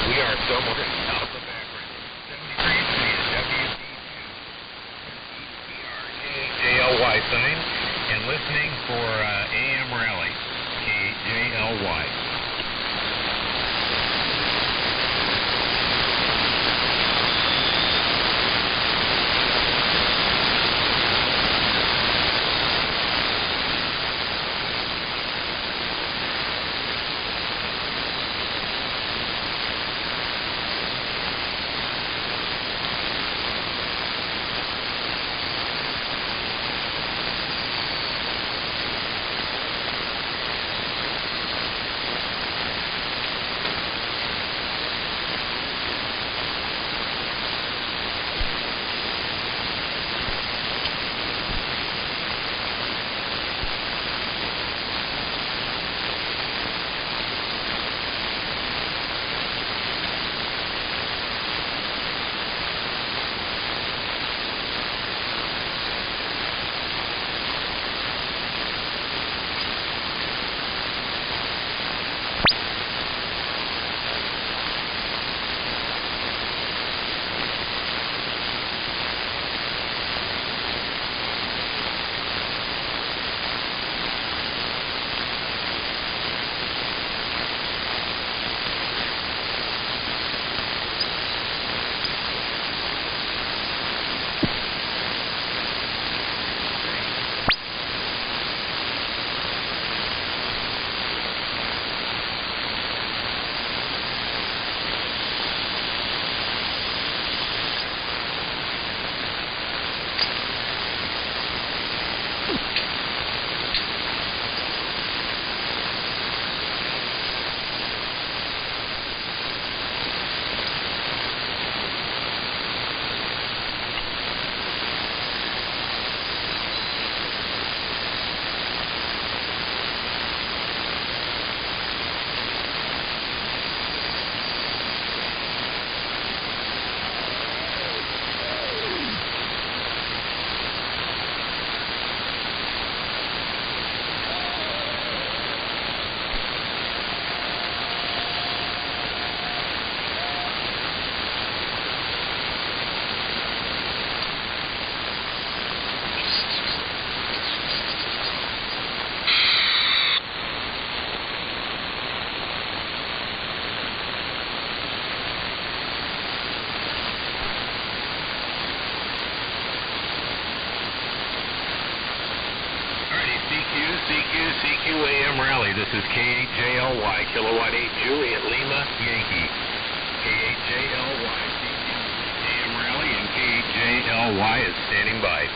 We are somewhere south of Akron. 73 WDPR, KJLY sign, and listening for AM Rally, KJLY. CQ AM Rally. This is KJLY, Kilowatt 8 Juliet Lima Yankee. KJLY, CQ AM Rally, and KJLY is standing by.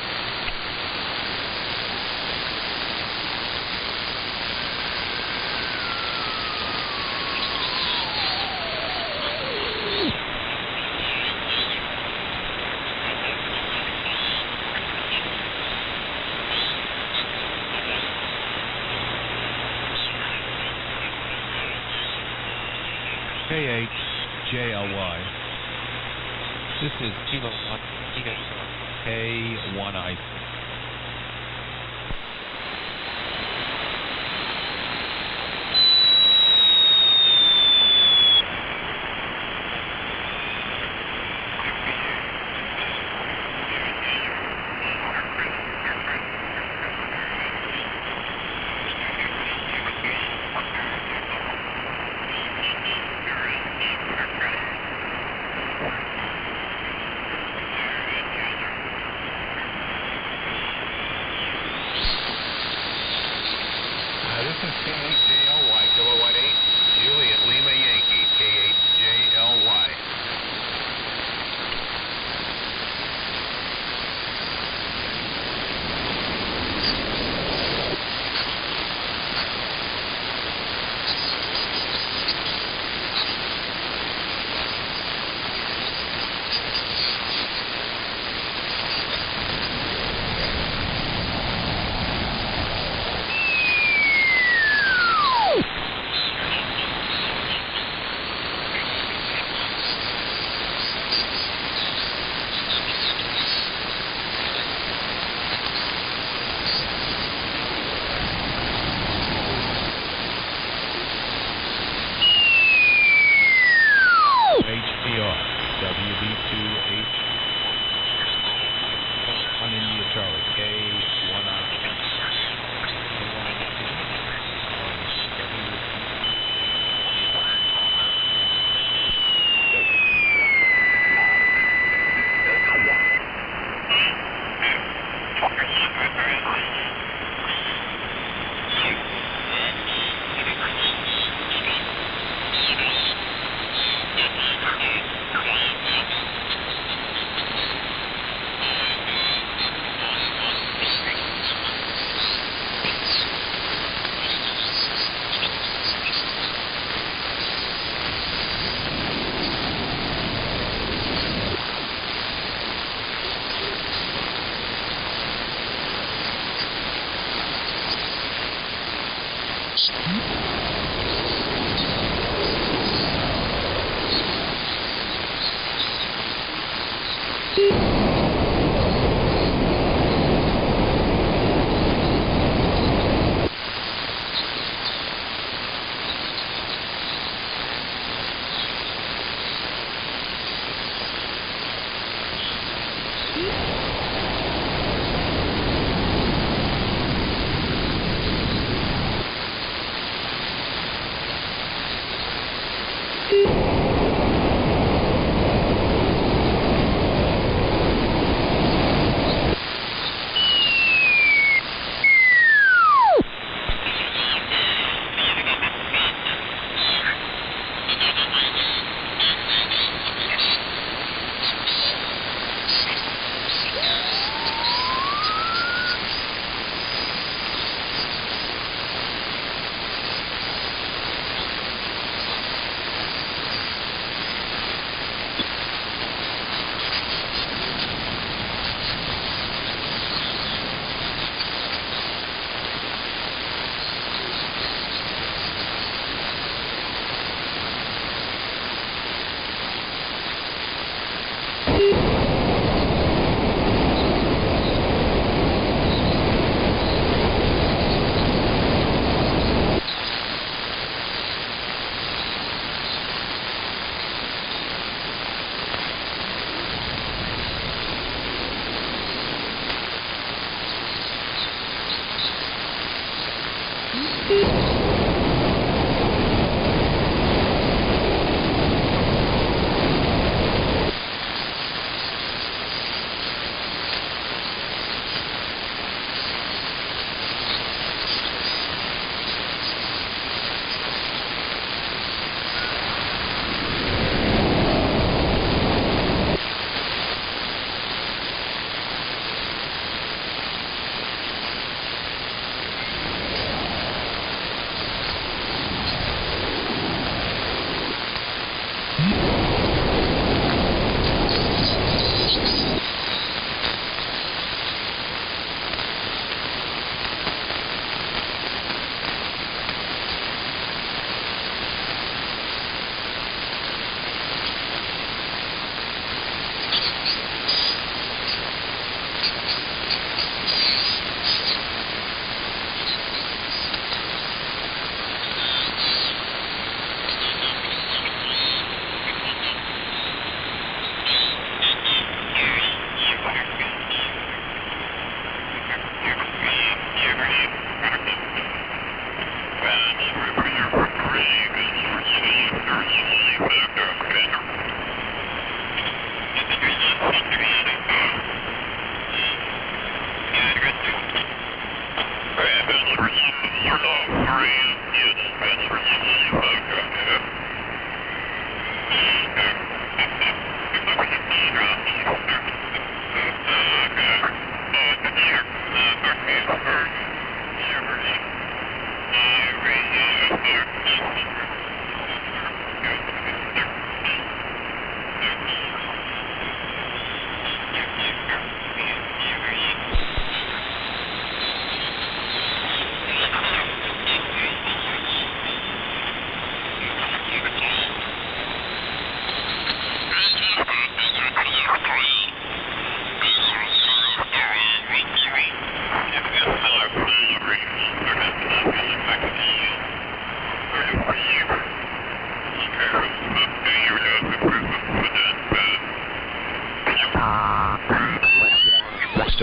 KHJLY. This is Kilo 1 K1I.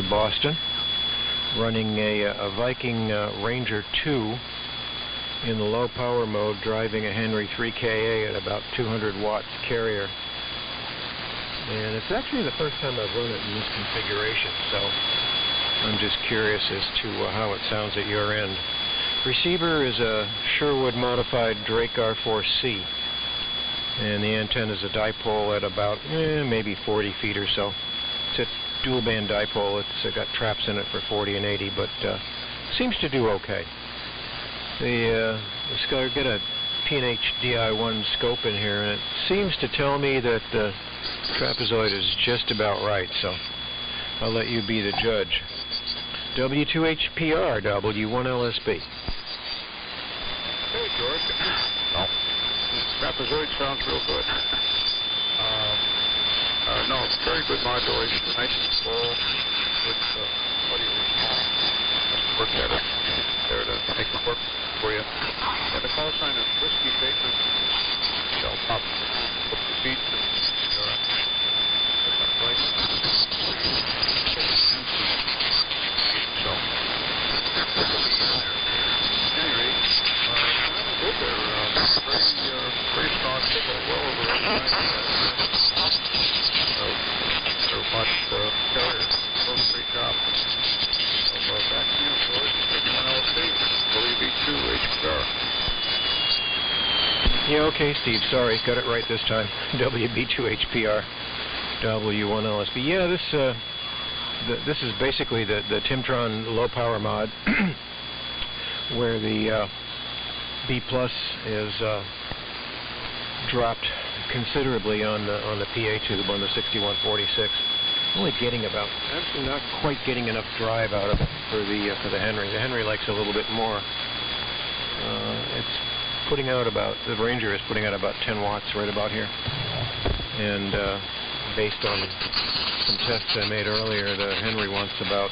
of Boston, running a Viking Ranger 2 in the low power mode, driving a Henry 3KA at about 200 watts carrier. And it's actually the first time I've run it in this configuration, so I'm just curious as to how it sounds at your end. Receiver is a Sherwood modified Drake R4C, and the antenna is a dipole at about maybe 40 feet or so. It's a dual band dipole. It's got traps in it for 40 and 80, but seems to do okay. I've got a P&H DI1 scope in here, and it seems to tell me that the trapezoid is just about right, so I'll let you be the judge. W2HPR, W1LSB. Hey, George. No. Trapezoid sounds real good. No, very good modulation, nice and full, good audio response. Let's work at it there to make it work for you. And the call sign is Whiskey Baker. Shell Pop. Hope the beat is right. So, anyway, good there. Very strong signal, well over 90 carrier. Great job. So, back to you, George. Everyone else, WB2 HPR. Yeah, okay, Steve. Sorry, got it right this time. WB2HPR, W1LSB. Yeah, this is basically the Timtron low power mod, where the B plus is dropped considerably on the PA tube on the 6146. Only getting actually not quite getting enough drive out of it for the Henry. The Henry likes a little bit more. It's putting out the Ranger is putting out about 10 watts right about here. And based on some tests I made earlier, the Henry wants about,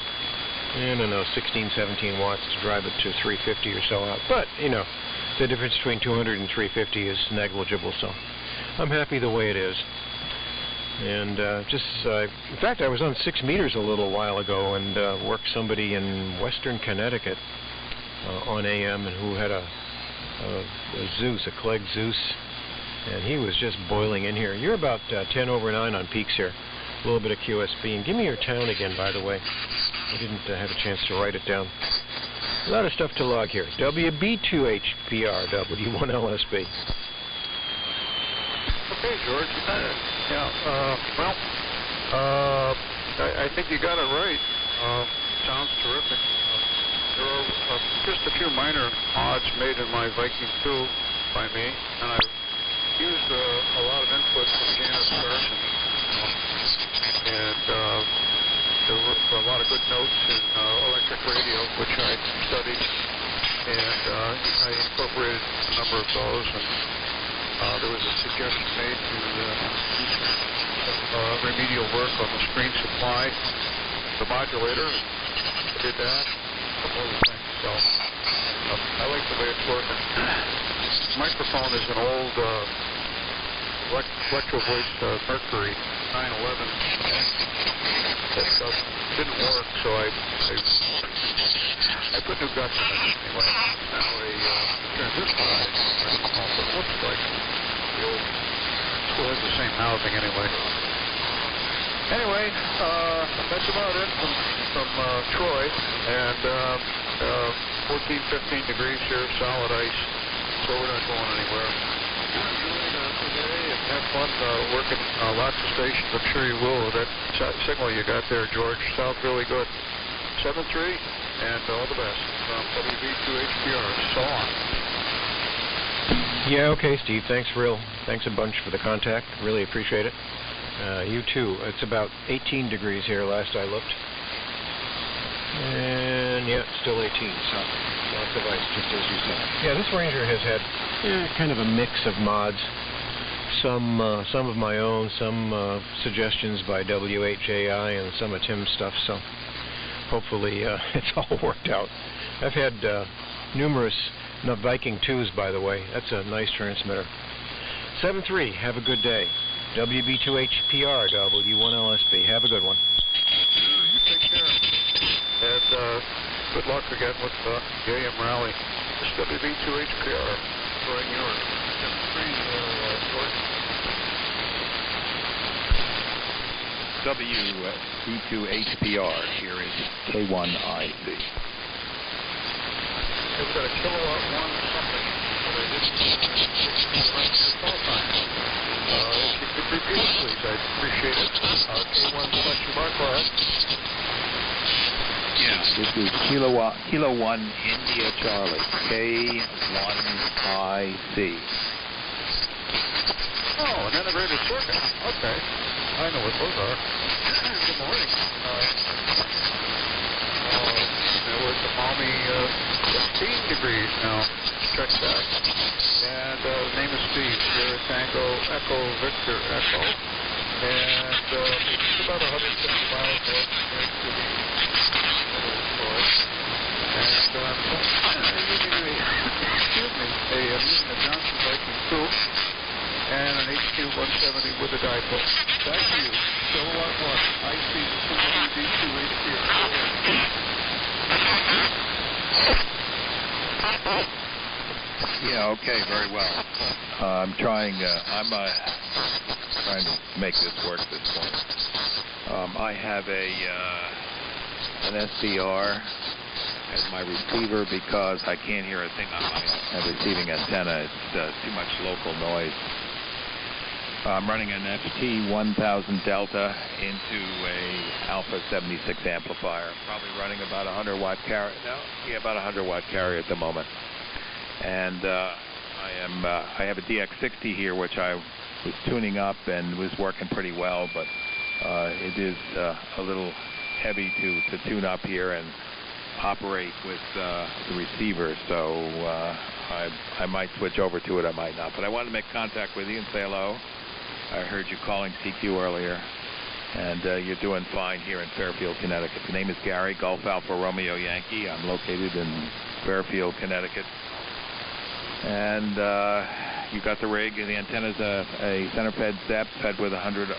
16, 17 watts to drive it to 350 or so out. But, the difference between 200 and 350 is negligible, so I'm happy the way it is. And in fact, I was on 6 meters a little while ago and worked somebody in western Connecticut on AM, and who had a Zeus, a Clegg Zeus, and he was just boiling in here. You're about 10 over 9 on peaks here. A little bit of QSB. And give me your town again, by the way. I didn't have a chance to write it down. A lot of stuff to log here. WB2HPR, W1LSB. Okay, George. I think you got it right. Sounds terrific. There are just a few minor mods made in my Viking 2 by me, and I've used a lot of input from Janice Carson. And there were a lot of good notes in electric radio, which I studied, and I incorporated a number of those. And there was a suggestion made to do some remedial work on the screen supply, the modulator. I did that. A couple other things. So I like the way it's working. This microphone is an old Electro Voice Mercury 911 that didn't work, so I put new guts in it. Anyway, now a transistor microphone, but it looks like the old, still has the same housing anyway. Anyway, that's about it from Troy, and 14, 15 degrees here, solid ice, so we're not going anywhere. Today and have fun working lots of stations. I'm sure you will. That signal you got there, George, sounds really good. 7-3, and all the best from WB2HPR. So on. Yeah, okay, Steve. Thanks a bunch for the contact. Really appreciate it. You too. It's about 18 degrees here last I looked. And yeah, still 18, so lots of ice, just as you said. Yeah, this Ranger has had kind of a mix of mods. Some of my own, some suggestions by WHAI, and some of Tim's stuff, so hopefully it's all worked out. I've had numerous Viking 2s, by the way. That's a nice transmitter. 7-3, have a good day. WB2HPR, W1LSB. Have a good one. Take care. And good luck again with the AM Rally. This is WB2HPR, Troy, New York. 73, WB2HPR, here is K1IC. We've got a kilowatt one something, but I didn't call sign. If you could repeat it, please, I'd appreciate it. K1 question mark, go ahead. Yeah, this is Kilo 1 India Charlie, K1IC. Oh, an integrated circuit. Okay. I know what those are. Good morning. It's a balmy 15 degrees now. Check that. And the name is Steve. Here at Tango Echo Victor Echo. And it's about 150 miles north to the and I'm using a Johnson Viking 2 and an HQ-170 with a dipole. Back to you. Kilowatt 1. I see WB2HPR. Yeah, okay, very well. I'm trying to make this work this morning. I have an SDR as my receiver because I can't hear a thing on my receiving antenna. It's too much local noise. I'm running an FT1000 Delta into a Alpha 76 amplifier. Probably running about 100 watt carrier. About 100 watt carrier at the moment. And I have a DX60 here, which I was tuning up and was working pretty well, but it is a little heavy to tune up here and operate with the receiver, so I might switch over to it, I might not. But I wanted to make contact with you and say hello. I heard you calling CQ earlier, and you're doing fine here in Fairfield, Connecticut. The name is Gary, Golf Alpha Romeo Yankee. I'm located in Fairfield, Connecticut. And you got the rig, and the antenna's a center-fed ZEP fed with 600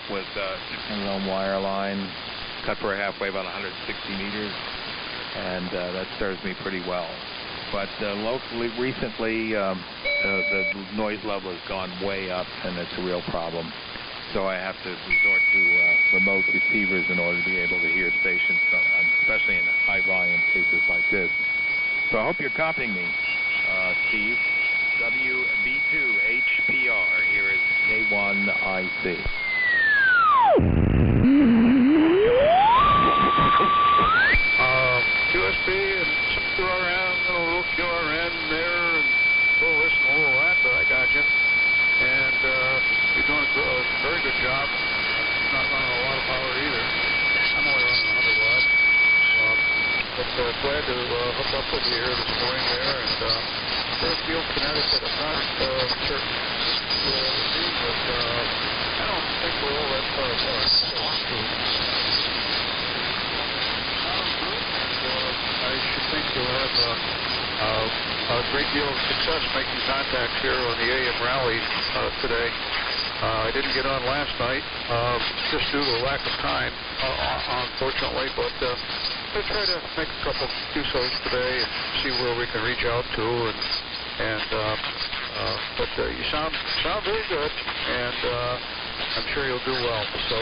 ohm wire line, cut for a half wave on 160 meters, and that serves me pretty well. But locally, recently, the noise level has gone way up, and it's a real problem. So I have to resort to remote receivers in order to be able to hear stations, especially in high-volume cases like this. So I hope you're copying me, Steve. WB2HPR, here is K1IC. QSB and some QRM, a little QRN there, and a little this and a little that, but I got you. And you're doing a very good job. Not running a lot of power either. I'm only running 100 watts. But glad to hook up with you here this morning there. And Fairfield, Connecticut, I'm not certain who it will be, but I don't think we're all that far apart. I should think you'll have a great deal of success making contacts here on the AM Rally today. I didn't get on last night, just due to lack of time, unfortunately, but I'll try to make a couple QSOs today and see where we can reach out to. But you sound very good, and I'm sure you'll do well. So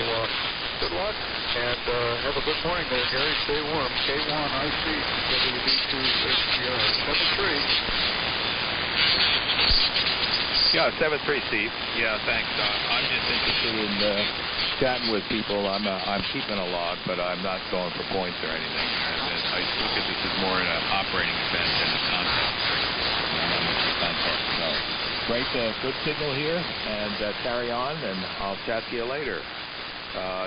good luck, and have a good morning there, Gary. Stay warm. K1IC, WB2HPR, 73. Yeah, 73, Steve. Yeah, thanks. I'm just interested in chatting with people. I'm keeping a log, but I'm not going for points or anything. I look at this as more an operating event than a contest. So, great, good signal here, and carry on, and I'll chat to you later.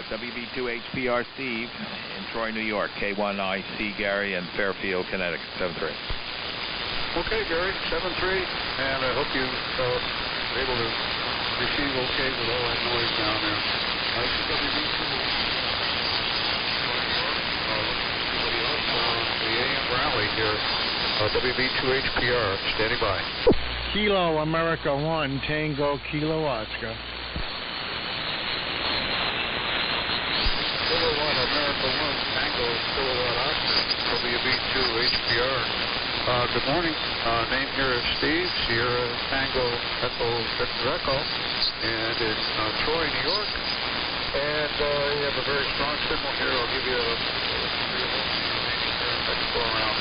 WB2HPR Steve in Troy, New York. K1IC Gary in Fairfield, Connecticut. 73. Okay, Gary, 73, and I hope you were able to receive okay with all that noise down there. The AM Rally here, WB2HPR, standing by. Kilo America 1, Tango Kilo Oscar. Kilo 1, America 1, Tango Kilowatt Oscar. WB2HPR. Good morning. Name here is Steve, Sierra Tango Echo Victor Echo, and in Troy, New York. And you have a very strong signal here. I'll give you a next go around.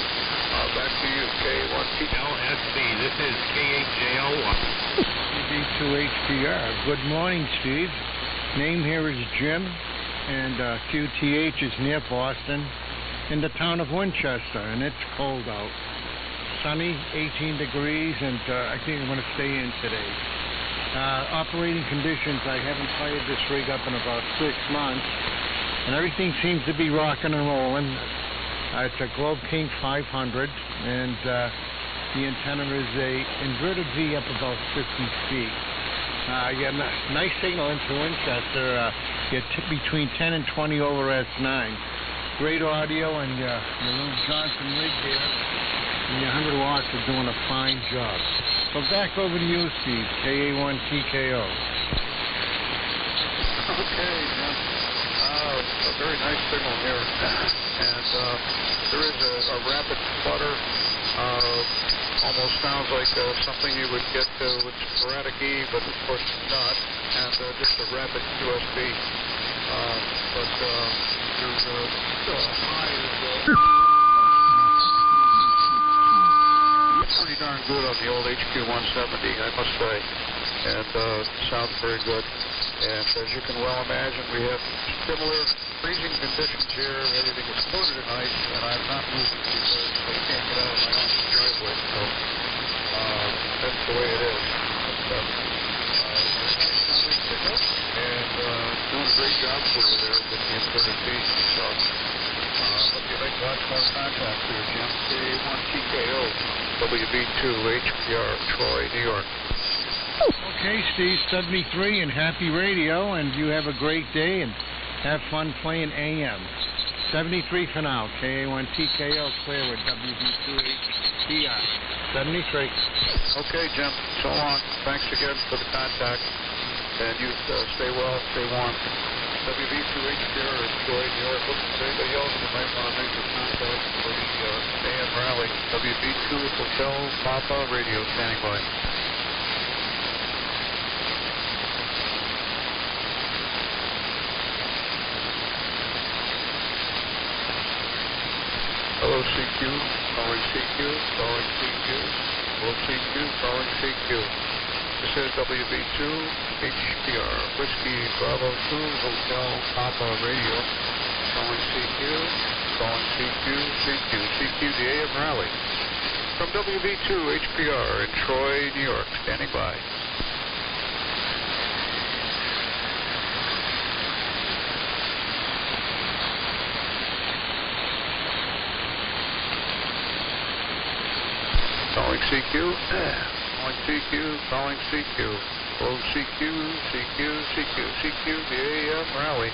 Back to you, K1T. LSB, this is KHJLY. WB2HPR. Good morning, Steve. Name here is Jim, and QTH is near Boston, in the town of Winchester, and it's cold out. Sunny, 18 degrees, and I think I'm going to stay in today. Operating conditions, I haven't fired this rig up in about 6 months, and everything seems to be rocking and rolling. It's a Globe King 500, and the antenna is a inverted V up about 50 feet. You have a nice signal into Winchester. You're between 10 and 20 over S9. Great audio, and your little Johnson rig here and your 100 watts are doing a fine job. So back over to you, Steve, KA1TKO. Okay, Jim. A very nice signal here. And there is a rapid flutter. Almost sounds like something you would get with sporadic E, but of course it's not. And just a rapid QSB. But there's a high is pretty darn good on the old HQ170, I must say. And sounds very good. And as you can well imagine, we have similar freezing conditions here. Everything is coated in ice, and I'm not moving because I can't get out of my own driveway. So that's the way it is. But, and doing a great job for you there with the inverted V. So hope you make lots more contacts here, Jim. K1TKO, WB2HPR, Troy, New York. Okay, Steve, 73 and happy radio, and you have a great day and have fun playing AM. 73 for now, KA1TKO, clear with WB2HPR. 73. Okay, Jim, so long. Thanks again for the contact, and you stay well, stay warm. WB2HPR is Troy, New York. Looking for anybody else who might want to make the contact for the AM rally. WB2 Hotel Papa Radio standing by. Hello, CQ, calling CQ, calling CQ, hello, CQ, calling CQ. This is WB2 HPR, Whiskey Bravo 2, Hotel Papa Radio, calling CQ, calling CQ, CQ, CQ, the AM Rally. From WB2 HPR in Troy, New York, standing by. Calling CQ, calling CQ, calling CQ, oh CQ, CQ, CQ, CQ, the AM Rally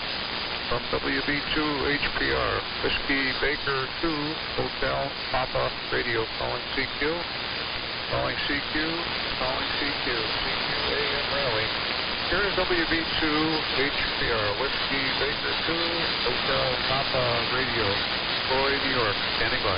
from WB2 HPR, Whiskey Baker 2, Hotel Papa Radio, calling CQ, calling CQ, calling CQ, CQ AM Rally. Here is WB2 HPR, Whiskey Baker 2, Hotel Papa Radio, Troy, New York, standing by.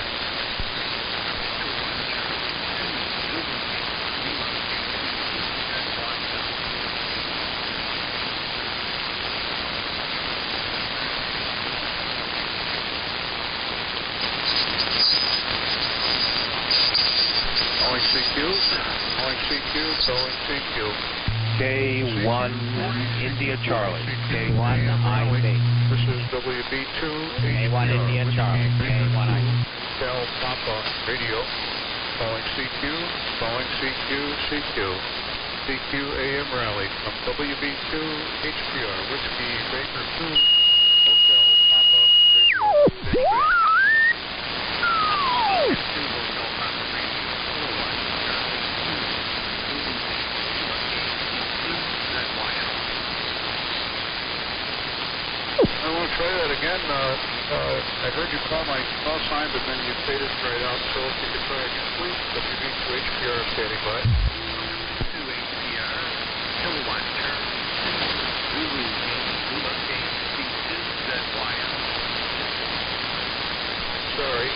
Calling CQ, calling CQ. K1 India Charlie. K1 IB. This is WB2 K1 India Charlie. K1 IB. Hotel Papa Radio. Calling CQ, calling CQ, CQ. CQ AM Rally from WB2 HPR, Whiskey Baker 2, Hotel Papa Radio. I want to try that again. I heard you call my call sign, but then you faded right out. So if you could try again, please. WB2HPR standing by. 2HPR, kilowatt Charlie. Zulu, Lima, KC2, ZYL. Sorry.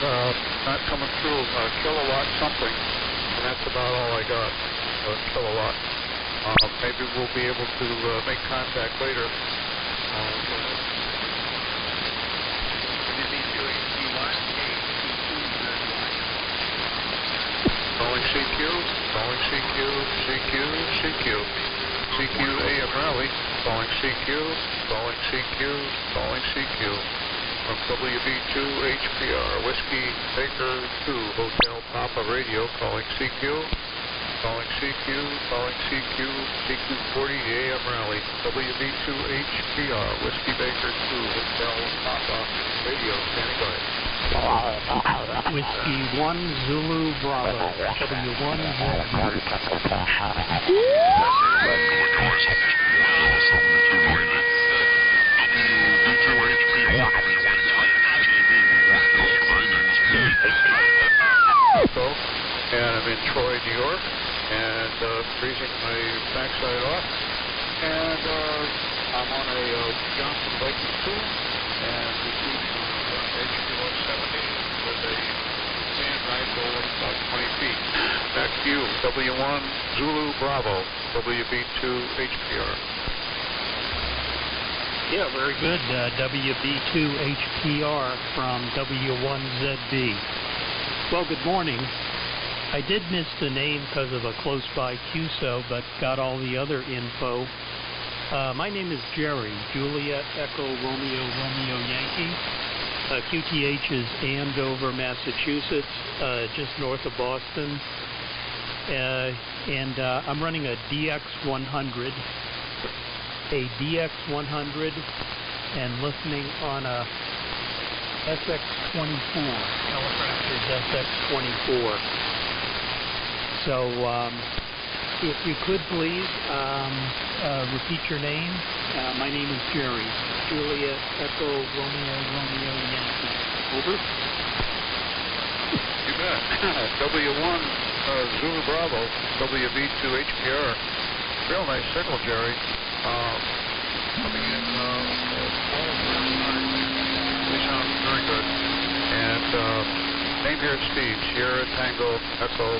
not coming through. Kilowatt something, and that's about all I got. Kilowatt. Maybe we'll be able to make contact later. Calling CQ, calling CQ, CQ, CQ. CQ AM Raleigh, calling CQ, calling CQ, calling CQ. From WB2 HPR, Whiskey Baker 2, Hotel Papa Radio, calling CQ, calling CQ, calling CQ, CQ40 AM Raleigh, WB2 HPR, Whiskey Baker 2, Hotel Papa Radio, standing by. Whiskey 1 Zulu Bravo, W1 And I'm in Troy, New York, and freezing my backside off. And I'm on a Johnson Viking 2, and receiving HP-170 with a fan rifle of about 20 feet. Back to you, W1 Zulu Bravo, WB2 HPR. Yeah, very good. WB2 HPR from W1ZB. Well, good morning. I did miss the name because of a close-by QSO, but got all the other info. My name is Jerry, Juliet Echo Romeo Romeo Yankee. QTH is Andover, Massachusetts, just north of Boston. And I'm running a DX100, and listening on a SX24, Califraxis SX24. So if you could please repeat your name. My name is Jerry, Juliet Echo Romeo Romeo Yankee. Over. You bet. W1 Zulu Bravo, WB2 HPR. Real nice signal, Jerry. Coming in they sound very good. And name here is Steve, Sierra Tango Echo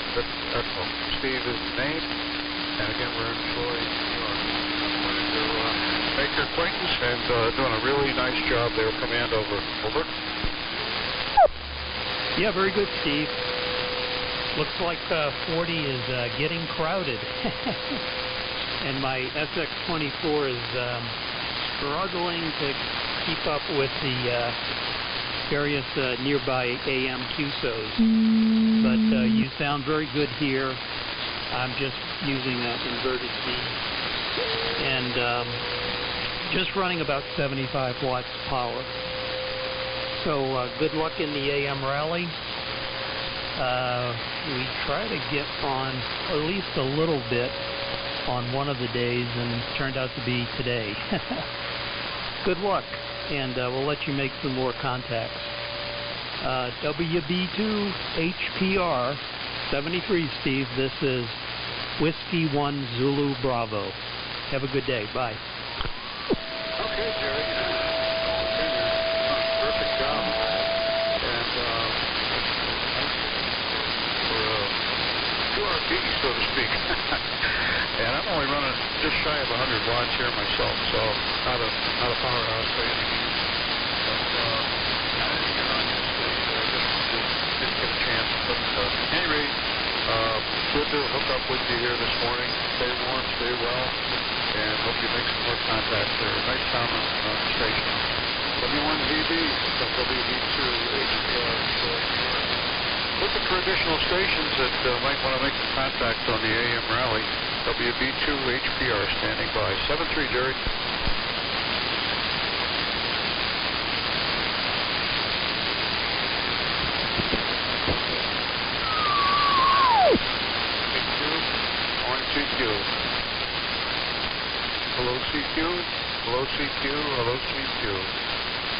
Echo. Steve is the name. And again, we're in Troy, New York. I'm going to make your acquaintance and doing a really nice job there. Command over. Over. Yeah, very good, Steve. Looks like 40 is getting crowded. And my SX24 is struggling to keep up with the various nearby AM QSOs. But you sound very good here. I'm just using inverted C. And just running about 75 watts power. So good luck in the AM rally. We try to get on at least a little bit on one of the days, and it turned out to be today. Good luck, and we'll let you make some more contacts. WB2 HPR 73, Steve. This is Whiskey 1 Zulu Bravo. Have a good day. Bye. Okay, Jerry. Perfect job. And for 2 RPs, so to speak. And I'm only running just shy of 100 watts here myself, so not a powerhouse by any means. But I didn't get on yesterday, so I just didn't get a chance. But at any rate, good to hook up with you here this morning. Stay warm, stay well, and hope you make some more contacts there. Nice sound on the station. W1ZB, WB2 HPR. Looking for additional stations that might want to make the contact on the AM rally. WB2 HPR standing by. 7-3, Jerry. CQ. Hello, CQ. Hello, CQ. Hello, CQ.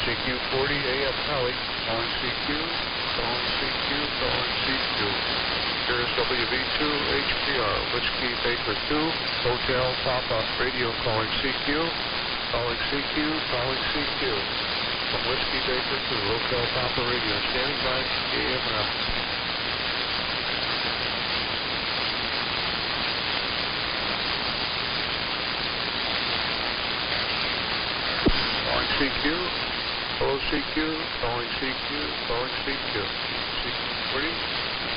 CQ40 AF Raleigh. Calling CQ. Calling CQ. Calling CQ. Here is WB2 HPR. Whiskey Baker 2. Hotel Papa Radio calling CQ. Calling CQ. Calling CQ. from Whiskey Baker 2, Hotel Papa Radio, standing by AM Rally. Calling CQ, hello CQ, calling CQ, calling CQ. CQ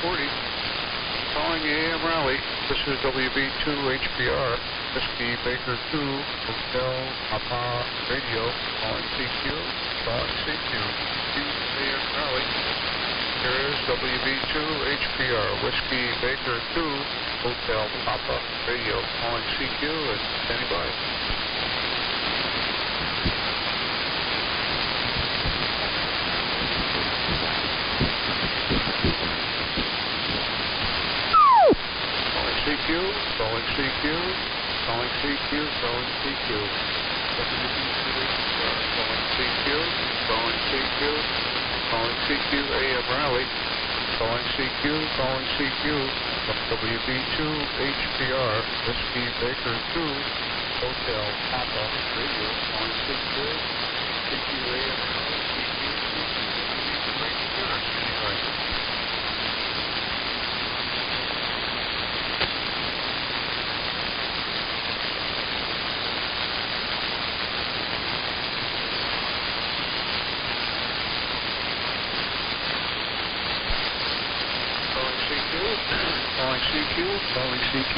40. Calling AM Rally. This is WB2 HPR, Whiskey Baker 2, Hotel Papa Radio, calling CQ, calling CQ. AM Rally. Here is WB2 HPR, Whiskey Baker 2, Hotel Papa Radio, calling CQ and standing by. CQ, calling CQ, calling CQ, calling CQ. Calling CQ, calling CQ, calling CQ, AM Rally. Calling CQ, calling CQ. From WB2 HPR, Whiskey Baker 2, Hotel Papa Radio. Calling CQ, CQ, AM Rally, CQ, CQ. Calling CQ, calling CQ,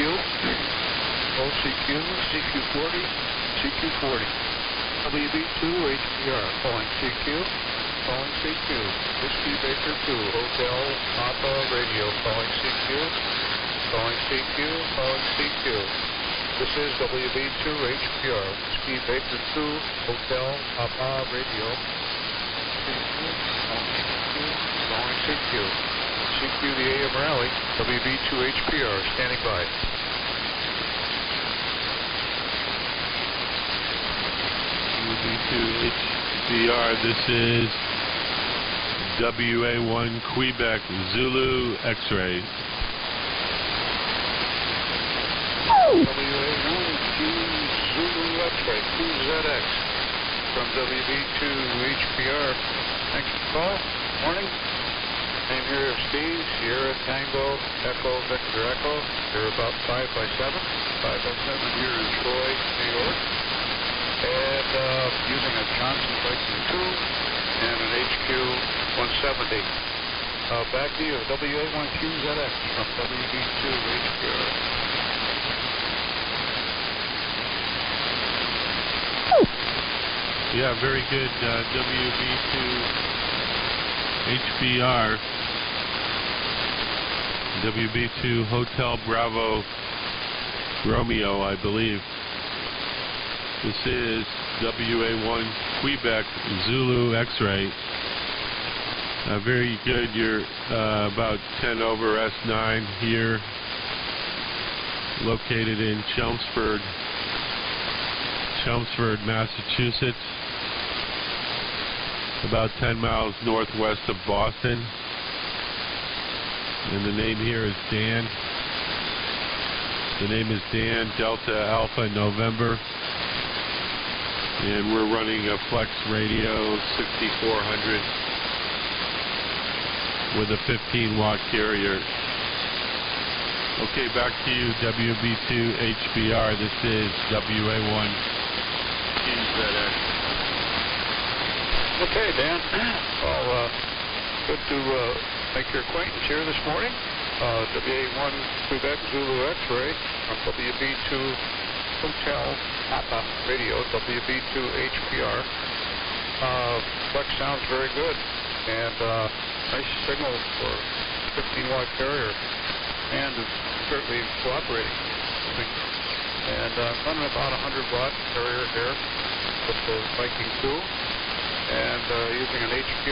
OCQ, CQ40, CQ40, WB2 HPR, calling CQ, calling CQ, Whiskey Baker 2, Hotel Papa Radio, calling CQ, calling CQ, calling CQ. This is WB2 HPR, Whiskey Baker 2, Hotel Papa Radio, CQ, calling CQ, calling CQ. CQ the AM Rally, WB2 HPR, standing by. WB2 HPR, this is WA1 Quebec Zulu X-ray. WA1 Zulu X-ray, 2ZX from WB2 HPR. Thanks for the call. Morning. Name here is Steve, Sierra Tango, Echo, Victor Echo. They're about 5 by 7 here in Troy, New York. And using a Johnson Viking 2 and an HQ 170. Back to you, WA1QZX from WB2 HPR. Yeah, very good. WB2 HPR. WB2 Hotel Bravo Romeo, I believe. This is WA1 Quebec Zulu X-ray. Very good. You're about 10 over S9 here, located in Chelmsford, Massachusetts, about 10 miles northwest of Boston. And the name here is Dan. The name is Dan, Delta Alpha November. And we're running a Flex Radio 6400 with a 15-watt carrier. Okay, back to you, WB2 HBR. This is WA1 QZX. Okay, Dan. Well, good to make your acquaintance here this morning. WA1 Quebec Zulu X-ray from WB2 Hotel Papa Radio, WB2 HPR. Flex sounds very good, and nice signal for 15-watt carrier, and it's certainly cooperating. And running about 100-watt carrier here with the Viking 2, and using an HQ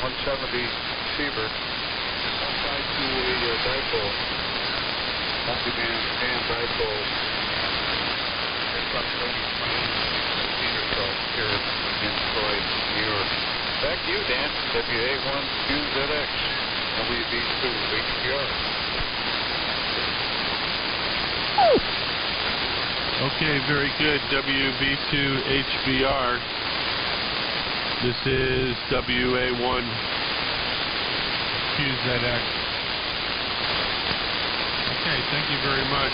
170 receiver. Outside to a dipole, multi-band and dipole. Here in Troy, New York. Back to you, Dan. WA1 QZX, WB2 HPR. Okay, very good. WB2 HBR. This is WA1 QZX. Okay, thank you very much.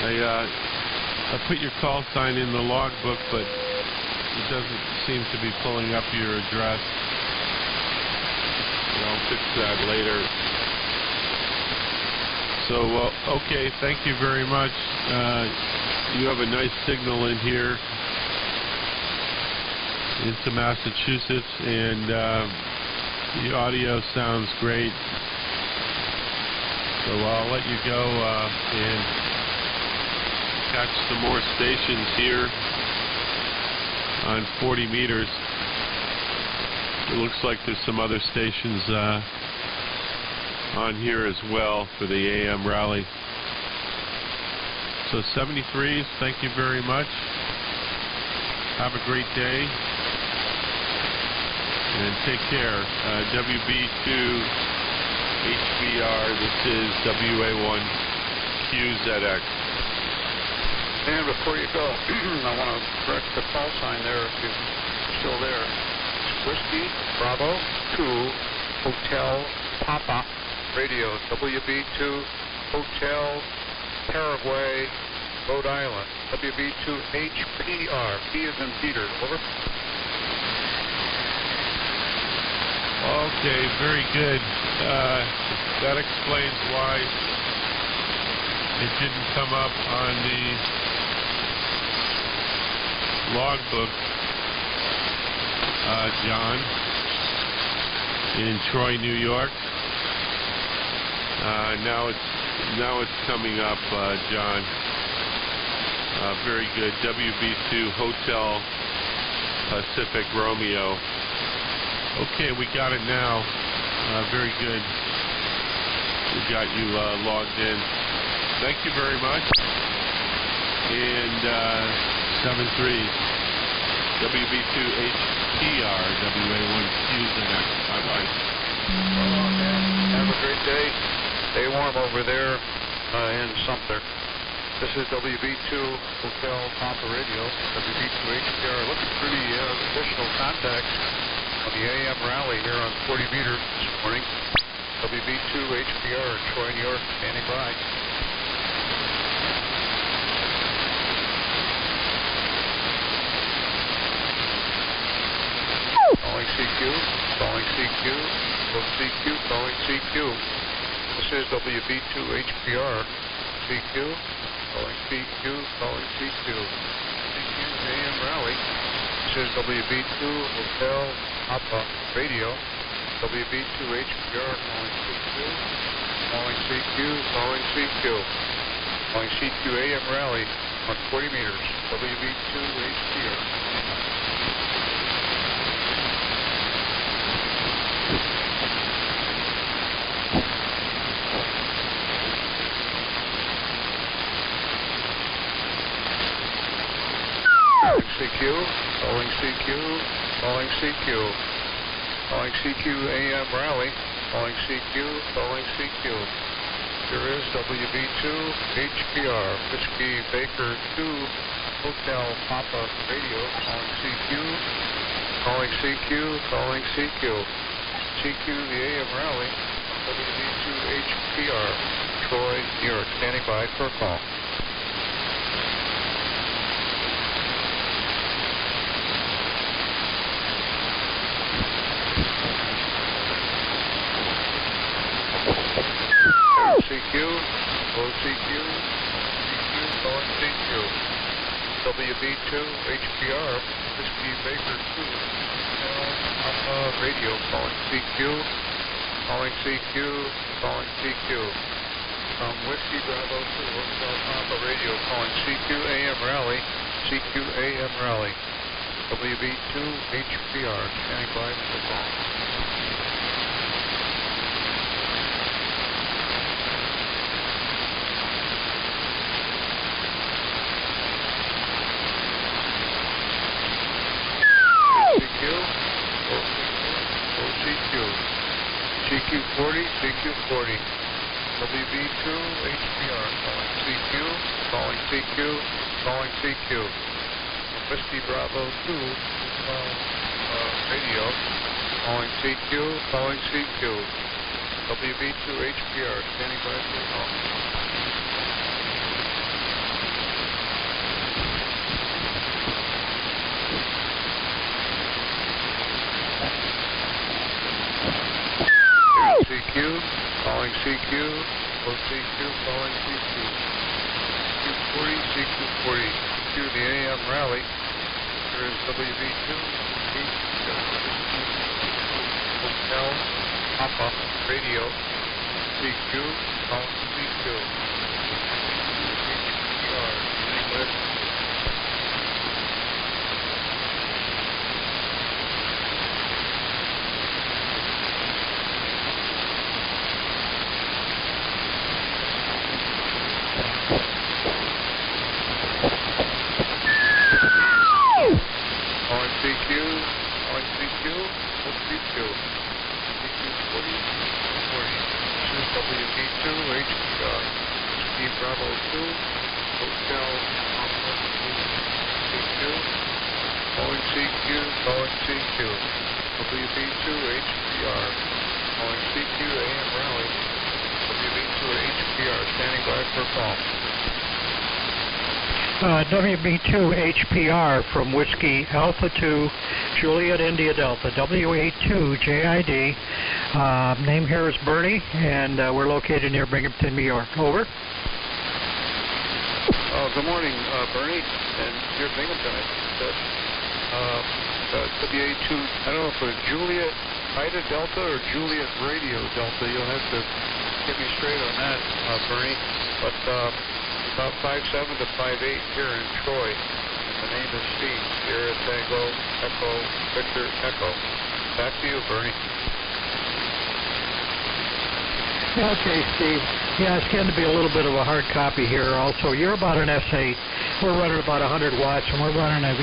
I put your call sign in the logbook, but it doesn't seem to be pulling up your address. And I'll fix that later. So, okay, thank you very much. You have a nice signal in here into Massachusetts, and the audio sounds great. So I'll let you go and catch some more stations here on 40 meters. It looks like there's some other stations on here as well for the AM rally. So 73s, thank you very much. Have a great day. And take care. WB2 HBR, this is WA1 QZX. And before you go, I want to correct the call sign there if you're still there. It's Whiskey Bravo 2 Hotel Papa Radio, WB2 Hotel Paraguay, Rhode Island, WB2 HPR, P as in Peter, over. Okay, very good. That explains why it didn't come up on the logbook, John, in Troy, New York. Now it's coming up, John. Very good. WB2 Hotel Pacific Romeo. Okay, we got it now. Very good. We got you logged in. Thank you very much. And 73s. WB2 HPR, WA1 QZX. Bye-bye. Have a great day. Stay warm over there in Sumter. This is WB2 Hotel Papa Radio, WB2 HPR. Looking for the additional contacts on the AM rally here on 40 meters this morning. WB2 HPR in Troy, New York, standing by. Calling CQ, calling CQ, CQ, calling CQ. This is WB2 HPR, CQ, calling CQ, calling CQ. CQ AM rally. This is WB2 Hotel Papa Radio, WB2 HPR, calling CQ, calling CQ, calling CQ, calling CQ AM rally on 40 meters, WB2 HPR. CQ, calling CQ, calling CQ, calling CQ AM rally, calling CQ, calling CQ. Here is WB2 HPR, Whiskey Baker 2 Hotel Papa Radio, calling CQ, calling CQ, calling CQ. CQ the AM rally, WB2 HPR, Troy, New York, standing by for a call. CQ, OCQ, CQ, calling CQ. WB2, HPR, Whiskey Baker 2, Alpha Radio, calling CQ, calling CQ, calling CQ. From Whiskey Bravo 2, Hotel Alpha Radio, calling CQ AM rally, CQ AM rally. WB2, HPR, standing by for the call. CQ40, CQ40, WB2, HPR, calling CQ, calling CQ, calling CQ. Whiskey Bravo 2, radio, calling CQ, calling CQ. WB2 HPR, standing by for call. CQ, calling CQ, OCQ, calling CQ. CQ40, CQ40, CQ the AM rally. Here is WB2, Hotel, Papa, radio, CQ, calling CQ. HPR, English. CQ, calling CQ, CQ, CQ40, 40. This is WB2, HPR, Whiskey Bravo 2, Hotel, CQ, calling CQ, calling CQ, WB2, HPR, calling CQ, AM Rally, WB2, HPR, standing by for call. WB2 HPR from Whiskey Alpha 2, Juliet India Delta, WA2 JID. Name here is Bernie, and we're located near Binghamton, New York. Over. Good morning, Bernie, and near Binghamton. WA2, I don't know if it's Juliet Ida Delta or Juliet Radio Delta. You'll have to get me straight on that, Bernie. But about 5'7" to 5'8" here in Troy. And the name is Steve. Sierra Tango, Echo, Victor, Echo. Back to you, Bernie. Okay, Steve. Yeah, it's getting to be a little bit of a hard copy here also. You're about an S8. We're running about 100 watts, and we're running a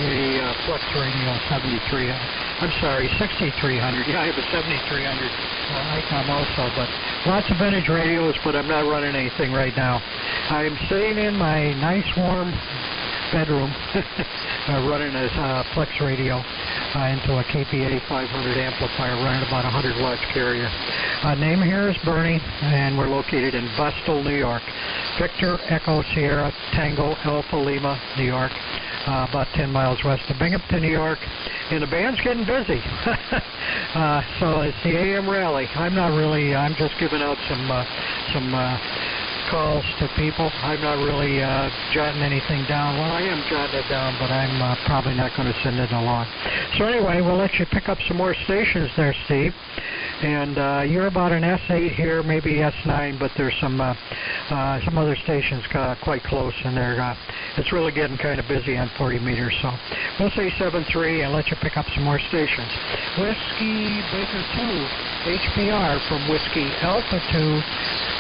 Flex Radio 63. I'm sorry, 6300. Yeah, I have a 7300 ICOM also, but lots of vintage radios, but I'm not running anything right now. I'm sitting in my nice warm bedroom running a Flex Radio into a KPA 500 amplifier running about 100 watts carrier. Name here is Bernie, and we're located in Vestal, New York. Victor Echo Sierra Tango Alpha Lima, New York, about 10 miles west of Binghamton, New York. And the band's getting busy. So it's the AM rally. I'm just giving out some calls to people. I'm not really jotting anything down. Well, I am jotting it down, but I'm probably not going to send it along. So anyway, we'll let you pick up some more stations there, Steve. And you're about an S8 here, maybe S9, but there's some other stations quite close, and it's really getting kind of busy on 40 meters. So we'll say 7-3 and let you pick up some more stations. Whiskey Baker 2, HPR from Whiskey Alpha 2,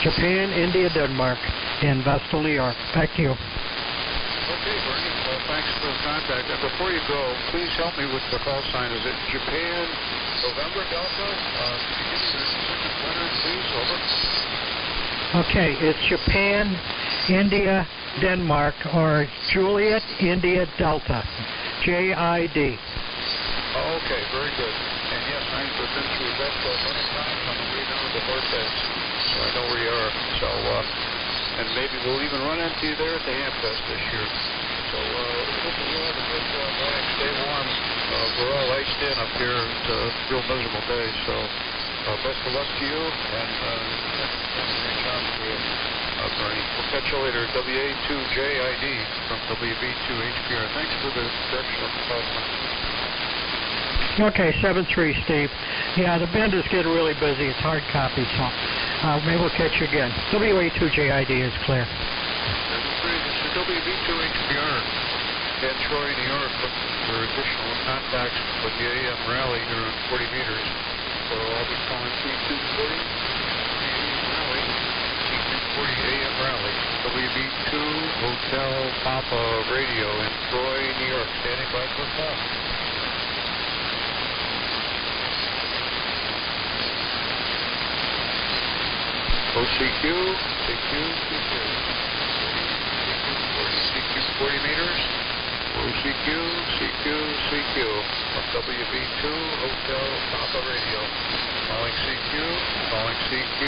Japan, India, Denmark, in Vestal, New York. Back to you. Okay, Bernie. Well, thanks for the contact. And before you go, please help me with the call sign. Is it Japan, November, Delta? Can you give me the second letter, please? Over. Okay, it's Japan, India, Denmark, or Juliet, India, Delta. JID. Oh, okay, very good. And yes, I've been through Vestal many times on the way down to Vortex, so I know where you are. So, and maybe we'll even run into you there at the Hamfest this year. So, hopefully you'll have a good morning. Stay warm. We're all iced in up here. It's a real miserable day. So, best of luck to you, and great job to you, Bernie. We'll catch you later. WA2JID from WB2HPR. Thanks for the direction of the call sign. Okay, 7-3, Steve. Yeah, the band is getting really busy. It's hard copy, so maybe we'll catch you again. WA2JID is clear. 7-3, this is WB2HPR in Troy, New York, looking for additional contacts with the AM rally here on 40 meters. So I'll be calling C240 rally, C240 AM rally, WB2 Hotel Papa Radio in Troy, New York, standing by for call. OCQ, CQ, CQ. CQ 40 meters. OCQ. CQ, CQ, CQ. From WB2, Hotel Papa Radio. Calling CQ, calling CQ,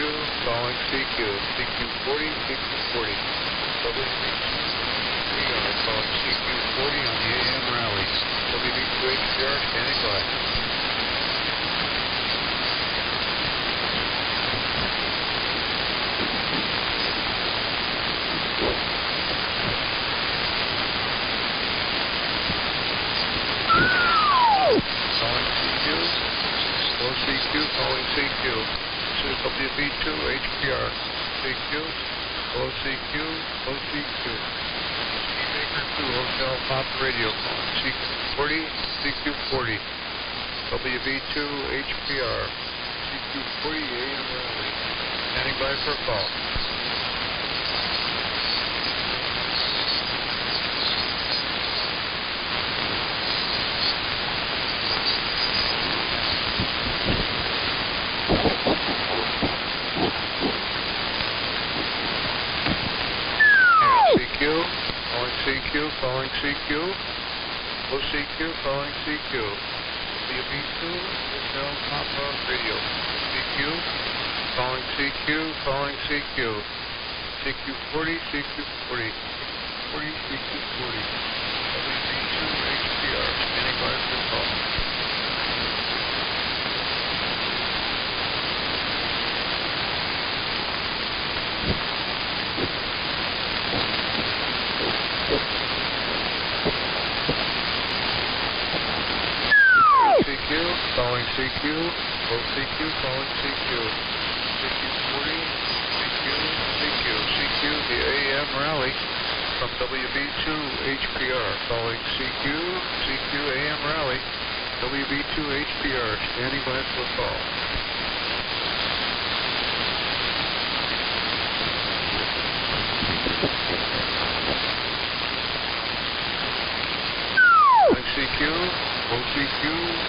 calling CQ. CQ40, CQ40. WB2, HPR, calling CQ40 on the AM rally. WB2 HPR, standing by. CQ, calling CQ. This is WB2 HPR. CQ, hello CQ, hello CQ. Baker 2 Hotel Pop Radio calling CQ40, CQ40. WB2 HPR. CQ40 AM rally. Standing by for a call. CQ, calling CQ. Hello CQ, calling CQ. WB2, Hotel Papa Radio. CQ, calling CQ, calling CQ. CQ40, CQ40. 40, CQ40. WB2, HPR, standing by for call. Calling CQ, hello CQ, calling CQ. CQ40, CQ, CQ, CQ, the AM rally from WB2 HPR. Calling CQ, CQ, AM rally, WB2 HPR, standing by for a call. Calling CQ, hello CQ.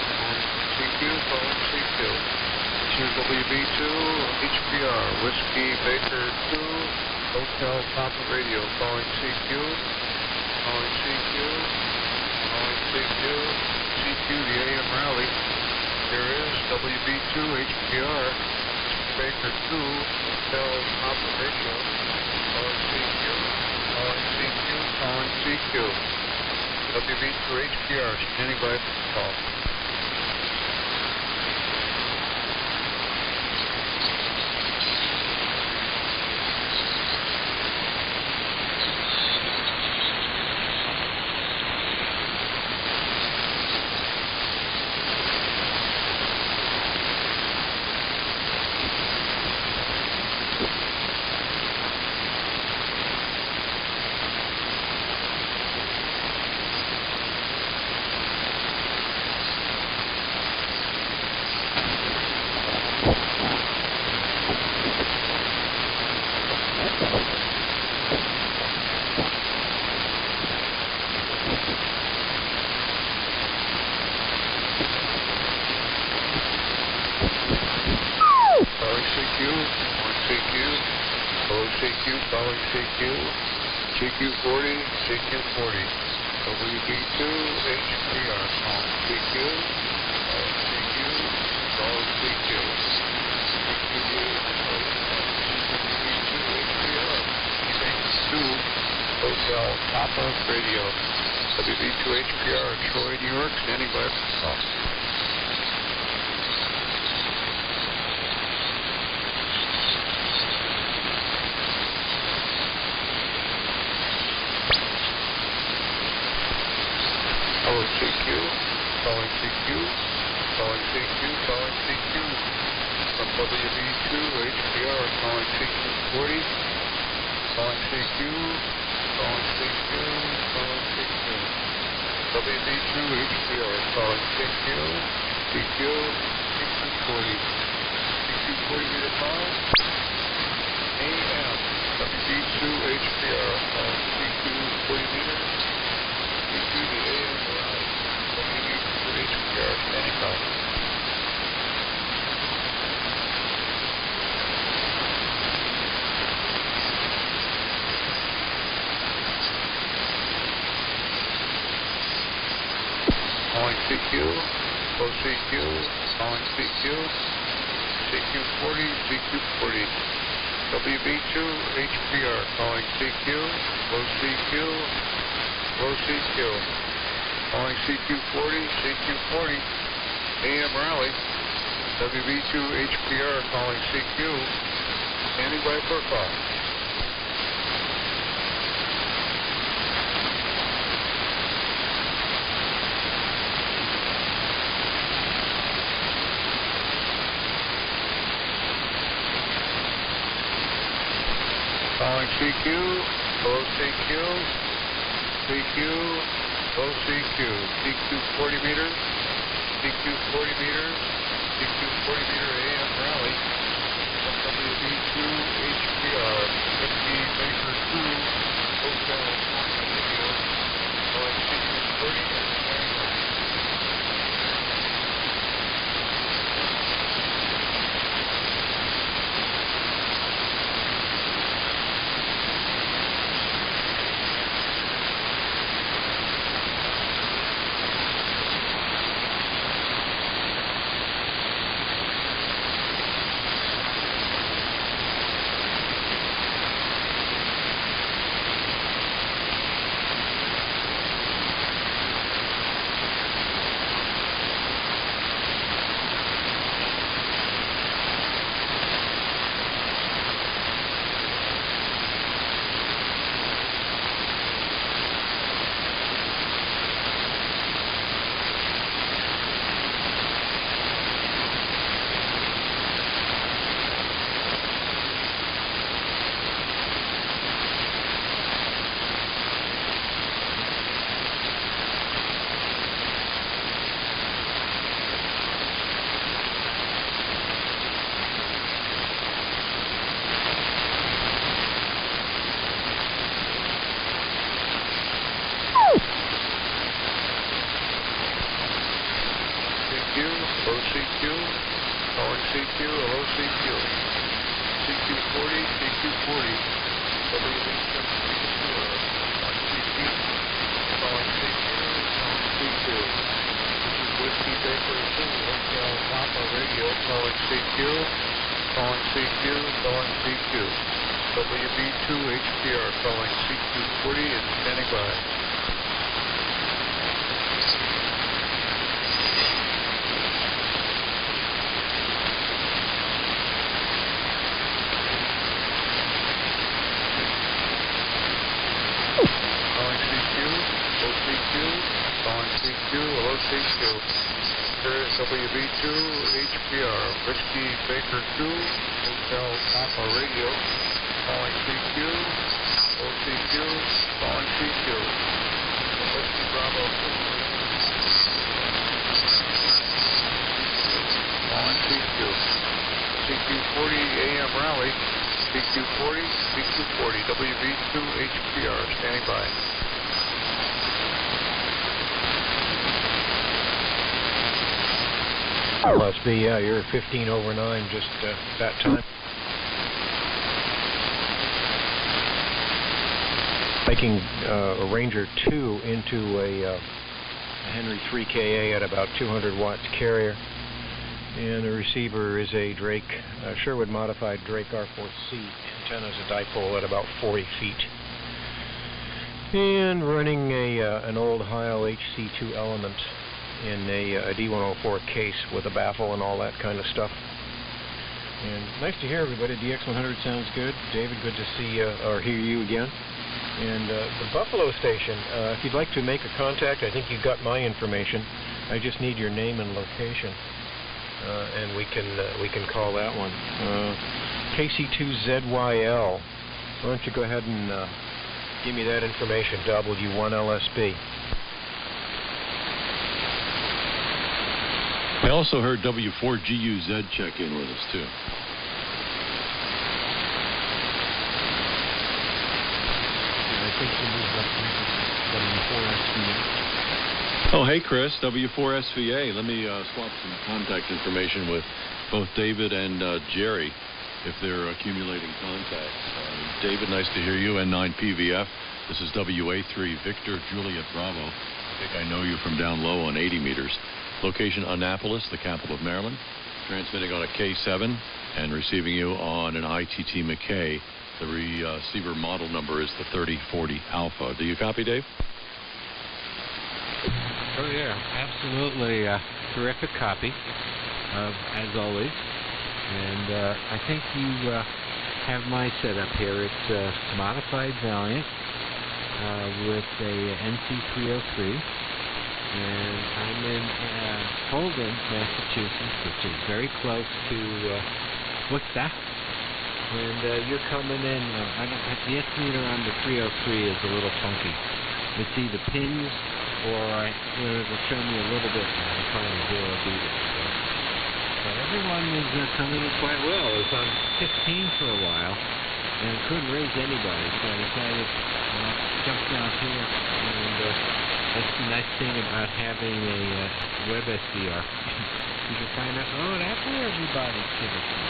CQ, calling CQ. This is WB2, HPR, Whiskey Baker 2, Hotel Papa Radio. Calling CQ, calling CQ, calling CQ, CQ, the AM rally. Here is WB2, HPR, Whiskey Baker 2, Hotel Papa Radio. Calling CQ, calling CQ, calling CQ. WB2, HPR, standing by for the call. CQ40, CQ40. WB2, HPR, calling CQ, calling CQ, calling CQ. WB2, HPR, WB2, Hotel Papa Radio. WB2, HPR, Troy, New York, standing by for call. CQ, calling CQ, calling CQ, calling CQ. From WB2, HPR, calling CQ40, calling CQ, calling CQ, calling CQ. WB2, HPR, calling CQ, CQ, CQ40. CQ40 meter 5, AM. WB2, HPR, calling CQ 40 meters. CQ the AM rally. WB2 HPR, standing by. calling CQ, low CQ, calling CQ, CQ40, CQ40, WB2 HPR, calling CQ, low CQ, low CQ, calling CQ40, CQ40, AM Raleigh, WB2 HPR, calling CQ, standing by for call. Calling CQ, low CQ, CQ, low CQ, CQ 40 meters, CQ 40 meters, CQ 40 meter AM Raleigh, WB2 HPR, 50 Baker 2, Hotel Radio, calling CQ 40 and standing by. Low CQ, calling CQ, low CQ, CQ40, CQ40, WB2, CQ, calling CQ, calling CQ. This is Whiskey Baker 2, Hotel Papa Radio, calling CQ, calling CQ, calling CQ. WB2 HPR, calling CQ40 and standing by. CQ, WB2 HPR, Whiskey Baker 2, Hotel Papa Radio, calling CQ, OCQ, calling CQ, Whiskey Bravo 2, calling CQ, CQ40 AM Raleigh, CQ40, CQ40, WB2 HPR, standing by. Must be, yeah, you're 15 over 9 just that time. Making a Ranger 2 into a Henry 3KA at about 200 watts carrier. And the receiver is a Drake, Sherwood modified Drake R4C. Antenna's a dipole at about 40 feet. And running an old Heil HC2 element in a D104 case with a baffle and all that kind of stuff. And nice to hear everybody. DX100 sounds good. David, good to see or hear you again. And the Buffalo station, if you'd like to make a contact, I think you got my information. I just need your name and location, and we can call that one. KC2ZYL. Why don't you go ahead and give me that information? W1LSB. I also heard W4GUZ check in with us, too. I think you moved up to W4SVA. Oh, hey, Chris, W4SVA. Let me swap some contact information with both David and Jerry if they're accumulating contacts. David, nice to hear you, N9PVF. This is WA3 Victor Juliet Bravo. I think I know you from down low on 80 meters. Location Annapolis, the capital of Maryland. Transmitting on a K7 and receiving you on an ITT McKay. The receiver model number is the 3040 Alpha. Do you copy, Dave? Oh, yeah, absolutely terrific copy, as always. And I think you have my setup here. It's a modified Valiant with a NC303. And I'm in Holden, Massachusetts, which is very close to Worcester. And you're coming in, the estimator on the 303 is a little funky. It's either pins or it'll show me a little bit and I'm trying to zero beat it. So everyone was coming in quite well. I was on 15 for a while and couldn't raise anybody, so I decided to jump down here. And that's the nice thing about having a web SDR. You can find out, oh, that's where everybody's giving from.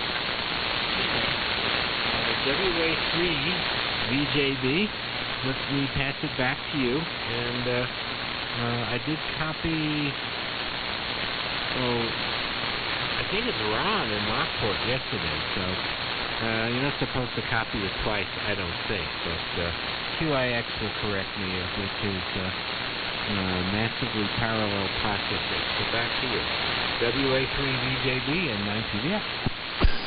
WA3 VJB, let me pass it back to you. And I did copy, I think it's Ron in Lockport yesterday, so you're not supposed to copy it twice, I don't think, but QIX will correct me if it is massively parallel processing. So back to you. WA3 VJB and 9PDF.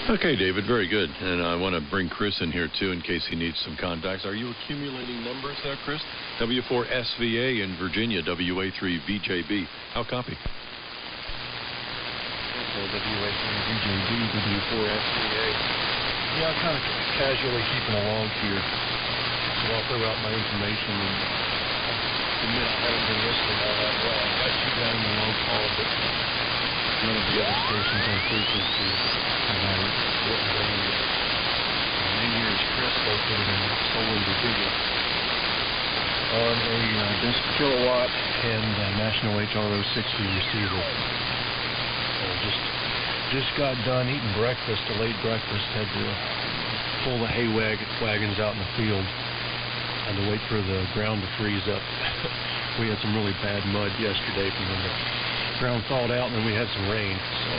Okay, David, very good. And I want to bring Chris in here, too, in case he needs some contacts. Are you accumulating numbers there, Chris? W4SVA in Virginia, WA3 VJB. How copy? WA3 VJB, W4SVA. Yeah, I'm kind of casually keeping along here. So I'll throw out my information and admit I haven't been listening all that well. I got you down in the low call, but none of the other stations on frequency have had it written down yet. My name here is Chris, located in Solon, Virginia, on a disc kilowatt and National HRO 60 receiver. Just got done eating breakfast, a late breakfast. Had to pull the hay wagons out in the field. Had to wait for the ground to freeze up. We had some really bad mud yesterday from when the ground thawed out, and then we had some rain. So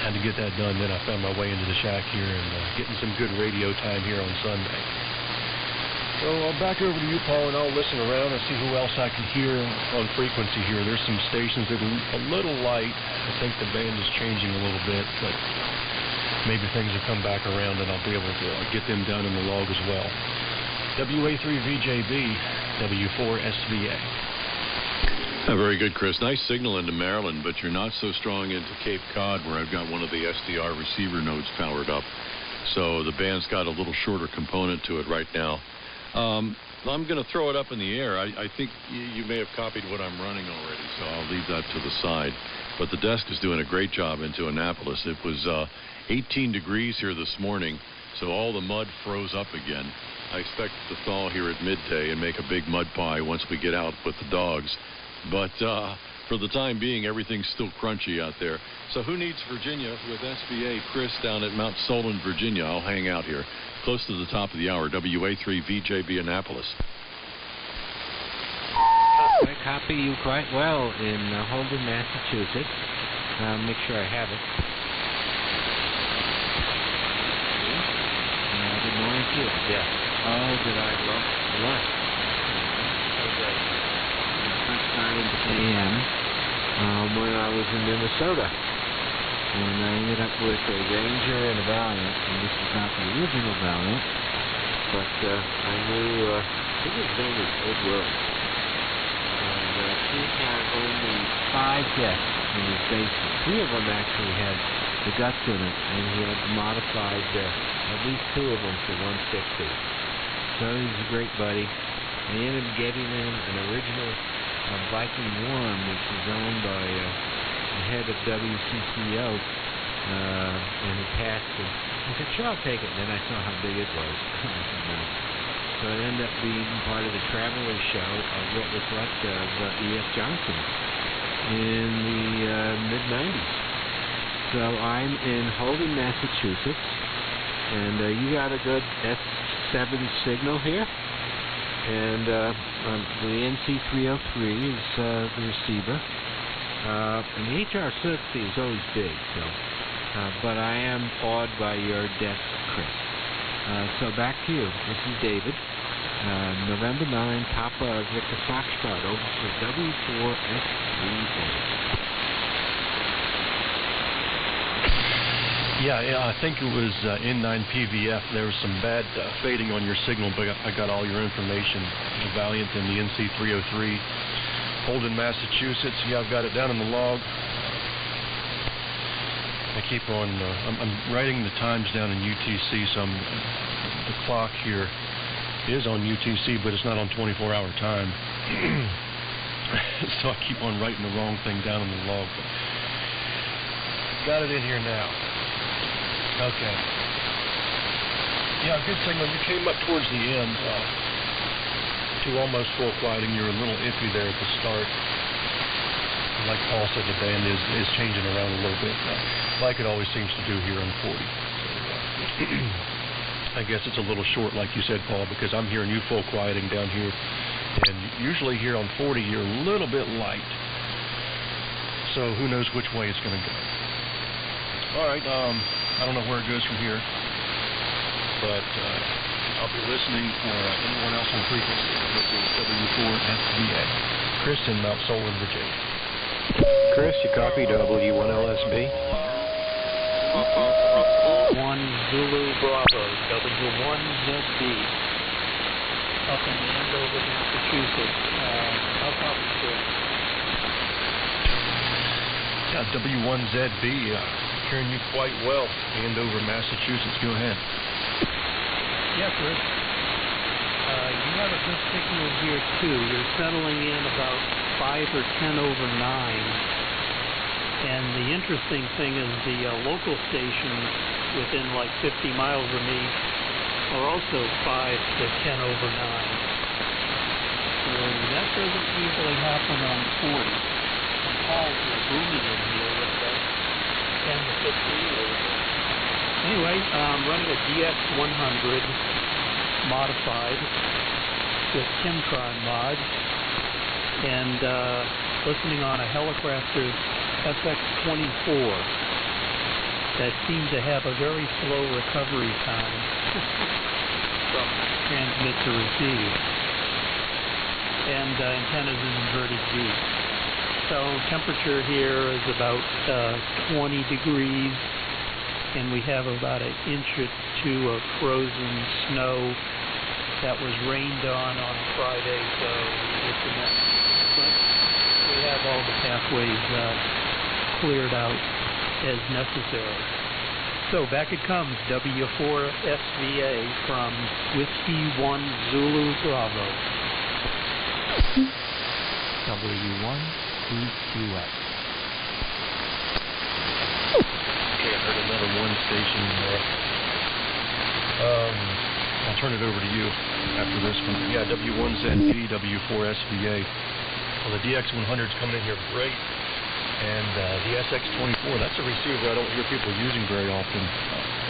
had to get that done. Then I found my way into the shack here and getting some good radio time here on Sunday. So I'll back over to you, Paul, and I'll listen around and see who else I can hear on frequency here. There's some stations that are a little light. I think the band is changing a little bit, but maybe things will come back around and I'll be able to get them down in the log as well. WA3 VJB, W4SVA. Very good, Chris. Nice signal into Maryland, but you're not so strong into Cape Cod, where I've got one of the SDR receiver nodes powered up. So the band's got a little shorter component to it right now. I'm going to throw it up in the air. I think you may have copied what I'm running already, so I'll leave that to the side. But the desk is doing a great job into Annapolis. It was 18 degrees here this morning, so all the mud froze up again. I expect it to thaw here at midday and make a big mud pie once we get out with the dogs. But for the time being, everything's still crunchy out there. So who needs Virginia with SVA? Chris down at Mount Solon, Virginia. I'll hang out here. Close to the top of the hour, WA3 VJB Annapolis. I copy you quite well in Holden, Massachusetts. Make sure I have it. Good morning to you. Yeah. Oh, did I love lunch? First started at AM when I was in Minnesota. And I ended up with a Ranger and a Valiant, and this is not the original Valiant, but I knew, I think his name is Ed Willis, and he had only 5 decks in his basement. 3 of them actually had the guts in it, and he had modified at least 2 of them for 160. So he's a great buddy. I ended up getting him an original Viking Worm, which is owned by the head of WCCO, and he passed it. I said, sure, I'll take it. And then I saw how big it was. So it ended up being part of the Traveler show of what was left of E.F. Johnson in the mid-90s. So I'm in Holden, Massachusetts, and you got a good S7 signal here? And the NC303 is the receiver. And the HR60 is always big, so. But I am awed by your depth, Chris. So back to you. This is David. November 9, Papa Victor Foxtrot over for W4SVA. Yeah, I think it was N9 PVF. There was some bad fading on your signal, but I got all your information. The Valiant and the NC303. Holden, Massachusetts. Yeah, I've got it down in the log. I keep on, I'm writing the times down in UTC, so the clock here is on UTC, but it's not on 24-hour time. So I keep on writing the wrong thing down in the log. But got it in here now. Okay. Yeah, good signal. You came up towards the end to almost full quieting. You're a little iffy there at the start. Like Paul said, the band is changing around a little bit, like it always seems to do here on 40. I guess it's a little short, like you said, Paul, because I'm hearing you full quieting down here, and usually here on 40 you're a little bit light. So who knows which way it's going to go. All right, I don't know where it goes from here, but I'll be listening for anyone else on frequency. This is W4SVA. Chris in Mount Solon, Virginia. Chris, you copy W1LSB? 1 Zulu Bravo, W1ZB. Up in Andover, Massachusetts. I'll copy Chris. Yeah, W1ZB, hearing you quite well. Andover, Massachusetts, go ahead. Yeah, Chris. You have a good signal here, too. You're settling in about 5 or 10 over 9. And the interesting thing is the local stations within like 50 miles of me are also 5 to 10 over 9. So that doesn't usually happen on 40. And Paul's are booming in here with about 10 to 15 over. Anyway, I'm running a DX100 modified with Kimtron mods and listening on a Helicrafters SX24 that seemed to have a very slow recovery time from transmit to receive, and antennas in inverted V. So temperature here is about 20 degrees, and we have about 1 inch or 2 of frozen snow that was rained on Friday, so it's a mess. But we have all the pathways cleared out as necessary. So back it comes, W4SVA from Whiskey 1 Zulu Bravo. W1EQX. Okay, I heard another one station there. I'll turn it over to you after this one. Yeah, W1ZB, W4SVA. Well, the DX100's coming in here great. And the SX24, that's a receiver I don't hear people using very often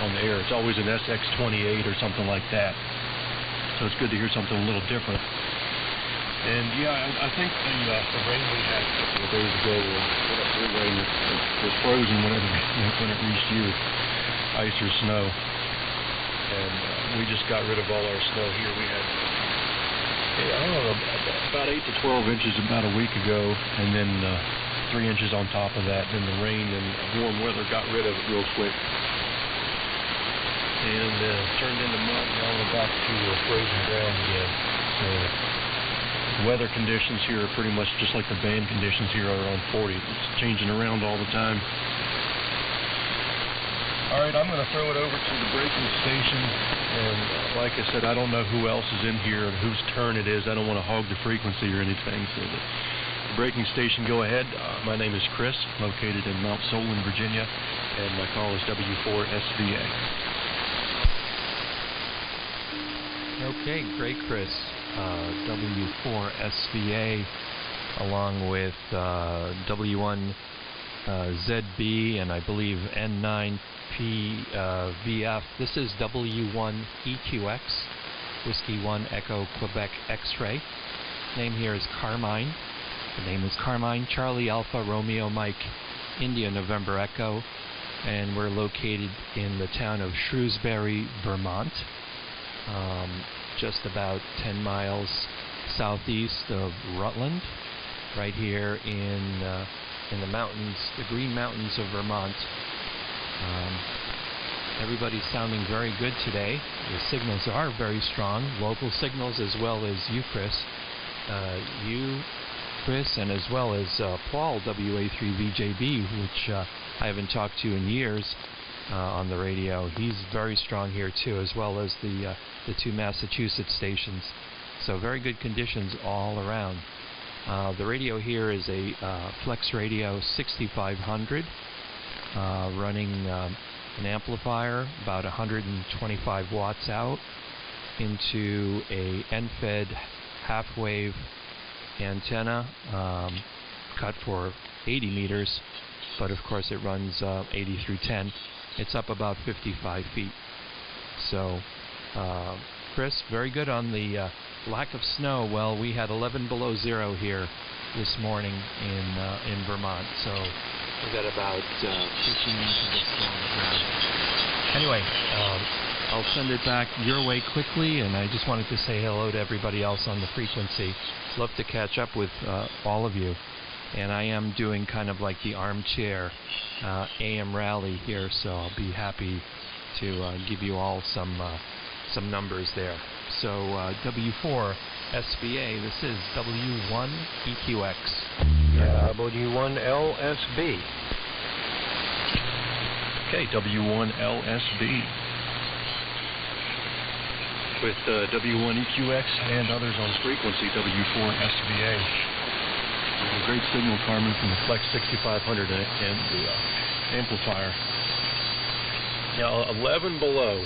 on the air. It's always an SX28 or something like that. So it's good to hear something a little different. And yeah, I think the rain we had a couple of days ago, the rain was frozen when it reached you, ice or snow. And we just got rid of all our snow here. We had, I don't know, about 8 to 12 inches about a week ago, and then 3 inches on top of that. Then the rain and warm weather got rid of it real quick. And turned into mud. Now we're back to frozen ground again. So the weather conditions here are pretty much just like the band conditions here are on 40. It's changing around all the time. All right, I'm going to throw it over to the breaking station. And like I said, I don't know who else is in here and whose turn it is. I don't want to hog the frequency or anything. So the breaking station, go ahead. My name is Chris, located in Mount Solon, Virginia, and my call is W4SVA. Okay, great, Chris. W4SVA along with W1ZB and I believe N9PVF. This is W1EQX. Whiskey 1 Echo Quebec X-Ray. Name here is Carmine. The name is Carmine Charlie Alpha Romeo Mike India November Echo, and we're located in the town of Shrewsbury, Vermont, just about 10 miles southeast of Rutland, right here in the mountains, the Green Mountains of Vermont. Everybody's sounding very good today. The signals are very strong, local signals as well as you, Chris. You, Chris, and as well as Paul, WA3VJB, which I haven't talked to in years on the radio. He's very strong here too, as well as the two Massachusetts stations. So very good conditions all around. The radio here is a Flex Radio 6500, running an amplifier about 125 watts out into a end-fed half-wave antenna, cut for 80 meters, but of course it runs 80 through 10. It's up about 55 feet. So, Chris, very good on the lack of snow. Well, we had 11 below zero here this morning in Vermont, so we got about 15 inches of snow on the ground. Anyway, I'll send it back your way quickly, and I just wanted to say hello to everybody else on the frequency. Love to catch up with all of you. And I am doing kind of like the armchair AM rally here, so I'll be happy to give you all some numbers there. So W4 SVA, this is W1 EQX. W1 LSB. Okay, W1 LSB. With W1 EQX and others on frequency, W4 SVA. A great signal, Carmen, from the Flex 6500 and the amplifier. Now, 11 below.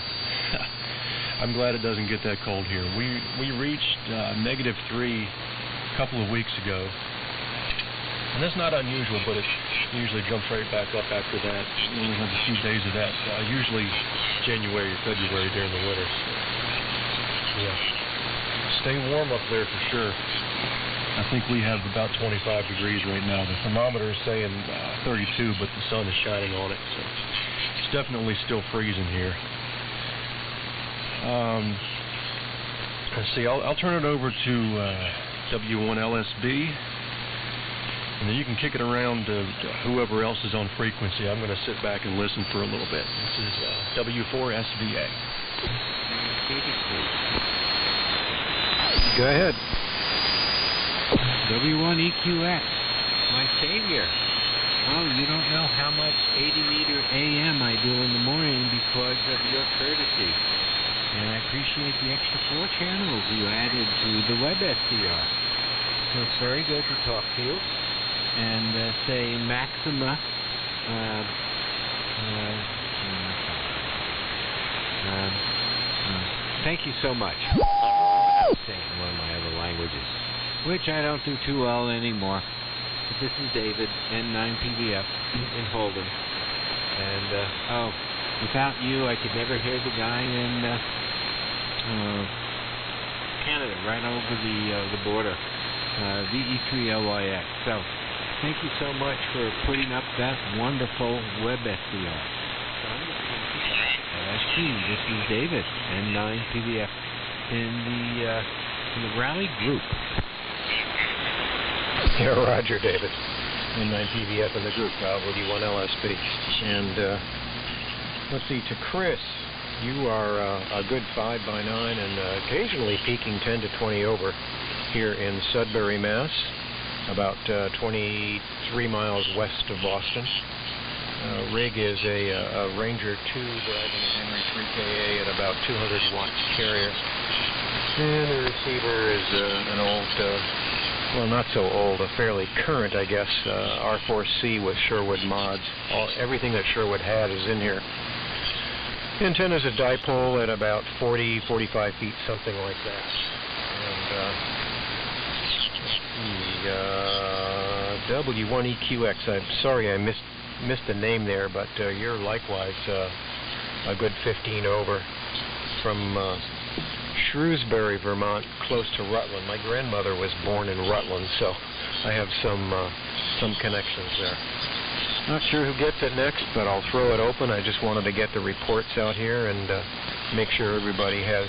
I'm glad it doesn't get that cold here. We reached -3 a couple of weeks ago. And that's not unusual, but it usually jumps right back up after that. We only have a few days of that. Usually January or February during the winter. So, yeah. Stay warm up there for sure. I think we have about 25 degrees right now. The thermometer is saying 32, but the sun is shining on it. So it's definitely still freezing here. Let's see, I'll turn it over to W1 LSB, and then you can kick it around to whoever else is on frequency. I'm going to sit back and listen for a little bit. This is W4 SVA. Go ahead. W1 EQX, my savior. Oh, you don't know how much 80-meter AM I do in the morning because of your courtesy. And I appreciate the extra 4 channels you added to the WebSDR. So it's very good to talk to you. And say Maxima. Thank you so much. I'm saying one of my other languages, which I don't do too well anymore. But this is David, N9PVF in Holden. And, without you, I could never hear the guy in Canada, right over the border, VE3LYX. So, thank you so much for putting up that wonderful WebSDR. So I'm going to come to that. This is David, N9PVF, in the rally group. Yeah, Roger, David. N9PVF in the group, W1 LSB. And let's see, to Chris, you are a good 5x9 and occasionally peaking 10 to 20 over here in Sudbury, Mass, about 23 miles west of Boston. Rig is a Ranger 2 driving a Henry 3KA at about 200 watt carrier. And the receiver is an old, well, not so old, a fairly current, I guess, R4C with Sherwood mods. Everything that Sherwood had is in here. The antenna's a dipole at about 40, 45 feet, something like that. And W1EQX, I'm sorry I missed the name there, but you're likewise a good 15 over from Shrewsbury, Vermont, close to Rutland. My grandmother was born in Rutland, so I have some connections there. Not sure who gets it next, but I'll throw it open. I just wanted to get the reports out here and make sure everybody has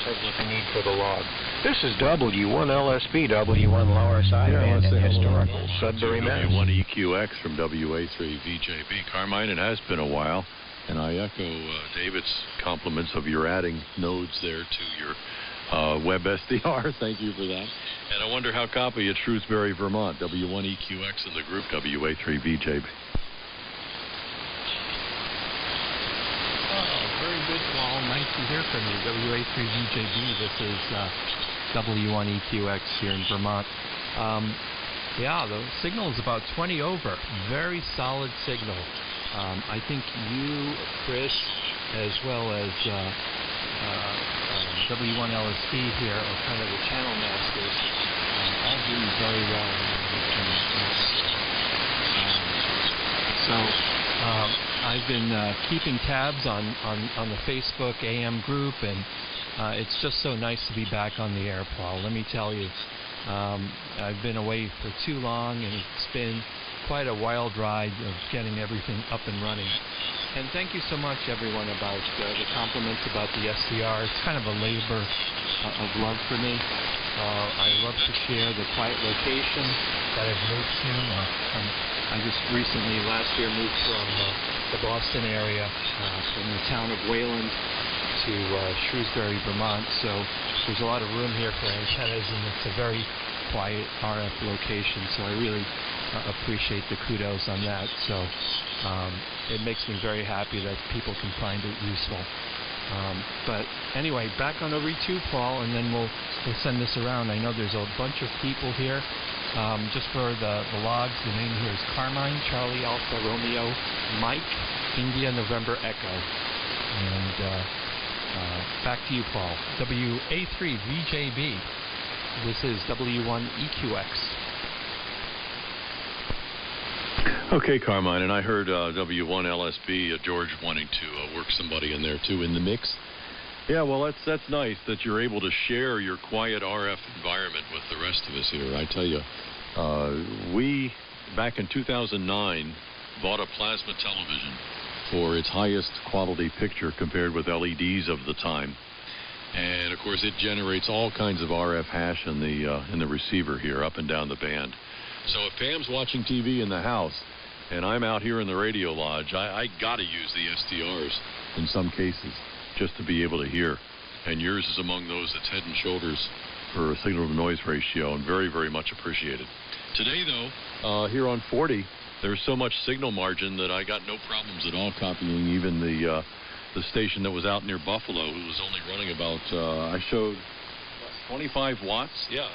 what they need for the log. This is W1LSB, W1 Lower Sideband, and Historical Sudbury, Mass. W1EQX from WA3VJB. Carmine, it has been a while, and I echo David's compliments of your adding nodes there to your web SDR. Thank you for that. And I wonder how copy at Shrewsbury, Vermont, W1EQX in the group WA3VJB. Very good, Paul. Nice to hear from you. WA3VJB, this is W1EQX here in Vermont. Yeah, the signal is about 20 over. Very solid signal. I think you, Chris, as well as W1LSB here are kind of the channel masters. All doing very well. I've been keeping tabs on the Facebook AM group, and it's just so nice to be back on the air, Paul. Let me tell you, I've been away for too long, and it's been quite a wild ride of getting everything up and running. And thank you so much, everyone, about the compliments about the SDR. It's kind of a labor of love for me. I love to share the quiet location that I've moved to. I just recently, last year, moved from the Boston area, from the town of Wayland to Shrewsbury, Vermont. So there's a lot of room here for antennas, and it's a very quiet RF location. So I really appreciate the kudos on that. So it makes me very happy that people can find it useful. But anyway, back on over to Paul, and then we'll send this around. I know there's a bunch of people here. Just for the logs, the name here is Carmine, Charlie, Alpha, Romeo, Mike, India, November, Echo. And back to you, Paul. WA3VJB. This is W1EQX. Okay, Carmine, and I heard W1LSB, George wanting to work somebody in there too in the mix. Yeah, well, that's nice that you're able to share your quiet RF environment with the rest of us here. I tell you, we, back in 2009, bought a plasma television for its highest quality picture compared with LEDs of the time. And, of course, it generates all kinds of RF hash in the receiver here, up and down the band. So if Pam's watching TV in the house and I'm out here in the radio lodge, I got to use the SDRs in some cases just to be able to hear. And yours is among those that's head and shoulders for a signal-to-noise ratio, and very, very much appreciated. Today, though, here on 40, there's so much signal margin that I got no problems at all copying even the station that was out near Buffalo, who was only running about, I showed 25 watts. Yeah.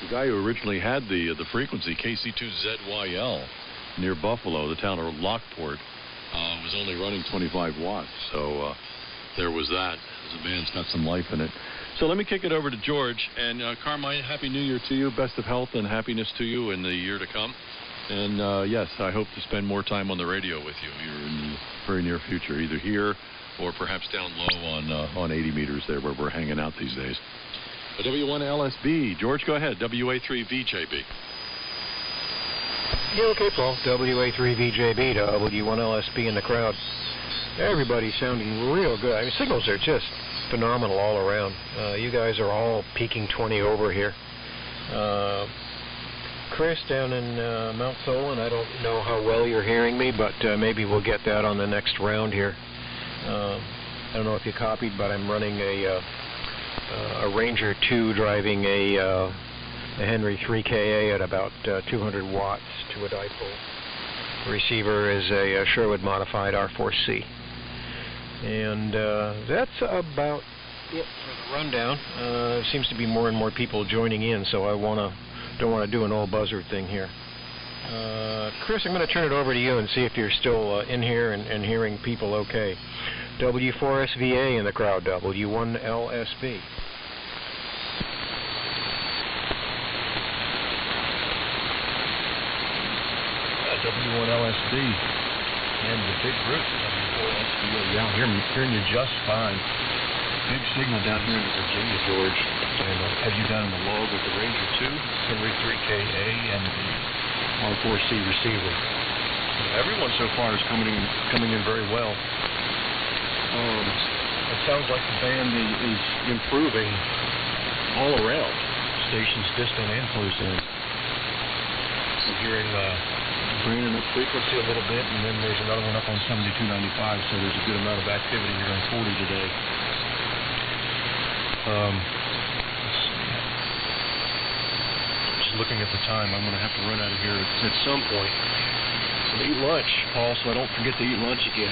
The guy who originally had the frequency, KC2ZYL, near Buffalo, the town of Lockport, was only running 25 watts. So there was that. The band's got some life in it. So let me kick it over to George. And Carmine, Happy New Year to you. Best of health and happiness to you in the year to come. And yes, I hope to spend more time on the radio with you here in the very near future, either here or perhaps down low on 80 meters there where we're hanging out these days. W1LSB. George, go ahead. WA3VJB. Yeah, okay, Paul. WA3VJB to W1LSB in the crowd. Everybody's sounding real good. I mean, signals are just phenomenal all around. You guys are all peaking 20 over here. Chris down in Mount Solon, I don't know how well you're hearing me, but maybe we'll get that on the next round here. I don't know if you copied, but I'm running a Ranger 2 driving a Henry 3KA at about 200 watts to a dipole. The receiver is a Sherwood modified R4C. And that's about it for the rundown. Seems to be more and more people joining in, so I don't want to do an old buzzard thing here. Chris, I'm going to turn it over to you and see if you're still in here and hearing people okay. W4SVA in the crowd, W1LSB. W1LSB and the big group, W4SVA. Yeah, I'm hearing you just fine. Big signal down here in Virginia, George, and I'll have you down in the log with the Ranger 2, Henry 3KA, and the R4C receiver. Everyone so far is coming in very well. It sounds like the band is improving all around, stations distant and close in. I'm hearing Brandon up frequency a little bit, and then there's another one up on 7295, so there's a good amount of activity here on 40 today. Let's see. Just looking at the time, I'm going to have to run out of here at some point. I'm going to eat lunch, Paul, so I don't forget to eat lunch again.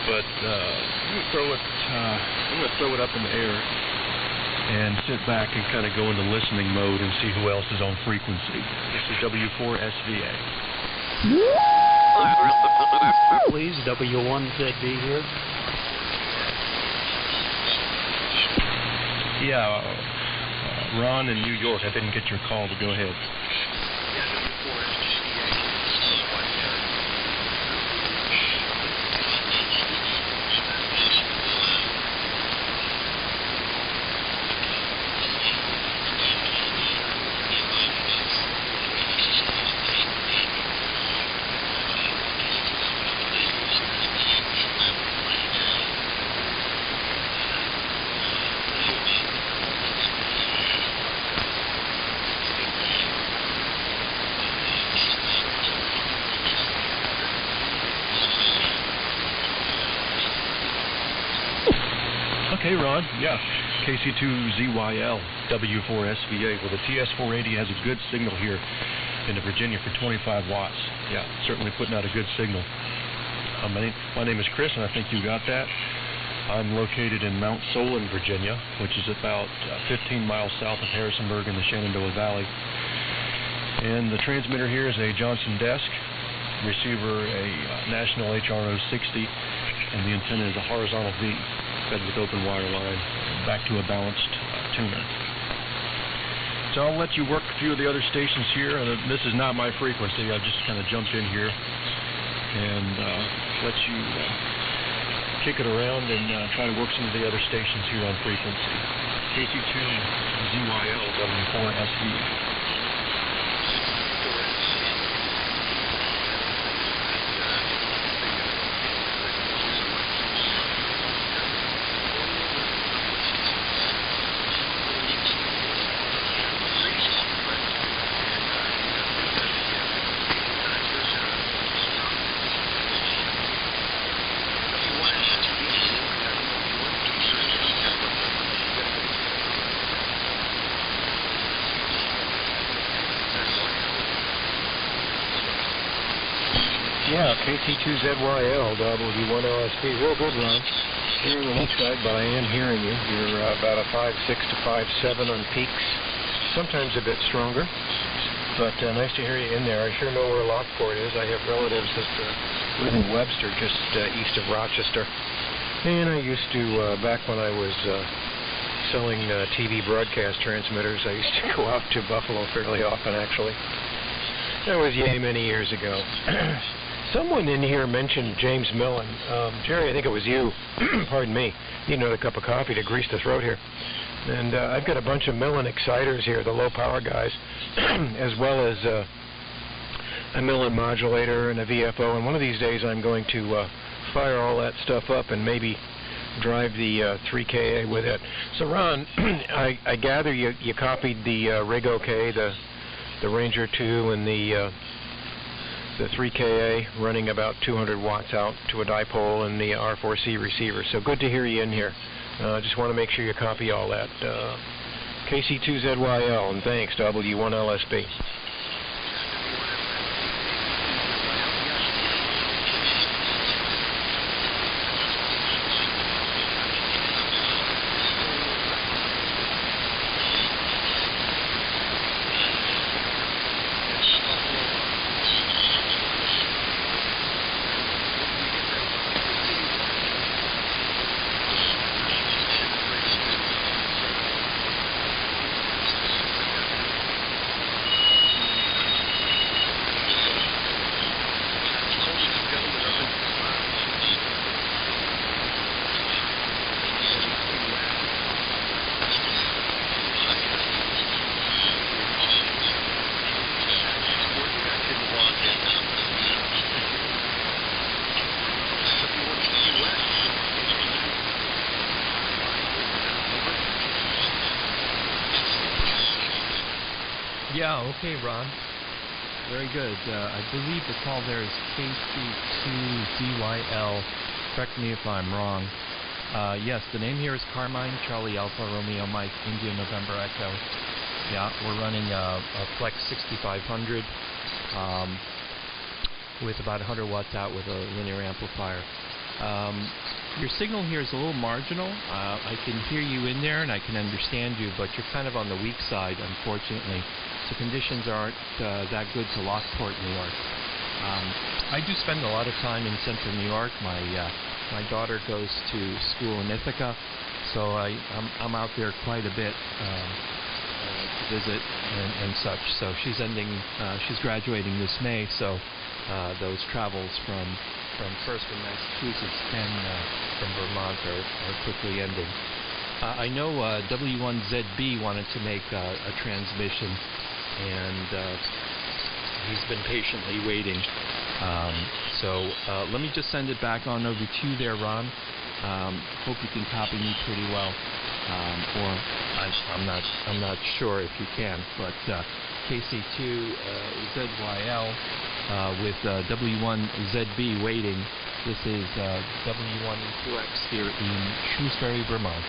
But I'm going to throw it up in the air and sit back and kind of go into listening mode and see who else is on frequency. This is W4SVA. Please, W1ZB here. Yeah, Ron in New York. I didn't get your call, but go ahead. Okay, Ron. Yeah, KC2ZYL, W4SVA. Well, the TS480 has a good signal here in Virginia for 25 watts. Yeah, certainly putting out a good signal. My name is Chris, and I think you got that. I'm located in Mount Solon, Virginia, which is about 15 miles south of Harrisonburg in the Shenandoah Valley. And the transmitter here is a Johnson Desk, receiver a National HRO 60, and the antenna is a horizontal V, fed with open wire line, back to a balanced tuner. So I'll let you work a few of the other stations here. This is not my frequency. I just kind of jumped in here and let you kick it around and try to work some of the other stations here on frequency. KC2ZYL W4SV. Yeah, KC2ZYL, W1LSP. Real good, Ron. You're on the left side, but I am hearing you. You're about a 5.6 to 5.7 on peaks, sometimes a bit stronger. But nice to hear you in there. I sure know where Lockport is. I have relatives that live in Webster, just east of Rochester. And I used to, back when I was selling TV broadcast transmitters, I used to go out to Buffalo fairly often, actually. That was many years ago. Someone in here mentioned James Millen. Jerry, I think it was you. Pardon me. You need another cup of coffee to grease the throat here. And I've got a bunch of Millen exciters here, the low power guys, as well as a Millen modulator and a VFO. And one of these days I'm going to fire all that stuff up and maybe drive the 3KA with it. So Ron, I gather you copied the Rig OK, the Ranger 2 and the 3KA running about 200 watts out to a dipole and the R4C receiver. So good to hear you in here. Just want to make sure you copy all that. KC2ZYL, and thanks, W1LSB. Yeah, okay, Ron. Very good. I believe the call there is KC2DYL. Correct me if I'm wrong. Yes, the name here is Carmine, Charlie Alpha, Romeo Mike, India, November Echo. Yeah, we're running a Flex 6500 with about 100 watts out with a linear amplifier. Your signal here is a little marginal. I can hear you in there and I can understand you, but you're kind of on the weak side, unfortunately. So conditions aren't that good to Lockport, New York. I do spend a lot of time in central New York. My daughter goes to school in Ithaca, so I'm out there quite a bit to visit and such. So she's graduating this May, so those travels first from Massachusetts and from Vermont are quickly ending. I know W1ZB wanted to make a transmission, and he's been patiently waiting. So let me just send it back on over to you there, Ron. Hope you can copy me pretty well, or I'm not sure if you can, but KC2ZYL with W1ZB waiting. This is W1EQX here in Shrewsbury, Vermont.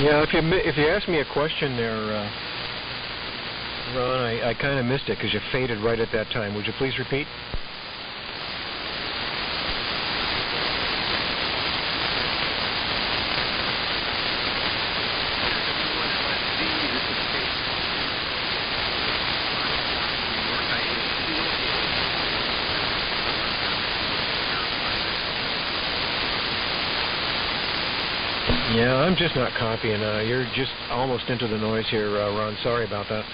Yeah, if you asked me a question there, Ron, I kind of missed it because you faded right at that time. Would you please repeat? Yeah, I'm just not copying. You're just almost into the noise here, Ron. Sorry about that.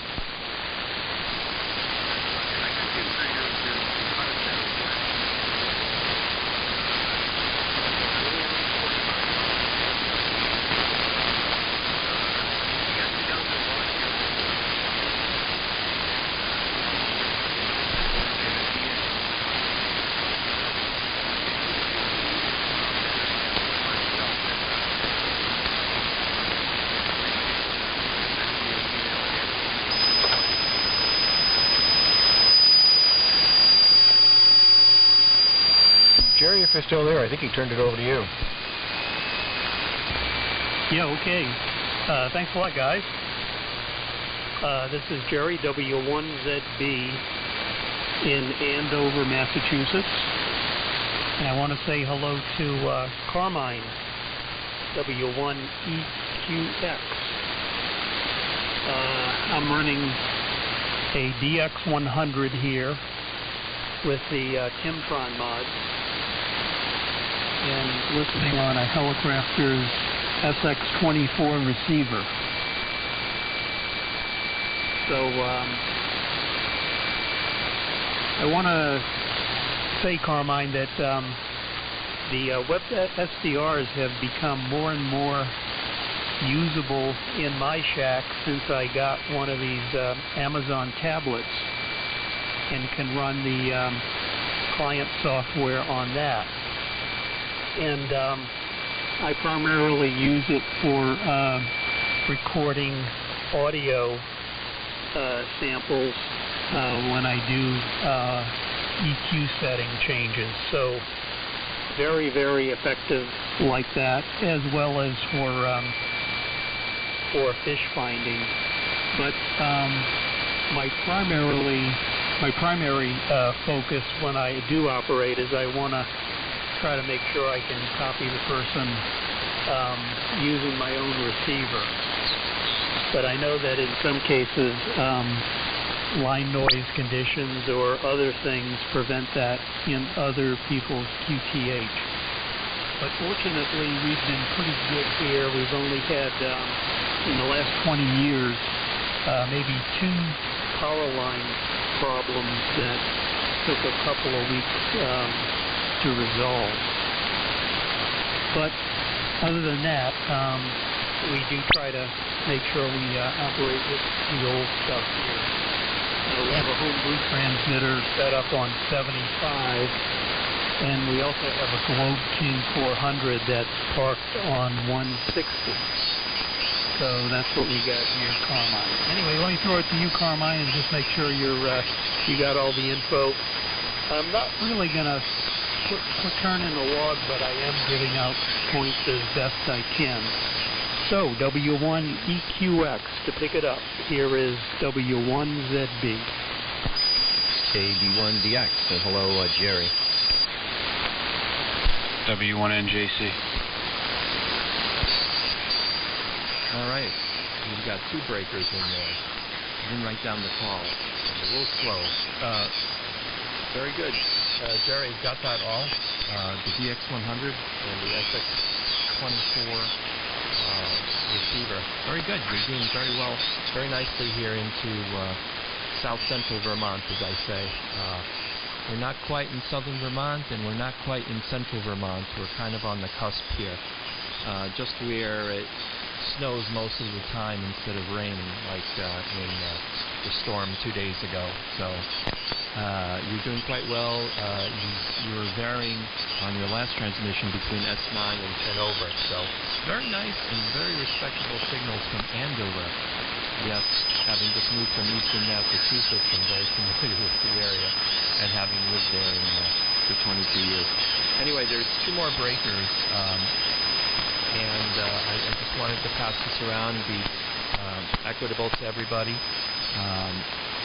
Jerry, if you're still there, I think he turned it over to you. Yeah, okay. Thanks a lot, guys. This is Jerry, W1ZB in Andover, Massachusetts. And I want to say hello to Carmine, W1EQX. I'm running a DX100 here with the Timtron mod, and listening on a Helicrafter's SX24 receiver. So I want to say, Carmine, that the web SDRs have become more and more usable in my shack since I got one of these Amazon tablets and can run the client software on that. And I primarily use it for recording audio samples when I do EQ setting changes. So very, very effective like that, as well as for fish finding. But my primary focus when I do operate is I want to try to make sure I can copy the person using my own receiver. But I know that in some cases line noise conditions or other things prevent that in other people's QTH. But fortunately, we've been pretty good here. We've only had, in the last 20 years, maybe 2 power line problems that took a couple of weeks to resolve. But other than that, we do try to make sure we operate with the old stuff here. We have a homebrew transmitter set up on 75, and we also have a Globe King 400 that's parked on 160. So that's what we got here, Carmine. Anyway, let me throw it to you, Carmine, and just make sure you got all the info. I'm not really going to put turn in the log, but I am giving out points as best I can. So, W1EQX, to pick it up, here is W1ZB. KB1DX, and hello, Jerry. W1NJC. All right, we've got 2 breakers in there. Didn't write down the call. A little slow. Very good. Jerry, got that all? The DX100 and the SX24 receiver. Very good. You're doing very well, very nicely here into south central Vermont, as I say. We're not quite in southern Vermont, and we're not quite in central Vermont. We're kind of on the cusp here, just where it snows most of the time instead of raining, like in the storm 2 days ago. So you're doing quite well. You were varying on your last transmission between S9 and 10 over. So very nice and very respectable signals from Andover. Yes, having just moved from Eastern Massachusetts, I'm very familiar with the area and having lived there for 22 years. Anyway, there's 2 more breakers, and I just wanted to pass this around and be equitable to everybody.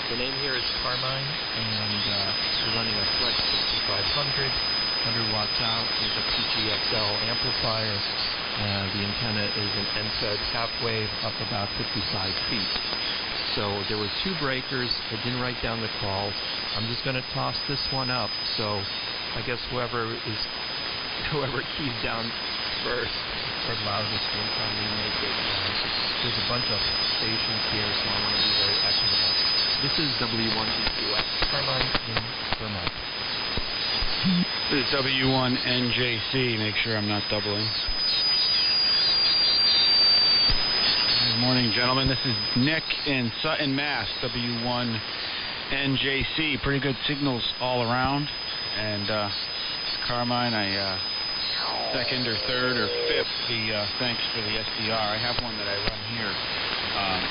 The name here is Carmine, and we're running a Flex 6500, 100 watts out with a PGXL amplifier. The antenna is an NFED half-wave up about 55 feet. So there were 2 breakers. I didn't write down the call. I'm just going to toss this one up. So I guess whoever keys down first or loudest will probably make it. There's a bunch of stations here, so I want to be very equitable. This is W1EQX, Carmine in Vermont. This is W1NJC. Make sure I'm not doubling. Good morning, gentlemen. This is Nick in Sutton, Mass. W1NJC. Pretty good signals all around. And Carmine, second or third or fifth, thanks for the SDR. I have one that I run here,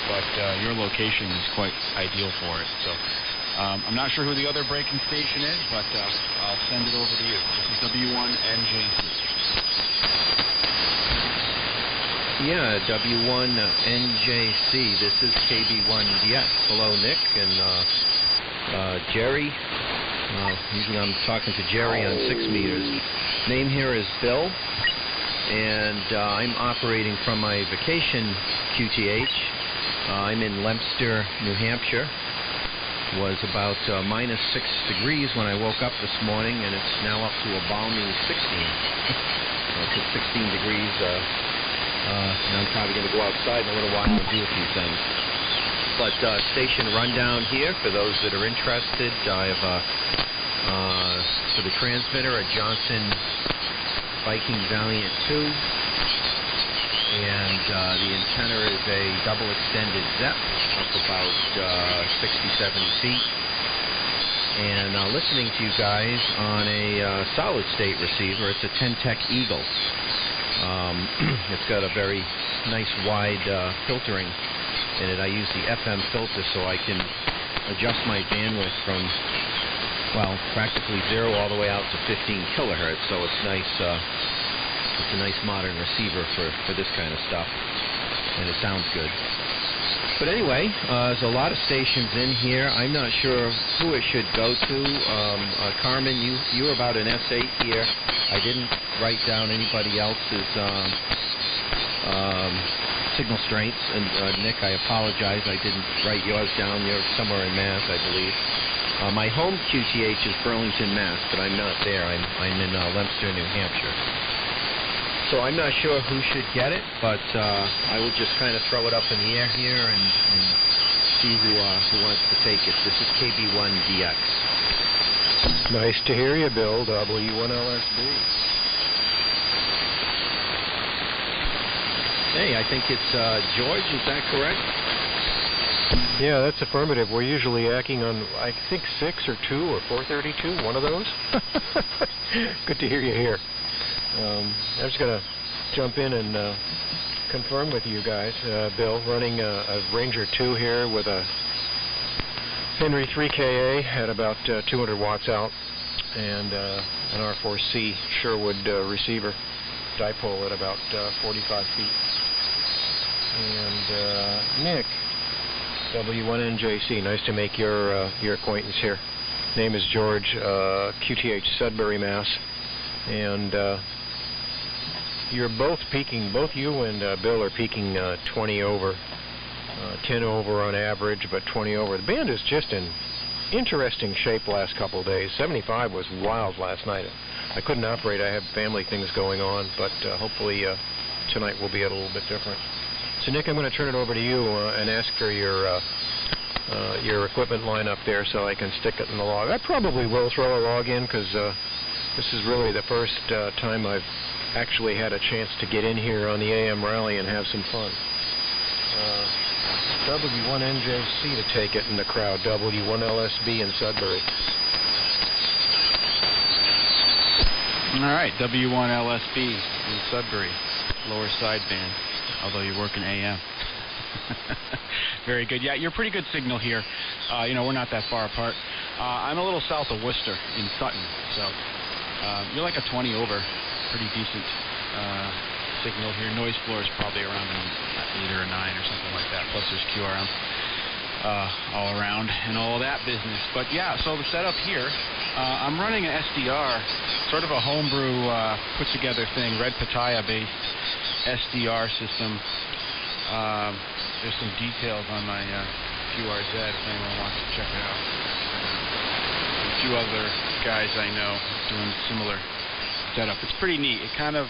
but your location is quite ideal for it. So I'm not sure who the other breaking station is, but I'll send it over to you. This is W1NJC. Yeah, W1NJC. This is KB1DX. Hello, Nick and Jerry. Usually I'm talking to Jerry on 6 meters. Name here is Bill, and I'm operating from my vacation QTH. I'm in Leominster, New Hampshire. It was about -6 degrees when I woke up this morning, and it's now up to a balmy 16. It's at 16 degrees. And I'm probably going to go outside in a little while and do a few things. But station rundown here for those that are interested. I have for the transmitter a Johnson Viking Valiant 2, and the antenna is a double extended ZEP up about 60-70 feet. And listening to you guys on a solid state receiver. It's a Ten-Tech Eagle. It's got a very nice wide filtering in it. I use the FM filter so I can adjust my bandwidth from, well, practically 0 all the way out to 15 kilohertz. So it's nice. It's a nice modern receiver for this kind of stuff, and it sounds good. But anyway, there's a lot of stations in here. I'm not sure who it should go to. Carmen, you were about an S8 here. I didn't write down anybody else's signal strengths. And Nick, I apologize, I didn't write yours down. You're somewhere in Mass, I believe. My home QTH is Burlington, Mass, but I'm not there. I'm in Leominster, New Hampshire. So I'm not sure who should get it, but I will just kind of throw it up in the air here and see who wants to take it. This is KB1DX. Nice to hear you, Bill. W1LSB. Hey, I think it's George. Is that correct? Yeah, that's affirmative. We're usually acting on, I think, 6 or 2 or 432, one of those. Good to hear you here. I was going to jump in and confirm with you guys. Bill, running a Ranger 2 here with a Henry 3KA at about 200 watts out and an R4C Sherwood receiver dipole at about 45 feet. And Nick, W1NJC, nice to make your acquaintance here. Name is George, QTH Sudbury, Mass. And you're both peaking, both you and Bill are peaking 20 over, 10 over on average, but 20 over. The band is just in interesting shape last couple of days. 75 was wild last night. I couldn't operate. I had family things going on, but hopefully tonight will be a little bit different. So Nick, I'm going to turn it over to you and ask for your equipment line up there so I can stick it in the log. I probably will throw a log in because this is really the first time I've actually had a chance to get in here on the AM rally and have some fun. W1NJC to take it in the crowd, W1LSB in Sudbury. All right, W1LSB in Sudbury, lower sideband, although you're working AM. Very good. Yeah, you're pretty good signal here. We're not that far apart. I'm a little south of Worcester in Sutton, so you're like a 20 over. Pretty decent signal here. Noise floor is probably around an 8 or a 9 or something like that. Plus there's QRM all around and all that business. But yeah, so the setup here, I'm running an SDR, sort of a homebrew put together thing, Red Pataya based SDR system. There's some details on my QRZ if anyone wants to check it out. A few other guys I know doing similar setup. It's pretty neat. It kind of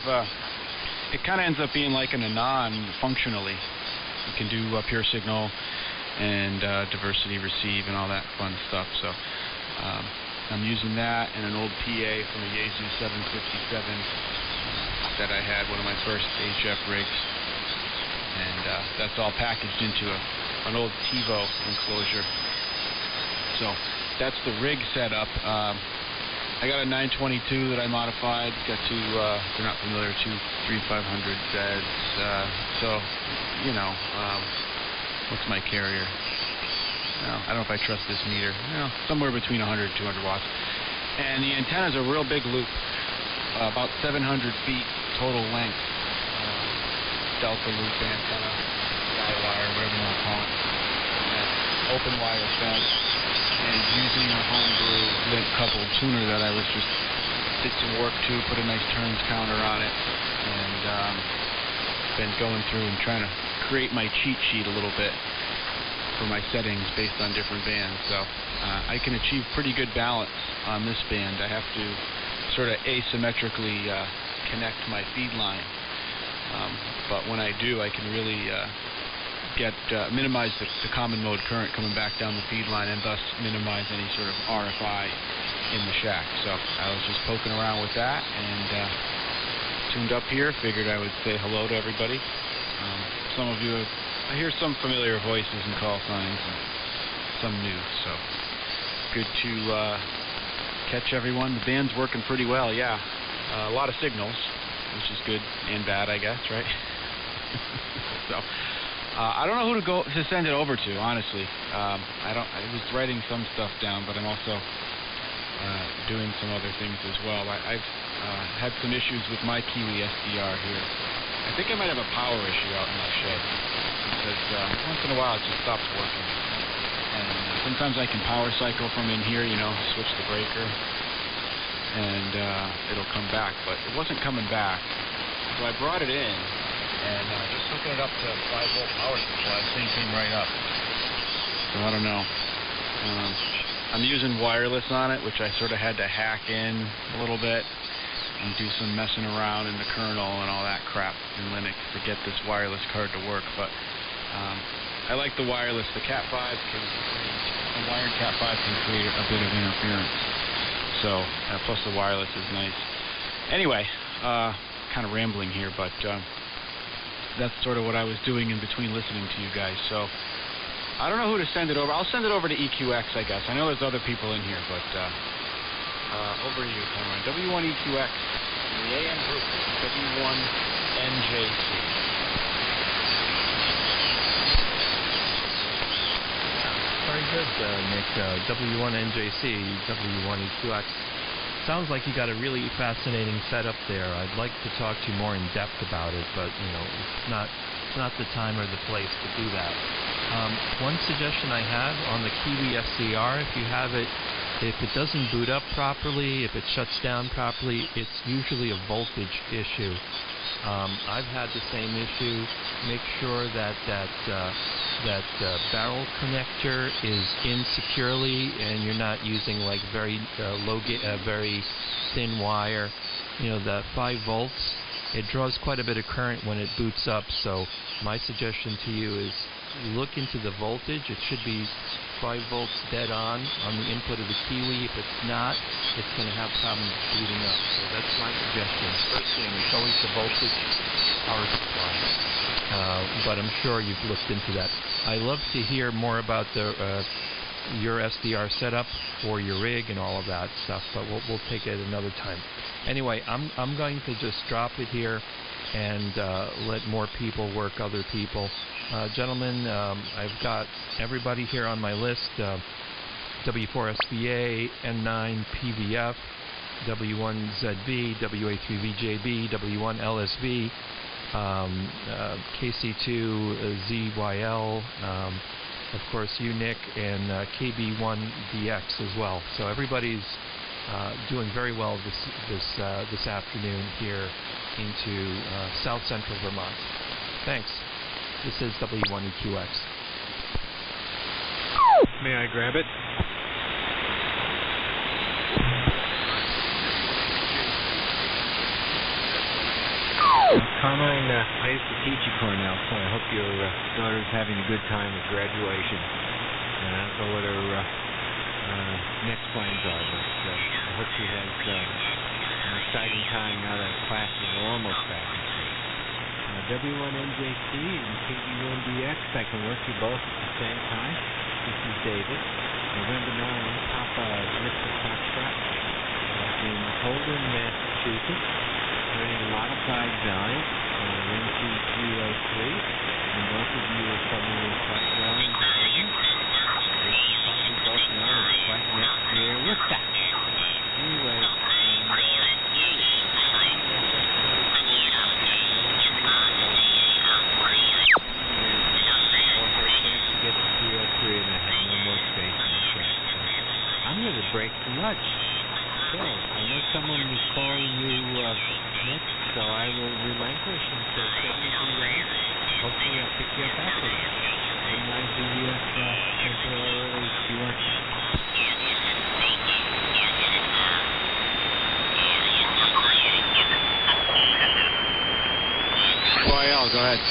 ends up being like an Anon functionally. You can do pure signal and diversity receive and all that fun stuff. So I'm using that and an old PA from a Yaesu 757 that I had, one of my first HF rigs. And that's all packaged into an old TiVo enclosure. So that's the rig setup. I got a 922 that I modified. Got two, if you're not familiar, two 3500Zs. What's my carrier? I don't know if I trust this meter. Somewhere between 100 and 200 watts. And the antenna's a real big loop, about 700 feet total length. Delta loop antenna, guy wire, whatever you want to call it. Open wire fed. And using a homebrew link coupled tuner that I was just did some work to, put a nice turns counter on it, and been going through and trying to create my cheat sheet a little bit for my settings based on different bands. So I can achieve pretty good balance on this band. I have to sort of asymmetrically connect my feed line, but when I do, I can really minimize the common mode current coming back down the feed line and thus minimize any sort of RFI in the shack. So I was just poking around with that and tuned up here. Figured I would say hello to everybody. Some of you, I hear some familiar voices and call signs and some new. So good to catch everyone. The band's working pretty well, yeah. A lot of signals, which is good and bad, I guess, right? So I don't know who to send it over to, honestly. I was writing some stuff down, but I'm also doing some other things as well. I've had some issues with my Kiwi SDR here. I think I might have a power issue out in my shed because once in a while it just stops working. And sometimes I can power cycle from in here, switch the breaker, and it'll come back. But it wasn't coming back, so I brought it in. and just hooking it up to 5-volt power supply, the thing came right up. So I don't know. I'm using wireless on it, which I sort of had to hack in a little bit and do some messing around in the kernel and all that crap in Linux to get this wireless card to work. But I like the wireless. The Cat 5 the wired Cat 5 can create a bit of interference. So plus the wireless is nice. Anyway, kind of rambling here, but that's sort of what I was doing in between listening to you guys. So I don't know who to send it over. I'll send it over to EQX, I guess. I know there's other people in here, but over to you, Cameron. W1EQX, the AM group, W1NJC. Very good, Nick. W1NJC, W1EQX. Sounds like you got a really fascinating setup there. I'd like to talk to you more in depth about it, but it's not the time or the place to do that. One suggestion I have on the Kiwi SDR, if you have it, if it doesn't boot up properly, if it shuts down properly, it's usually a voltage issue. I've had the same issue. Make sure that barrel connector is in securely, and you're not using like very very thin wire. The 5 volts, it draws quite a bit of current when it boots up. So my suggestion to you is look into the voltage. It should be 5 volts dead on the input of the Kiwi. If it's not, it's going to have problems booting up. So that's my suggestion. First thing is always the voltage power supply. But I'm sure you've looked into that. I love to hear more about your SDR setup for your rig and all of that stuff, but we'll take it another time. Anyway, I'm going to just drop it here and let more people work other people. Gentlemen, I've got everybody here on my list. W4SBA, N9 PVF, W1ZV, WA3VJB, W1LSV, KC2ZYL, of course you, Nick, and KB1DX as well. So everybody's doing very well this afternoon here into South Central Vermont. Thanks. This is W1EQX. May I grab it? Carmine, I used to teach at Cornell, so I hope your daughter's having a good time at graduation. I don't know what her next plans are, but I hope she has an exciting time now that classes are almost back in session. W1NJC and KB1DX, I can work you both at the same time. This is David. November 9, Papa Victor Foxtrot in Holden, Massachusetts. Running a modified Valiant, NC303, and both of you are probably quite well into Holden. It's probably both known as quite next year with that. Anyway, I'm going to break for lunch. So, I know someone was calling you next, so I will relinquish until 7:30. Hopefully I'll pick you up after that. And I do you temporarily if you want. YL, go ahead.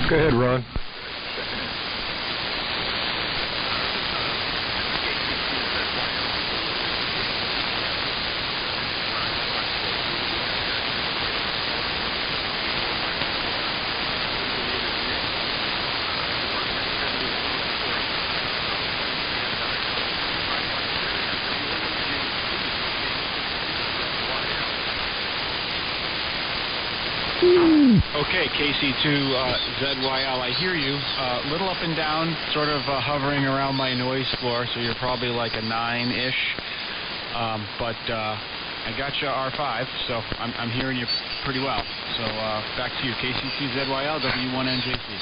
Go ahead, Ron. Okay, KC2ZYL, I hear you. Little up and down, sort of hovering around my noise floor, so you're probably like a 9-ish. But I got you R5, so I'm hearing you pretty well. So back to you, KC2ZYL, W1NJC.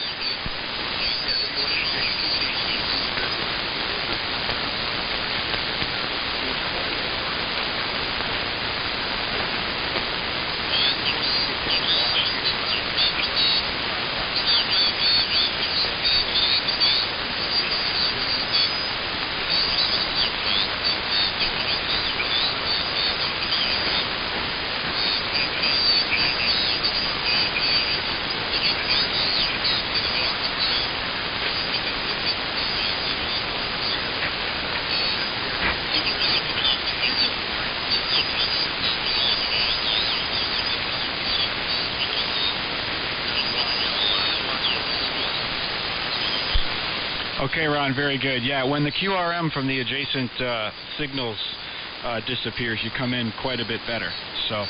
Okay, Ron, very good. Yeah, when the QRM from the adjacent signals disappears, you come in quite a bit better. So,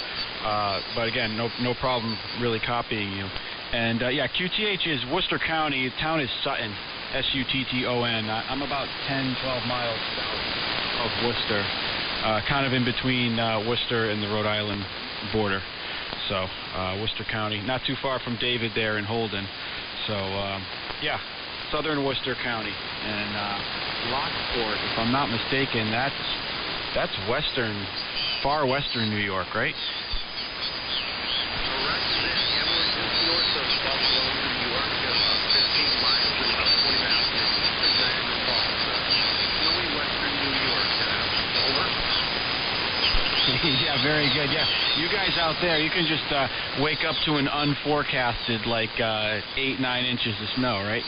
but again, no problem really copying you. And yeah, QTH is Worcester County. The town is Sutton, S-U-T-T-O-N. I'm about 10, 12 miles south of Worcester, kind of in between Worcester and the Rhode Island border. So, Worcester County, not too far from David there in Holden. So, yeah, southern Worcester County. And Lockport, if I'm not mistaken, that's western, far western New York, right? Yeah, very good. Yeah, you guys out there, you can just wake up to an unforecasted, like 8, 9 inches of snow, right?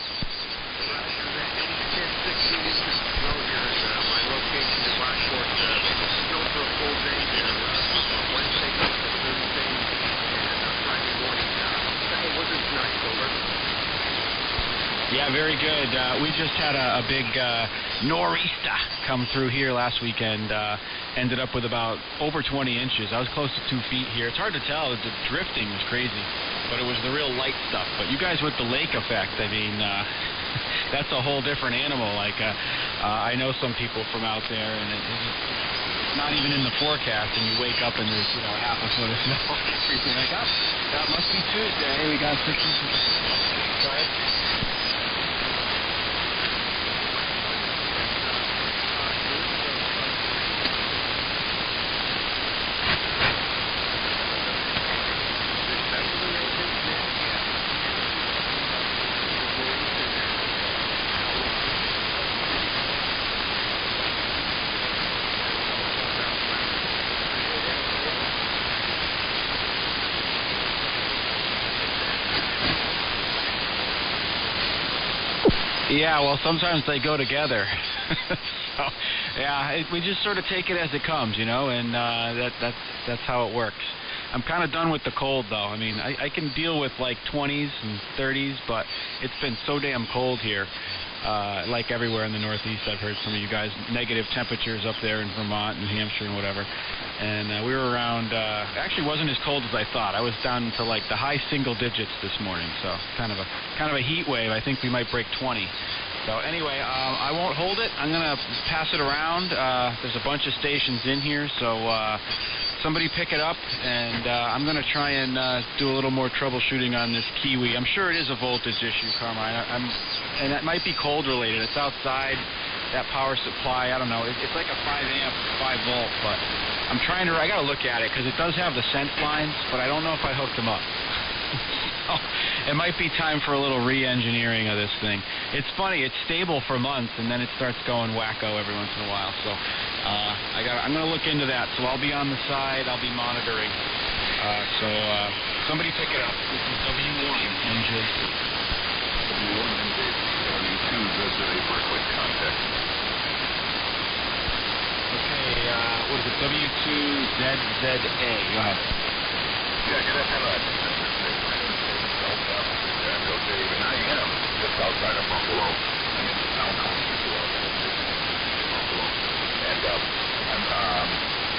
Yeah, very good. We just had a big nor'easter come through here last weekend. Ended up with about over 20 inches. I was close to 2 feet here. It's hard to tell. The drifting was crazy, but it was the real light stuff. But you guys with the lake effect, I mean, that's a whole different animal. Like, I know some people from out there, and it's not even in the forecast, and you wake up and there's, you know, half a foot of snow. You're like, oh, that must be Tuesday. We got 6 inches. Go ahead. Yeah, well, sometimes they go together. So, yeah, we just sort of take it as it comes, you know, and that's how it works. I'm kind of done with the cold, though. I mean, I can deal with like 20s and 30s, but it's been so damn cold here. Like everywhere in the Northeast, I've heard some of you guys, negative temperatures up there in Vermont, New Hampshire, and whatever. And we were around, actually wasn't as cold as I thought. I was down to like the high single digits this morning, so kind of a heat wave. I think we might break 20. So anyway, I won't hold it. I'm gonna pass it around. There's a bunch of stations in here, so somebody pick it up, and I'm gonna try and do a little more troubleshooting on this Kiwi. I'm sure it is a voltage issue, Carmine. And it might be cold related. It's outside. That power supply, I don't know. It's like a 5 amp, 5 volt, but I'm trying to. I gotta look at it because it does have the sense lines, but I don't know if I hooked them up. So it might be time for a little re-engineering of this thing. It's funny. It's stable for months, and then it starts going wacko every once in a while. So I'm gonna look into that. So I'll be on the side. I'll be monitoring. So somebody pick it up. This is W1 NJC. W1 NJC. W2 ZZA for a quick contact. Okay, what is it? W2ZZA. Go ahead. Yeah, get that headlight. Dave, and I am just outside of Buffalo. I'm in the town called Buffalo. And I'm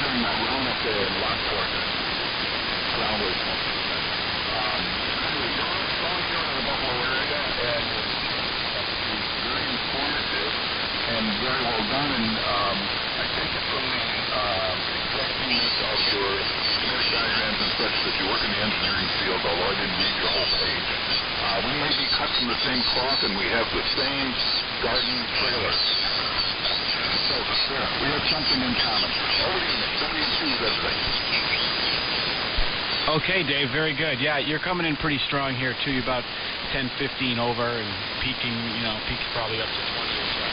doing my round up there in Lockport. Groundwood. Volunteer in the Buffalo area, and it's very informative and very well done. And I take it from the exactness of your schematic diagrams and such that you work in the engineering field, although I didn't read your whole page. We may be cut from the same cloth, and we have the same garden trailer. So, we have something in common. Over to you, W2, that's right. Okay, Dave, very good. Yeah, you're coming in pretty strong here, too. You're about 10, 15 over, and peaking, peaks probably up to 20 or so.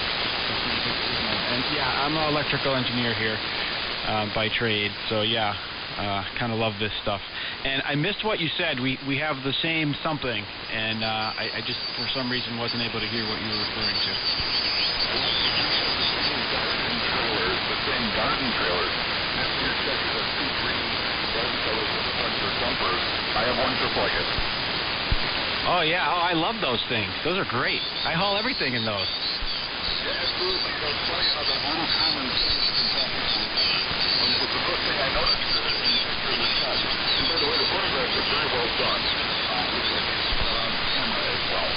And, yeah, I'm an electrical engineer here by trade, so, yeah. Kind of love this stuff. And I missed what you said. We have the same something, and I just, for some reason, wasn't able to hear what you were referring to. The same garden trailers. Next year, check is 2 green garden trailers with a bunch of dumpers. I have one just like it. Oh, yeah. Oh, I love those things. Those are great. I haul everything in those. absolutely. It's funny how the little common sense can help people. It's the first thing I noticed in the picture of the shot. And by the way, the photographs are very well done. Looks like it's on camera as well.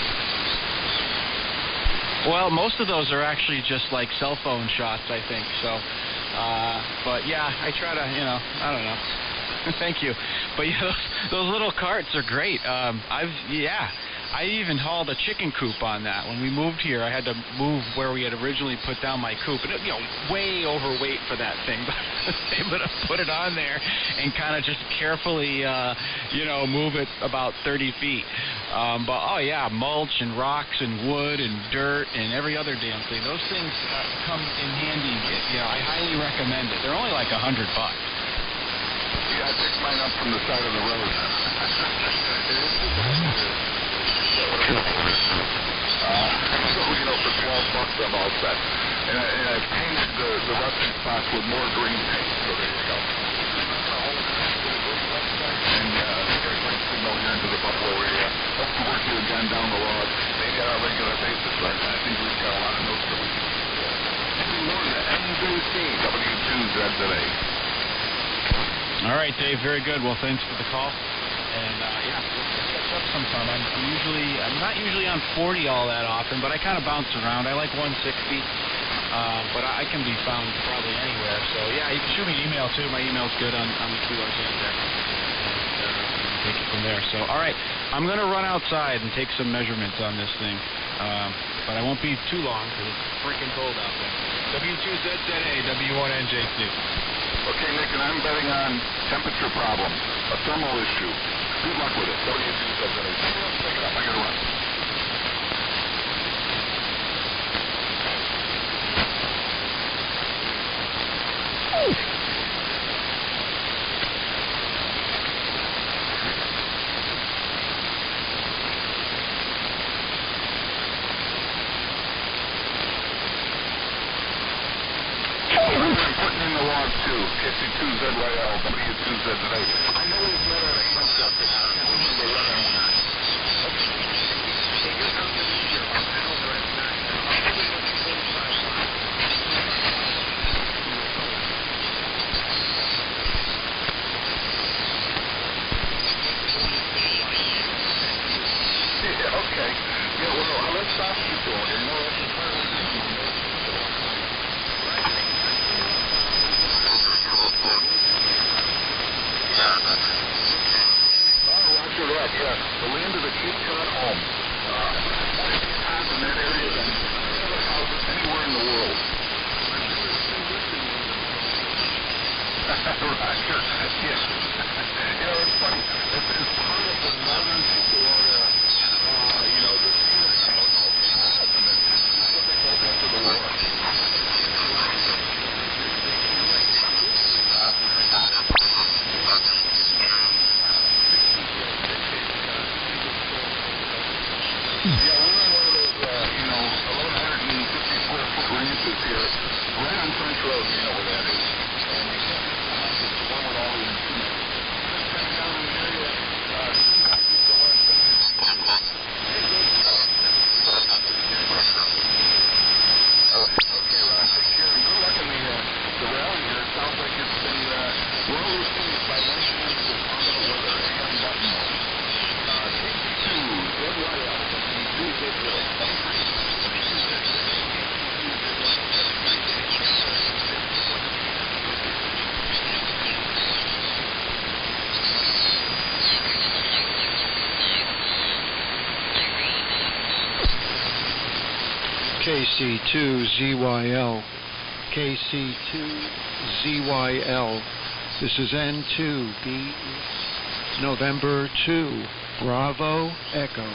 Well, most of those are actually just like cell phone shots, I think. So, but yeah, I try to, I don't know. Thank you. But yeah, those little carts are great. I even hauled a chicken coop on that. When we moved here, I had to move where we had originally put down my coop, and it, way overweight for that thing. But I was able to put it on there and kind of just carefully, move it about 30 feet. But oh yeah, mulch and rocks and wood and dirt and every other damn thing. Those things come in handy. I highly recommend it. They're only like $100. Yeah, I picked mine up from the side of the road. For $12 I'm all set. And I painted the rusting spots with more green paint, so there you go. And we got a great signal here into the Buffalo area. Hope to work you again down the log, maybe on a regular basis, but I think we've got a lot of notes that we can do. Anything more to NBC, W2ZZA. All right, Dave, very good. Well, thanks for the call. And, let's catch up sometime. I'm not usually on 40 all that often, but I kind of bounce around. I like 160, but I can be found probably anywhere. So, yeah, you can shoot me an email, too. My email's good on the QRZ there. And take it from there. So, all right, I'm going to run outside and take some measurements on this thing. But I won't be too long because it's freaking cold out there. W2ZZA, W1NJC. Okay, Nick, and I'm betting on temperature problem, a thermal issue. Good luck with it. W2ZZA. Pick it up. I gotta run. Putting in the log too. KC2ZYL, W2ZZA. I know we've met our email subject. I can't remember what I want. Yeah, okay. Yeah, well, let's stop you doing it. That's entirely different. Roger that, yes. The land of the Cape Cod home. In that area than other houses anywhere in the world. Roger, yes. It's funny. It's part of the northern Florida, the scenic zone. That's what they built after the war. Yeah, we're on one of those, 1,150 square foot ranches here, right on French Road, you know where that is. And you can't get the house, it's the one with all the instruments. Just kind of down in the area, used to run Senator TV. Okay, Ron, take care, and good luck in the rally here. It sounds like it's been well received by many members of the weather and button. KC2, ZYL. KC2ZYL. KC2ZYL. This is N2B. November 2. Bravo Echo.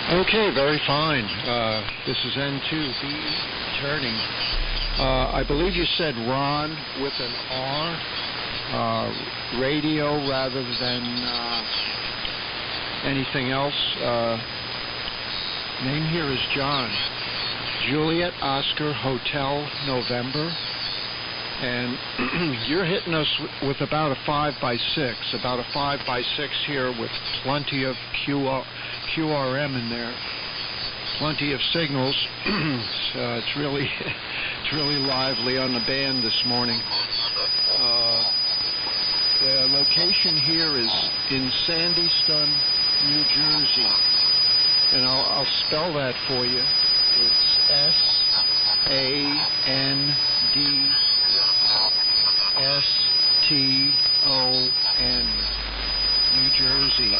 Okay, very fine. This is N2B turning. I believe you said Ron with an R, radio rather than anything else. Name here is John. Juliet Oscar Hotel November. And you're hitting us with about a 5x6, about a 5x6 here with plenty of QRM in there, plenty of signals. So it's really lively on the band this morning. The location here is in Sandyston, New Jersey, and I'll spell that for you. It's SANDYSTON, New Jersey.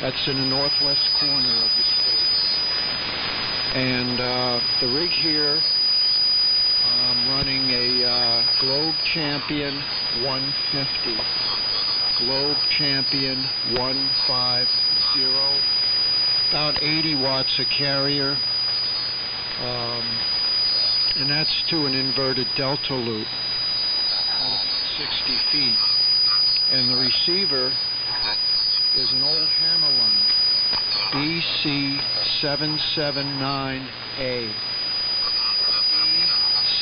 That's in the northwest corner of the state. And the rig here, I'm running a Globe Champion 150. Globe Champion 150. About 80 watts a carrier. And that's to an inverted delta loop, 60 feet. And the receiver is an old Hammerline, BC779A.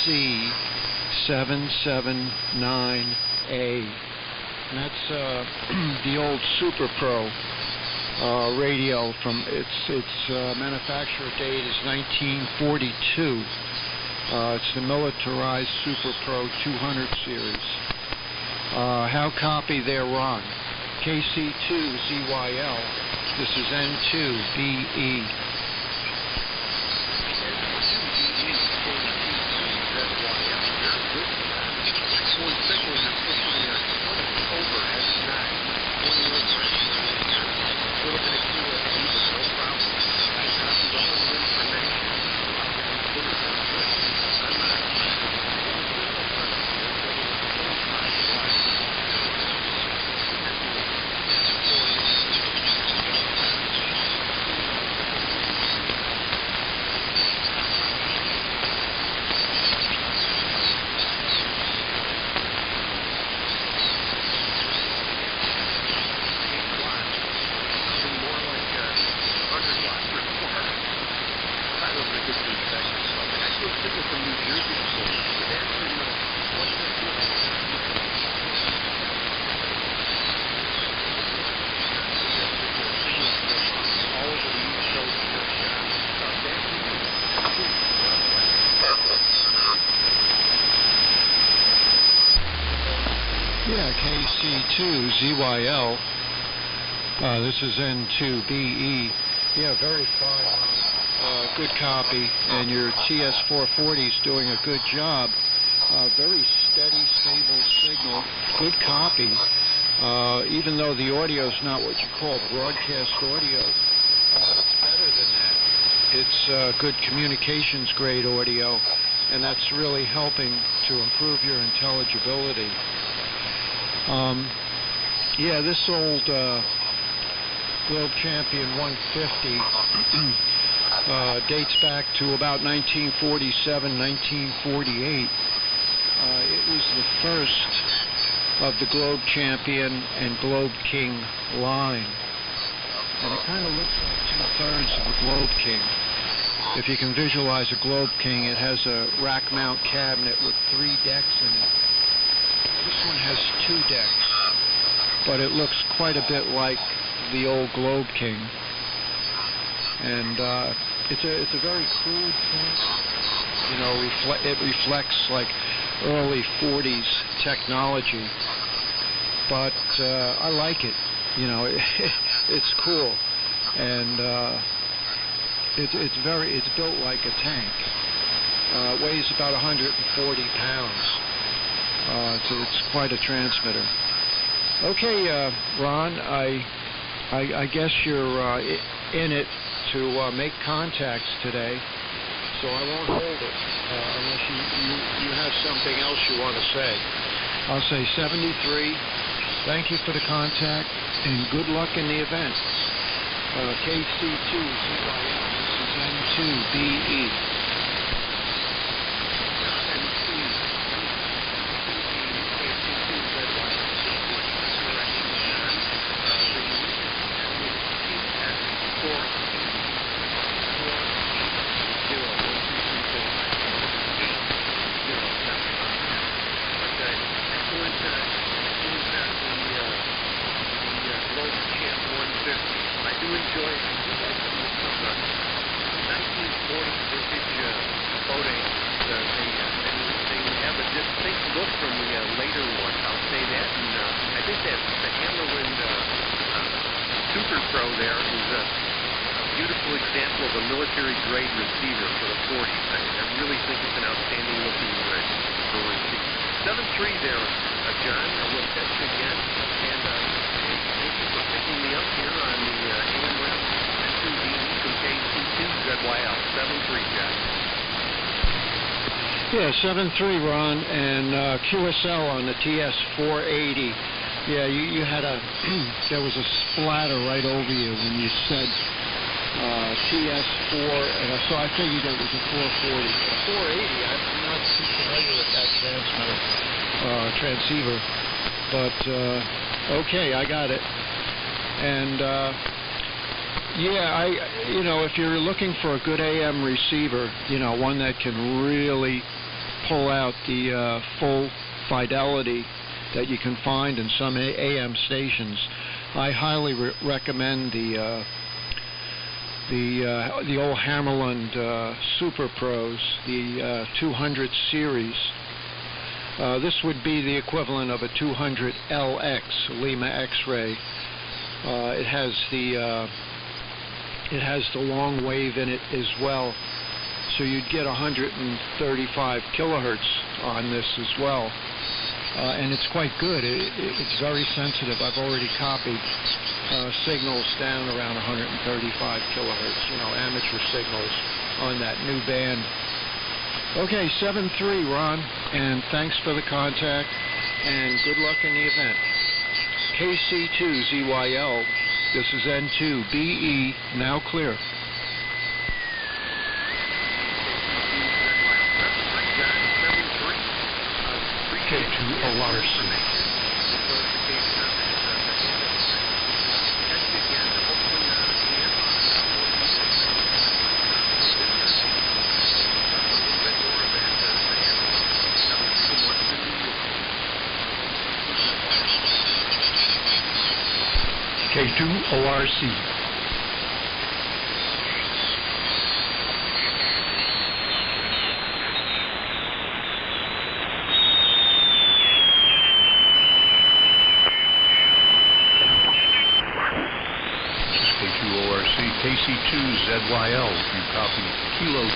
BC779A. And that's the old Super Pro radio from its manufacturer date is 1942. It's the militarized Super Pro 200 series. How copy there, Ron? KC2ZYL. This is N2BE. Yeah, KC2ZYL. This is N2BE. Yeah, very fine. Good copy. And your TS440 is doing a good job. Very steady, stable signal. Good copy. Even though the audio is not what you call broadcast audio, it's better than that. It's good communications grade audio, and that's really helping to improve your intelligibility. Yeah, this old Globe Champion 150 dates back to about 1947, 1948. It was the first of the Globe Champion and Globe King line. And it kind of looks like two-thirds of the Globe King. If you can visualize a Globe King, it has a rack mount cabinet with 3 decks in it. This one has 2 decks, but it looks quite a bit like the old Globe King. And it's a very crude print. You know, it reflects like early 40s technology, but I like it. You know, it's cool, and it's built like a tank. It weighs about 140 pounds. So it's quite a transmitter. Okay, Ron, I guess you're in it to make contacts today, so I won't hold it unless you have something else you want to say. I'll say 73. Thank you for the contact, and good luck in the event. KC2ZYL, this is N2BE. 1940 vintage boat anchors. They have a distinct look from the later ones, I'll say that. And I think that the Hammerland Super Pro there is a beautiful example of a military-grade receiver for the 40s. I really think it's an outstanding-looking receiver. 7-3 there, John. We'll catch you again. And thank you for picking me up here on the AM Rep SUV from KC2ZYL. 7-3, John. Yeah, 7-3, Ron, and QSL on the TS480. Yeah, you had there was a splatter right over you when you said TS4, and so I figured it was a 440. A 480, I'm not too familiar with that transceiver, but okay, I got it. And yeah, if you're looking for a good AM receiver, one that can really pull out the full fidelity that you can find in some AM stations, I highly recommend the old Hammerland Super Pros, the 200 series. This would be the equivalent of a 200LX Lima X-ray. It has the long wave in it as well, so you'd get 135 kilohertz on this as well. And it's quite good. It's very sensitive. I've already copied signals down around 135 kilohertz, amateur signals on that new band. Okay, 7-3, Ron, and thanks for the contact, and good luck in the event. KC2ZYL, this is N2BE, now clear. K2ORC. K2ORC. KC2ZYL, you copy Kilo 2,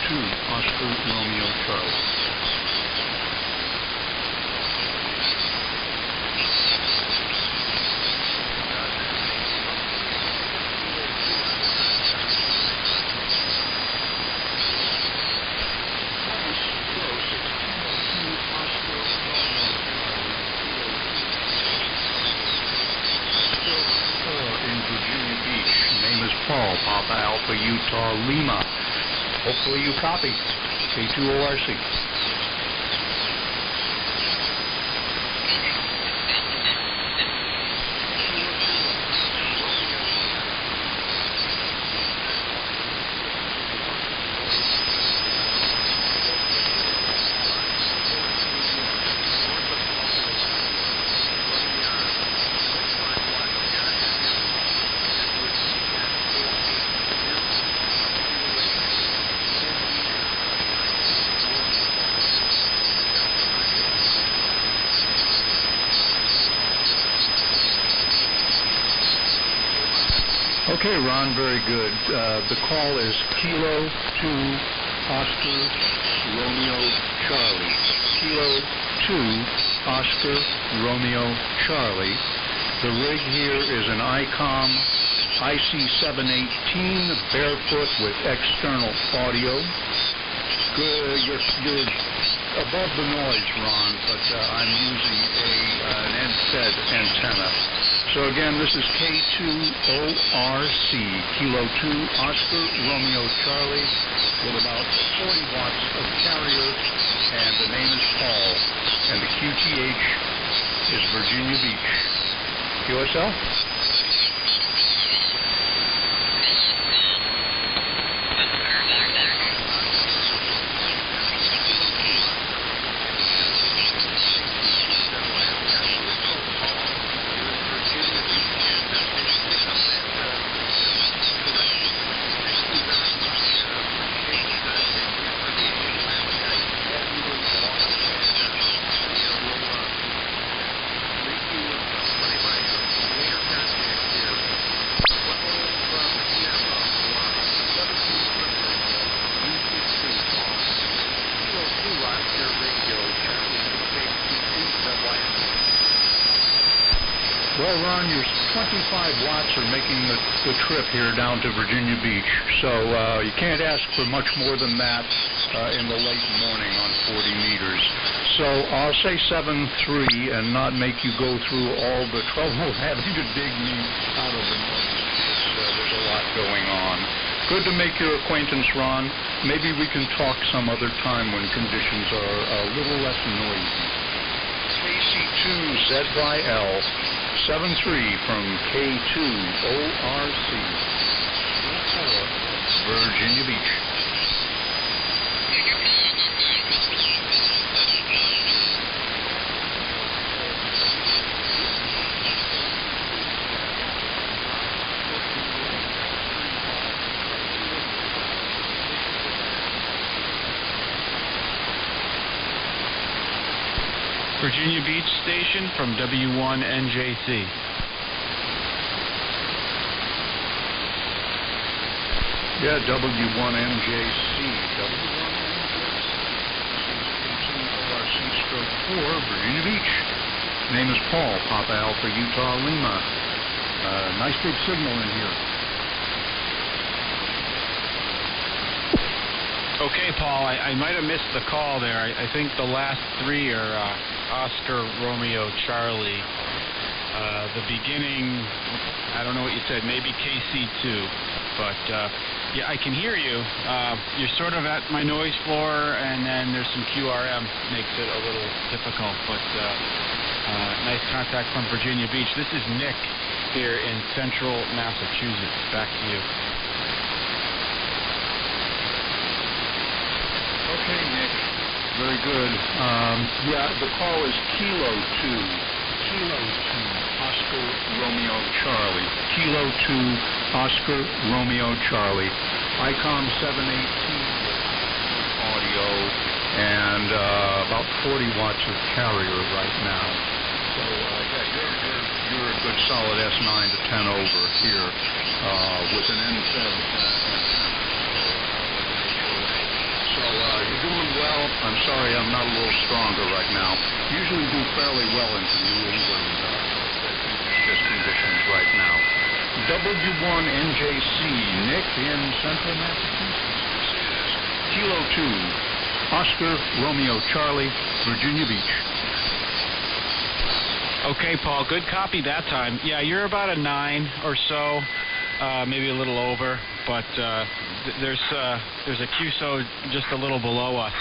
Oscar Romeo Charlie. Papa Alpha Utah Lima. Hopefully you copy. K2ORC. Okay, Ron, very good. The call is Kilo 2, Oscar Romeo Charlie. Kilo 2, Oscar Romeo Charlie. The rig here is an ICOM IC718 barefoot with external audio. Good, you're above the noise, Ron, but I'm using an NSED antenna. So again, this is K2ORC, Kilo 2, Oscar Romeo Charlie, with about 40 watts of carrier, and the name is Paul, and the QTH is Virginia Beach. QSL? Ron, your 25 watts are making the trip here down to Virginia Beach. So you can't ask for much more than that in the late morning on 40 meters. So I'll say 7.3 and not make you go through all the trouble having to dig me out of the noise. There's a lot going on. Good to make your acquaintance, Ron. Maybe we can talk some other time when conditions are a little less noisy. KC2ZYL 73 from K2ORC 4, Virginia Beach. Virginia Beach Station from W1NJC. Yeah, W1NJC. W1NJC. 4, Virginia Beach. Name is Paul, Papa Alpha, Utah, Lima. Nice big signal in here. Okay, Paul, I might have missed the call there. I think the last three are Oscar, Romeo, Charlie. The beginning, I don't know what you said, maybe KC2. But, yeah, I can hear you. You're sort of at my noise floor, and then there's some QRM. Makes it a little difficult, but nice contact from Virginia Beach. This is Nick here in central Massachusetts. Back to you. Okay, Nick. Very good. Yeah, the call is Kilo 2. Kilo 2, Oscar, Romeo, Charlie. Kilo 2, Oscar, Romeo, Charlie. ICOM 718 audio and about 40 watts of carrier right now. So, yeah, you're a good solid S9 to 10 over here with an NFED So you're doing well. I'm sorry I'm not a little stronger right now. Usually do fairly well into New England conditions right now. W1NJC, Nick in central Massachusetts. This is Kilo 2, Oscar, Romeo, Charlie, Virginia Beach. Okay, Paul, good copy that time. Yeah, you're about a 9 or so, maybe a little over, but there's a QSO just a little below us,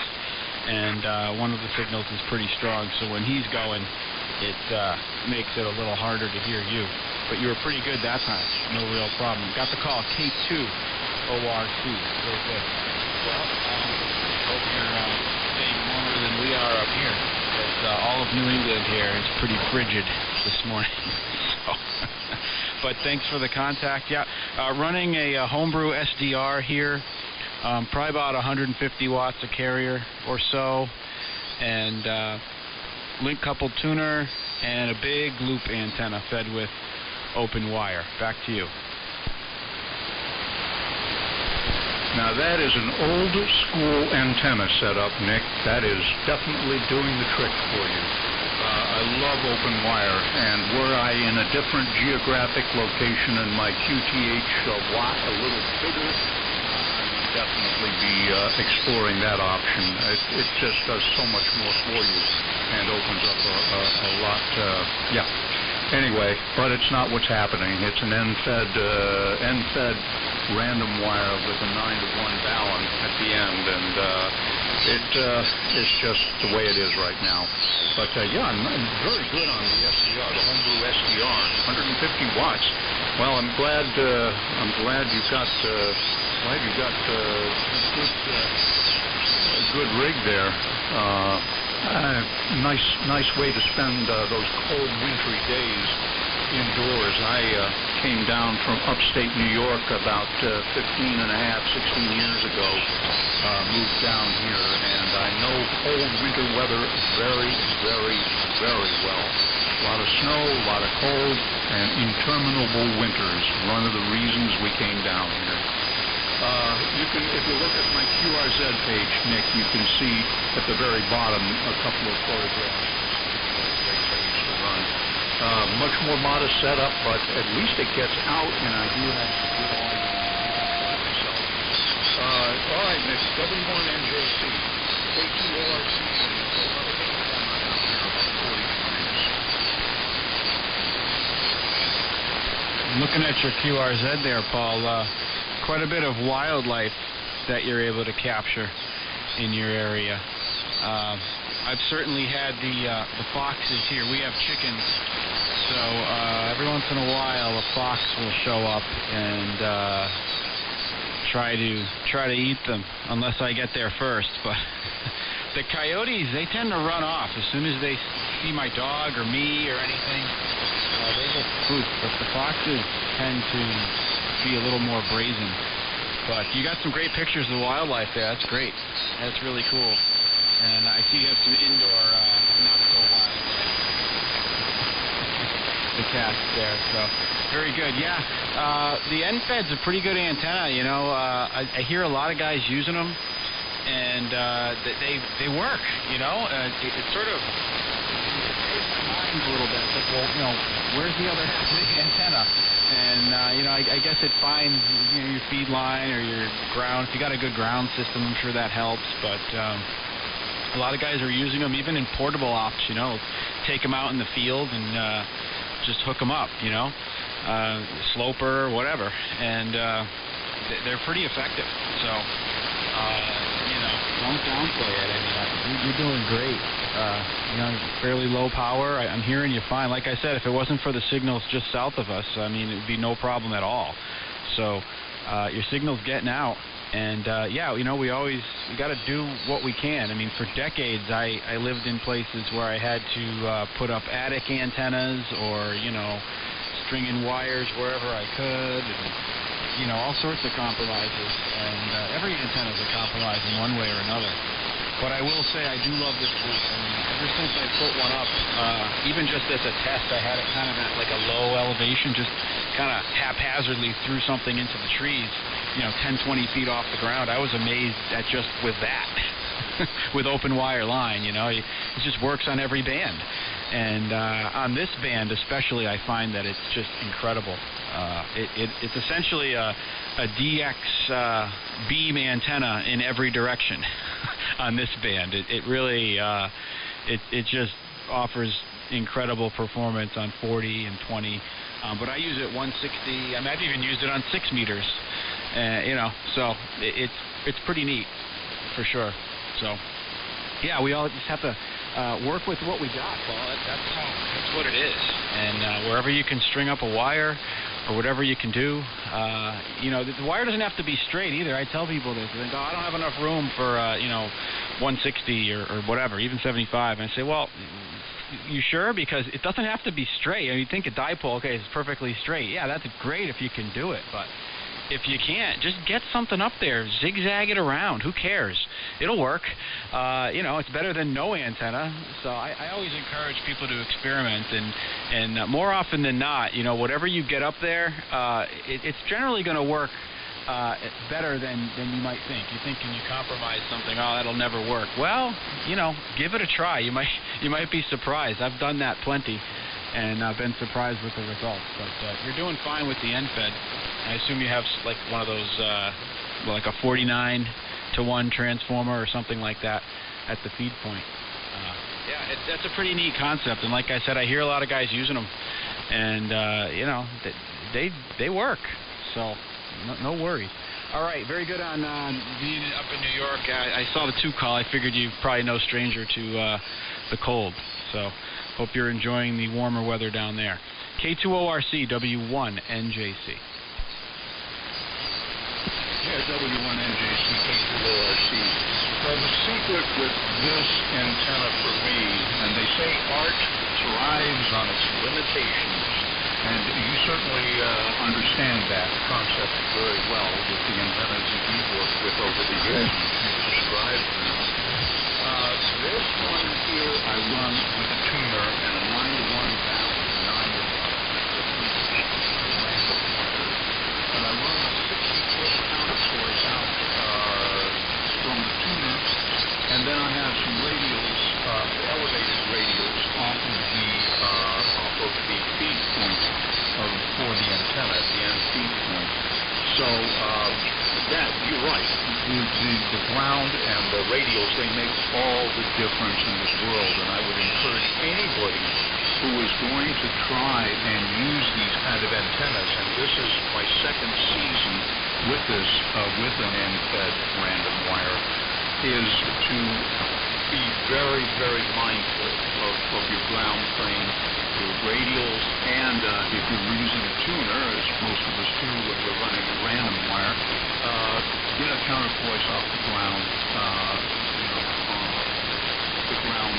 and one of the signals is pretty strong, so when he's going, it makes it a little harder to hear you. But you were pretty good that time, no real problem. Got the call, K2 ORC, very good. Well, hope you're staying warmer than we are up here, because all of New England here is pretty frigid this morning. So, but thanks for the contact. Yeah, running a homebrew SDR here, probably about 150 watts a carrier or so, and link coupled tuner and a big loop antenna fed with open wire. Back to you. Now that is an old school antenna setup, Nick. That is definitely doing the trick for you. I love open wire, and were I in a different geographic location and my QTH watt a little bigger, I would definitely be exploring that option. It just does so much more for you and opens up a lot. Yeah. Anyway, but it's not what's happening. It's an NFED random wire with a 9-to-1 balance at the end, and it's just the way it is right now. But yeah, I'm very good on the SDR, the homebrew SDR, 150 watts. Well, I'm glad you got a good rig there. Nice way to spend those cold, wintry days indoors. I came down from upstate New York about 16 years ago, moved down here, and I know cold winter weather very, very, very well. A lot of snow, a lot of cold, and interminable winters. One of the reasons we came down here. If you look at my QRZ page, Nick, you can see at the very bottom a couple of photographs. Great page to run. Much more modest setup, but at least it gets out, and I do have good audio myself. All right, Nick, W1NJC, K2ORC, Looking at your QRZ there, Paul, quite a bit of wildlife that you're able to capture in your area. I've certainly had the foxes here. We have chickens, so every once in a while a fox will show up and try to eat them, unless I get there first. But the coyotes, they tend to run off as soon as they see my dog or me or anything. They will poof, but the foxes tend to be a little more brazen. But you got some great pictures of the wildlife there. That's great. That's really cool. And I see you have some indoor, not so wildlife. The cats there, so very good. Yeah, the NFED's a pretty good antenna. You know, I hear a lot of guys using them, and they work. You know, it sort of a little bit. It's like, well, you know, where's the other half of the antenna? And, you know, I guess it finds, you know, your feed line or your ground. If you got a good ground system, I'm sure that helps. But a lot of guys are using them even in portable ops, you know. Take them out in the field and just hook them up, you know. Sloper, whatever. And they're pretty effective. So, you know, don't downplay it. I mean, you're doing great. You know, fairly low power. I'm hearing you fine. Like I said, if it wasn't for the signals just south of us, I mean, it would be no problem at all. So your signal's getting out. And, yeah, you know, we got to do what we can. I mean, for decades, I lived in places where I had to put up attic antennas or, you know, stringing wires wherever I could. And, you know, all sorts of compromises. And every antenna is a compromise in one way or another. But I will say I do love this booth. I mean, ever since I put one up, even just as a test, I had it kind of at like a low elevation, just kind of haphazardly threw something into the trees, you know, 10, 20 feet off the ground. I was amazed at just with that, with open wire line, you know. It just works on every band. And on this band especially, I find that it's just incredible. It's essentially a DX beam antenna in every direction on this band. It really, it just offers incredible performance on 40 and 20. But I use it 160. I mean, I've even used it on 6 meters. You know, so it's pretty neat for sure. So, yeah, we all just have to work with what we got, Paul. That's what it is. And wherever you can string up a wire or whatever you can do, you know, the wire doesn't have to be straight either. I tell people this. They go, I don't have enough room for, you know, 160 or whatever, even 75. And I say, well, you sure? Because it doesn't have to be straight. I mean, you think a dipole, okay, it's perfectly straight. Yeah, that's great if you can do it, but if you can't, just get something up there, zigzag it around. Who cares? It'll work. You know, it's better than no antenna. So I always encourage people to experiment, and more often than not, you know, whatever you get up there, it's generally going to work better than you might think. You think, can you compromise something? Oh, that'll never work. Well, you know, give it a try. You might be surprised. I've done that plenty, and I've been surprised with the results. But you're doing fine with the NFED. I assume you have like one of those, like a 49-to-1 transformer or something like that at the feed point. Yeah, that's a pretty neat concept. And like I said, I hear a lot of guys using them, and you know, they work. So no worries. All right, very good on being up in New York. I saw the 2 call. I figured you're probably no stranger to the cold. So hope you're enjoying the warmer weather down there. K2ORC, W1NJC. Yeah, W1NJC, K2ORC. Well, the secret with this antenna for me, and they say art thrives on its limitations, and you certainly understand that concept very well with the antennas that you've worked with over the years. You've described them. This one here I run with a tuner and a 9-to-1 balance, 9-to-1. And I run a 60-foot counter source out from the tuner, and then I have some radials, elevated radials off of the that, you're right. The ground and the radials, they make all the difference in this world. And I would encourage anybody who is going to try and use these kind of antennas, and this is my second season with this, with an end-fed random wire, is to be very, very mindful of your ground plane, your radials, and if you're using a tuner, as most of us do when we're running a random wire, get a counterpoise off the ground, the ground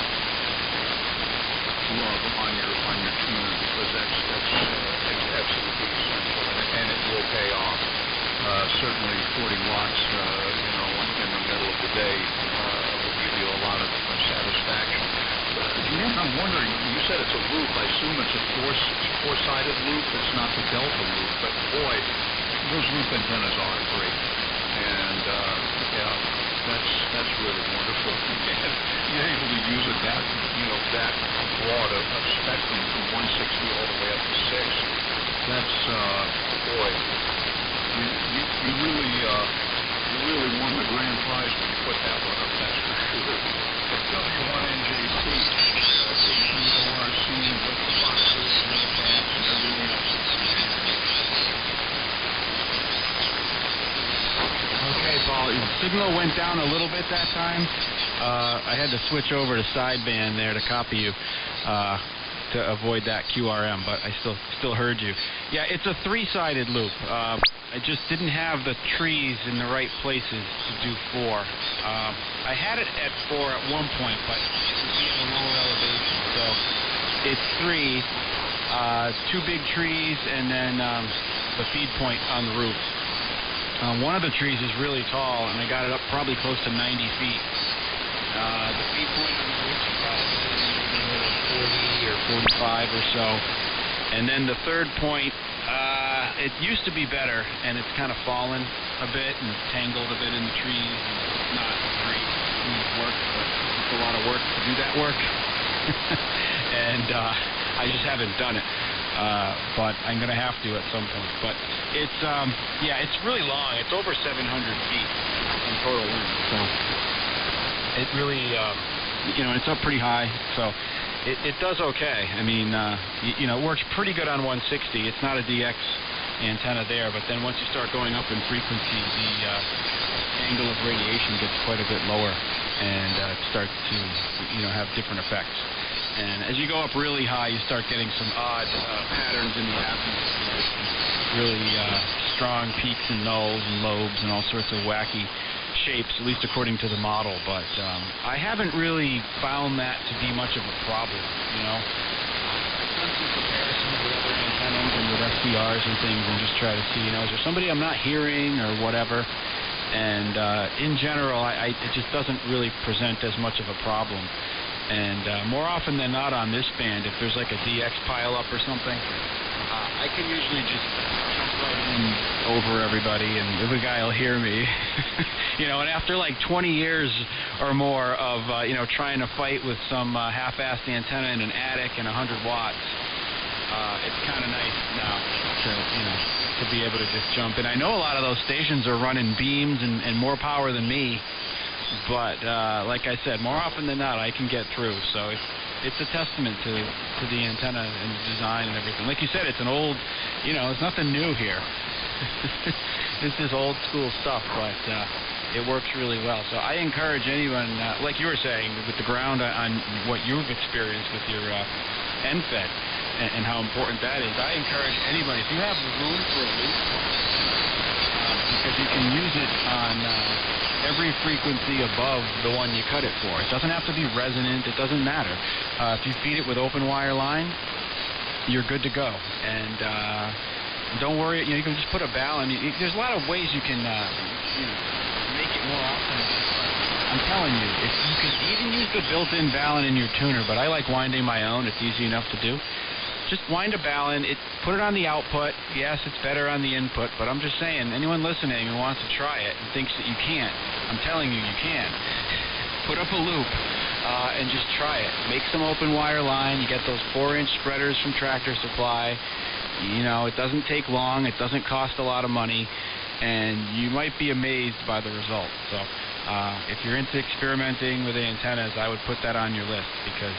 love on your tuner, because that's absolutely essential, and it will pay off. Certainly 40 watts, in the middle of the day will give you a lot of satisfaction. Nick, I'm wondering, you said it's a loop. I assume it's a four-sided loop. It's not the delta loop, but boy, those loop antennas are great. And that's really wonderful. And you're able to use it that broad of spectrum from 160 all the way up to 6. That's boy, you really won the grand prize when you put that one up. That's for sure. W1NJC, KTORC with the boxes and the tabs and everything else. Okay, Paul, your signal went down a little bit that time. I had to switch over to sideband there to copy you to avoid that QRM, but I still heard you. Yeah, it's a three-sided loop. I just didn't have the trees in the right places to do 4. I had it at 4 at one point, but it would be at a lower elevation. So it's 3, 2 big trees, and then the feed point on the roof. One of the trees is really tall, and I got it up probably close to 90 feet. The feed point on the roof is probably 40 or 45 or so. And then the third point, it used to be better, and it's kind of fallen a bit and tangled a bit in the trees. And it's not great smooth work, but it's a lot of work to do that work. And I just haven't done it. But I'm going to have to at some point. But it's, it's really long. It's over 700 feet in total length. So it really, it's up pretty high. So it does okay. I mean, it works pretty good on 160. It's not a DX antenna there, but then once you start going up in frequency, the angle of radiation gets quite a bit lower, and it starts to, have different effects. And as you go up really high, you start getting some odd patterns in the atmosphere, really strong peaks and nulls and lobes and all sorts of wacky shapes, at least according to the model. But I haven't really found that to be much of a problem, I've done some comparisons with other antennas and with SDRs and things and just try to see, is there somebody I'm not hearing or whatever? And in general, it just doesn't really present as much of a problem. And more often than not on this band, if there's like a DX pileup or something, I can usually just jump right in over everybody, and every guy will hear me. And after like 20 years or more of, trying to fight with some half-assed antenna in an attic and 100 watts, it's kind of nice now to be able to just jump in. I know a lot of those stations are running beams and more power than me, but like I said, more often than not, I can get through. So it's a testament to the antenna and the design and everything. Like you said, it's an old, there's nothing new here. This is old school stuff, but it works really well. So I encourage anyone, like you were saying, with the ground on what you've experienced with your end-fed and how important that is, I encourage anybody, if you have room for a loop, because you can use it on every frequency above the one you cut it for. It doesn't have to be resonant. It doesn't matter. If you feed it with open wire line, you're good to go. And don't worry, you can just put a balun. There's a lot of ways you can make it more often. I'm telling you, if you can even use the built-in balun in your tuner, but I like winding my own. It's easy enough to do. Just wind a balun, put it on the output. Yes, it's better on the input, but I'm just saying, anyone listening who wants to try it and thinks that you can't, I'm telling you, you can. Put up a loop and just try it. Make some open wire line. You get those 4-inch spreaders from Tractor Supply. It doesn't take long. It doesn't cost a lot of money. and you might be amazed by the results. So if you're into experimenting with antennas, I would put that on your list because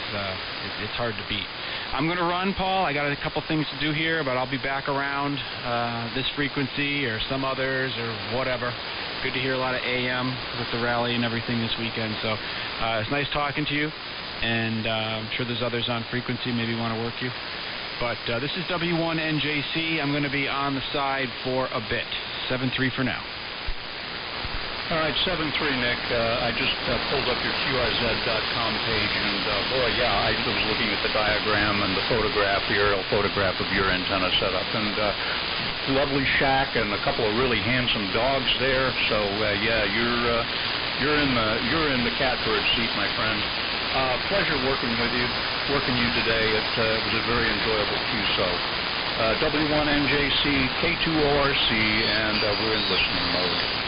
it's hard to beat. I'm going to run, Paul. I got a couple things to do here, but I'll be back around this frequency or some others or whatever. Good to hear a lot of AM with the rally and everything this weekend. So it's nice talking to you, and I'm sure there's others on frequency maybe want to work you. But this is W1NJC. I'm going to be on the side for a bit. 7-3 for now. All right, 7-3, Nick. I just pulled up your QRZ.com page, and boy, yeah, I was looking at the diagram and the photograph, the aerial photograph of your antenna setup, and lovely shack and a couple of really handsome dogs there. So yeah, you're in the catbird seat, my friend. Pleasure working you today. It was a very enjoyable QSO. W1NJC, K2ORC, and we're in listening mode.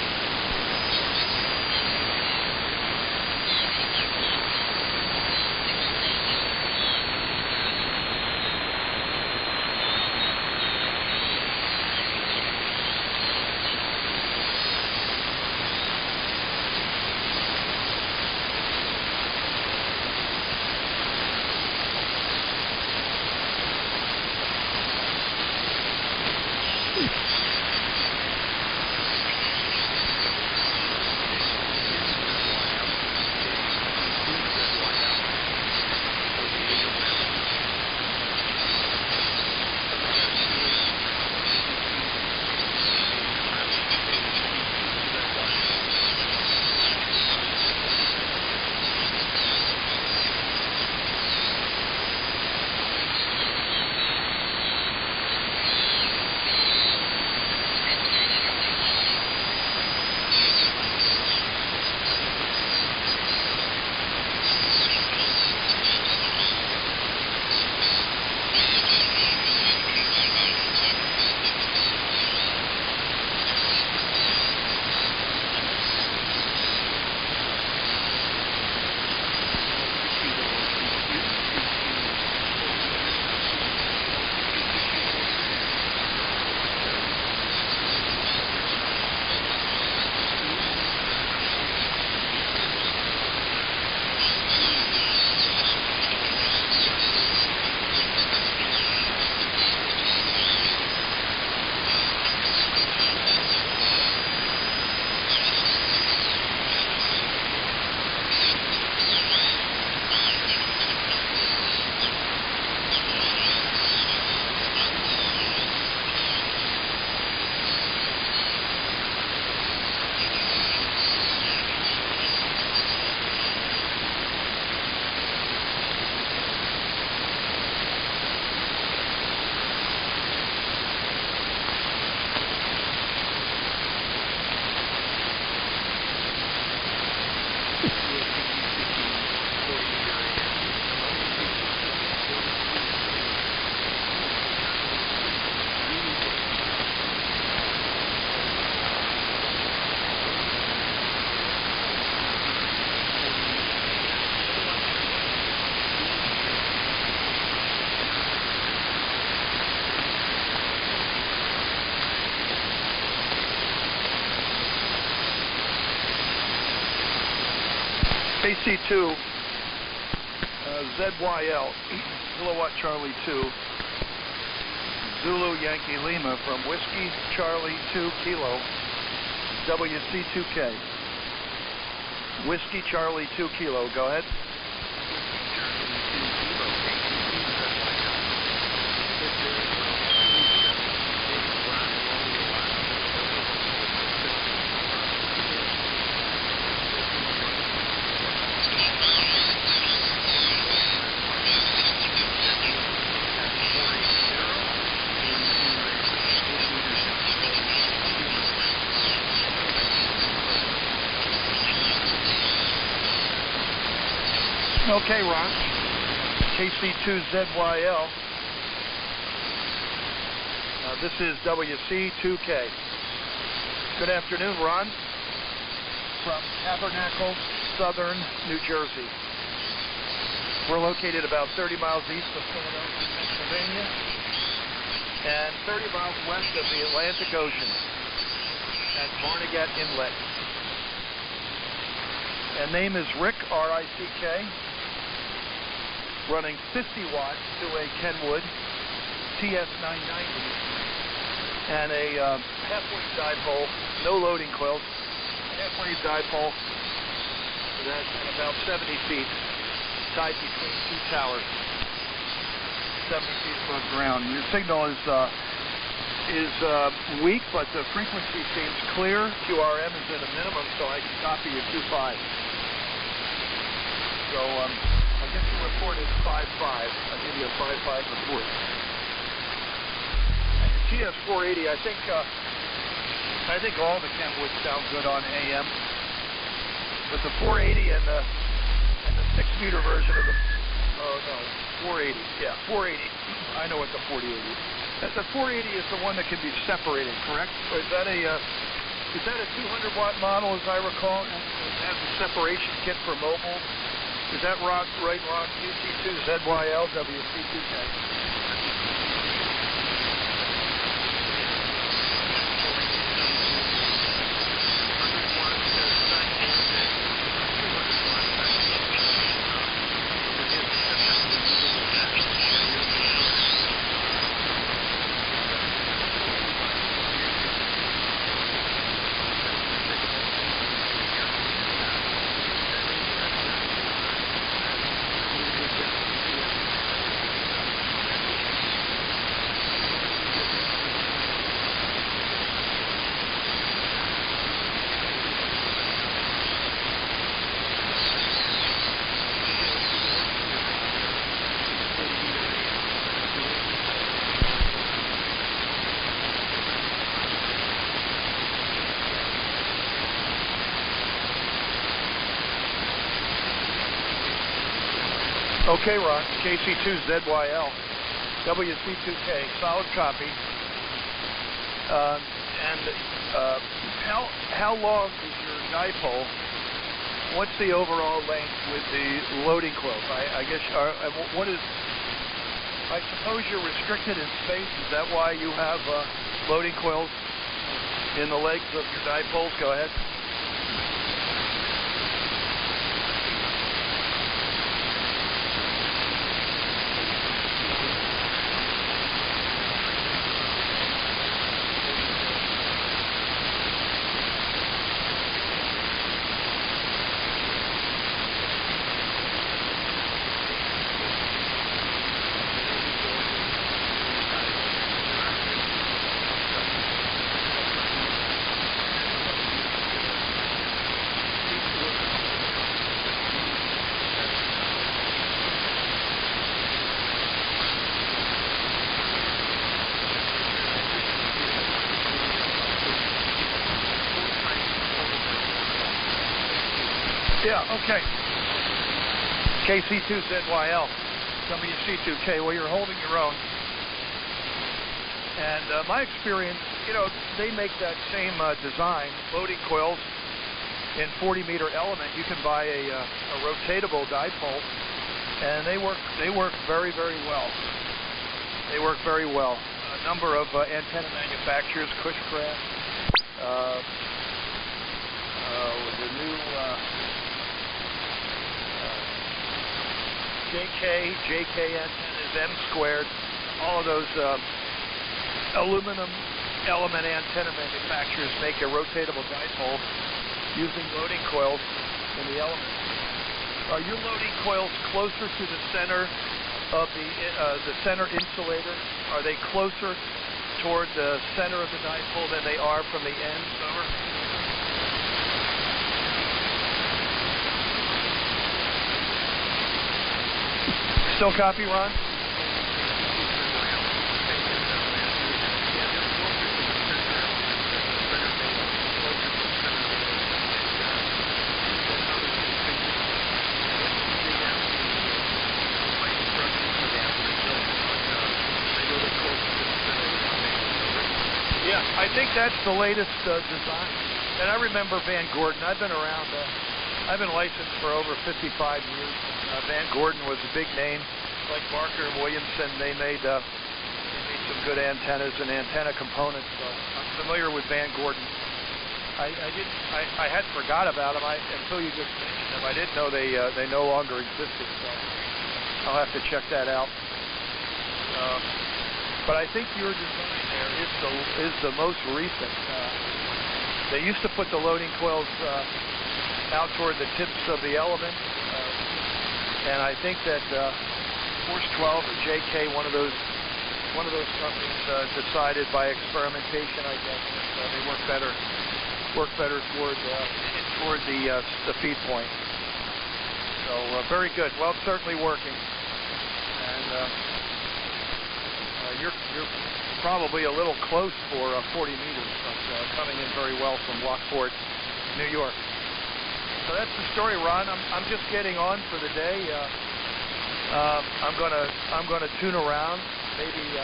AC2, ZYL, Kilowatt Charlie 2, Zulu Yankee Lima from Whiskey Charlie 2 Kilo, WC2K. Whiskey Charlie 2 Kilo, go ahead. Okay, Ron. KC2ZYL. This is WC2K. Good afternoon, Ron. From Tabernacle, Southern New Jersey. We're located about 30 miles east of Philadelphia, Pennsylvania, and 30 miles west of the Atlantic Ocean. at Barnegat Inlet. And name is Rick, R-I-C-K, running 50 watts to a Kenwood TS990 and a half-wave dipole, no loading coils, half-wave dipole that's at about 70 feet, tied between two towers, 70 feet above ground. Your signal is weak, but the frequency seems clear. QRM is at a minimum, so I can copy your 2.5. So I guess the report is 5.5. I'll give you a 5.5 report. TS480, I think all the Kenwoods sound good on AM, but the 480 and the 6-meter version of the 480, yeah, 480. I know what the 480 is. The 480 is the one that can be separated, correct? Or is that a 200-watt model, as I recall? It has a separation kit for mobile. Is that right, Ron? QC2ZYL WC2K. Okay, Ron, KC2ZYL, WC2K, solid copy. How long is your dipole? What's the overall length with the loading coils? I guess, what is, I suppose you're restricted in space. Is that why you have loading coils in the legs of your dipoles? Go ahead. Yeah, okay. KC2ZYL, WC2K, well, you're holding your own. And my experience, they make that same design, loading coils in 40-meter element. You can buy a rotatable dipole, and they work very, very well. They work very well. A number of antenna manufacturers, Cushcraft, the new JK antennas, M squared, all of those aluminum element antenna manufacturers make a rotatable dipole using loading coils in the element. Are your loading coils closer to the center of the center insulator? Are they closer toward the center of the dipole than they are from the ends? Over. Still copy, Ron? Yeah, I think that's the latest design. And I remember Van Gordon. I've been around. I've been licensed for over 55 years. Van Gordon was a big name, like Barker and Williamson. They made some good antennas and antenna components. So I'm familiar with Van Gordon. I had forgot about them. Until you just mentioned them, I didn't know they no longer existed. So I'll have to check that out. But I think your design there is the most recent. They used to put the loading coils out toward the tips of the element, and I think that Force 12 or JK, one of those companies, decided by experimentation, I guess, that they work better toward the feed point. So very good. Well, it's certainly working, and you're probably a little close for 40 meters, but coming in very well from Lockport, New York. So that's the story, Ron. I'm just getting on for the day. I'm gonna tune around. Maybe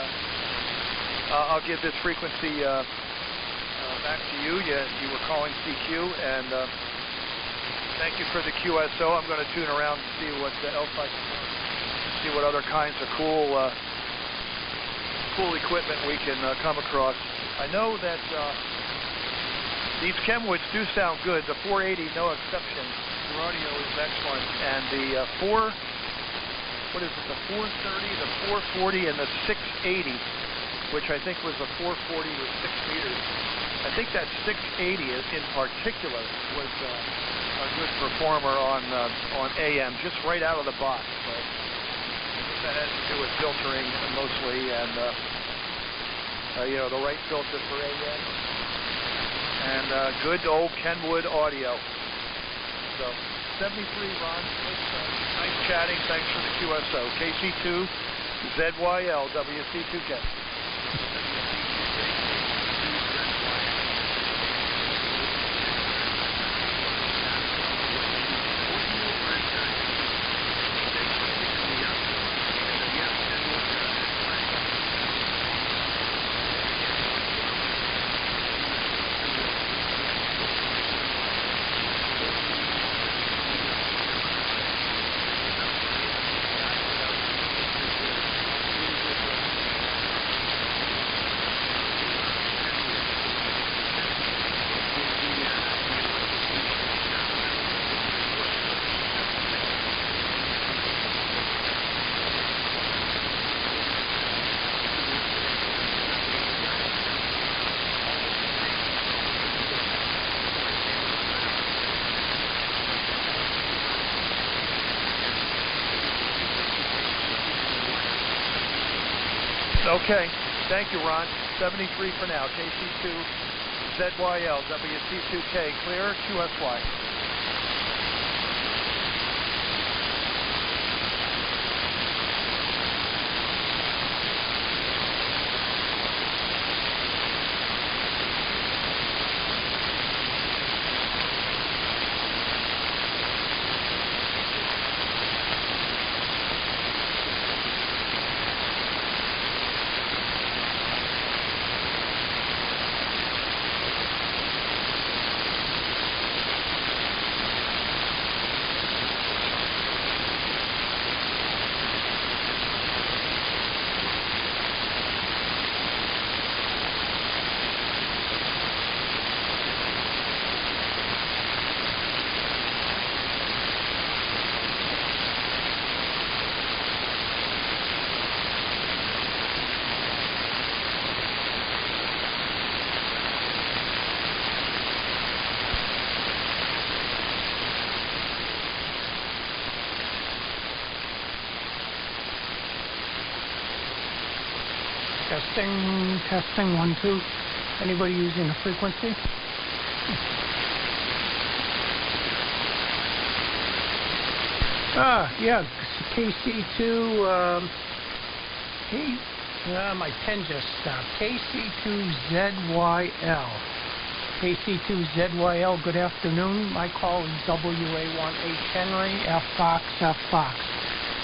I'll give this frequency back to you. You were calling CQ, and thank you for the QSO. I'm going to tune around and see what else I can see, what other kinds of cool equipment we can come across. I know that these Kenwoods do sound good. The 480, no exception. The audio is excellent, and the the 430, the 440, and the 680, which I think was the 440 with 6 meters. I think that 680 in particular was a good performer on AM, just right out of the box. So that has to do with filtering mostly, and the right filter for AM, and good old Kenwood audio. So 73, Ron. Nice chatting. Thanks for the QSO. KC2 ZYL WC2K. Okay. Thank you, Ron. 73 for now. KC2 ZYL WC2K. Clear. QSY. Testing 1, 2. Anybody using the frequency? Yeah, KC2. My pen just stopped. KC2ZYL. KC2ZYL. Good afternoon. My call is WA1H Henry F Fox F Fox.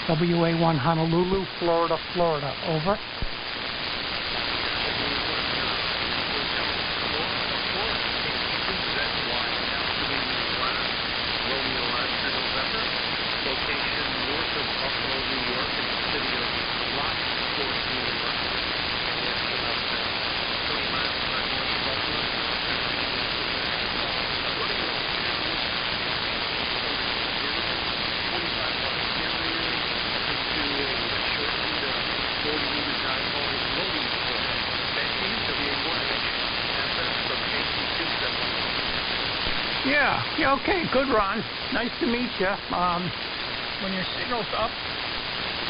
WA1 Honolulu, Florida, Florida. Over. Yeah, okay, good, Ron. Nice to meet you. When your signal's up,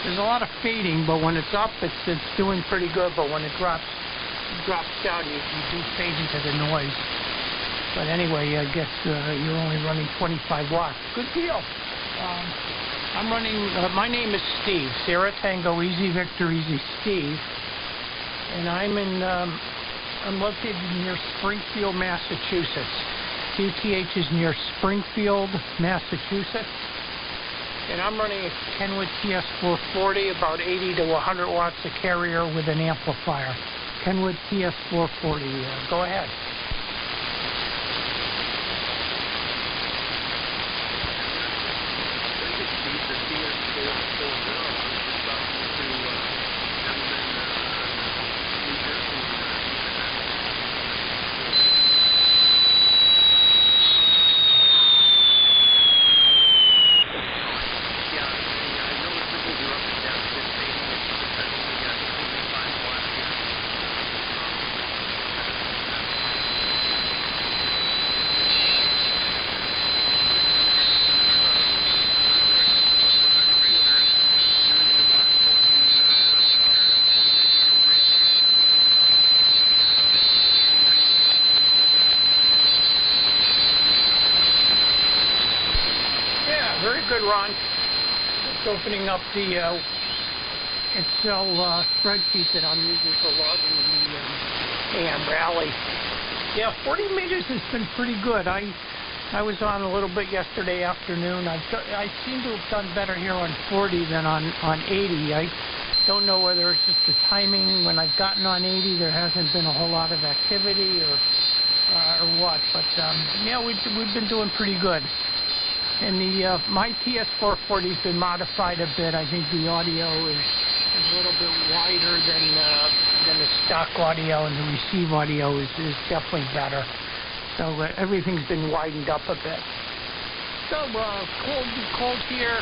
there's a lot of fading, but when it's up, it's doing pretty good. But when it drops down, you do fade into the noise. But anyway, I guess you're only running 25 watts. Good deal. I'm running. My name is Steve. Sierra Tango Easy Victor Easy Steve, and I'm located near Springfield, Massachusetts. QTH is near Springfield, Massachusetts. And I'm running a Kenwood TS440, about 80 to 100 watts of carrier with an amplifier. Kenwood TS440. Go ahead. Very good, Ron. Just opening up the Excel spreadsheet that I'm using for logging the AM rally. Yeah, 40 meters has been pretty good. I was on a little bit yesterday afternoon. I seem to have done better here on 40 than on 80. I don't know whether it's just the timing. When I've gotten on 80, there hasn't been a whole lot of activity or what. But yeah, we've been doing pretty good. And my TS440 has been modified a bit. I think the audio is a little bit wider than the stock audio, and the receive audio is definitely better. So everything's been widened up a bit. So cold here.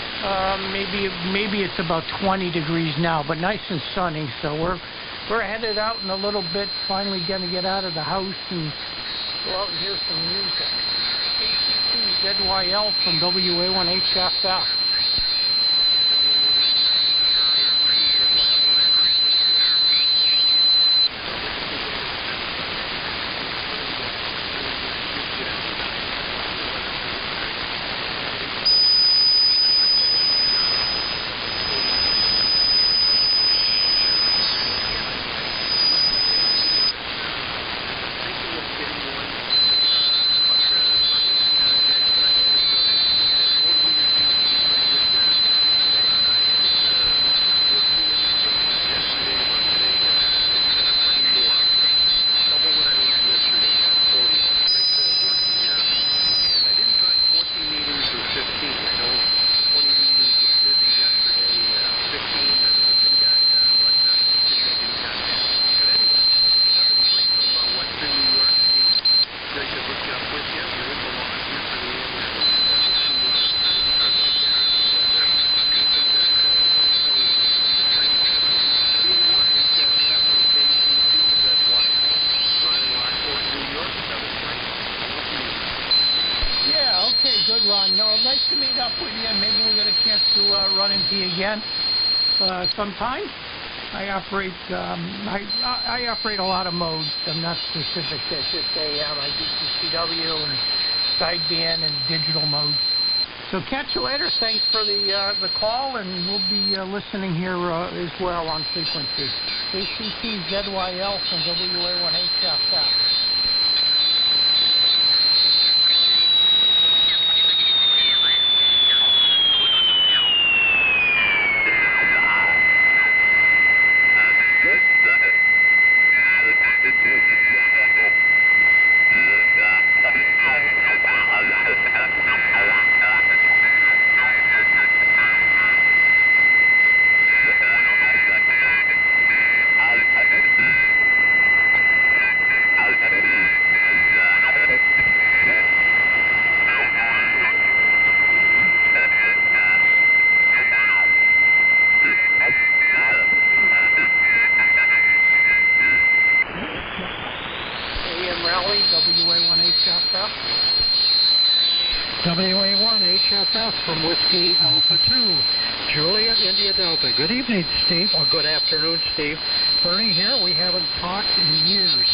Maybe it's about 20 degrees now, but nice and sunny. So we're headed out in a little bit. Finally going to get out of the house and go out and hear some music. ZYL from WA1HFF. Good, Ron. No, nice to meet up with you. Maybe we'll get a chance to run into you again sometime. I operate I operate a lot of modes. I'm not specific to just AM. I do CCW and sideband and digital modes. So catch you later. Thanks for the call, and we'll be listening here as well on frequency. ACT ZYL from WA1HFF. WA1 HFF from Whiskey Alpha 2, Juliet, India Delta. Good evening, Steve. Or good afternoon, Steve. Bernie here. We haven't talked in years.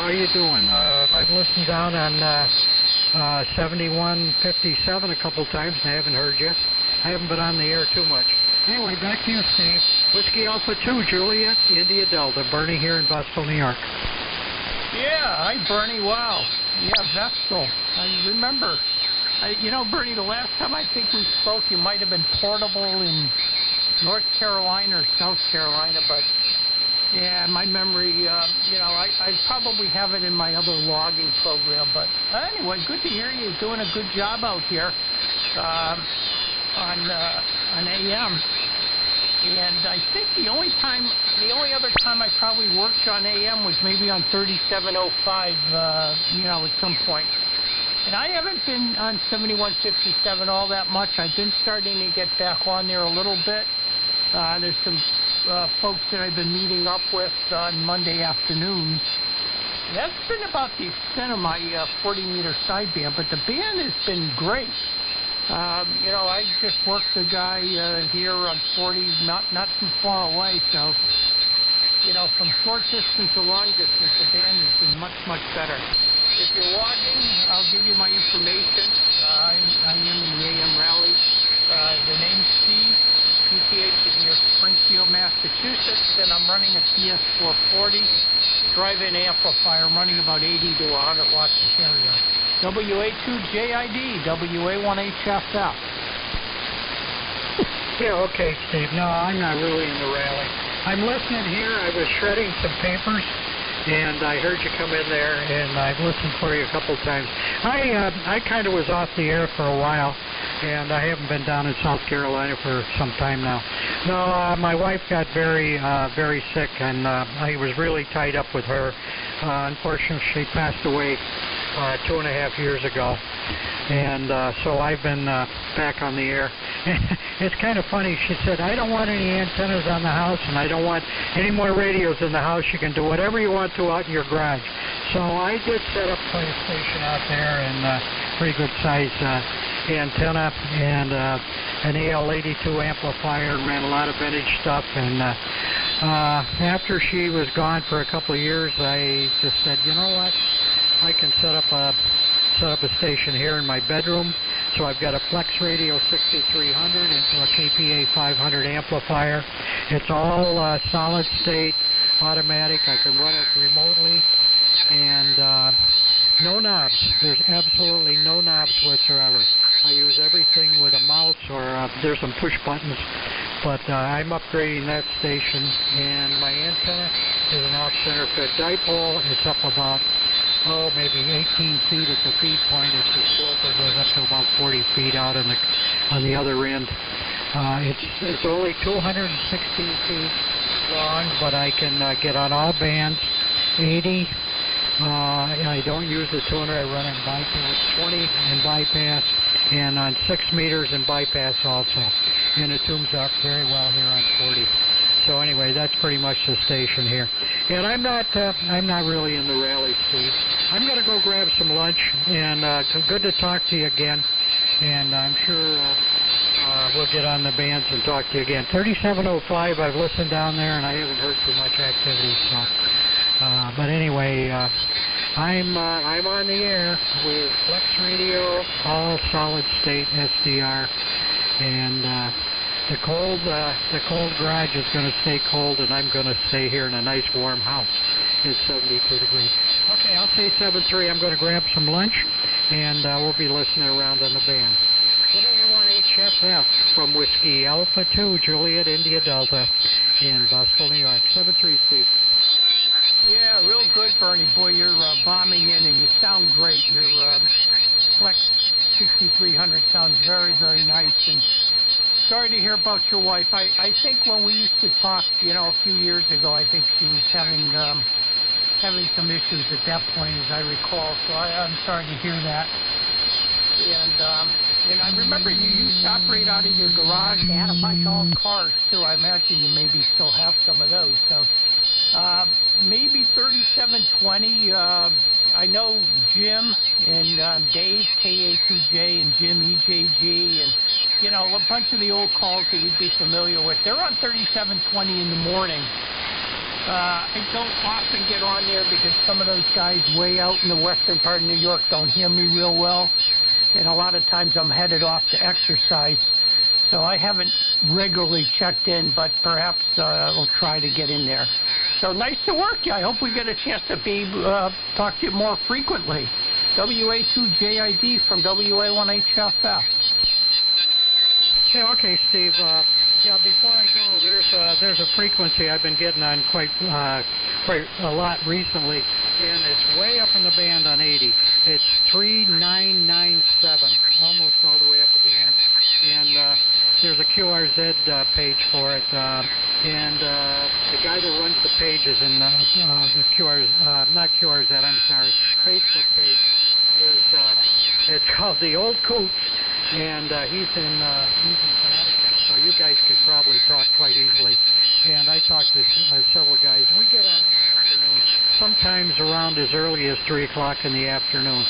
How are you doing? I've listened down on 7157 a couple times and I haven't heard you. I haven't been on the air too much. Anyway, back to you, Steve. Whiskey Alpha 2, Juliet, India Delta. Bernie here in Vestal, New York. Yeah, hi, Bernie. Wow. Yeah, Vestal. I remember. You know, Bernie, the last time I think we spoke, you might have been portable in North Carolina or South Carolina, but yeah, my memory, you know, I probably have it in my other logging program, but anyway, good to hear you doing a good job out here on AM. And I think the only other time I probably worked on AM was maybe on 3705, you know, at some point. And I haven't been on 7157 all that much. I've been starting to get back on there a little bit. There's some folks that I've been meeting up with on Monday afternoons. That's been about the extent of my 40-meter sideband, but the band has been great. You know, I just worked the guy here on 40, not too far away, so, you know, from short distance to long distance, the band has been much, much better. If you're logging, I'll give you my information. I am in the AM rally. The name's Steve. PTH is near Springfield, Massachusetts, and I'm running a CS440 drive-in amplifier. I'm running about 80 to 100 watts of stereo. WA2JID, WA1HFF. Yeah, okay, Steve. No, I'm not really in the rally. I'm listening here. I was shredding some papers, and I heard you come in there, and I've listened for you a couple times. I kind of was off the air for a while, and I haven't been down in South Carolina for some time now. No, my wife got very, very sick, and I was really tied up with her. Unfortunately, she passed away 2.5 years ago, and so I've been back on the air. It's kind of funny. She said, I don't want any antennas on the house, and I don't want any more radios in the house. You can do whatever you want to out in your garage. So I did set up a station out there, and pretty good size antenna, and an AL82 amplifier, ran a lot of vintage stuff, and after she was gone for a couple of years, I just said, you know what, I can set up a station here in my bedroom. So I've got a Flex Radio 6300 into a KPA 500 amplifier. It's all solid state, automatic. I can run it remotely, and no knobs. There's absolutely no knobs whatsoever. I use everything with a mouse, or there's some push buttons, but I'm upgrading that station, and my antenna is an off-center fit dipole. It's up about, maybe 18 feet at the feed point. It's a slope that goes up to about 40 feet out on the other end. It's only 216 feet long, but I can get on all bands, 80. I don't use the tuner. I run in bypass, 20 in bypass, and on 6 meters in bypass also. And it tunes up very well here on 40. So anyway, that's pretty much the station here. And I'm not really in the rally, Steve. I'm going to go grab some lunch, and good to talk to you again. And I'm sure we'll get on the bands and talk to you again. 3705, I've listened down there, and I haven't heard too much activity. So, but anyway, I'm on the air with Flex Radio, all solid state SDR, and the cold garage is going to stay cold, and I'm going to stay here in a nice warm house. It's 72 degrees. Okay, I'll say 7-3. I'm going to grab some lunch, and we'll be listening around on the band. WA1HFF from Whiskey Alpha 2, Juliet, India Delta, in Vestal, New York. 7-3, Steve. Yeah, real good, Bernie. Boy, you're bombing in, and you sound great. Your Flex 6300 sounds very, very nice, and sorry to hear about your wife. I think when we used to talk, a few years ago, I think she was having some issues at that point, as I recall. So I'm sorry to hear that. And I remember you used to operate out of your garage and a bunch of old cars too. I imagine you maybe still have some of those. So maybe 3720. I know Jim and Dave, KH WA2J and Jim EJG and, you know, a bunch of the old calls that you'd be familiar with. They're on 3720 in the morning. I don't often get on there because some of those guys way out in the western part of New York don't hear me real well. And a lot of times I'm headed off to exercise. So I haven't regularly checked in, but perhaps I'll try to get in there. So nice to work you. I hope we get a chance to talk to you more frequently. WA2JID from WA1HFF. Yeah, okay, Steve. Yeah, before I go, there's a frequency I've been getting on quite a lot recently, and it's way up in the band on 80. It's 3997, almost all the way up at the end. And there's a QRZ page for it, and the guy that runs the page is in the not QRZ, I'm sorry, Facebook page. It's called The Old Coots, and he's in Connecticut. So you guys could probably talk quite easily. And I talked to several guys. We get on in the afternoon, sometimes around as early as 3 o'clock in the afternoon.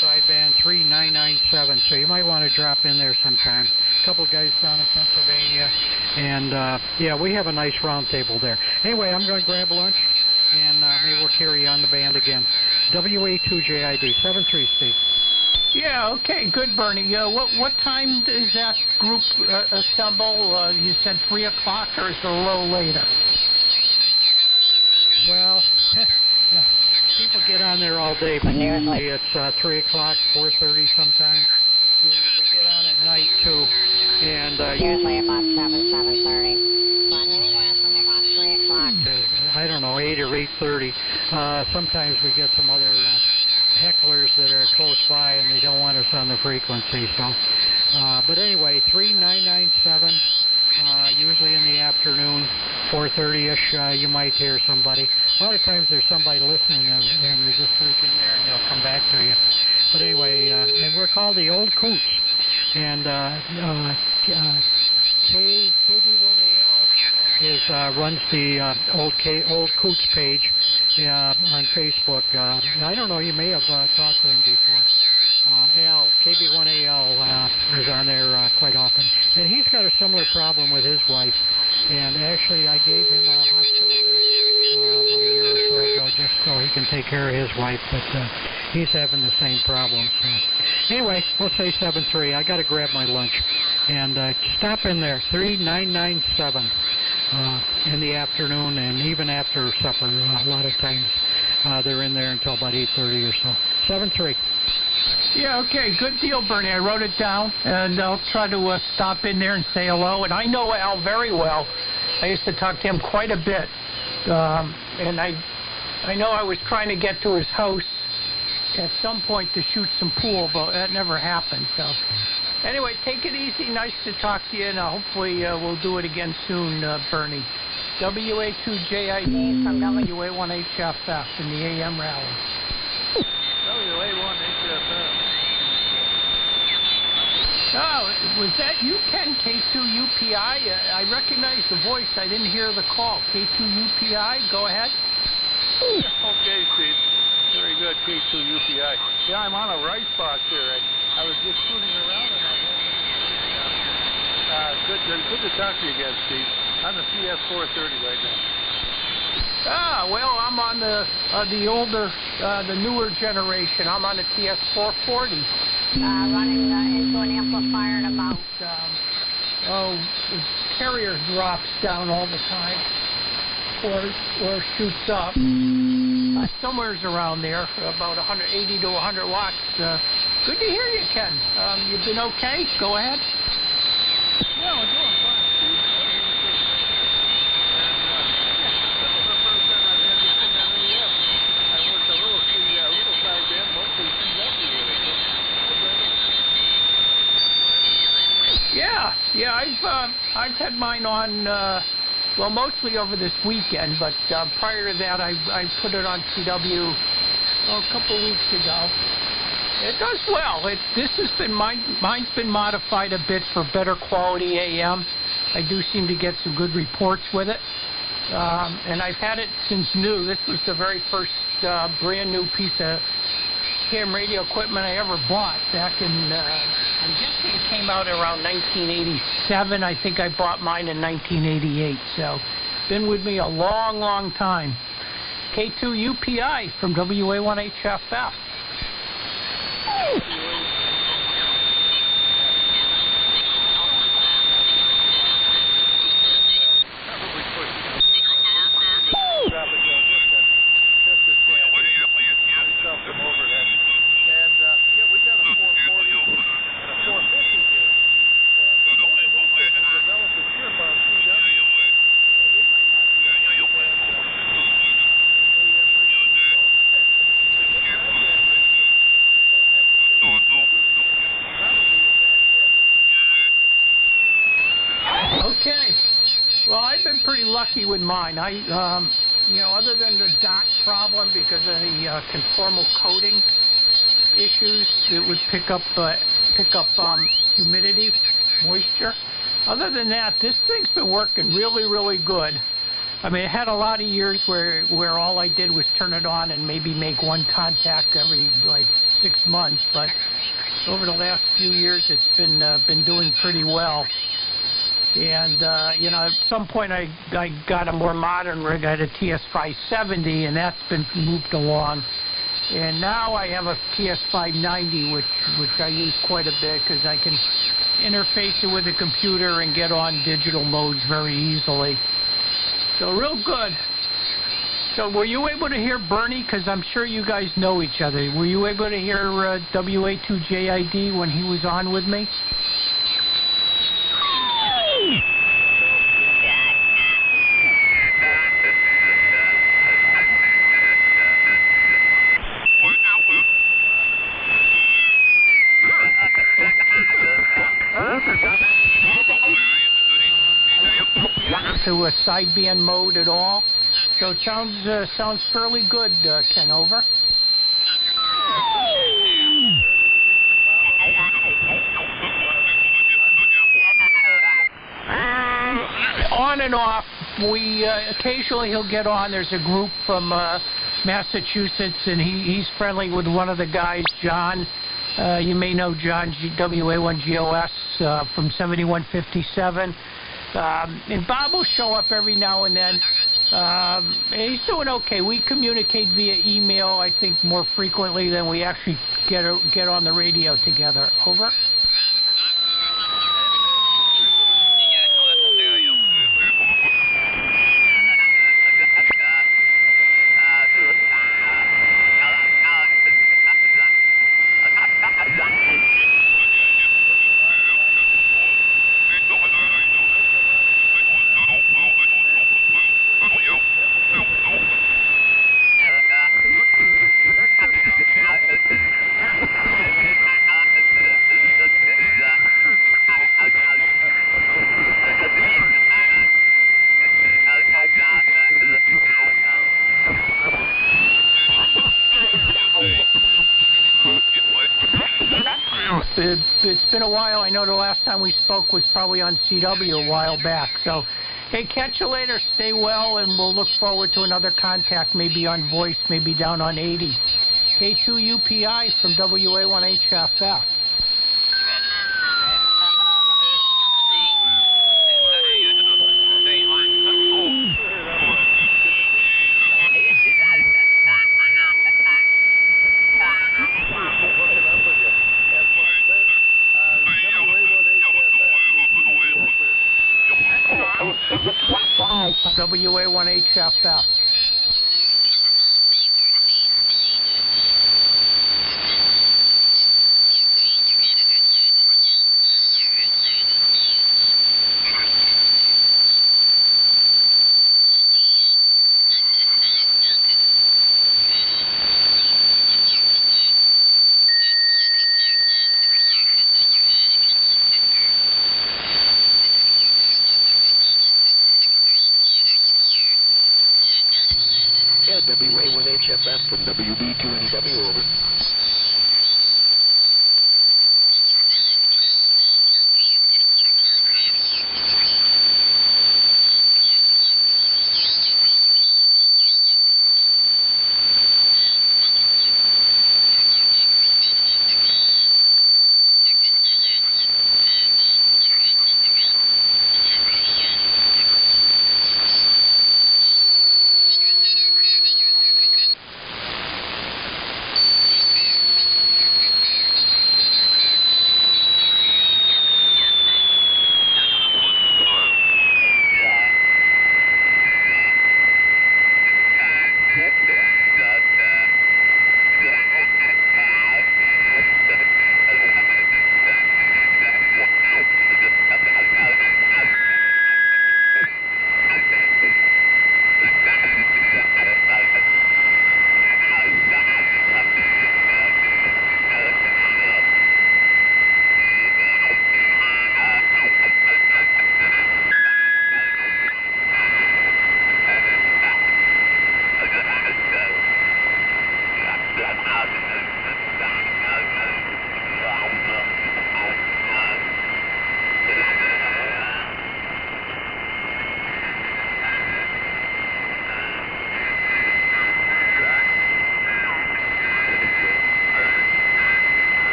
Sideband 3997. So you might want to drop in there sometime. A couple of guys down in Pennsylvania. And, yeah, we have a nice round table there. Anyway, I'm going to grab lunch, and maybe we'll carry on the band again. WA2JID, 73, Steve. Yeah, okay, good, Bernie. What time does that group assemble? You said 3 o'clock, or is it a little later? Well, people get on there all day, but usually it's 3 o'clock, 4:30 sometimes. We get on at night, too. And usually about 7:30. But anywhere from about 3 o'clock to, I don't know, 8 or 8:30. Sometimes we get some other hecklers that are close by and they don't want us on the frequency. So, but anyway, 3997, usually in the afternoon, 4:30ish, you might hear somebody. A lot of times there's somebody listening and you just freak in there and they'll come back to you. But anyway, and we're called the Old Coots, and KB1AL runs the Old Coots page on Facebook. I don't know, you may have talked to him before. KB1AL is on there quite often. And he's got a similar problem with his wife. And actually, I gave him a hospital about a year or so ago just so he can take care of his wife. But he's having the same problem. So anyway, we'll say 7-3. I got to grab my lunch. And stop in there, 3997. In the afternoon and even after supper. A lot of times they're in there until about 8:30 or so. 7-3. Yeah, okay, good deal, Bernie. I wrote it down, and I'll try to stop in there and say hello. And I know Al very well. I used to talk to him quite a bit. And I know I was trying to get to his house at some point to shoot some pool, but that never happened. So anyway, take it easy. Nice to talk to you, and hopefully we'll do it again soon, Bernie. WA2JID from WA1HFF in the AM rally. WA1HFF. Oh, was that you, Ken, K2UPI? I recognize the voice. I didn't hear the call. K2UPI, go ahead. Okay, Steve. Very good, K2UPI. Yeah, I'm on a rice box here. I was just fooling around and good to talk to you again, Steve. I'm the CS430 right now. Well, I'm on the older, the newer generation. I'm on the TS440. Running into an amplifier at about... the carrier drops down all the time, or shoots up. Somewhere's around there, about 180 to 100 watts. Good to hear you, Ken. You've been okay? Go ahead. Yeah, I'm doing fine, Steve. This is the first time I've had you sitting on AF. I worked a little side band, mostly CW with it. Yeah, I've had mine on, well, mostly over this weekend, but prior to that, I put it on CW a couple of weeks ago. It does well. Mine's been modified a bit for better quality AM. I do seem to get some good reports with it. And I've had it since new. This was the very first brand new piece of ham radio equipment I ever bought back in, I'm guessing it came out around 1987. I think I bought mine in 1988. So, been with me a long, long time. K2UPI from WA1HFF. Okay. Well, I've been pretty lucky with mine. I, you know, other than the dot problem because of the conformal coating issues that would pick up humidity, moisture. Other than that, this thing's been working really, really good. I mean, it had a lot of years where all I did was turn it on and maybe make one contact every like 6 months, but over the last few years, it's been doing pretty well. And you know, at some point I got a more modern rig. I had a TS570, and that's been moved along. And now I have a TS590, which I use quite a bit because I can interface it with a computer and get on digital modes very easily. So real good. So were you able to hear Bernie? Because I'm sure you guys know each other. Were you able to hear WA2JID when he was on with me? To a sideband mode at all, so it sounds fairly good. Ken, over. On and off. We occasionally he'll get on. There's a group from Massachusetts, and he's friendly with one of the guys, John. You may know John, WA1GOS from 7157. And Bob will show up every now and then. And he's doing okay. We communicate via email, I think, more frequently than we actually get on the radio together. Over. It's been a while. I know the last time we spoke was probably on CW a while back. So, hey, catch you later. Stay well, and we'll look forward to another contact, maybe on voice, maybe down on 80. K2UPI from WA1HFF. WA1HFF.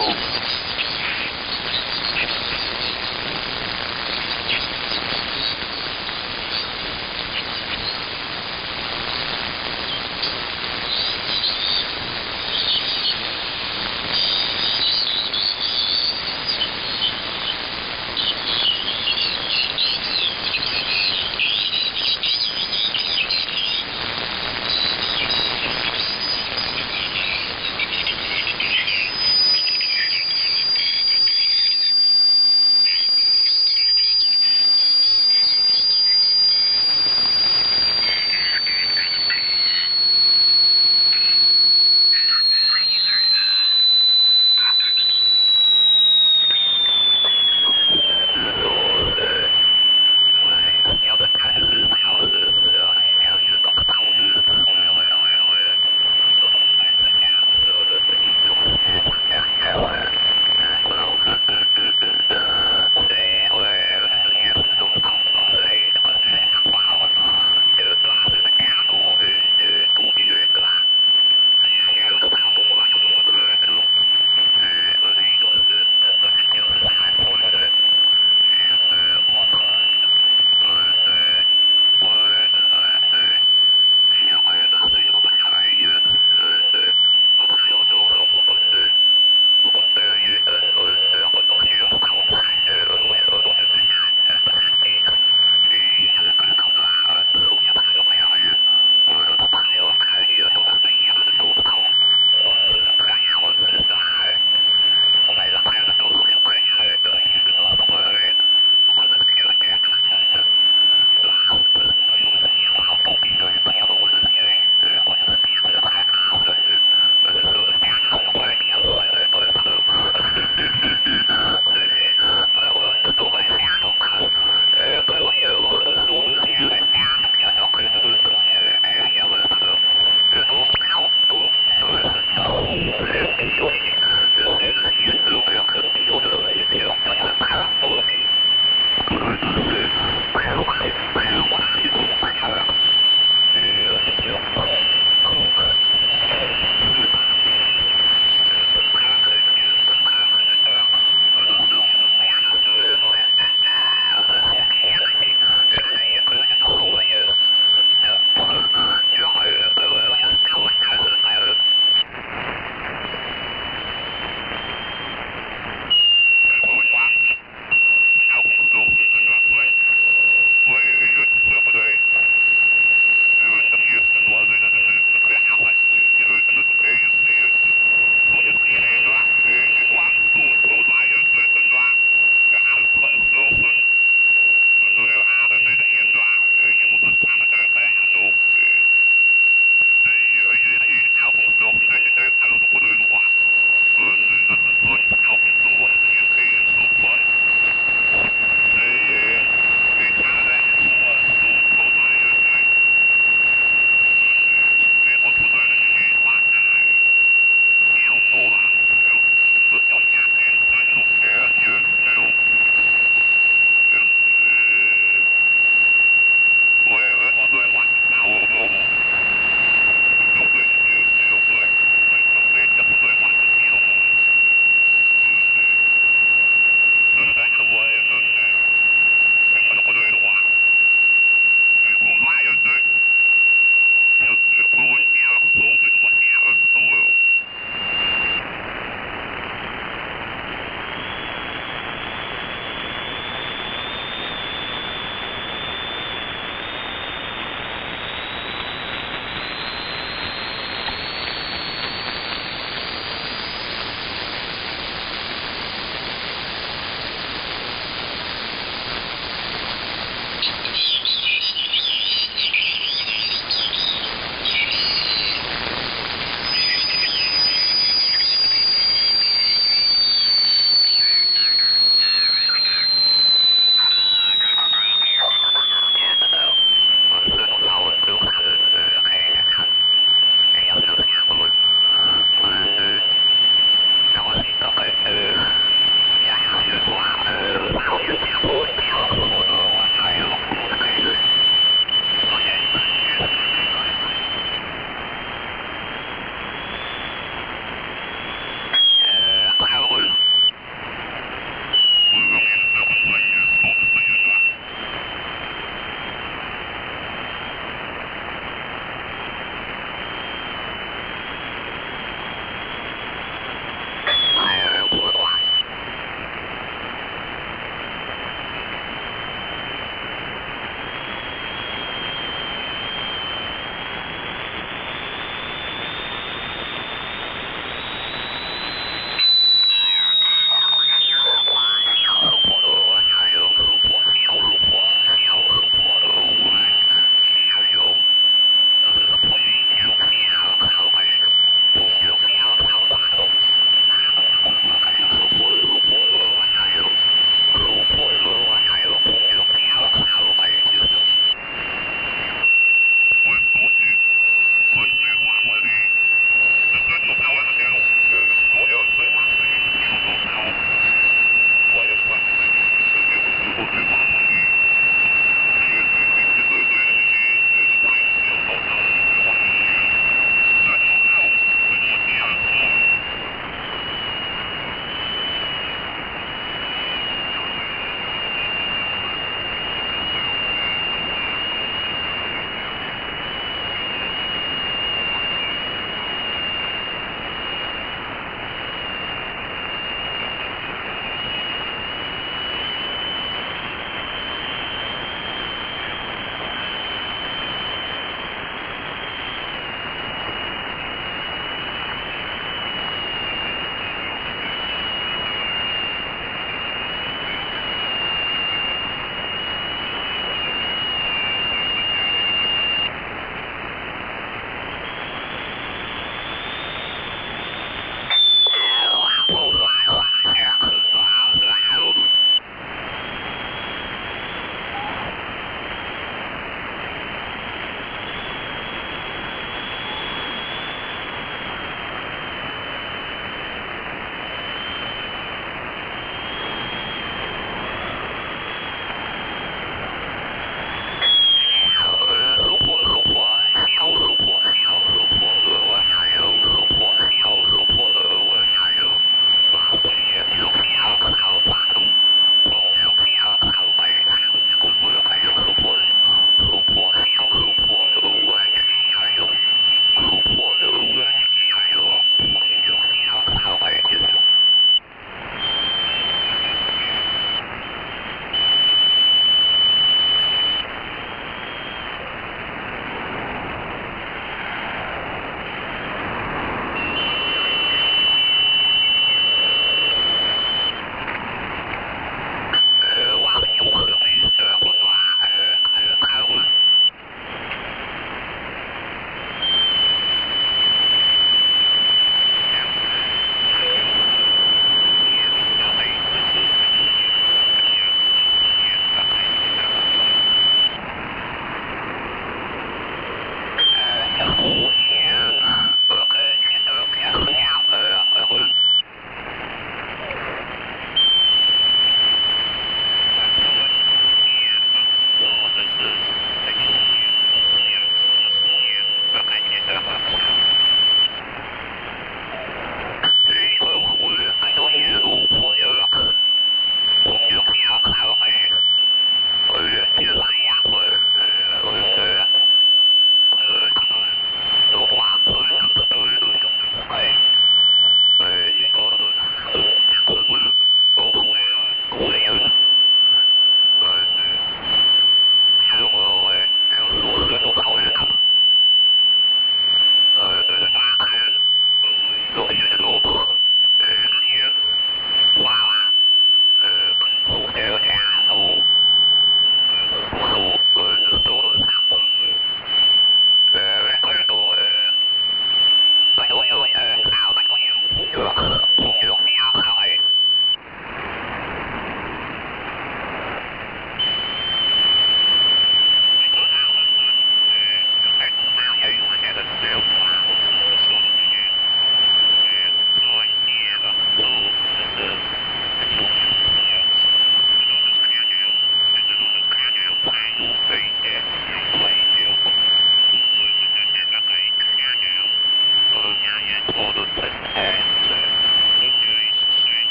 Over.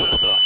Cool.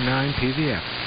119 PVF.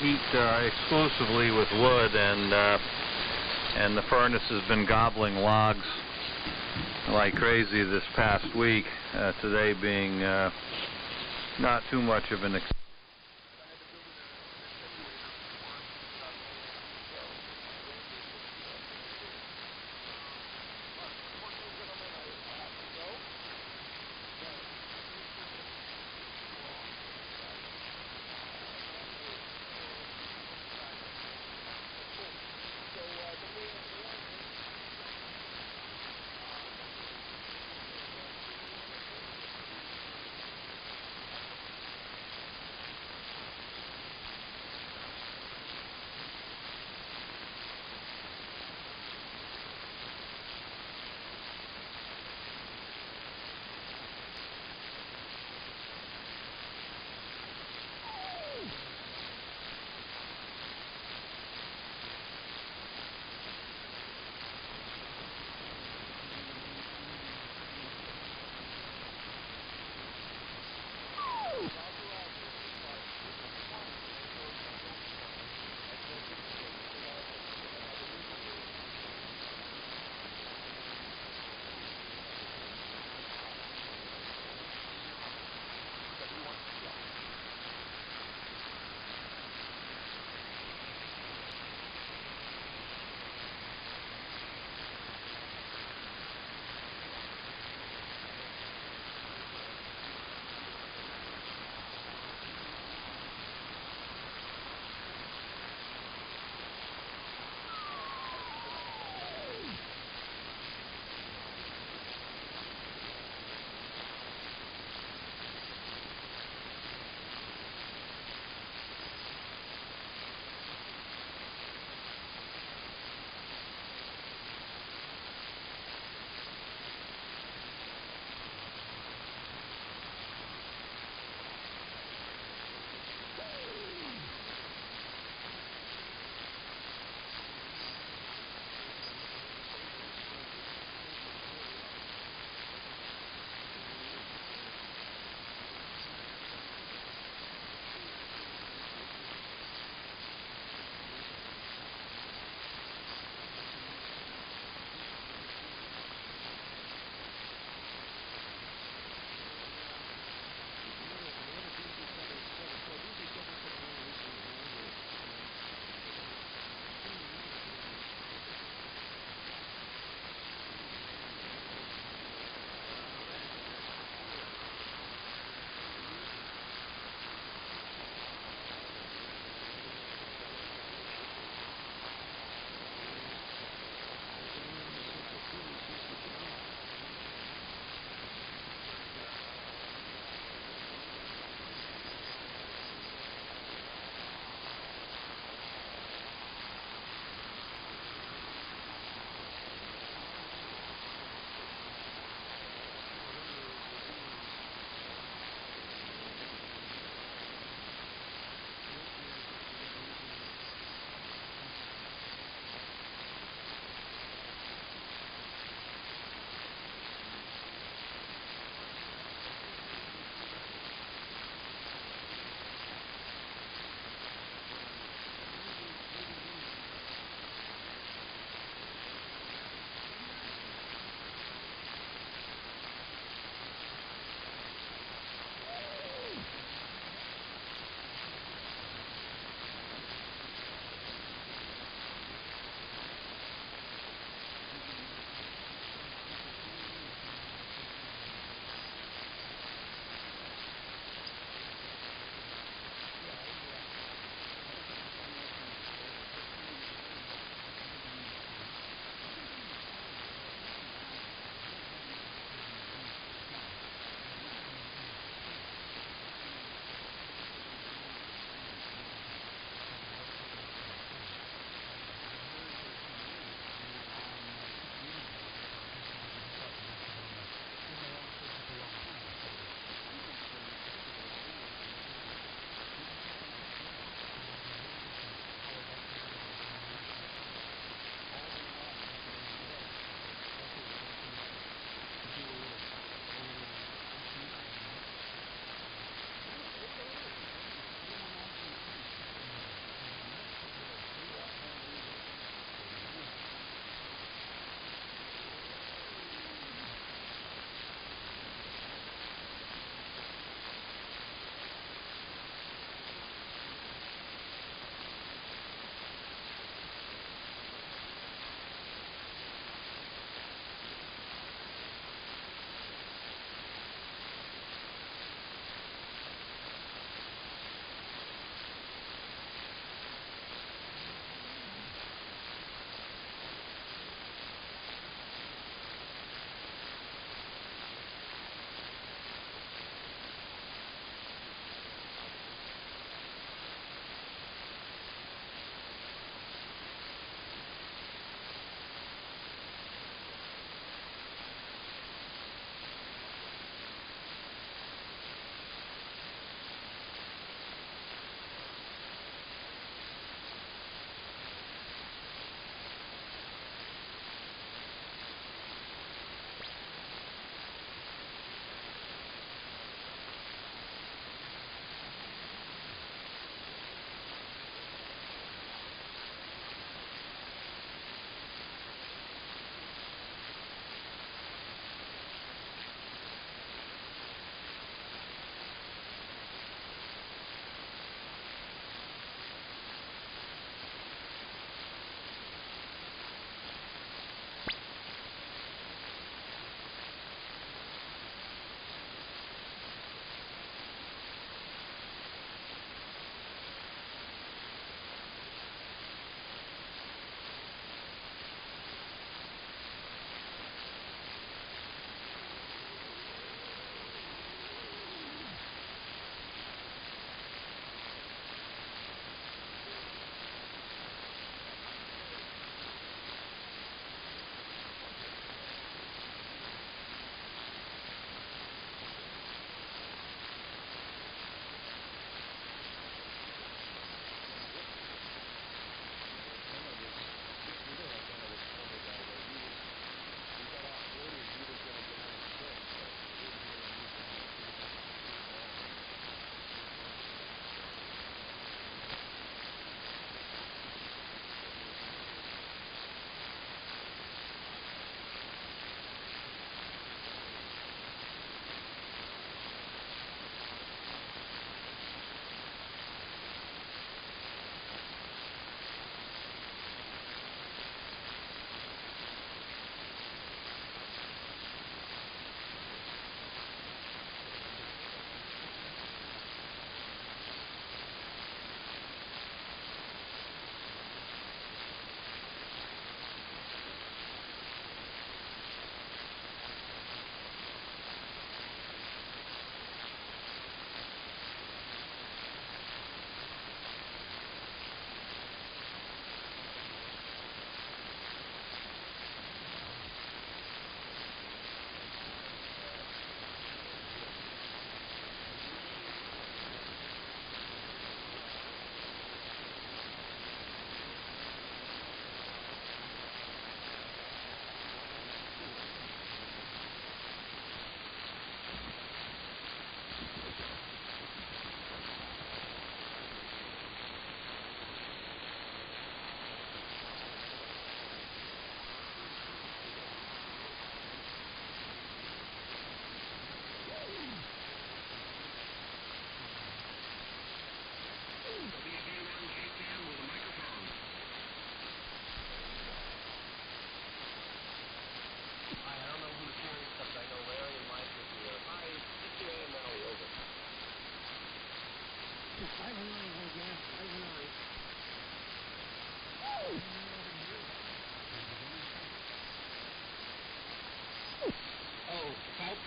heat exclusively with wood, and the furnace has been gobbling logs like crazy this past week. Today being not too much of an exception.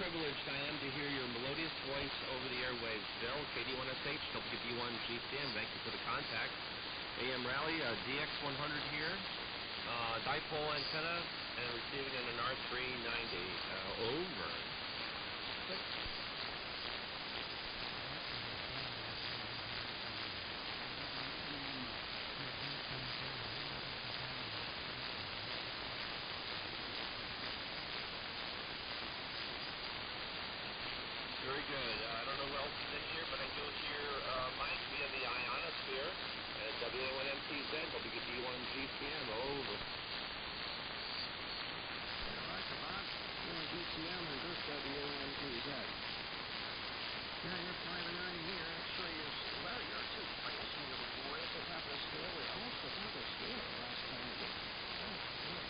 privileged I am to hear your melodious voice over the airwaves. Bill, KD1SH, WB1GCM, thank you for the contact. AM Rally, DX100 here, dipole antenna, and receiving in an R390. Over. Very good. I don't know who else is in here, but I do hear Mike via the ionosphere at WA1MTZ, WD1GCM. Over. Roger, Bob. GCM and this WA1MTZ. Yeah, you're 5 and 9 here. Actually, well, you're too pricey with it. We're at the top of the scale. We're almost at the top of the scale last time we did. Oh, good.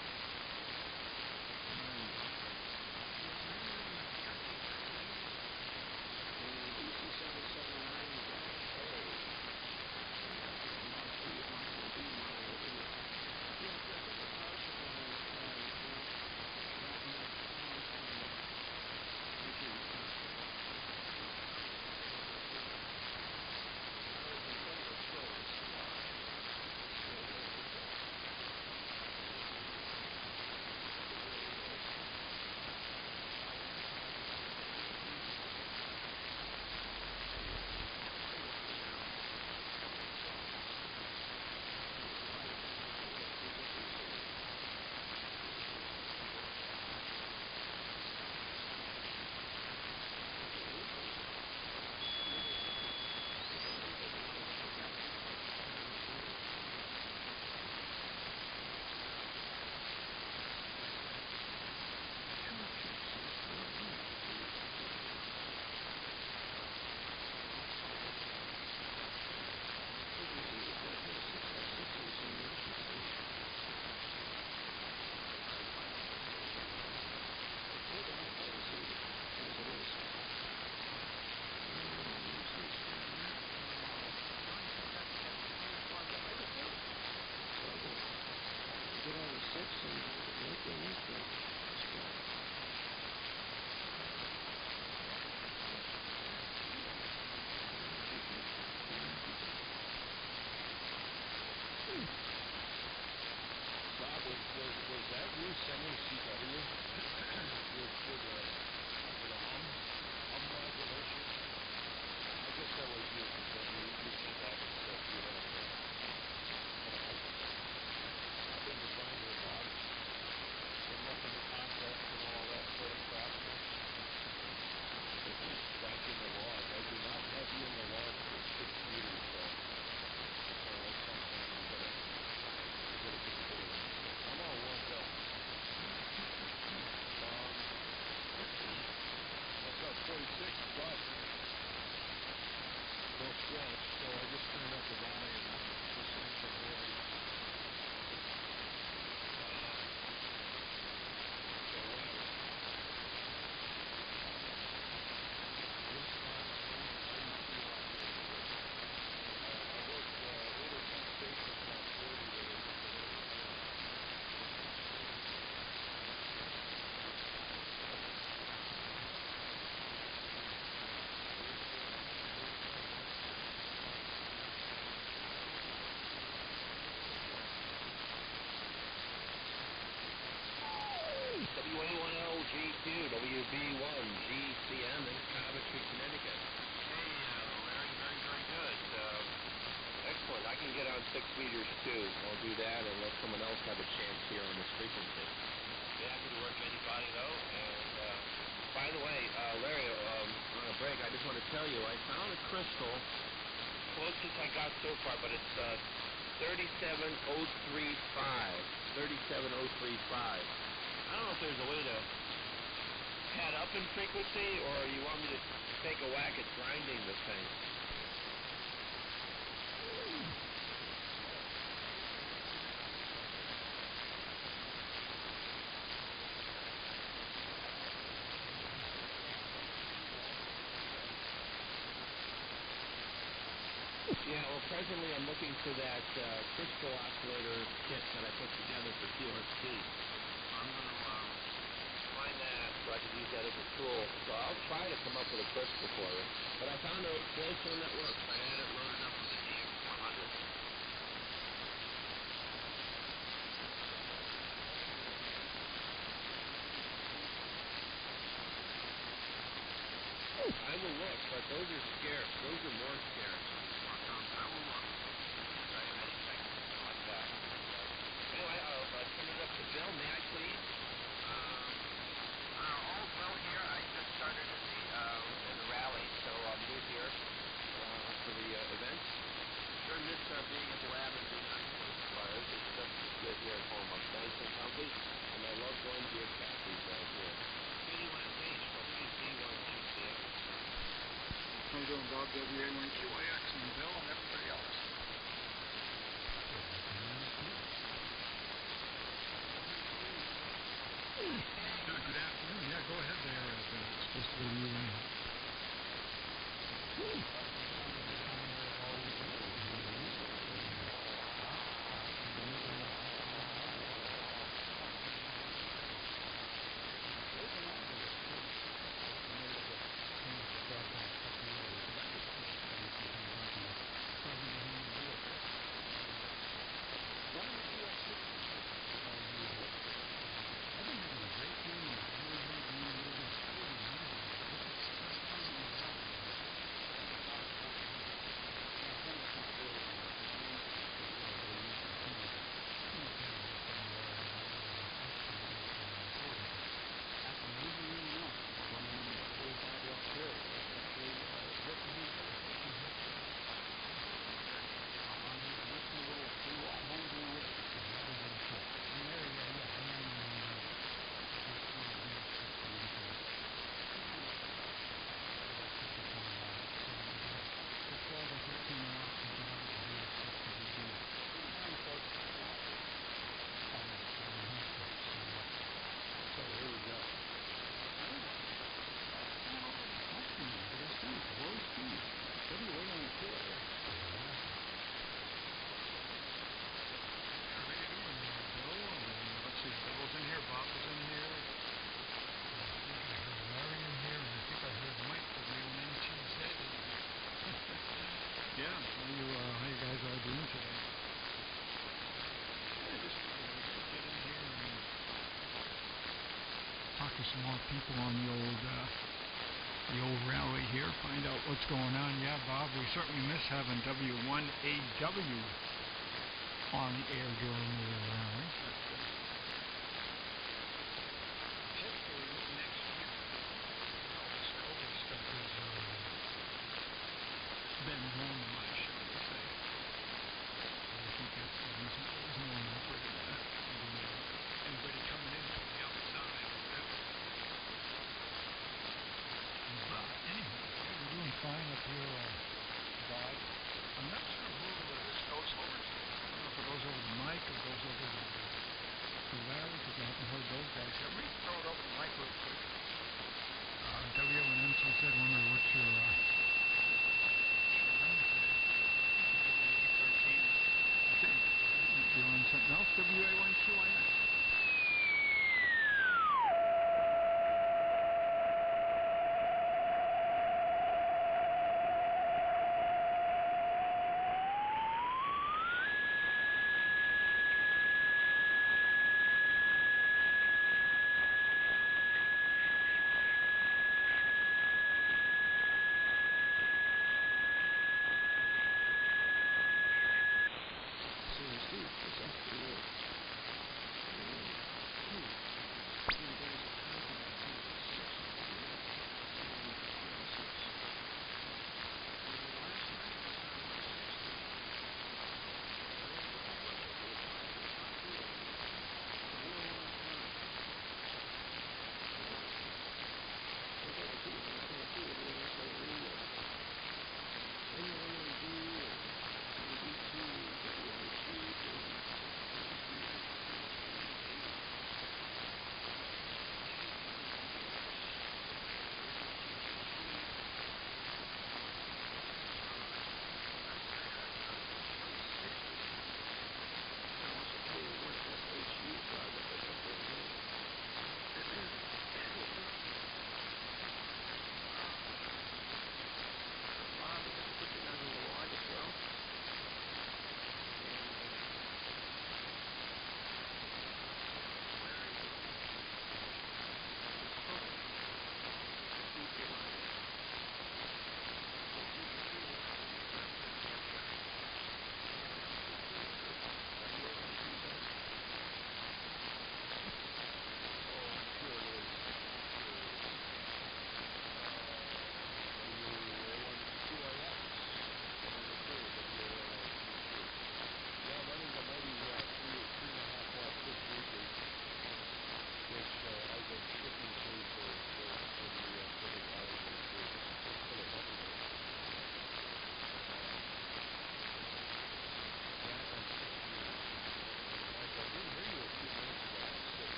Was that you sending CW with the hum modulation? I guess that was you, because then you came back and said you had I've been designing with Bob. Been looking at concepts and all that sort of crap. Back in the log. I do not have you in the log for 6 meters, so that's something you gotta consider. I'm all warmed up. I've got 46, but no stretch, so I just turned up the volume and listening to really. WA1LG2, WB1GCM in Coventry, Connecticut. Hey, Larry, very good. Excellent. I can get on 6 meters too. I'll do that and let someone else have a chance here on this frequency. Be happy to work anybody though. And by the way, Larry, on a break, I just want to tell you I found a crystal, closest I got so far, but it's 37035. 37035. I don't know if there's a way to pad up in frequency, or you want me to take a whack at grinding the thing. Yeah, well, presently I'm looking for that crystal oscillator kit that I put together for QRT. I'm going to find that so I can use that as a tool. So I'll try to come up with a crystal for you. But I found a close one that works. I had it loaded up with the DM400. I will look, but those are scarce. Those are more scarce. I will look. I expect something like that. Anyway, turn it up to Bill. May I please? All's well here. I just started in the rally, so I'm new here for the event. Sure miss being at the lab and being on close fires. It's just as good here at home. I'm nice and comfy, and I love going to your classes here. KD1H, WZ1QCX. How you doing, Bob? WA1QIX and Bill and everybody else. Good afternoon. Yeah, go ahead there. It's supposed to be you. Some more people on the old rally here, find out what's going on. Yeah, Bob, we certainly miss having W1AW on the air during the rally. Hopefully next year, all this COVID stuff has been going much, shall we say. I think there's no enough for anybody coming in from the outside. Anyhow, we're doing fine up here, Bob. I'm not sure who this goes over to. I don't know if it goes over to Mike or goes over to Larry, because I haven't heard those guys yet. We throw it over to Mike real quick. WNC said, wonder what your number today. W13, I think. You're on something else? WA1QIX.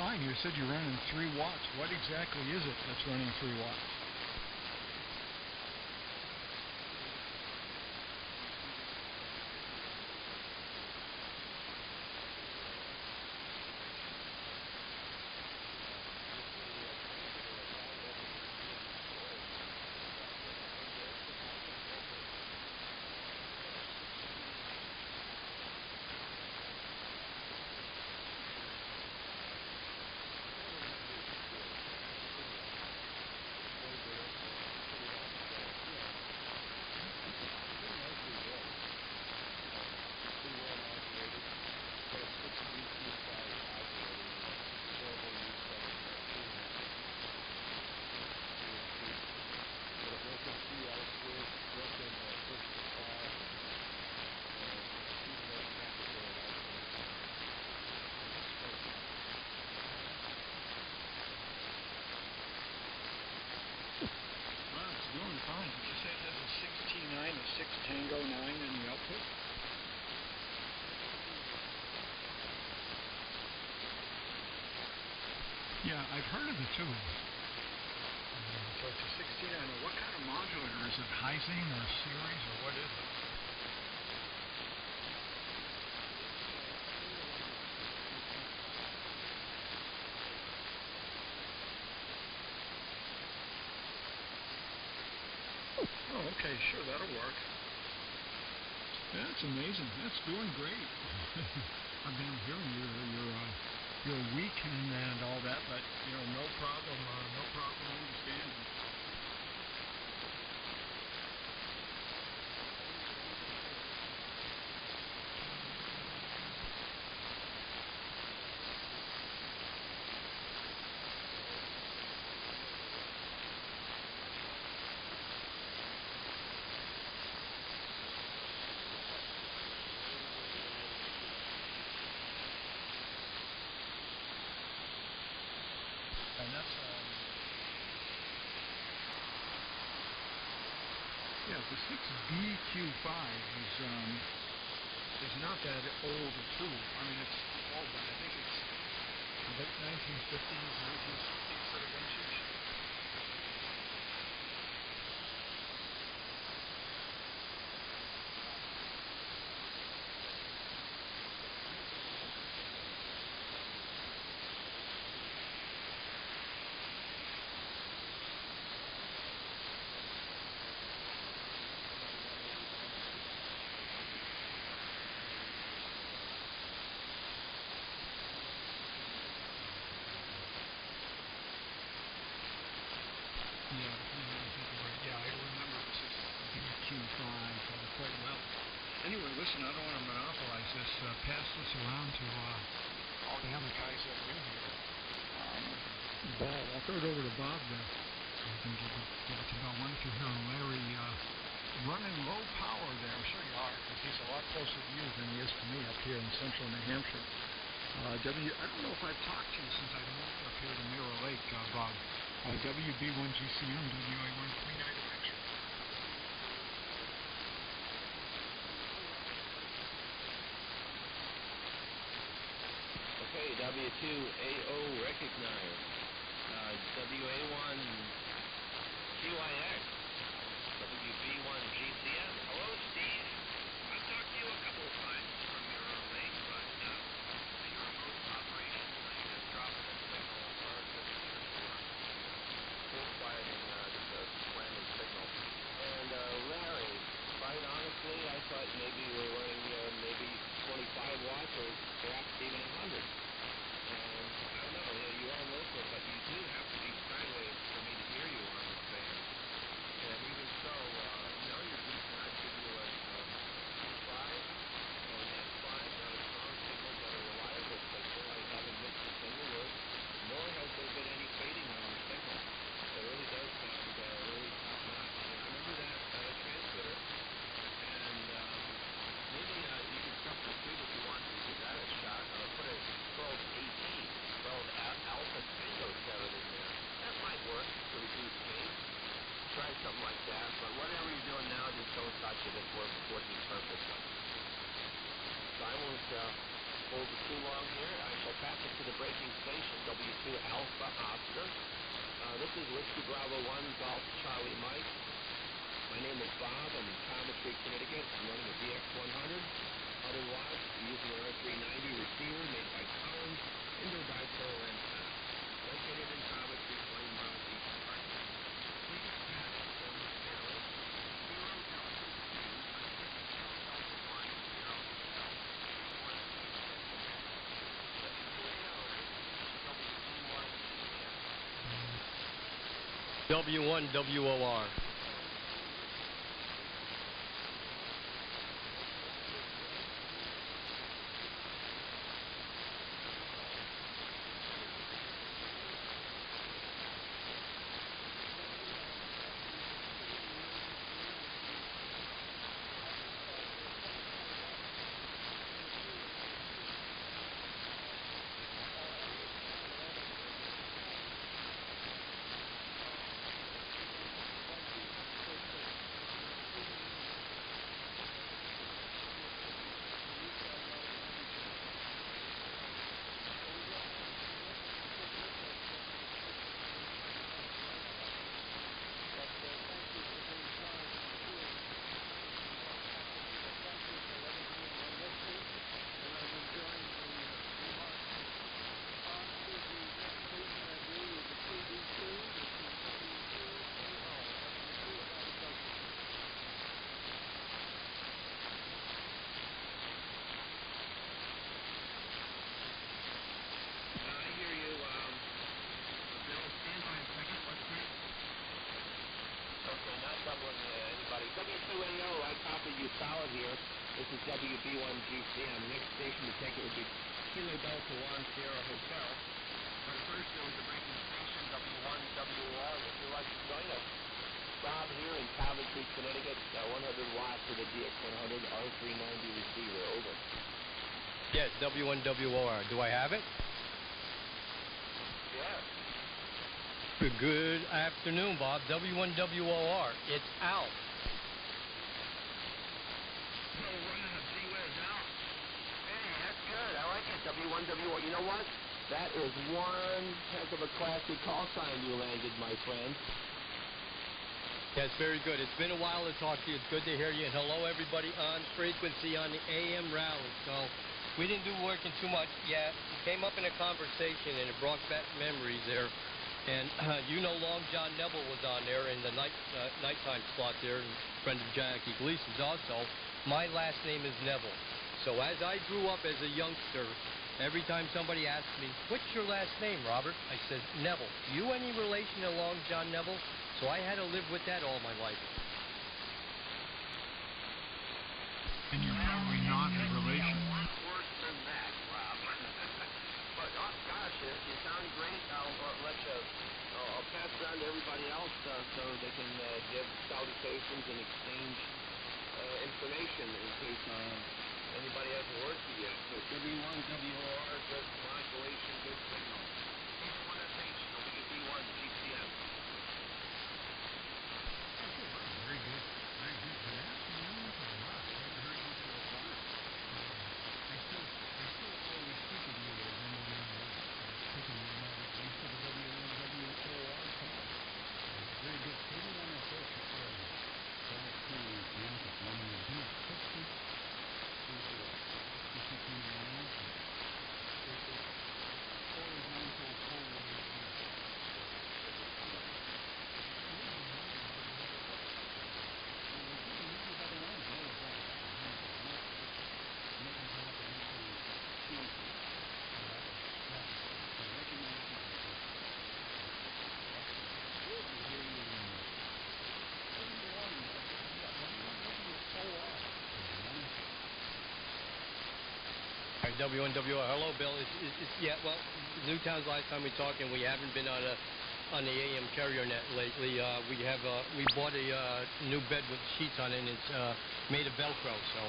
fine. You said you're running 3 watts. What exactly is it that's running 3 watts? Doing fine. Did you say it has a 6T9, a 6 Tango 9 in the output? Yeah, I've heard of the tube. So it's a 6T9. What kind of modulator is it? Heising or series or what is it? Oh, okay, sure, that'll work. That's amazing. That's doing great. I've been hearing you're weak and all that, but no problem understanding. And that's the 6BQ5 is not that old a tool. I mean, it's old, but I think it's late 1950s, 1960s sort of vintage. Yeah, I remember the 6BQ5 quite well. Anyway, listen, I don't want to monopolize this. Pass this around to all the other guys that are in here. Bob, I'll throw it over to Bob then. You can give it to Bob. Wonder if you're hearing Larry running low power there. I'm sure you are, because he's a lot closer to you than he is to me up here in central New Hampshire. I don't know if I've talked to you since I moved up here to Mirror Lake, Bob. WB1GCM, WA139 direction. Okay, W2AO recognized. WA1 GYX. WB1GCM. Hello, Steve. I've talked to you a couple of times from Mirror Lake, but your remote operation is dropping the signal or full firing just a slamming signal. And Larry, quite honestly, I thought maybe we were running maybe 25 watts or perhaps even 100. And I don't know, you are local, but you do have to be sideways for me to hear you on this band. And even so, now you're decent. I'd give you a 5, and that 5, not a strong signal, but a reliable signal. I haven't missed a single word, nor has there been any fading on the signal. So it really does sound really top-notch. And I remember that transmitter, and maybe you can substitute if you want to give that a shot. Put a 12AT, 12 Alpha Tango 7 in there. That might work to reduce gain. Try something like that, but whatever you're doing now, just don't touch it. It's working perfectly. So I won't hold it too long here. I shall pass it to the braking station, W2 Alpha Oscar. This is Whiskey Bravo 1, Golf Charlie Mike. My name is Bob. I'm in Coventry, Connecticut. I'm running a DX100, 100 watts, using an R390 receiver made by Collins, indoor dipole antenna. Located in Coventry, 20 miles east of Hartford. Please pass them fairly. 0 Delta 2, W1 WOR. W2AO, I copy you solid here. This is WB1GCM. Next station to take it would be Kilo Delta 1 Sierra Hotel. But first there was a breaking station, W1WR. If you'd like to join us, Rob here in Coventry, Connecticut, 100 watts with a DX100 R390 receiver. Over. Yes, W1WR. Do I have it? Yes. Good afternoon, Bob. W1WOR. It's Al. Good. I like it. W1WR. You know what? That is one heck of a classy call sign you landed, my friend. That's very good. It's been a while to talk to you. It's good to hear you. And hello, everybody on frequency on the AM rally. So we didn't do working too much. Yeah, it came up in a conversation, and it brought back memories there. And you know, Long John Neville was on there in the nighttime slot there, and a friend of Jackie Gleason's also. My last name is Neville. So as I grew up as a youngster, every time somebody asked me, "What's your last name, Robert?" I said, "Neville." You any relation to Long John Neville? So I had to live with that all my life. And you're probably not in relation. Worse than that, Rob. But, oh, gosh, you sound great. I'll pass it on to everybody else so they can give salutations and exchange information in case anybody hasn't worked with you. So W1WOR, good modulation, good signal. H1SH, WB1 GCM. Very good. Very good. Good afternoon to Rob. Haven't heard you for a while. I still always think of you as M1NOS. Picking your mind at least to the W1WOR call. Very good. KD1SH, it's California, Kansas, running a D60. W1WR. Hello, Bill. Yeah, well, Newtown's last time we talked, and we haven't been on the AM carrier net lately. We bought a new bed with sheets on it, and it's made of Velcro. So,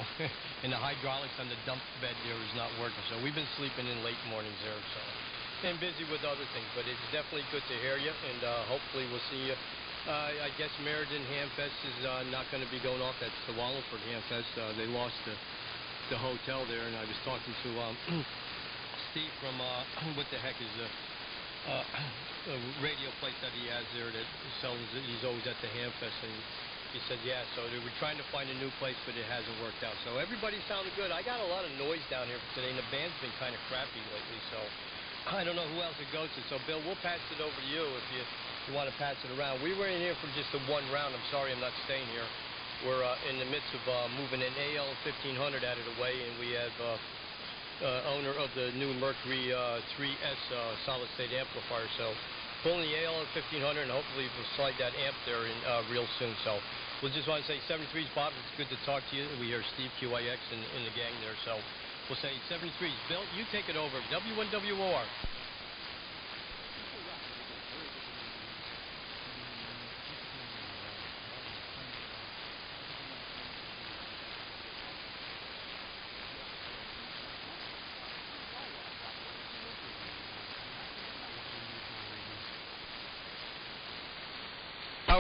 and the hydraulics on the dump bed there is not working. So we've been sleeping in late mornings there. So, and busy with other things. But it's definitely good to hear you, and hopefully we'll see you. I guess Meriden Hamfest is not going to be going off. That's the Wallingford Hamfest. They lost the hotel there, and I was talking to Steve from what the heck is a radio place that he has there that sells. He's always at the Hamfest, and he said, yeah. So they were trying to find a new place, but it hasn't worked out. So everybody sounded good. I got a lot of noise down here today, and the band's been kind of crappy lately. So I don't know who else it goes to. So Bill, we'll pass it over to you if you want to pass it around. We were in here for just the one round. I'm sorry I'm not staying here. We're in the midst of moving an AL 1500 out of the way, and we have owner of the new Mercury 3S solid-state amplifier. So pulling the AL 1500, and hopefully we'll slide that amp there in real soon. So we'll just want to say 73's Bob, it's good to talk to you. We hear Steve QIX in the gang there. So we'll say 73's. Bill, you take it over. W1WOR.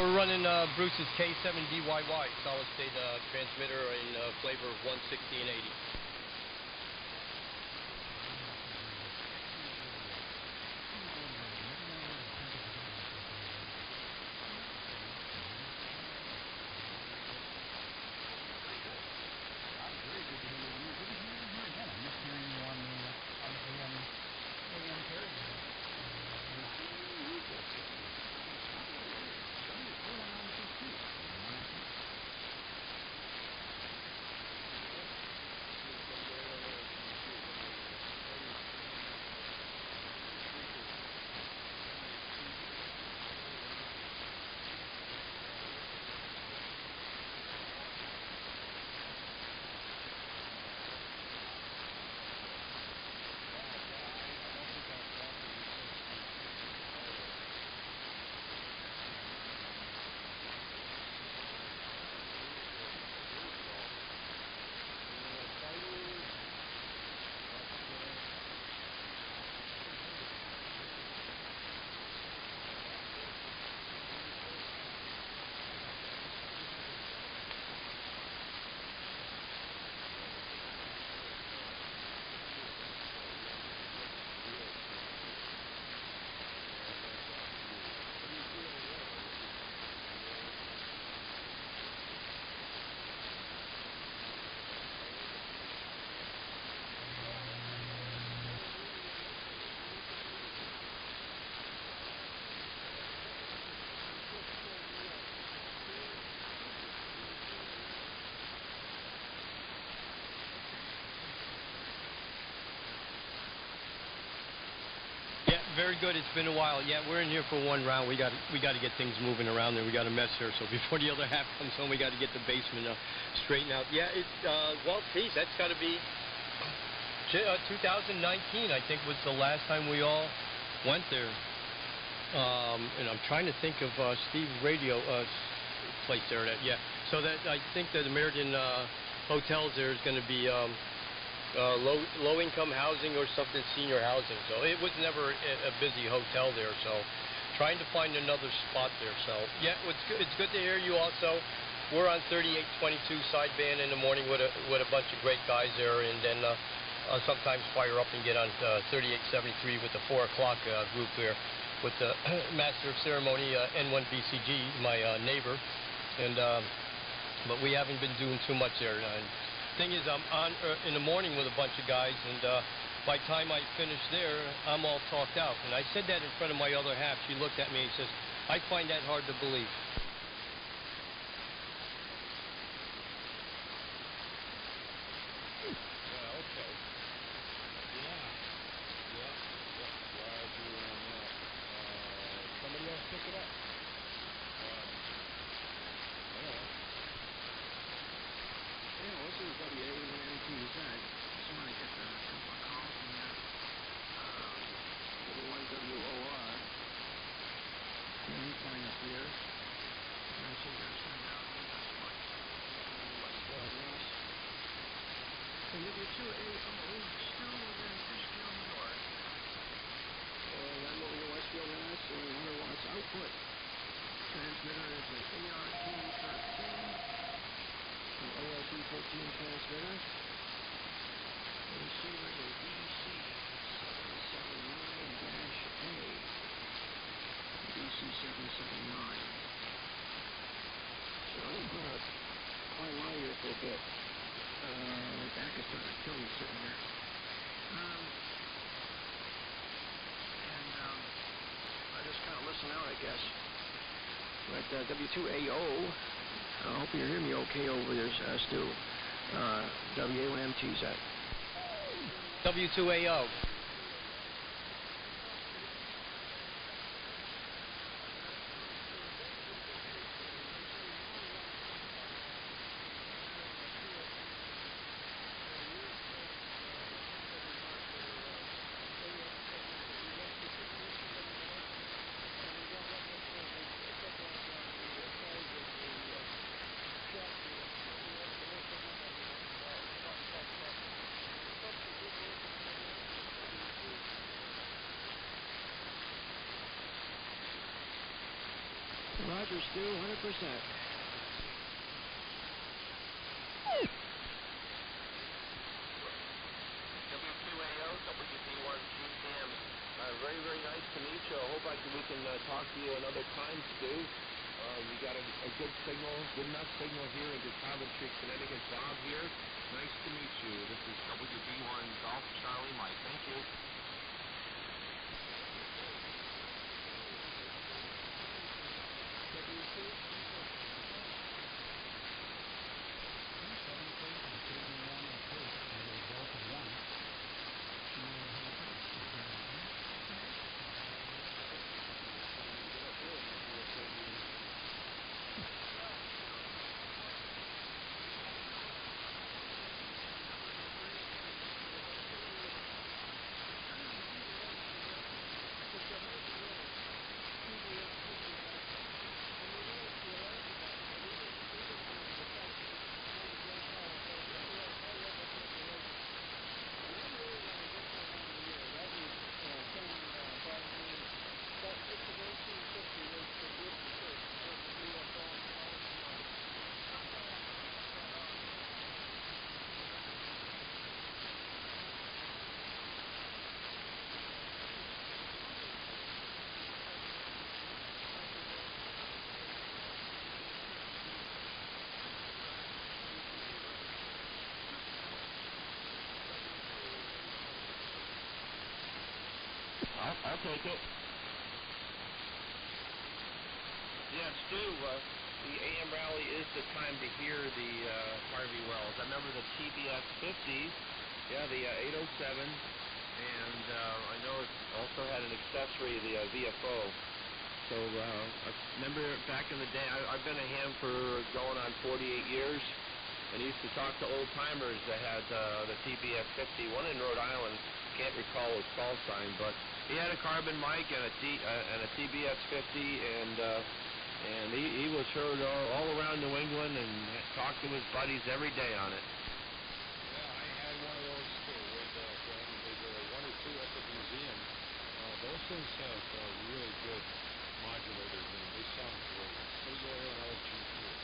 We're running Bruce's K7DYY solid-state transmitter in flavor of 160 and 80. Very good. It's been a while. Yeah, we're in here for one round. We got to get things moving around there. We got a mess here. So before the other half comes home, we got to get the basement straightened out. Yeah, well, geez, that's got to be 2019. I think was the last time we all went there. And I'm trying to think of Steve's radio place there. So that I think that American Hotels there is going to be. Low-income housing or something, senior housing. So it was never a busy hotel there. So trying to find another spot there. So yeah, it's good to hear you also. We're on 3822 sideband in the morning with a bunch of great guys there, and then sometimes fire up and get on 3873 with the 4 o'clock group there with the Master of Ceremony N1BCG, my neighbor, and but we haven't been doing too much there. Thing is, I'm on in the morning with a bunch of guys, and by the time I finish there, I'm all talked out. And I said that in front of my other half. She looked at me and says, I find that hard to believe. Somebody else pick it up. This is WA1NTZ. Just want to get a couple of calls from there. W1WOR. Anytime up here. I see there's one down here. That's what. West. And W2AO still within Westfield, New York. I'm over to Westfield, Mass. 100 watts output. Transmitter is an ART13. OLT 14 transmitter. C779. So I'm going to climb out here for a bit. My back is starting to kill me sitting here. I just kind of listen out, I guess. But W2AO, I hope you hear me okay over there, Stu. WAMT's at. W2AO. Roger, Stu, 100%. W2AO, WB1GM. Very, very nice to meet you. I hope we can talk to you another time, Stu. You got a good signal, good enough signal here into Coventry, Connecticut. Bob here. Nice to meet you. This is WB1 Golf Charlie Mike. Thank you. I'll take it. Yeah, Stu, the AM rally is the time to hear the Harvey Wells. I remember the TBS 50s, yeah, the 807, and I know it also had an accessory, the VFO. So I remember back in the day, I've been a ham for going on 48 years, and used to talk to old-timers that had the TBS 50, one in Rhode Island, can't recall his call sign, but he had a carbon mic and a TBS 50, and he was heard all around New England and talked to his buddies every day on it. Yeah, I had one of those too. There were one or two at the museum. Those things have really good modulators, and they sound great. Pretty loyal and all cheap too.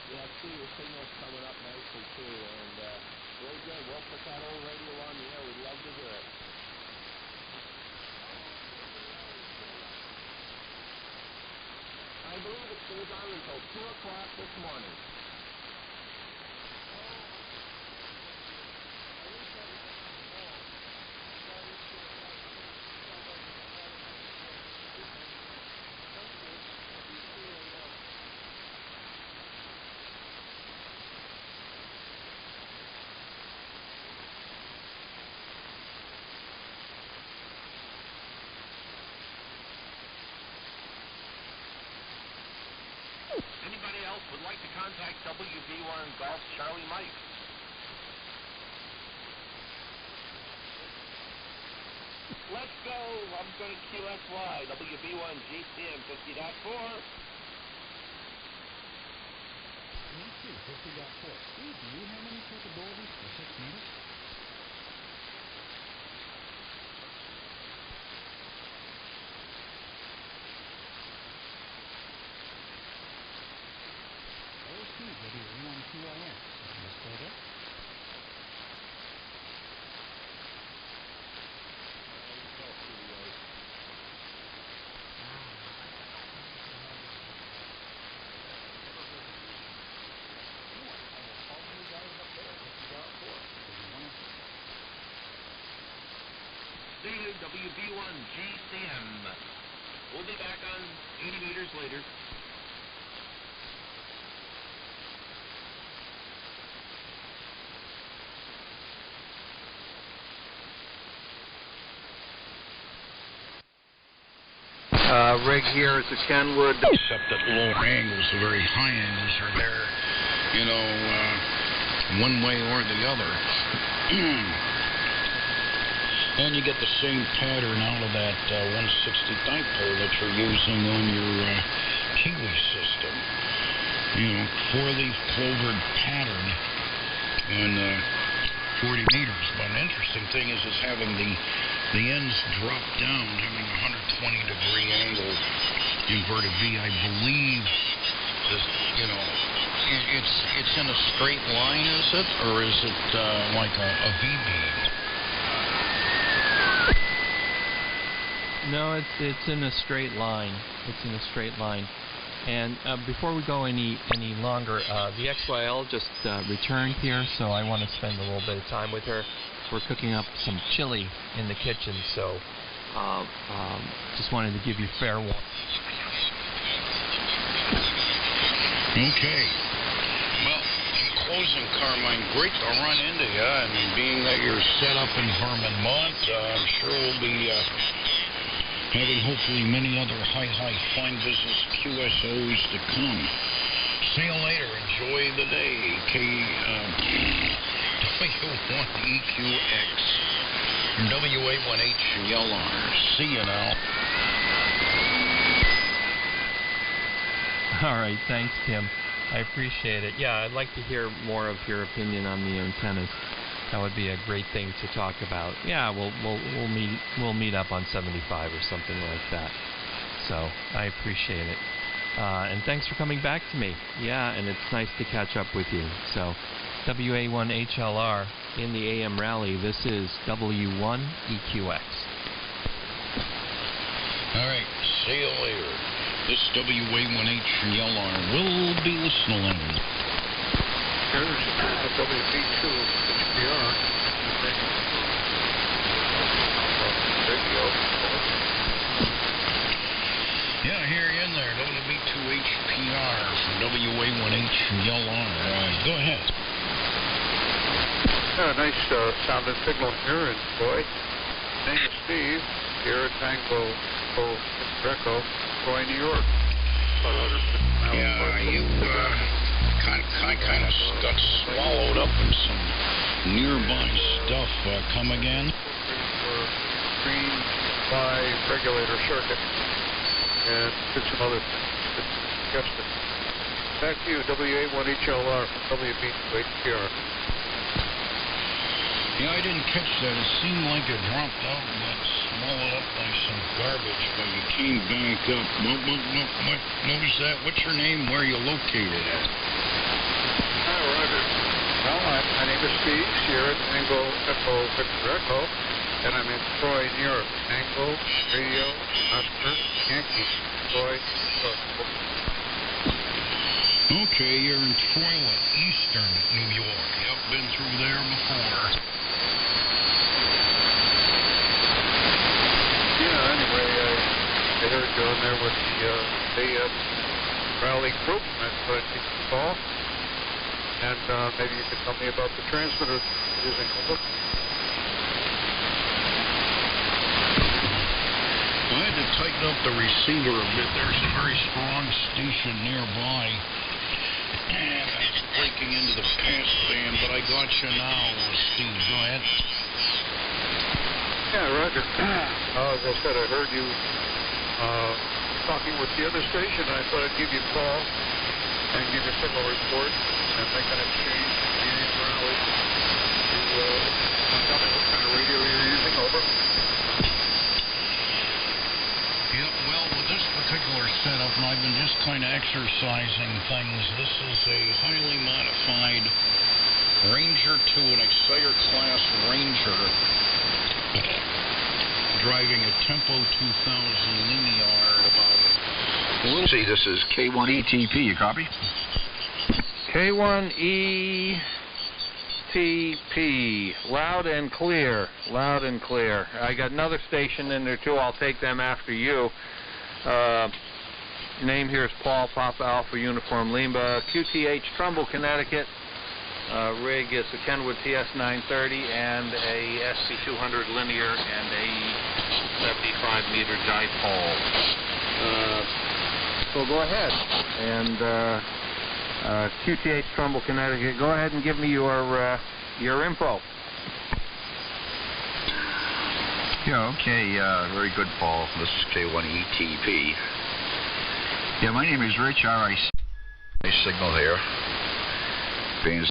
Yeah, see, your signal's coming up nicely too, and very good. We'll put that old radio on the air. We'd love to hear it. I believe it stays on until 2 o'clock this morning. contact WB1 Golf Charlie Mike. Let's go. I'm going to QSY. WB1 GCM 50.4. Let's see, 50.4. Steve, do you have any capabilities for 6 meters? Oh, Steve, WB1QLS. Are you still there? WB1 GCM. We'll be back on 80 meters later. Rig here is a Kenwood. Except at lower angles, the very high angles are there, you know, one way or the other. And you get the same pattern out of that 160 dipole that you're using on your Kiwi system. You know, 4-leaf clovered pattern on 40 meters. But an interesting thing is having the ends drop down, having a 120-degree angle inverted V. I believe this, you know, it's in a straight line, is it, or is it like a V-beam? No, it's in a straight line. It's in a straight line. And before we go any longer, the XYL just returned here, so I want to spend a little bit of time with her. We're cooking up some chili in the kitchen, so just wanted to give you fair warning. Okay. Well, in closing, Carmine, great to run into you, and being that you're set up in Vermont, I'm sure we'll be having hopefully many other high fine business QSOs to come. See you later. Enjoy the day. W1EQX and WA1HLR. See you now. All right, thanks, Tim. I appreciate it. Yeah, I'd like to hear more of your opinion on the antennas. That would be a great thing to talk about. Yeah, we'll meet up on 75 or something like that. So I appreciate it. And thanks for coming back to me. Yeah, and it's nice to catch up with you. So WA1HLR in the AM rally. This is W1EQX. All right, see you later. This WA1HLR will be listening. Here's WB2 HPR. Yeah, I hear you in there. WB2 HPR from WA1HLR. Go ahead. Nice sound and signal here in Troy. Name is Steve. Here at Tango Greco, Troy, New York. Yeah, you kind of got swallowed up in some nearby stuff. Come again? Green by regulator circuit. And did some other adjustment. Back to you, WA1HLR from WB2HPR. Yeah, I didn't catch that. It seemed like it dropped out and got swallowed up by some garbage, but you came back up. What was that? What's your name? Where are you located at? Roger. Well, my name is Steve, here at Tango Echo Victor Echo, and I'm in Troy, New York. Tango, Radio, Oscar, Yankee, Troy, New York. Okay, you're in Troy, Eastern New York. Yep, been through there before. Yeah, anyway, I heard you on there with the rally group, and I thought I'd take the call. And maybe you could tell me about the transmitter using over. I had to tighten up the receiver a bit. There's a very strong station nearby And I was breaking into the past band, but I got you now, Steve. Go ahead. Yeah, Roger. As I said, I heard you talking with the other station. I thought I'd give you a call and give you a signal report and make an exchange in the AM rally to tell me what kind of radio you're using. Over. Yeah, well, with this particular setup, and I've been just kind of exercising things, this is a highly modified Ranger 2, an Exciter class Ranger, driving a Tempo 2000 Linear about... See, this is K1ETP, you copy? K1ETP, loud and clear, loud and clear. I got another station in there too. I'll take them after you. Name here is Paul, Papa Alpha Uniform Lima, QTH, Trumbull, Connecticut. Rig is a Kenwood TS930 and a SC200 linear and a 75-meter dipole. So go ahead and QTH, Trumbull, Connecticut. Go ahead and give me your info. Yeah, okay. Very good, Paul. This is K1ETP. Yeah, my name is Rich. RIC signal here. Being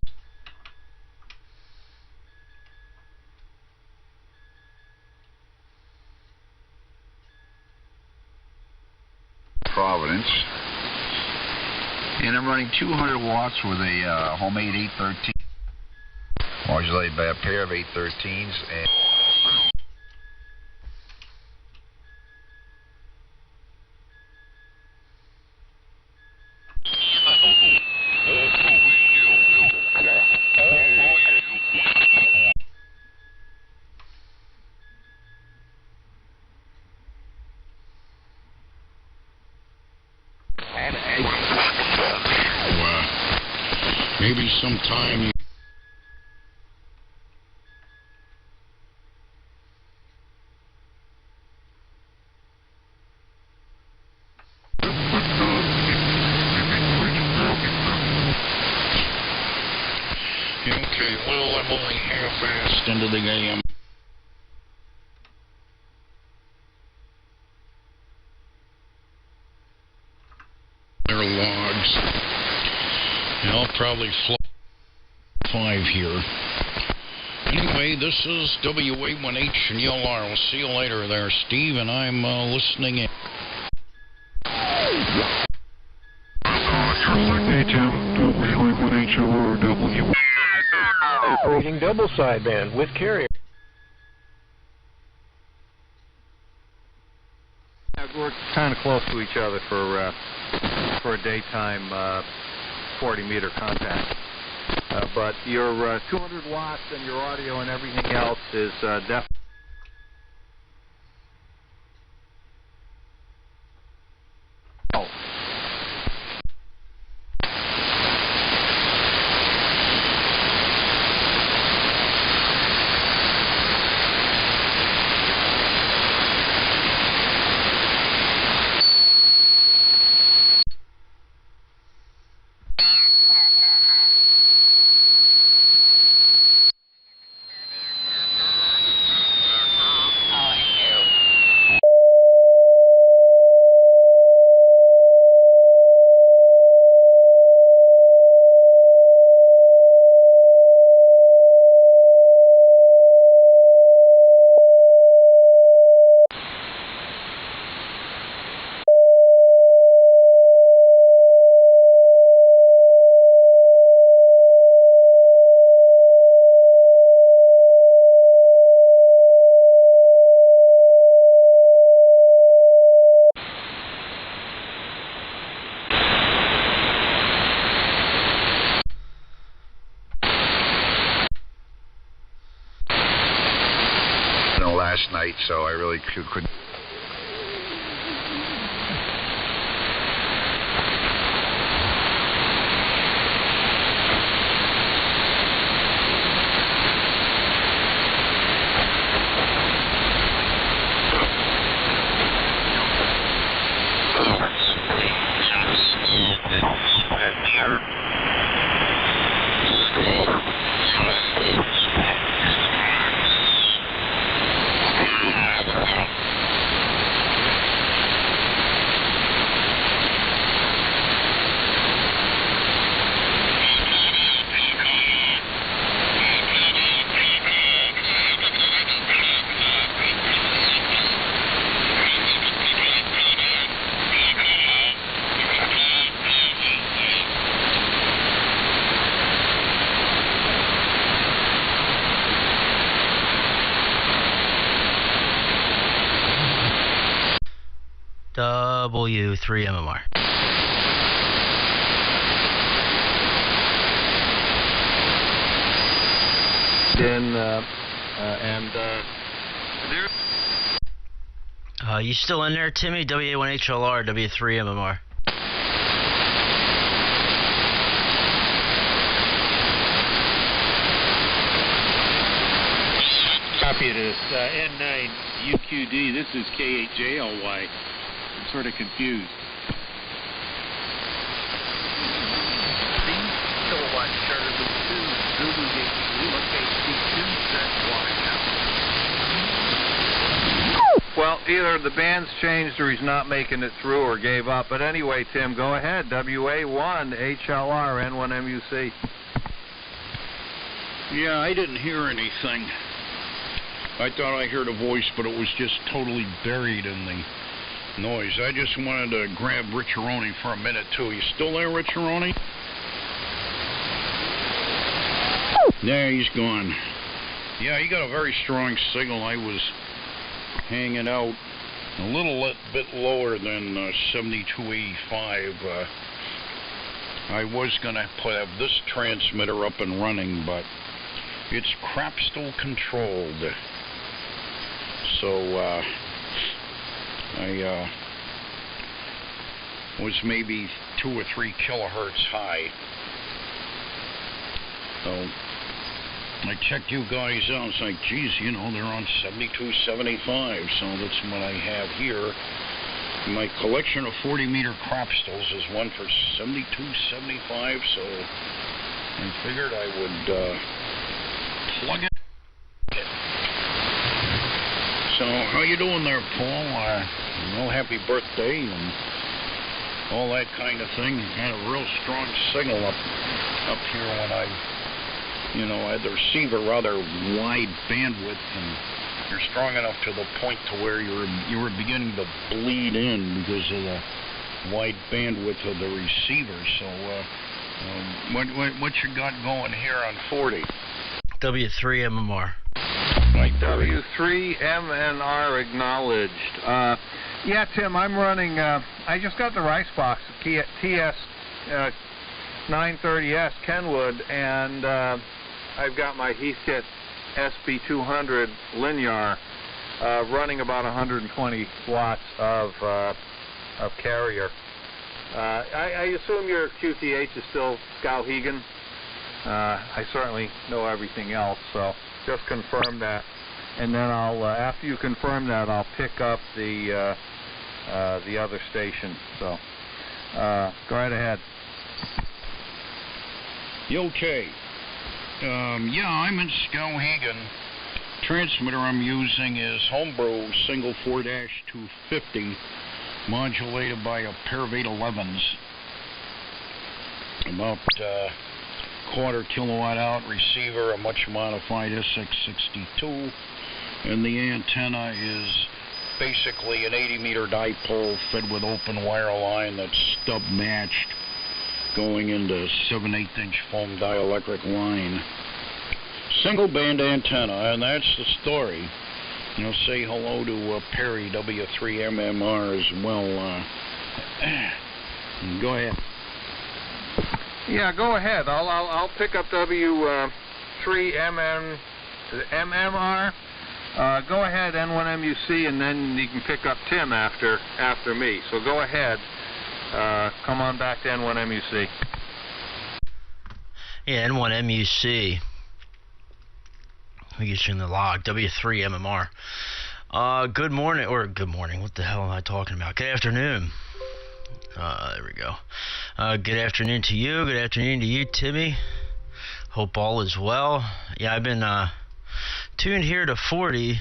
Providence. And I'm running 200 watts with a homemade 813. Modulated by a pair of 813s and maybe sometime. Okay, well, I'm only half-assed into the AM. There are logs. And I'll probably flow 5 here. Anyway, this is WA1H and YLR. We'll see you later there, Steve, and I'm listening in. Operating double sideband with carrier. We're kind of close to each other for a daytime 40-meter contact. But your 200 watts and your audio and everything else is definitely. last night, so I really couldn't. Here. W3MMR. You still in there, Timmy? WA1HLR, W3MMR. Copy this. N9 UQD, this is K8JLY. I'm sort of confused. Kilowatt Charter with 2 Zulu Yankee Lima KC2 set Y now. Well, either the band's changed or he's not making it through or gave up. But anyway, Tim, go ahead. WA1 HLR N1MUC. Yeah, I didn't hear anything. I thought I heard a voice, but it was just totally buried in the noise. I just wanted to grab Ricciaroni for a minute, too. You still there, Ricciaroni? Yeah, he's gone. Yeah, he got a very strong signal. I was hanging out a little bit lower than 7285. I was going to have this transmitter up and running, but it's Crapstal controlled. So I was maybe 2 or 3 kilohertz high. So I checked you guys out. It's like, geez, you know, they're on 7275, so that's what I have here. My collection of 40-meter Crapstals is one for 7275, so I figured I would plug it. So, how you doing there, Paul? Happy birthday and all that kind of thing. Had a real strong signal up here when I had the receiver rather wide bandwidth, and you're strong enough to the point to where you were beginning to bleed in because of the wide bandwidth of the receiver. So, what you got going here on 40? W3MMR. W3MNR acknowledged. Yeah, Tim, I'm running. I just got the rice box, TS 930S Kenwood, and I've got my Heathkit SB200 linear running about 120 watts of carrier. I assume your QTH is still Skowhegan. I certainly know everything else, so just confirm that, and then I'll after you confirm that, I'll pick up the other station. So go right ahead. You okay? Yeah, I'm in Skowhegan. Transmitter I'm using is Homebrew single 4-250, modulated by a pair of 811s. About quarter kilowatt out receiver, a much modified SX62, and the antenna is basically an 80-meter dipole fed with open wire line that's stub matched, going into 7/8-inch foam dielectric line. Single band antenna, and that's the story. Say hello to Perry W3MMR as well. Go ahead. Yeah, go ahead. I'll pick up W3MMR. Go ahead, N1MUC, and then you can pick up Tim after me. So go ahead. Come on back to N1MUC. Yeah, N1MUC. Let me get you in the log. W3MMR. Good morning, what the hell am I talking about? Good afternoon. There we go. Good afternoon to you. Good afternoon to you, Timmy. Hope all is well. Yeah, I've been tuned here to 40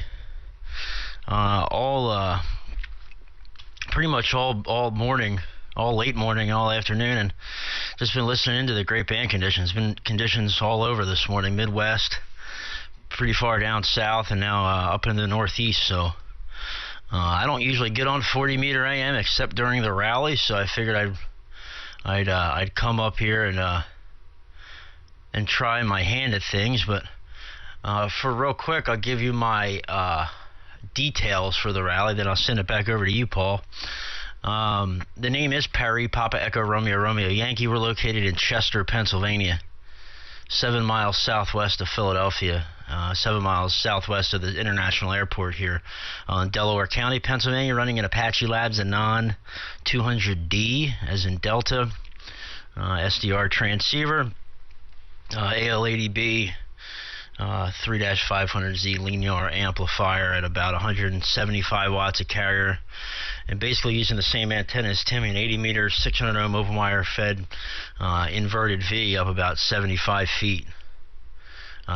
pretty much all morning, all late morning, all afternoon, and just been listening into the great band conditions. Been conditions all over this morning, Midwest, pretty far down south, and now up in the Northeast. So I don't usually get on 40 meter AM except during the rally, so I figured I'd come up here and try my hand at things. But for real quick, I'll give you my details for the rally, then I'll send it back over to you, Paul. The name is Perry, Papa Echo Romeo Romeo Yankee. We're located in Chester, Pennsylvania, 7 miles southwest of Philadelphia, 7 miles southwest of the International Airport here in Delaware County, Pennsylvania, running an Apache Labs Anon 200D, as in Delta, SDR transceiver, AL80B, 3-500Z linear amplifier at about 175 watts a carrier, and basically using the same antenna as Timmy, an 80 meter 600 ohm open wire fed inverted V up about 75 feet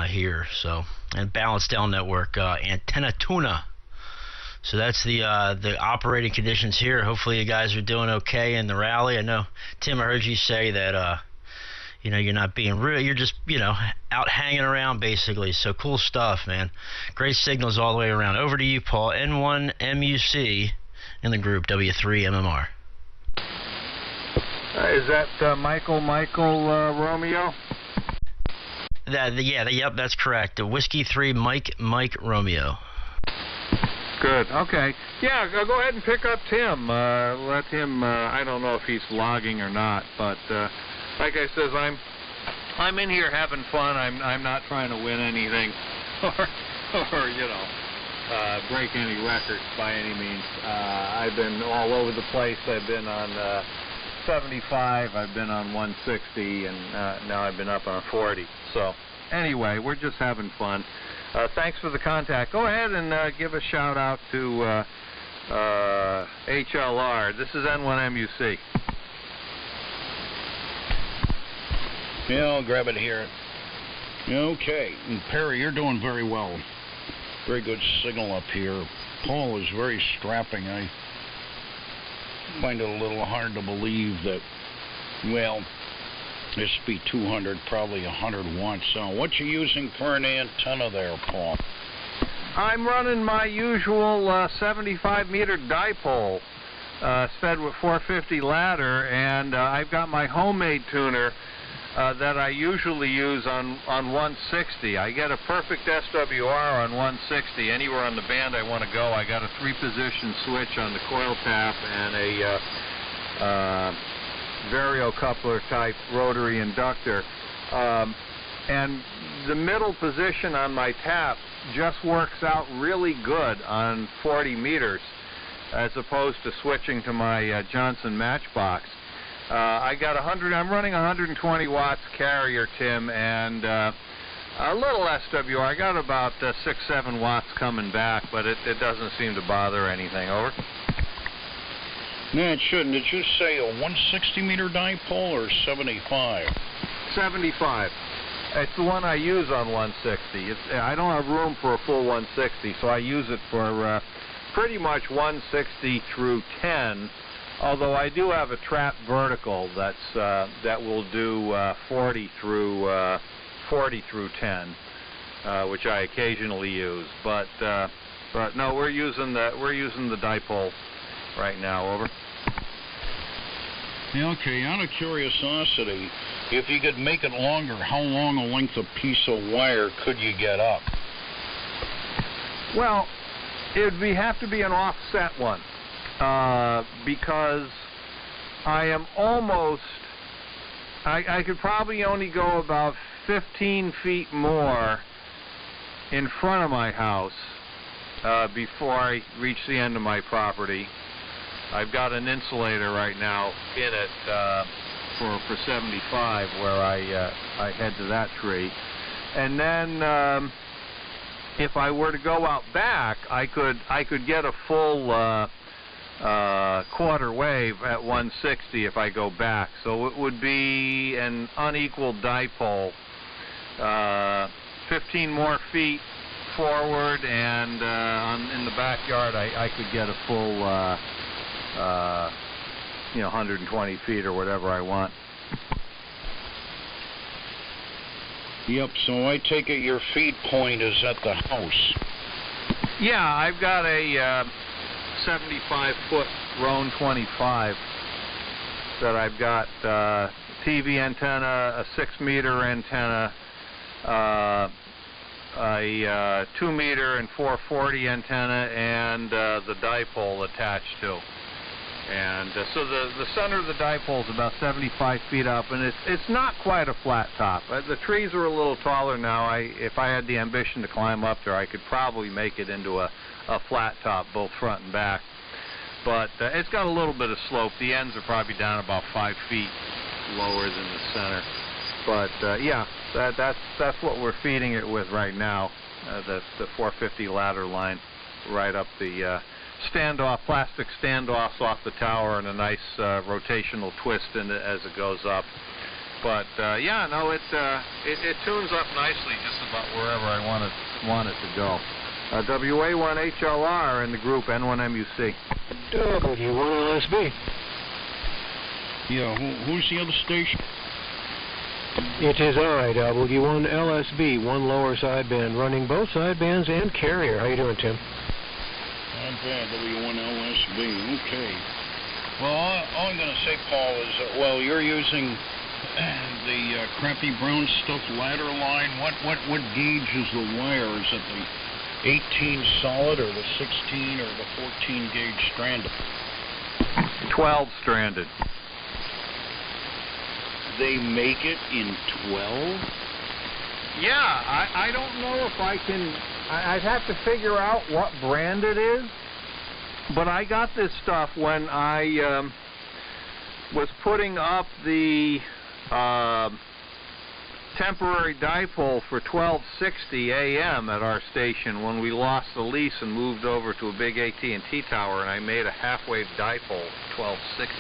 here. So, and balanced L network antenna tuna. So that's the operating conditions here. Hopefully you guys are doing okay in the rally. I know, Tim, I heard you say that you know, you're not being rude, you're just, you know, out hanging around basically. So cool stuff, man. Great signals all the way around. Over to you, Paul. N1MUC in the group, W3MMR. Is that Michael Romeo? Yep, that's correct. Whiskey 3 Mike Romeo. Good. Okay. Yeah, go ahead and pick up Tim. Let him. I don't know if he's logging or not, but like I says, I'm in here having fun. I'm not trying to win anything, or you know, break any records by any means. I've been all over the place. I've been on 75. I've been on 160, and now I've been up on 40. So anyway, we're just having fun. Thanks for the contact. Go ahead and give a shout out to HLR. This is N1MUC. Yeah, I'll grab it here. Okay, and Perry, you're doing very well. Very good signal up here. Paul is very strapping. I find it a little hard to believe that, well, this be 200, probably 100 watts. So what you using for an antenna there, Paul? I'm running my usual 75 meter dipole, fed with 450 ladder, and I've got my homemade tuner that I usually use on 160. I get a perfect SWR on 160. Anywhere on the band I want to go, I got a 3-position switch on the coil tap and a variocoupler type rotary inductor. And the middle position on my tap just works out really good on 40 meters as opposed to switching to my Johnson Matchbox. I got 100. I'm running 120 watts carrier, Tim, and a little SWR. I got about 6-7 watts coming back, but it doesn't seem to bother anything. Over. No, it shouldn't. Did you say a 160 meter dipole or 75? 75. It's the one I use on 160. I don't have room for a full 160, so I use it for pretty much 160 through 10. Although I do have a trap vertical that will do 40 through 10, which I occasionally use. But no, we're using the dipole right now. Over. Okay, out of curiosity, if you could make it longer, how long a length of piece of wire could you get up? Well, it would have to be an offset one. Because I am almost, I could probably only go about 15 feet more in front of my house before I reach the end of my property. I've got an insulator right now in it for 75 where I head to that tree. And then if I were to go out back, I could get a full quarter wave at 160 if I go back. So it would be an unequal dipole. 15 more feet forward, and in the backyard I could get a full 120 feet or whatever I want. Yep, so I take it your feed point is at the house. Yeah, I've got a 75-foot Roan 25 that I've got TV antenna, a 6-meter antenna, a 2-meter and 440 antenna, and the dipole attached to. And so the center of the dipole is about 75 feet up, and it's not quite a flat top. The trees are a little taller now. If I had the ambition to climb up there, I could probably make it into a flat top, both front and back. But it's got a little bit of slope. The ends are probably down about 5 feet lower than the center. But yeah, that's what we're feeding it with right now. The 450 ladder line right up the standoff, plastic standoffs off the tower, and a nice rotational twist in it as it goes up. But yeah, no, it tunes up nicely just about wherever I want it to go. WA1HLR in the group N1MUC. W1LSB. Yeah, who's the other station? It is I, W1LSB, one lower sideband, running both sidebands and carrier. How you doing, Tim? Not bad, W1LSB, okay. Well, all I'm going to say, Paul, is, well, you're using the crappy brown stuff ladder line. What gauge is the wire? Is it the 18 solid or the 16 or the 14 gauge stranded? 12 stranded. They make it in 12? Yeah, I don't know if I can. I'd have to figure out what brand it is. But I got this stuff when I was putting up the temporary dipole for 1260 AM at our station when we lost the lease and moved over to a big AT&T tower, and I made a half-wave dipole 1260.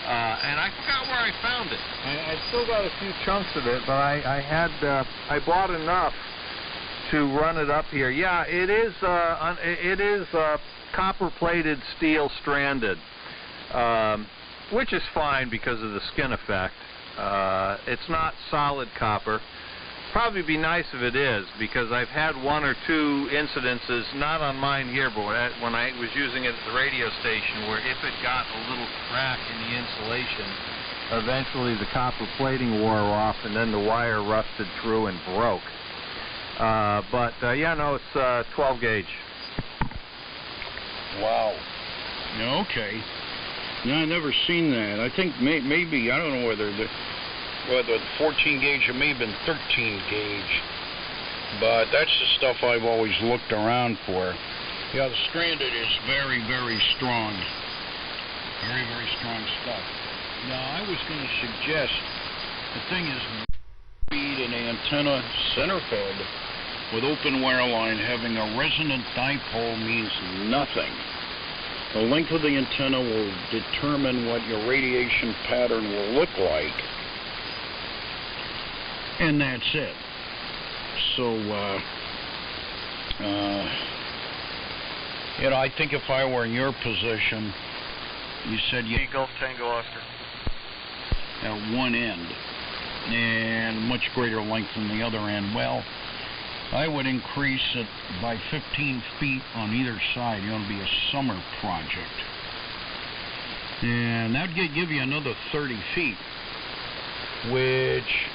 And I forgot where I found it. I still got a few chunks of it, but I bought enough to run it up here. Yeah, it is copper-plated steel stranded, which is fine because of the skin effect. It's not solid copper. Probably be nice if it is, because I've had one or two incidences, not on mine here, but when I was using it at the radio station, where if it got a little crack in the insulation, eventually the copper plating wore off, and then the wire rusted through and broke. But yeah, no, it's 12 gauge. Wow. Okay. No, I've never seen that. I think maybe, I don't know whether the 14 gauge, it may have been 13 gauge, but that's the stuff I've always looked around for. Yeah, the stranded is very, very strong. Very, very strong stuff. Now, I was going to suggest, the thing is, feed an antenna center fed with open wire line. Having a resonant dipole means nothing. The length of the antenna will determine what your radiation pattern will look like. And that's it. So, you know, I think if I were in your position, you said Eagle, Tango, Oscar. At one end, and much greater length than the other end. Well, I would increase it by 15 feet on either side. You want to be a summer project. And that would give you another 30 feet, which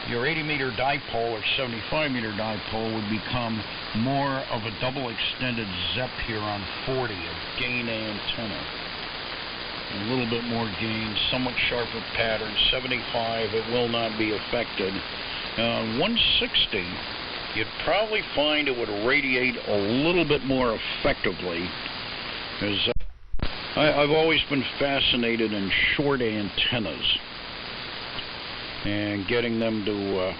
your 80-meter dipole or 75-meter dipole would become more of a double extended ZEP here on 40, a gain antenna. A little bit more gain, somewhat sharper pattern. 75, it will not be affected. 160, you'd probably find it would radiate a little bit more effectively. As I've always been fascinated in short antennas and getting them to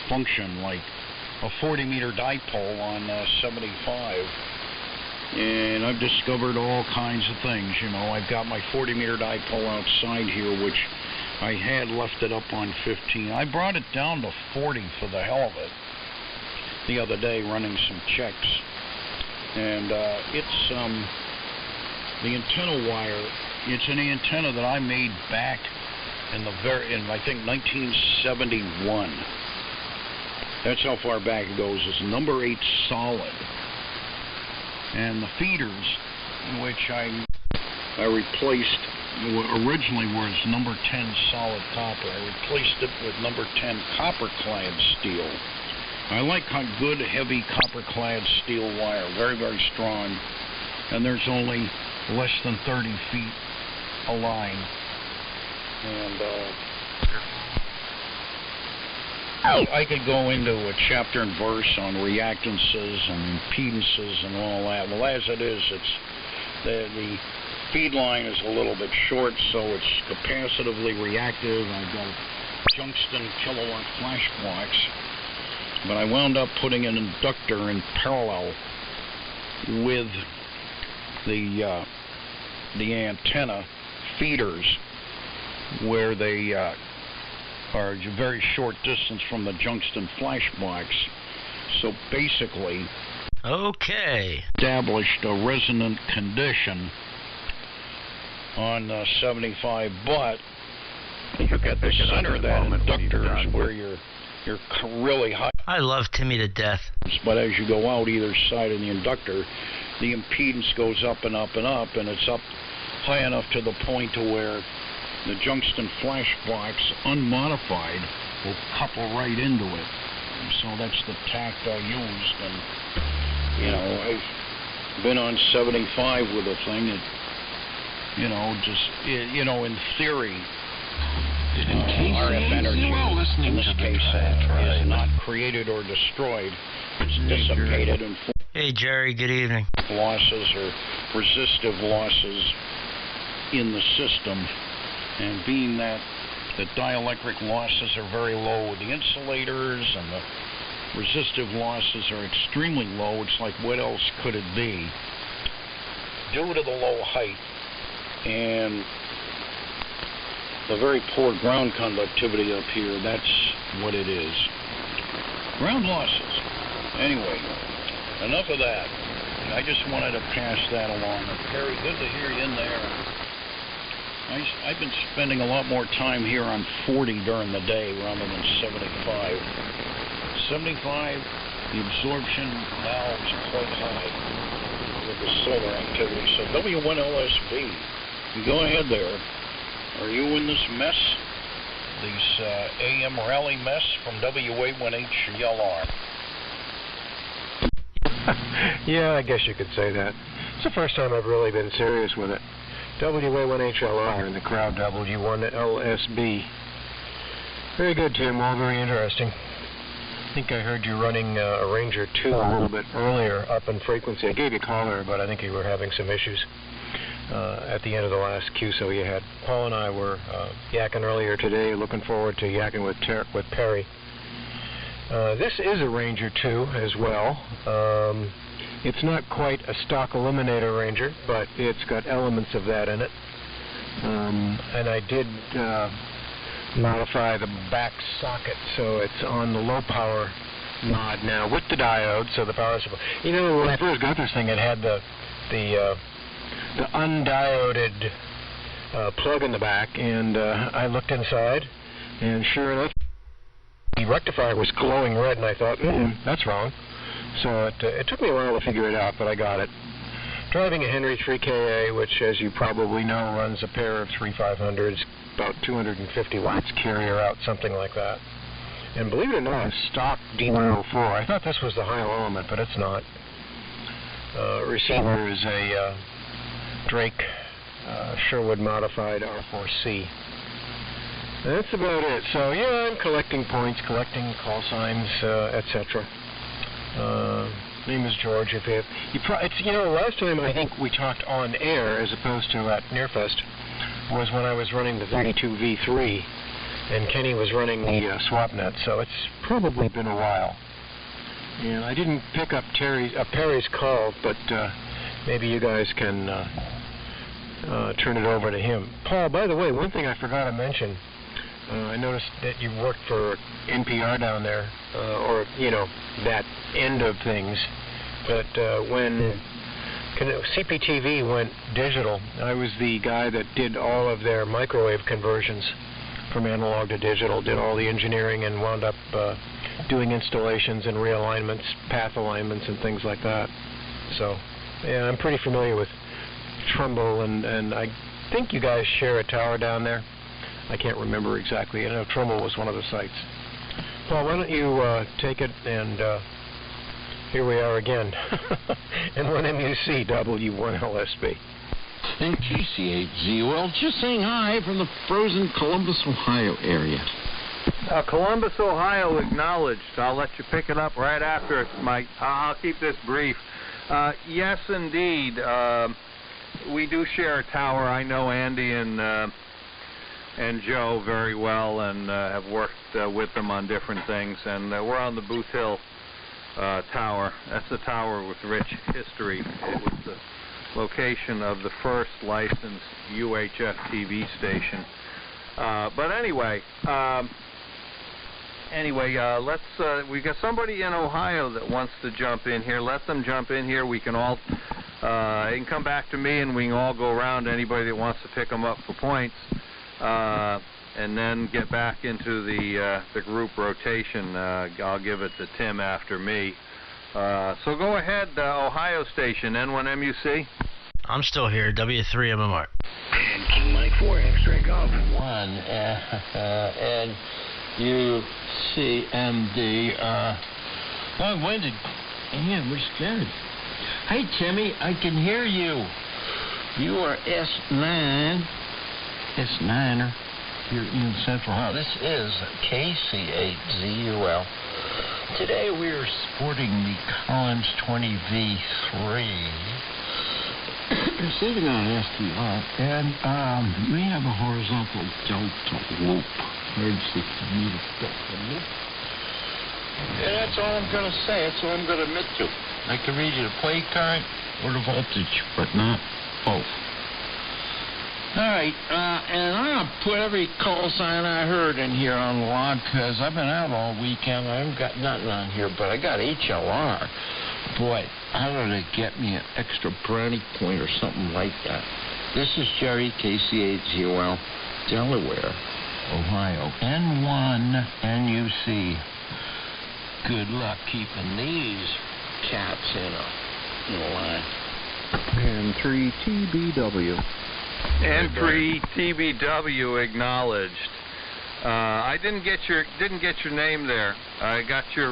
function like a 40-meter dipole on 75. And I've discovered all kinds of things. You know, I've got my 40-meter dipole outside here, which I had left it up on 15. I brought it down to 40 for the hell of it the other day, running some checks. And it's the antenna wire. It's an antenna that I made back in I think 1971. That's how far back it goes. It's number 8 solid. And the feeders, which I replaced, originally was number 10 solid copper. I replaced it with number 10 copper-clad steel. I like good, heavy copper-clad steel wire, very, very strong. And there's only less than 30 feet a line. And I could go into a chapter and verse on reactances and impedances and all that. Well, as it is, it's the feed line is a little bit short, so it's capacitively reactive. I've got Junction kilowatt flash blocks, but I wound up putting an inductor in parallel with the antenna feeders, where they are a very short distance from the Junction flash blocks. So basically, established a resonant condition on 75, but you get the center of that inductor is where you're really high. I love Timmy to death. But as you go out either side of the inductor, the impedance goes up and up and up, and it's up high enough to the point to where the Junction flash blocks, unmodified, will couple right into it. And so that's the tact I used, and, you know, I've been on 75 with the thing. It, you know, just, you know, in theory, RF energy, in this case, is not created or destroyed. It's dissipated in Hey, Jerry, good evening. Losses or resistive losses in the system. And being that the dielectric losses are very low with the insulators and the resistive losses are extremely low, it's like, what else could it be? Due to the low height and the very poor ground conductivity up here, that's what it is. Ground losses. Anyway, enough of that. I just wanted to pass that along. Perry, good to hear you in there. I've been spending a lot more time here on 40 during the day rather than 75. 75, the absorption valves are quite high with the solar activity. So W1LSB, you go ahead there. Are you in this mess? This AM rally mess from WA1HLR? Yeah, I guess you could say that. It's the first time I've really been serious with it. WA1HLR in the crowd, W1LSB. Very good, Tim. All very interesting. I think I heard you running a Ranger 2 a little bit earlier up in frequency. I gave you a call there, but I think you were having some issues at the end of the last QSO you had. Paul and I were yakking earlier today, looking forward to yakking with Perry. This is a Ranger 2 as well. It's not quite a stock Eliminator Ranger, but it's got elements of that in it. And I did modify the back socket so it's on the low power mod now with the diode, so the power supply. You know, when I first got this thing, it had the undioded plug in the back, and I looked inside, and sure enough, the rectifier was glowing red, and I thought, that's wrong. So it took me a while to figure it out, but I got it. Driving a Henry 3KA, which, as you probably know, runs a pair of 3500s, about 250 watts carrier out, something like that. And believe it or not, stock D104. I thought this was the high element, but it's not. Receiver is a Drake Sherwood modified R4C. That's about it. So yeah, I'm collecting points, collecting call signs, etc. Name is George. It's, you know, last time I think we talked on air as opposed to at Nearfest was when I was running the 32V3 and Kenny was running the SwapNet. So it's probably been a while. And I didn't pick up Perry's call, but maybe you guys can turn it over to him. Paul, by the way, one thing I forgot to mention. I noticed that you worked for NPR down there, or, you know, that end of things. But when CPTV went digital, I was the guy that did all of their microwave conversions from analog to digital, did all the engineering, and wound up doing installations and realignments, path alignments, and things like that. So, yeah, I'm pretty familiar with Trumbull, and I think you guys share a tower down there. I can't remember exactly. I know Trumbull was one of the sites. Paul, why don't you take it, and here we are again. N1MUC W1LSB. And KCHZUL, just saying hi from the frozen Columbus, Ohio area. Columbus, Ohio, acknowledged. I'll let you pick it up right after it, Mike. I'll keep this brief. Yes, indeed. We do share a tower. I know Andy and Joe very well, and have worked with them on different things. And we're on the Booth Hill Tower. That's a tower with rich history. It was the location of the first licensed UHF TV station. But anyway, let's. We got somebody in Ohio that wants to jump in here. Let them jump in here. We can all. They can come back to me, and we can all go around. Anybody that wants to pick them up for points, and then get back into the group rotation. I'll give it to Tim after me. So go ahead, Ohio station, N1MUC. I'm still here, W3MMR. And King Mike 4, X-Ray Golf 1, and UCMD, long-winded, and we're scared. Hey, Timmy, I can hear you. You are S9er here in Central Ohio. This is KC8ZUL. Today we are sporting the Collins 20V3, sitting on SDR, and we have a horizontal delta loop, 160-meter delta loop. And that's all I'm going to say. That's all I'm going to admit to. I can read you the plate current or the voltage, but not both. All right, and I'm going to put every call sign I heard in here on the log, because I've been out all weekend. I haven't got nothing on here, but I got HLR. Boy, how did it get me an extra brownie point or something like that? This is Jerry, KC8ZUL, Delaware, Ohio, N1NUC. Good luck keeping these cats in a line. N3TBW. N3TBW acknowledged. I didn't get your name there. I got your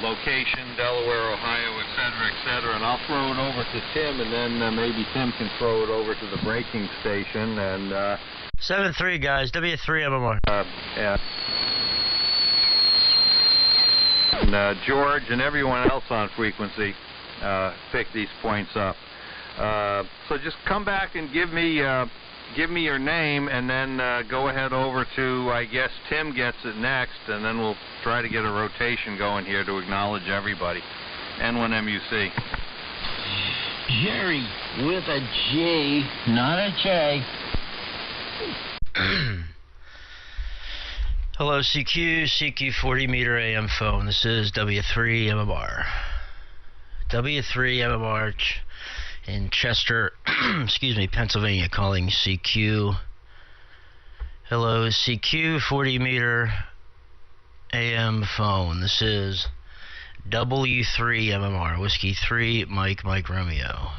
location, Delaware, Ohio, etc., and I'll throw it over to Tim, and then maybe Tim can throw it over to the braking station. And 7-3 guys, W3MMR. Yeah. And George and everyone else on frequency pick these points up. So just come back and give me your name, and then go ahead over to, I guess Tim gets it next, and then we'll try to get a rotation going here to acknowledge everybody. N1MUC. Jerry with a G, not a J. Hello, CQ 40-meter AM phone. This is W3MMR. W3MMR in Chester, Pennsylvania, calling CQ. Hello, CQ 40-meter AM phone. This is W3MMR, Whiskey 3, Mike Romeo,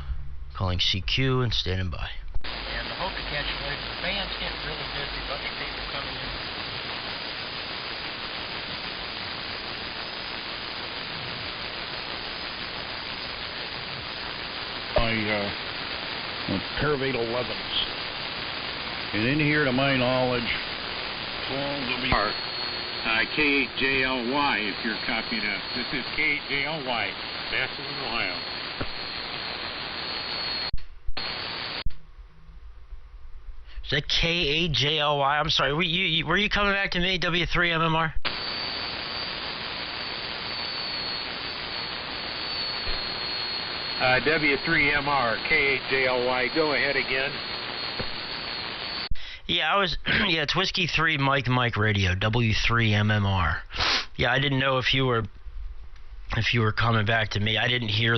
calling CQ and standing by. And I hope you catch it later. The band's getting really busy, bunch of people coming in. My Paravate 11s. And in here, to my knowledge, 12W. K8JLY, if you're copying us. This is K8JLY, Massillon, Ohio. Is that K8JLY? I'm sorry, were you coming back to me, W3MMR? W3MR, K8JLY, go ahead again. Yeah, yeah, it's Whiskey 3, Mike Radio, W3MMR. Yeah, I didn't know if you were coming back to me. I didn't hear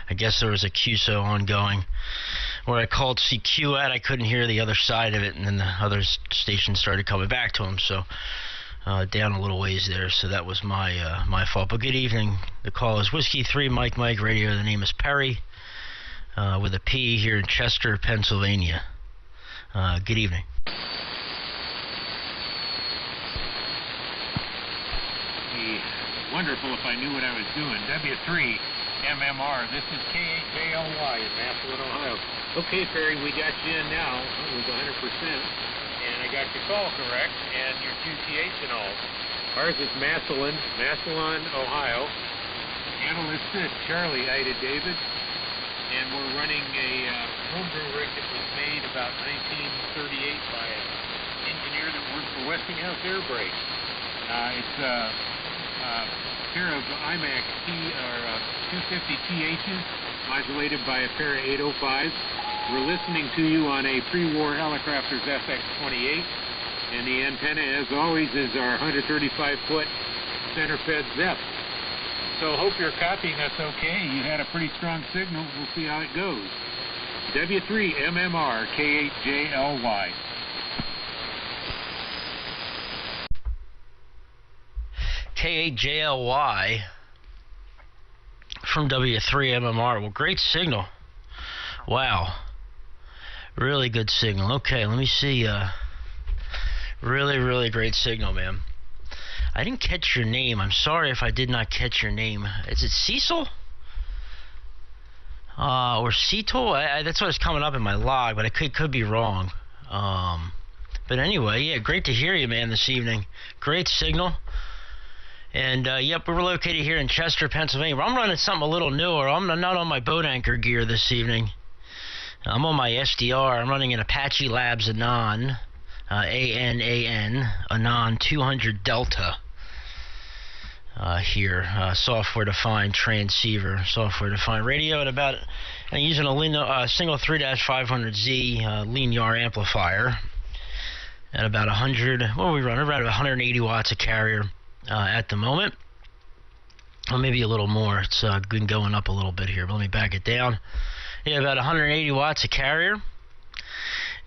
I guess there was a QSO ongoing. Where I called CQ at, I couldn't hear the other side of it, and then the other station started coming back to him, so down a little ways there, so that was my fault. But good evening. The call is Whiskey 3, Mike Radio. The name is Perry, with a P, here in Chester, Pennsylvania. Good evening. Be wonderful if I knew what I was doing. W3MMR, this is K8 KJLY in Massillon, Ohio. Okay, Perry, we got you in now. It was 100%. And I got your call correct and your QTH and all. Ours is Massillon, Ohio. Analyst is Charlie Ida David. And we're running a homebrew rig that was made about 1938 by an engineer that worked for Westinghouse Air Brake. It's a pair of IMAX 250 THs modulated by a pair of 805s. We're listening to you on a pre-war Helicrafters FX-28, and the antenna, as always, is our 135-foot center-fed ZEP. So hope you're copying us okay. You had a pretty strong signal. We'll see how it goes. W3MMR K8JLY. K8JLY from W3MMR. Well, great signal. Wow. Really good signal. Okay, let me see. Really, really great signal, man. I didn't catch your name. I'm sorry if I did not catch your name. Is it Cecil? Or Cetal? That's what is coming up in my log, but I could be wrong. But anyway, yeah, great to hear you, man, this evening. Great signal. And, yep, we're located here in Chester, Pennsylvania. I'm running something a little newer. I'm not on my boat anchor gear this evening. I'm on my SDR. I'm running an Apache Labs Anon, Anon 200 Delta. Here, software-defined transceiver, software-defined radio, and I'm using a single 3-500Z linear amplifier at about 100. What are we running? Around 180 watts of carrier at the moment, or maybe a little more. It's been going up a little bit here, but let me back it down. Yeah, about 180 watts of carrier.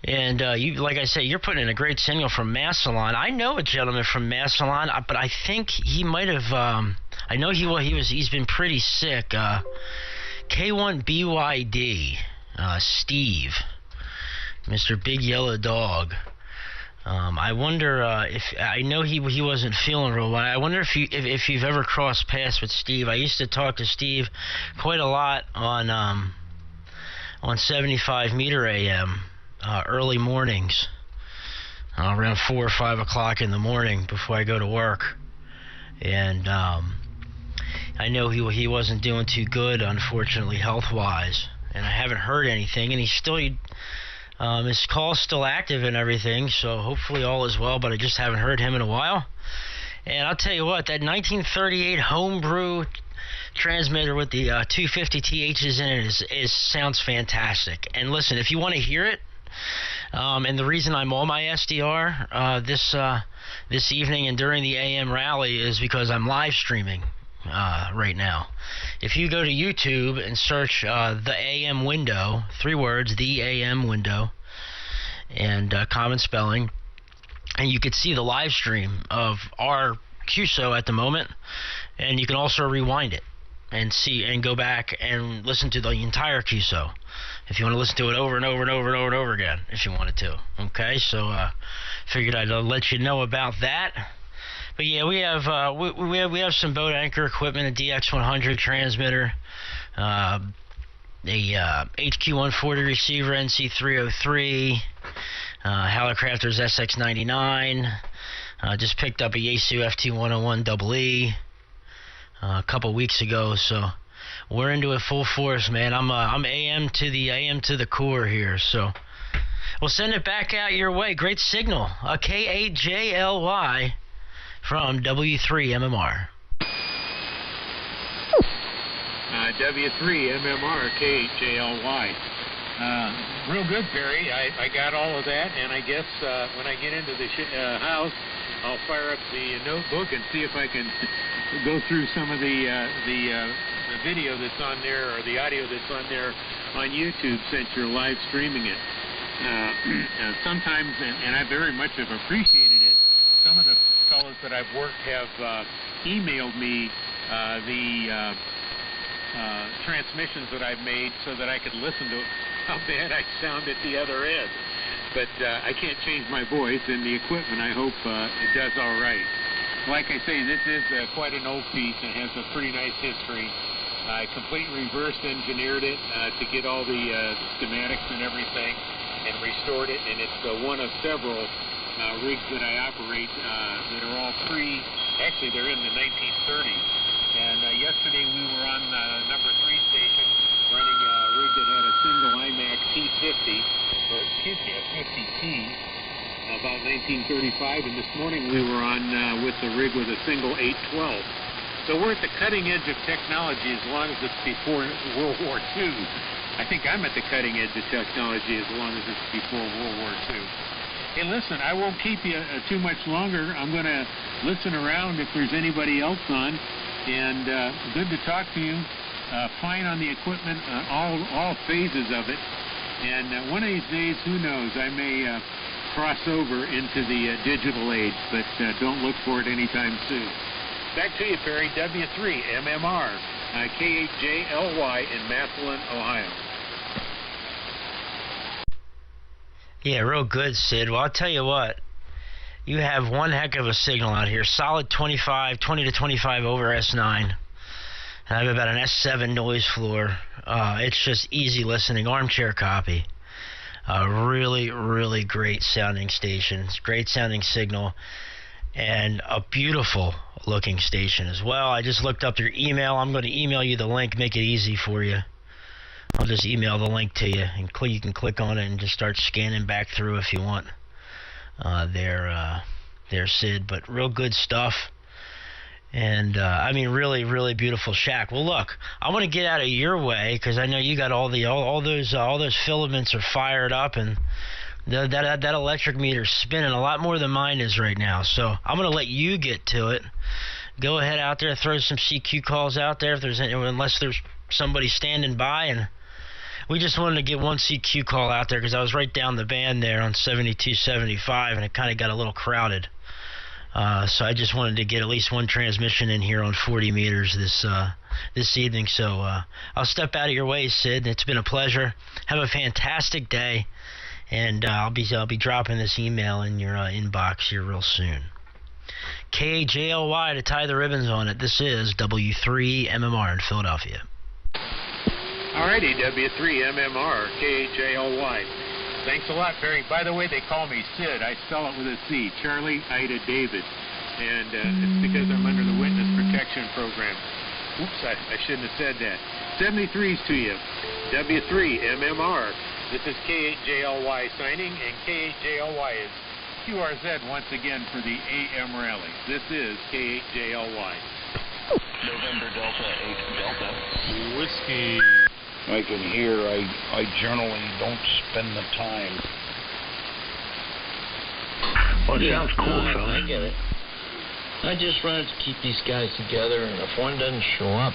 And you, like I say, you're putting in a great signal from Massillon. I know a gentleman from Massillon, but I think he might have. I know he's been pretty sick. K1BYD, Steve, Mr. Big Yellow Dog. I wonder if I know he wasn't feeling real well. I wonder if you've ever crossed paths with Steve. I used to talk to Steve quite a lot on 75 meter AM. Early mornings, around 4 or 5 o'clock in the morning before I go to work, and I know he wasn't doing too good, unfortunately, health-wise, and I haven't heard anything, and he's still his call's still active and everything, so hopefully all is well, but I just haven't heard him in a while. And I'll tell you what, that 1938 homebrew transmitter with the 250 THs in it sounds fantastic. And listen, if you want to hear it, and the reason I'm on my SDR this evening and during the AM rally is because I'm live streaming right now. If you go to YouTube and search the AM window, 3 words, the AM window, and common spelling, and you could see the live stream of our QSO at the moment, and you can also rewind it and see and go back and listen to the entire QSO if you want to listen to it over and over and over and over and over again if you wanted to. Okay, so figured I'd let you know about that. But yeah, we have some boat anchor equipment, a DX100 transmitter, a HQ140 receiver, NC303, Helicrafters SX99. Just picked up a Yaesu FT101 EE a couple weeks ago, so we're into it full force, man. I'm AM to the core here, so we'll send it back out your way. Great signal, K8JLY from W3MMR. W3MMR K8JLY. Real good, Perry. I got all of that, and I guess when I get into the house, I'll fire up the notebook and see if I can go through some of the video that's on there, or the audio that's on there on YouTube, since you're live streaming it. Sometimes, and I very much have appreciated it, some of the fellows that I've worked have emailed me the transmissions that I've made so that I could listen to how bad I sound at the other end. But I can't change my voice, and the equipment, I hope, it does all right. Like I say, this is quite an old piece and has a pretty nice history. I completely reverse engineered it to get all the schematics and everything, and restored it. And it's one of several rigs that I operate that are all actually they're in the 1930s. And yesterday we were on number 3 station running a rig that had a single IMAX T50, or excuse me, a 50T, about 1935. And this morning we were on with the rig with a single 812. So we're at the cutting edge of technology as long as it's before World War II. I think I'm at the cutting edge of technology as long as it's before World War II. Hey, listen, I won't keep you too much longer. I'm going to listen around if there's anybody else on. And good to talk to you. Fine on the equipment, all phases of it. And one of these days, who knows, I may cross over into the digital age, but don't look for it anytime soon. Back to you, Perry. W3 MMR, KHJLY in Massillon, Ohio. Yeah, real good, Sid. Well, I'll tell you what. You have one heck of a signal out here. Solid 20 to 25 over S9. And I have about an S7 noise floor. It's just easy listening. Armchair copy. Really, really great sounding station. It's great sounding signal. And a beautiful looking station as well. I just looked up your email. I'm going to email you the link, make it easy for you. I'll just email the link to you, and you can click on it and just start scanning back through if you want. There, Sid, but real good stuff. And I mean, really, really beautiful shack. Well, look, I want to get out of your way because I know you got all those filaments are fired up, and that electric meter's spinning a lot more than mine is right now. So I'm going to let you get to it. Go ahead out there, throw some CQ calls out there if there's any, unless there's somebody standing by. And we just wanted to get one CQ call out there because I was right down the band there on 7275, and it kind of got a little crowded. So I just wanted to get at least one transmission in here on 40 meters this evening. So I'll step out of your way, Sid. It's been a pleasure. Have a fantastic day, and I'll be dropping this email in your inbox here real soon. KJLY to tie the ribbons on it. This is W3 MMR in Philadelphia. Alrighty, W3 MMR, KHJLY. Thanks a lot, Perry. By the way, they call me Sid. I spell it with a C, Charlie Ida David. And it's because I'm under the Witness Protection Program. Oops, I shouldn't have said that. 73s to you. W3 MMR. This is KHJLY signing, and KHJLY is QRZ once again for the AM rally. This is KHJLY. November Delta 8 Delta. Whiskey. I can hear. I generally don't spend the time. Well, it sounds cool, fella. I get it. I just wanted to keep these guys together, and if one doesn't show up,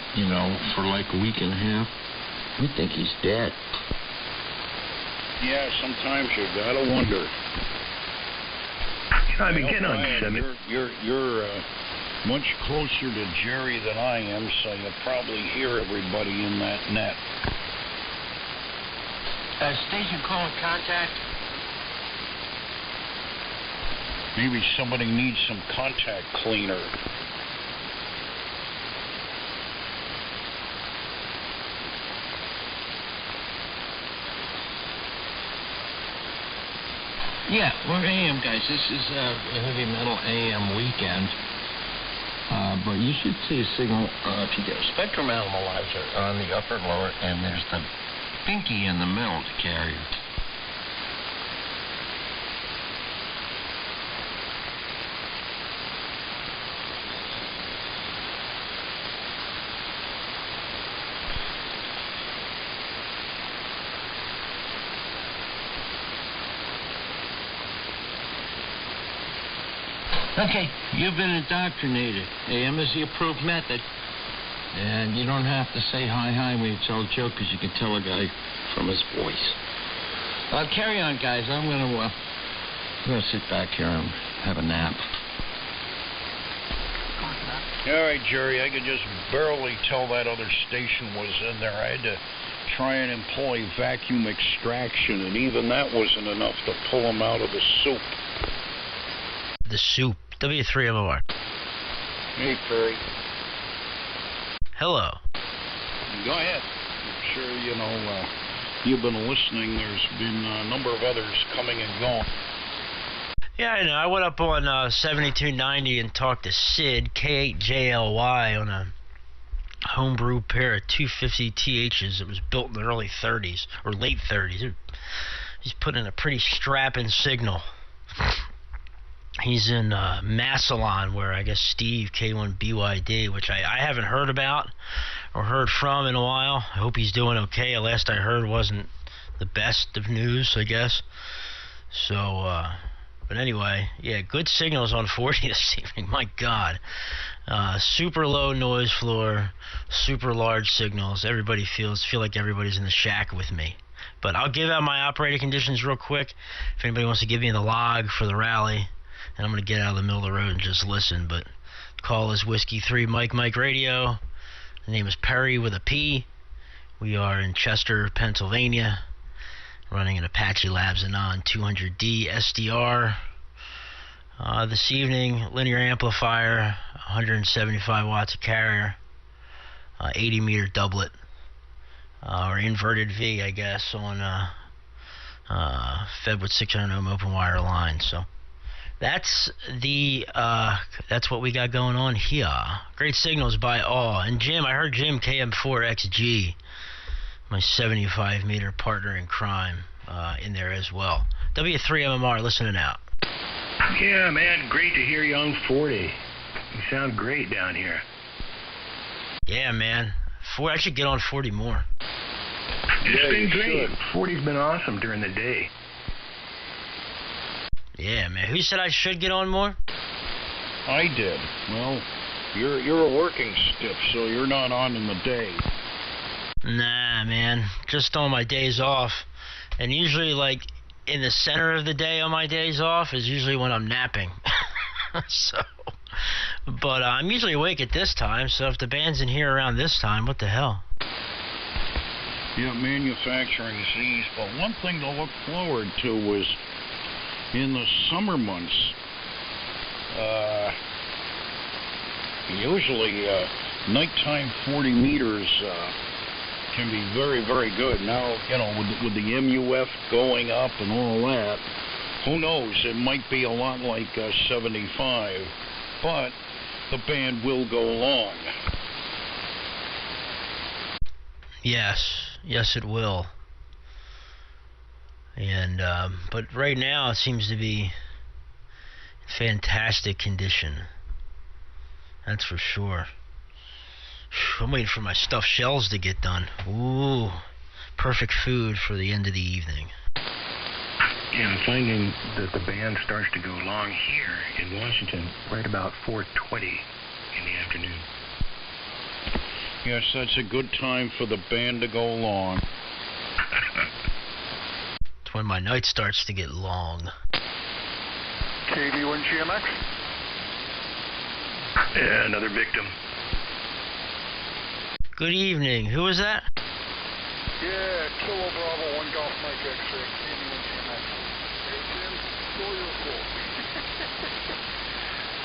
for like a week and a half, we think he's dead. Yeah, sometimes you gotta wonder. I mean, get on, Sammy. You're much closer to Jerry than I am, so you'll probably hear everybody in that net. Station calling contact. Maybe somebody needs some contact cleaner. Yeah, we're AM guys. This is a heavy metal AM weekend. But you should see a signal if you go. Spectrum Analyzer on the upper and lower, and there's the pinky in the middle to carrier. Okay, you've been indoctrinated. AM is the approved method. And you don't have to say hi when you tell a joke, because you can tell a guy from his voice. Carry on, guys. I'm gonna sit back here and have a nap. All right, Jerry, I could just barely tell that other station was in there. I had to try and employ vacuum extraction, and even that wasn't enough to pull them out of the soup. The soup. W3MOR. Hey, Perry. Hello. Go ahead. I'm sure, you've been listening. There's been a number of others coming and going. Yeah, I know. I went up on 7290 and talked to Sid, K8JLY, on a homebrew pair of 250 THs that was built in the early 30s, or late 30s. He's put in a pretty strapping signal. He's in Massillon, where I guess Steve, K1BYD, which I haven't heard about or heard from in a while. I hope he's doing okay. The last I heard wasn't the best of news, I guess. So, but anyway, yeah, good signals on 40 this evening. My God. Super low noise floor, super large signals. Everybody feel like everybody's in the shack with me. But I'll give out my operating conditions real quick. If anybody wants to give me the log for the rally, and I'm going to get out of the middle of the road and just listen. But call is Whiskey 3 Mike Radio. The name is Perry with a P. We are in Chester, Pennsylvania, running an Apache Labs Anon 200D SDR. This evening, linear amplifier, 175 watts of carrier, 80 meter doublet, or inverted V, I guess, on fed with 600 ohm open wire line. So that's what we got going on here. Great signals by all. And Jim, I heard Jim KM4XG, my 75 meter partner in crime, in there as well. W3MMR, listening out. Yeah, man, great to hear you on 40. You sound great down here. Yeah, man. I should get on 40 more. It's been great. 40's been awesome during the day. Yeah, man. Who said I should get on more? I did. Well, you're a working stiff, so you're not on in the day. Nah, man. Just on my days off. And usually, like, in the center of the day on my days off is usually when I'm napping. But I'm usually awake at this time, so if the band's in here around this time, what the hell? Yeah, manufacturing Z's. But one thing to look forward to was in the summer months, usually nighttime 40 meters can be very, very good. Now, with the MUF going up and all that, who knows? It might be a lot like 75, but the band will go long. Yes, it will. And but right now it seems to be fantastic condition. That's for sure. I'm waiting for my stuffed shells to get done. Ooh, perfect food for the end of the evening. Yeah, I'm finding that the band starts to go long here in Washington right about 4:20 in the afternoon. Yes, that's a good time for the band to go long. It's when my night starts to get long. KV1 GMX? Yeah, another victim. Good evening. Who was that? Yeah, Kilo Bravo 1 Golf Mike X-ray, KV1 GMX. Hey, Jim, still your call.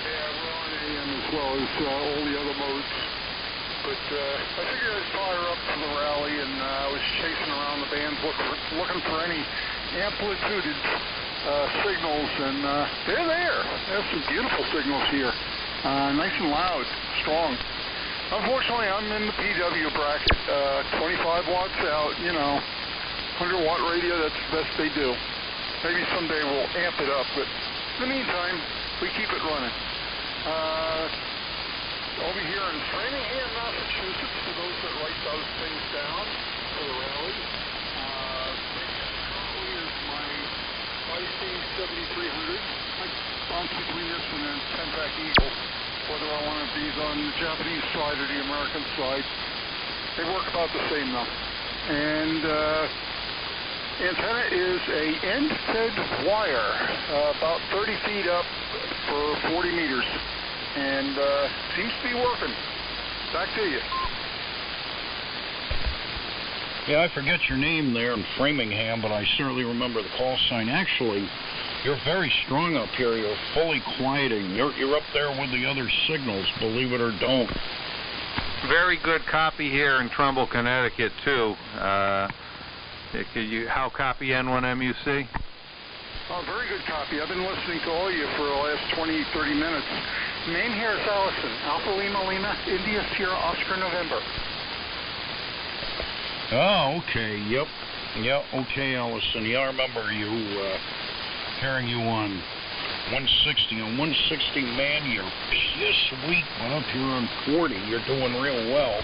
Yeah, we're on AM as well as all the other modes. But I figured I'd fire up for the rally, and I was chasing around the bands looking for any amplituded signals, and they're there. There's some beautiful signals here. Nice and loud, strong. Unfortunately, I'm in the PW bracket, 25 watts out, 100 watt radio, that's the best they do. Maybe someday we'll amp it up, but in the meantime, we keep it running. Over here in Framingham, Massachusetts, for those that write those things down for the rally. Currently is my Feisty 7300. I bounce between this and then 10-pack Eagle, whether I want these on the Japanese side or the American side. They work about the same though. And antenna is a end-fed wire, about 30 feet up for 40 meters. And seems to be working. Back to you. Yeah, I forget your name there in Framingham, but I certainly remember the call sign. Actually, you're very strong up here. You're fully quieting. You're up there with the other signals, believe it or don't. very good copy here in Trumbull, Connecticut, too. How copy N1MUC? Oh, very good copy. I've been listening to all of you for the last 20, 30 minutes. Name here is Allison. Alpha Lima Lima, India Sierra Oscar November. Oh, okay. Yep. Okay, Allison. Yeah, I remember you hearing you on 160. On 160, man, you're this week went up here on 40. You're doing real well.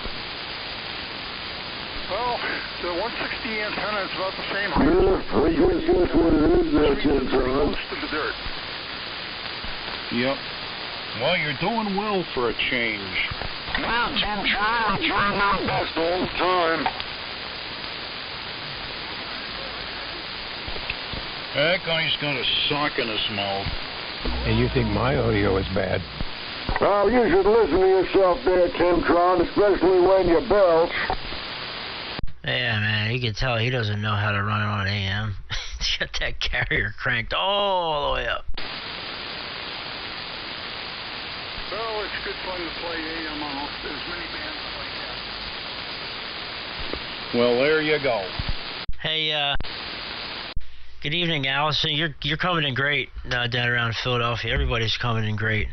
Well, the 160 antenna is about the same Yeah, I guess that's what it is, that's pretty close to the dirt. Yep. Well, you're doing well for a change. Well, Jim, try my best all the time. That guy's got a sock in his mouth. And you think my audio is bad? Well, you should listen to yourself there, Timtron, especially when you belch. Yeah, man, you can tell he doesn't know how to run it on AM. He's got that carrier cranked all the way up. Well, it's good fun to play AM on as many bands as I can. Well, there you go. Hey, good evening, Allison. You're coming in great down around Philadelphia. Everybody's coming in great.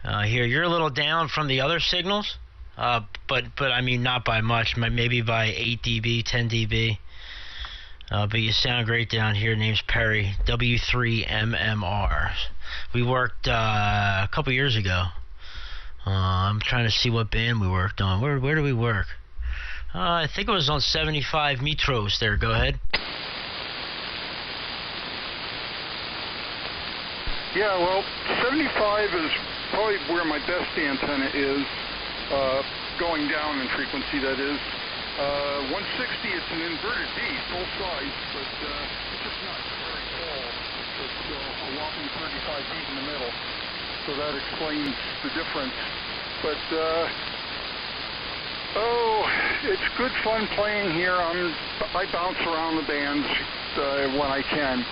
Here, you're a little down from the other signals. But I mean, not by much, maybe by 8 dB, 10 dB. But you sound great down here. Name's Perry, W3MMR. We worked a couple years ago. I'm trying to see what band we worked on. Where did we work? I think it was on 75 Metros there. Go ahead. Yeah, well, 75 is probably where my best antenna is. Going down in frequency, that is. 160, it's an inverted D, full size, but it's just not very tall. It's a whopping 35 feet in the middle, so that explains the difference. But, it's good fun playing here. I bounce around the bands when I can,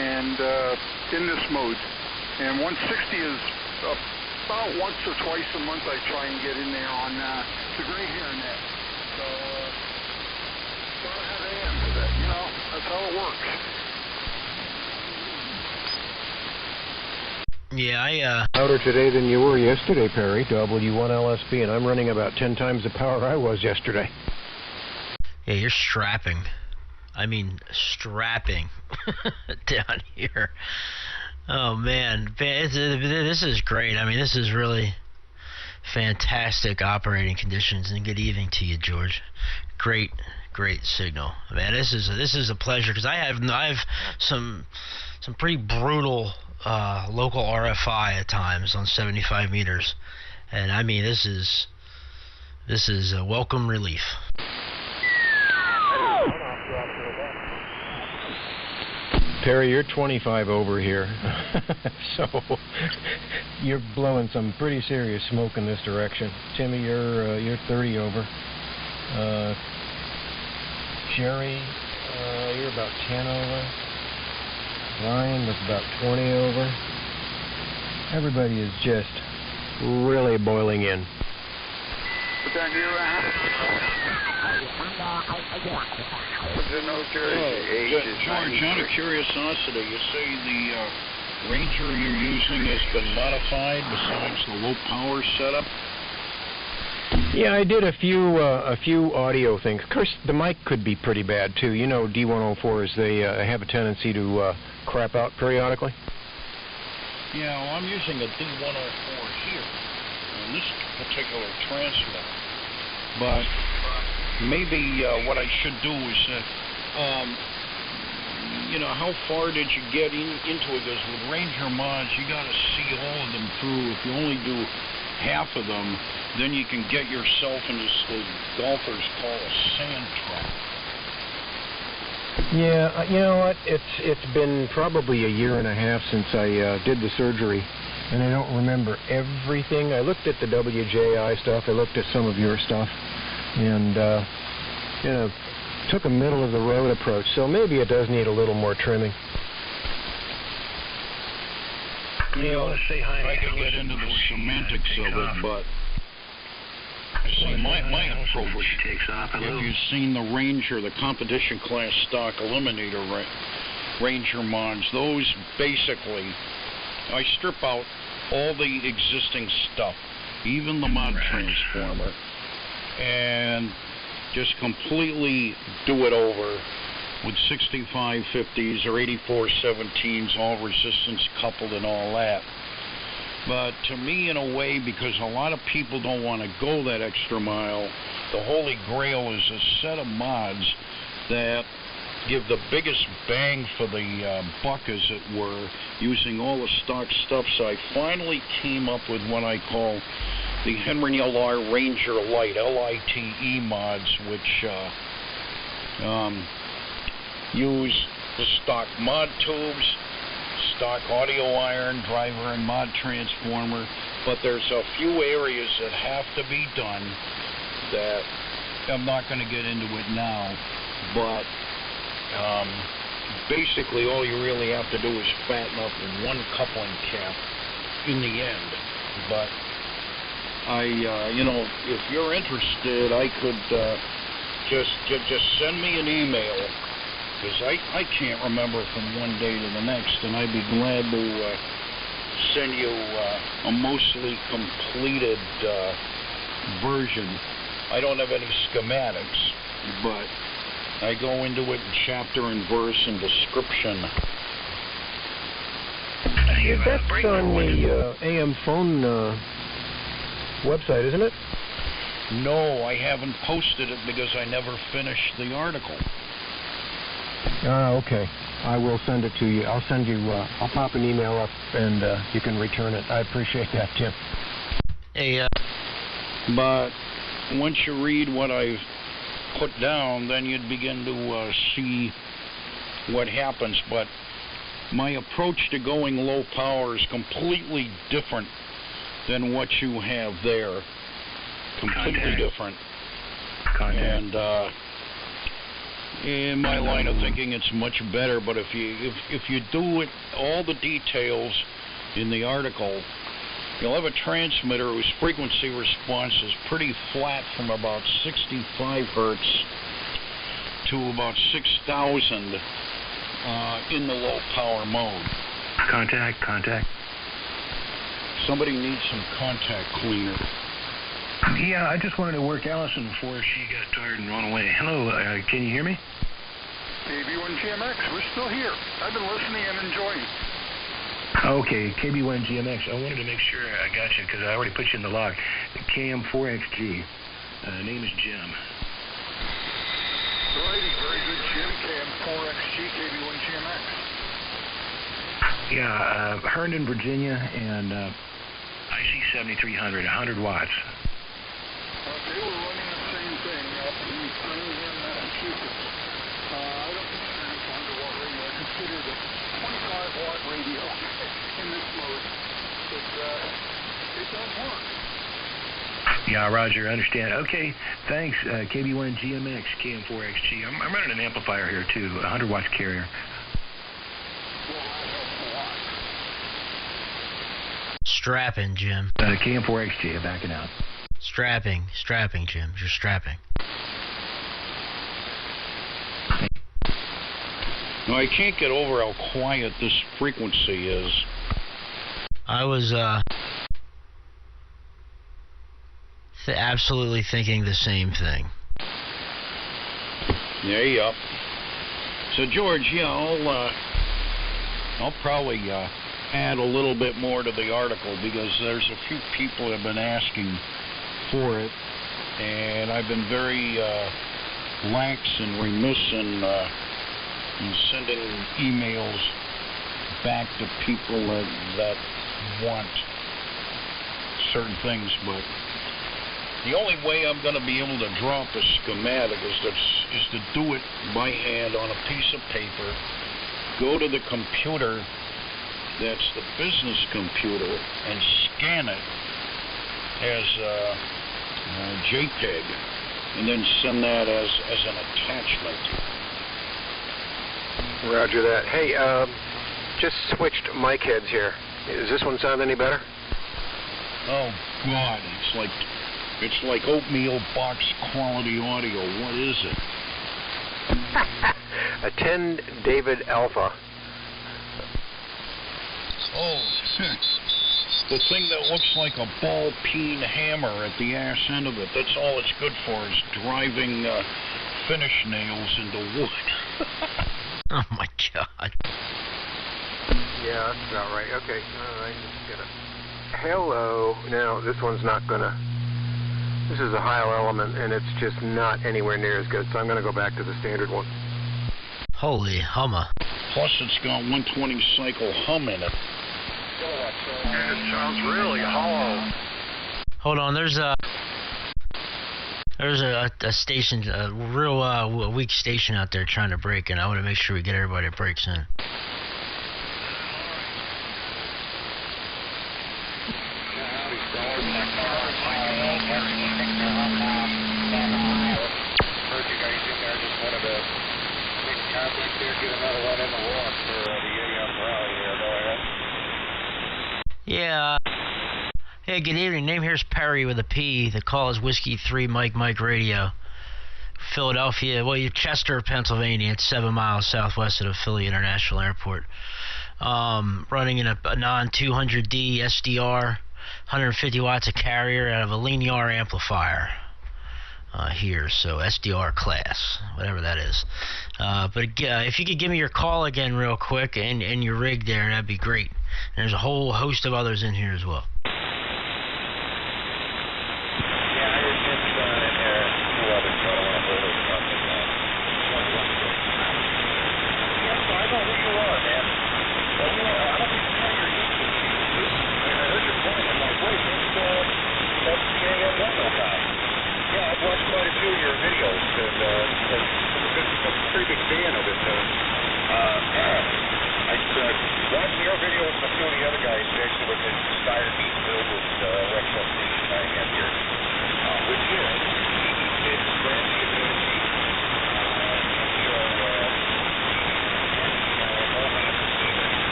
and in this mode. And 160 is about once or twice a month I try and get in there on the gray hair net. So, gotta have AM for that, you know, that's how it works. Yeah, louder today than you were yesterday, Perry, W1LSP, and I'm running about 10 times the power I was yesterday. Yeah, you're strapping. I mean, strapping down here. Oh, man. This is great. I mean, this is really fantastic operating conditions, and good evening to you, George. Great signal. Man, this is a pleasure, because I have some pretty brutal local RFI at times on 75 meters, and I mean, this is a welcome relief. Perry, you're 25 over here, so you're blowing some pretty serious smoke in this direction. Timmy, you're 30 over. Jerry, you're about 10 over. Ryan was about 20 over. Everybody is just really boiling in. But then you George, out of curiosity, you say the Ranger you're using has been modified besides the low power setup? Yeah, I did a few audio things. Of course, the mic could be pretty bad too. You know, D104s, they have a tendency to crap out periodically. Yeah, well, I'm using a D104 here on this particular transmitter. But maybe what I should do is, how far did you get into it? Because with Ranger mods, you got to see all of them through. If you only do half of them, then you can get yourself into what golfers call a sand trap. Yeah, you know what? It's been probably a year and a half since I did the surgery, and I don't remember everything. I looked at the WJI stuff. I looked at some of your stuff, and took a middle of the road approach. So maybe it does need a little more trimming. You know, I could get into the semantics of it, but See, my approach, if you've seen the Ranger, the competition class stock Eliminator Ranger mods, those basically, I strip out all the existing stuff, even the mod transformer, and just completely do it over with 6550s or 8417s, all resistance coupled and all that. But to me, in a way, because a lot of people don't want to go that extra mile, the Holy Grail is a set of mods that give the biggest bang for the buck, as it were, using all the stock stuff. So I finally came up with what I call the Henry LR Ranger Lite, LITE mods, which use the stock mod tubes, stock audio iron, driver and mod transformer, but there's a few areas that have to be done that I'm not going to get into it now, but basically all you really have to do is fatten up one coupling cap in the end. But if you're interested, I could just send me an email, because I can't remember from one day to the next, and I'd be glad to send you a mostly completed version. I don't have any schematics, but I go into it in chapter and verse and description. That's on the AM phone website, isn't it? No, I haven't posted it because I never finished the article. Okay. I will send it to you. I'll send you, I'll pop an email up and you can return it. I appreciate that, Tim. Hey, but once you read what I've put down, then you'd begin to see what happens. But my approach to going low power is completely different than what you have there. Completely different. And in my line of thinking, it's much better. But if you do it, all the details in the article, you'll have a transmitter whose frequency response is pretty flat from about 65 hertz to about 6,000 in the low power mode. Contact. Somebody needs some contact cleaner. Yeah, I just wanted to work Allison before she got tired and ran away. Hello, can you hear me? KB1GMX, we're still here. I've been listening and enjoying. Okay, KB1GMX. I wanted to make sure I got you because I already put you in the log. KM4XG. Name is Jim. Righty, very good, Jim. KM4XG, KB1GMX. Yeah, Herndon, Virginia, and IC7300, 100 watts. Okay, we're running the same thing up in Framingham, Massachusetts. I don't consider this 100-watt radio. I consider it a 25-watt radio in this mode. It does work. Yeah, Roger, I understand. Okay, thanks, KB1GMX, KM4XG. I'm running an amplifier here, too, a 100 watts carrier. Strapping, Jim. KM4XG, I'm backing out. Strapping, Jim. You're strapping. No, I can't get over how quiet this frequency is. I was absolutely thinking the same thing. Yeah. So George, yeah, I'll probably add a little bit more to the article because there's a few people that have been asking for it, and I've been very lax and remiss in sending emails back to people that want certain things. But the only way I'm going to be able to drop a schematic is to do it by hand on a piece of paper, go to the computer that's the business computer and scan it as a JPEG and then send that as an attachment. Roger that. Hey, just switched mic heads here. Does this one sound any better? Oh, God. It's like It's like oatmeal box quality audio. What is it? A 10 David Alpha. Oh, the thing that looks like a ball-peen hammer at the ass end of it. That's all it's good for, is driving finish nails into wood. Oh, my God. Yeah, that's about right. Okay, all right, just get a... Hello. Now, this one's not going to... This is a Heil Element, and it's just not anywhere near as good, so I'm going to go back to the standard one. Holy hummer. Plus, it's got 120 cycle hum in it. It sounds really hollow. Hold on, there's a station, a real weak station out there trying to break in. I want to make sure we get everybody that breaks in. Heard you guys in there. Just wanted to make contact here, get another one in the walk for the AM rally here. Go ahead. Yeah. Hey, good evening. Name here's Perry with a P. The call is Whiskey 3 Mike Radio. Philadelphia, well, you're Chester, Pennsylvania. It's 7 miles southwest of the Philly International Airport. Running in a non-200D SDR, 150 watts of carrier out of a linear amplifier here, so SDR class, whatever that is. But if you could give me your call again real quick and your rig there, that'd be great. And there's a whole host of others in here as well.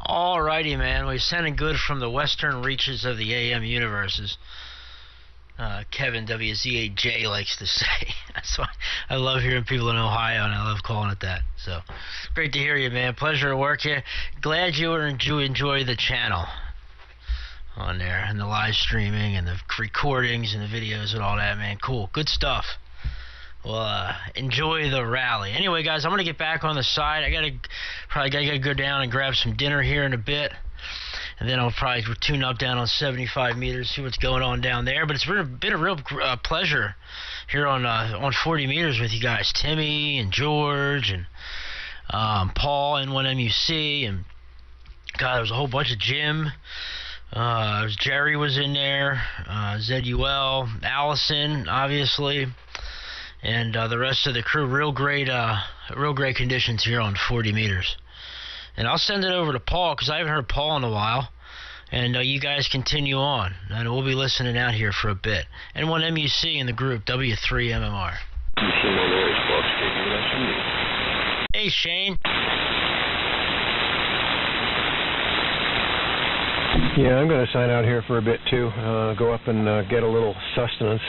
Alrighty, man. We're sending good from the western reaches of the AM universes. Kevin WZAJ likes to say. That's why I love hearing people in Ohio, and I love calling it that. So, great to hear you, man. Pleasure to work here. Glad you enjoy the channel on there, and the live streaming, and the recordings, and the videos, and all that, man. Cool. Good stuff. Well, enjoy the rally. Anyway, guys, I'm going to get back on the side. I probably got to go down and grab some dinner here in a bit. And then I'll probably tune up down on 75 meters, see what's going on down there. But it's been a real pleasure here on 40 meters with you guys. Timmy and George and Paul and N1MUC. And, God, there was a whole bunch of Jim. Jerry was in there. ZUL. Allison, obviously. And the rest of the crew. Real great conditions here on 40 meters. And I'll send it over to Paul, because I haven't heard Paul in a while. And you guys continue on. And we'll be listening out here for a bit. N1MUC in the group, W3MMR. Hey, Shane. Yeah, I'm going to sign out here for a bit, too. Go up and get a little sustenance.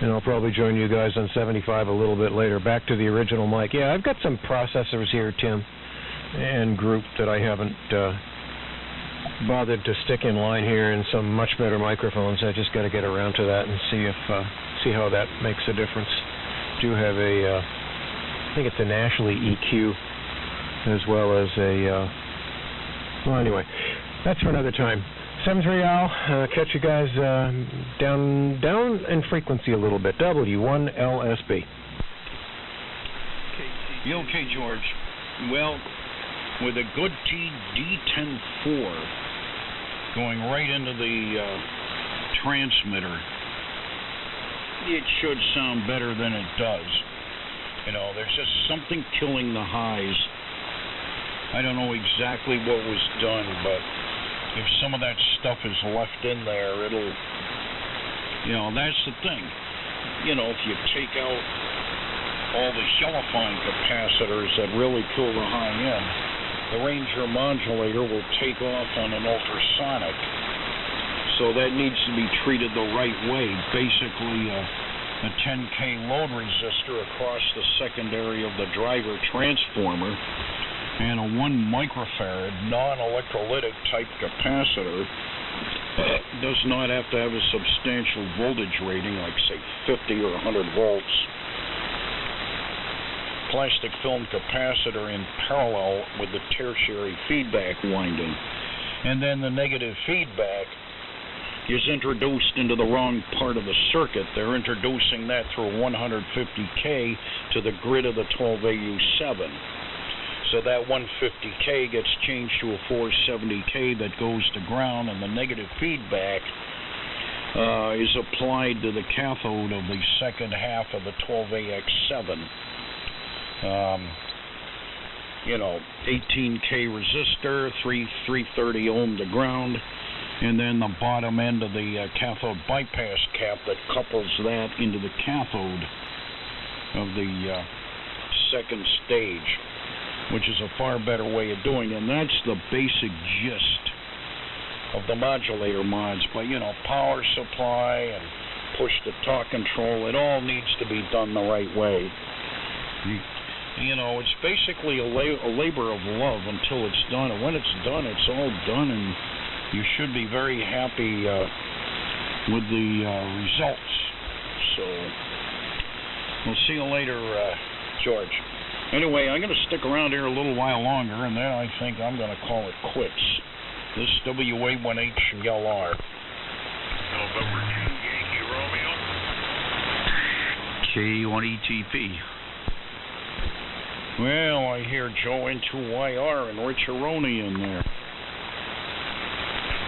And I'll probably join you guys on 75 a little bit later. Back to the original mic. Yeah, I've got some processors here, Tim, and group that I haven't bothered to stick in line here, and some much better microphones. I just got to get around to that and see how that makes a difference. Do have a, I think it's an Ashley EQ, as well as a. Well, anyway, that's for another time. 73 Al, catch you guys down in frequency a little bit. W1LSB. Okay, George. Well, with a good D10-4 going right into the transmitter, it should sound better than it does. You know, there's just something killing the highs. I don't know exactly what was done, but if some of that stuff is left in there, it'll, you know, that's the thing. You know, if you take out all the Hielophone capacitors that really kill the high end, the Ranger modulator will take off on an ultrasonic. So that needs to be treated the right way. Basically, a 10K load resistor across the secondary of the driver transformer and a 1 microfarad non-electrolytic type capacitor does not have to have a substantial voltage rating, like say 50 or 100 volts. Plastic film capacitor in parallel with the tertiary feedback winding. And then the negative feedback is introduced into the wrong part of the circuit. They're introducing that through 150K to the grid of the 12AU7. So that 150K gets changed to a 470K that goes to ground, and the negative feedback is applied to the cathode of the second half of the 12AX7. You know, 18K resistor, 330 ohm to ground, and then the bottom end of the cathode bypass cap that couples that into the cathode of the second stage, which is a far better way of doing it. And that's the basic gist of the modulator mods. But, you know, power supply and push-to-talk control, it all needs to be done the right way. You know, it's basically a labor of love until it's done. And when it's done, it's all done, and you should be very happy with the results. So, we'll see you later, George. Anyway, I'm going to stick around here a little while longer, and then I think I'm going to call it quits. This is WA1HLR. November 2, Yankee Romeo. K1ETP. Well, I hear Joe N2YR and Rich Aroni in there.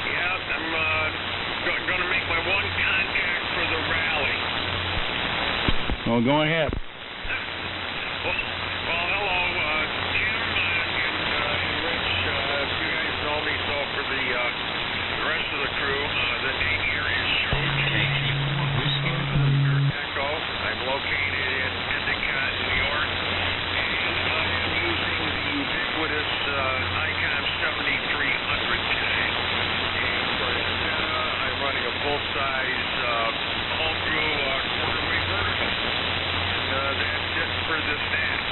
Yeah, I'm going to make my one contact for the rally. Well, go ahead. Well, hello, Jim and Rich. You guys know me, so for the rest of the crew, the name here is George Echo. I'm located in Endicott, New York, and I am using the ubiquitous Icon 7300 today. And for antenna, I'm running a full-size homebrew quarter-wave vertical. And that's it for this match.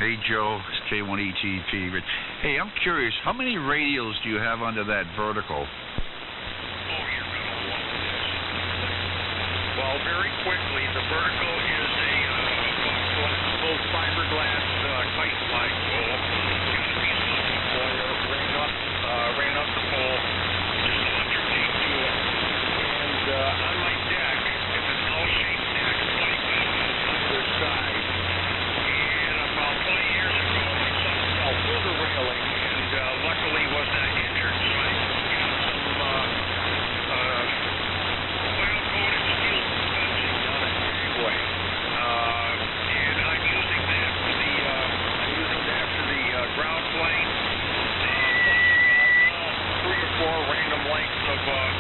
Hey, Joe, it's K1ETP. Hey, I'm curious, how many radios do you have under that vertical? Oh, you're going to love this. Well, very quickly, the vertical is a flexible fiberglass kite flagpole. Got a piece of wire ran up the pole, just electric tape to it. And on my deck, it's an L-shaped deck like this on either side. And about 20 years ago, my son fell through the railing and luckily was not injured. So I got some oil-coated steel fencing down at Dragway. And I'm using that for the ground plane. Plus about 3 or 4 random lengths of wire.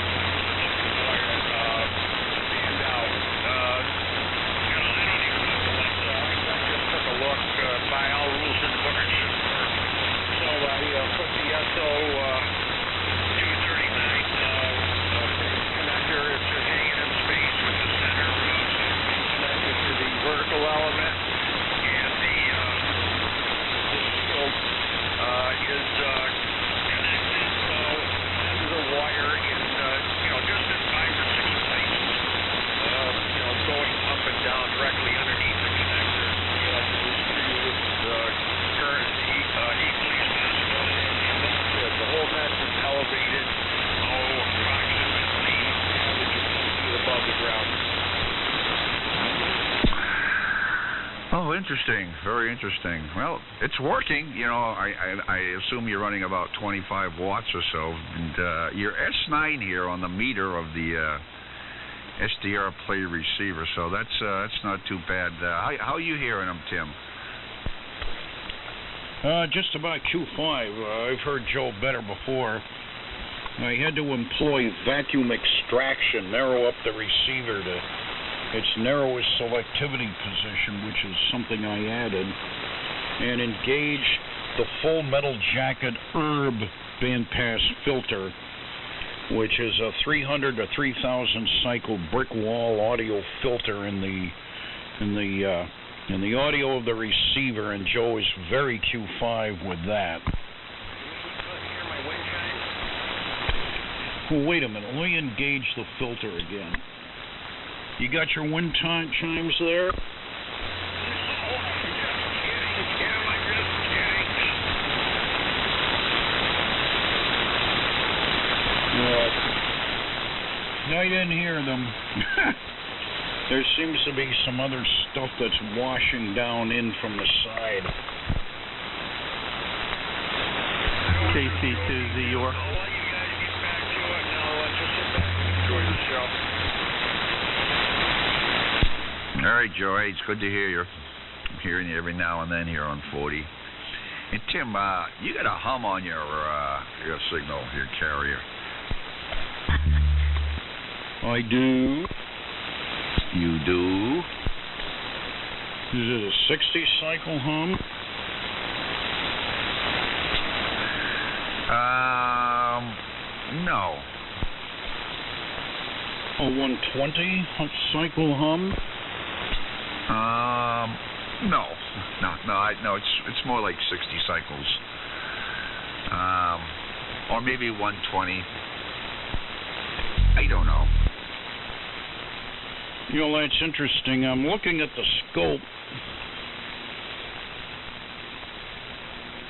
Oh, interesting. Very interesting. Well, it's working. You know, I assume you're running about 25 watts or so. And your S9 here on the meter of the SDR play receiver, so that's not too bad. How are you hearing them, Tim? Just about Q5. I've heard Joe better before. I had to employ vacuum extraction, narrow up the receiver to its narrowest selectivity position, which is something I added, and engage the Full Metal Jacket Herb bandpass filter, which is a 300 to 3,000 cycle brick wall audio filter in the audio of the receiver, and Joe is very Q5 with that. Well, wait a minute. Let me engage the filter again. You got your wind chimes there? I didn't hear them. There seems to be some other stuff that's washing down in from the side. KC2Z York. All right, Joe. Hey, it's good to hear you. I'm hearing you every now and then here on 40. And Tim, you got a hum on your signal, your carrier. I do. You do? Is it a 60 cycle hum? No. A 120 cycle hum? No. It's more like 60 cycles. Or maybe 120. I don't know. You know, that's interesting. I'm looking at the scope,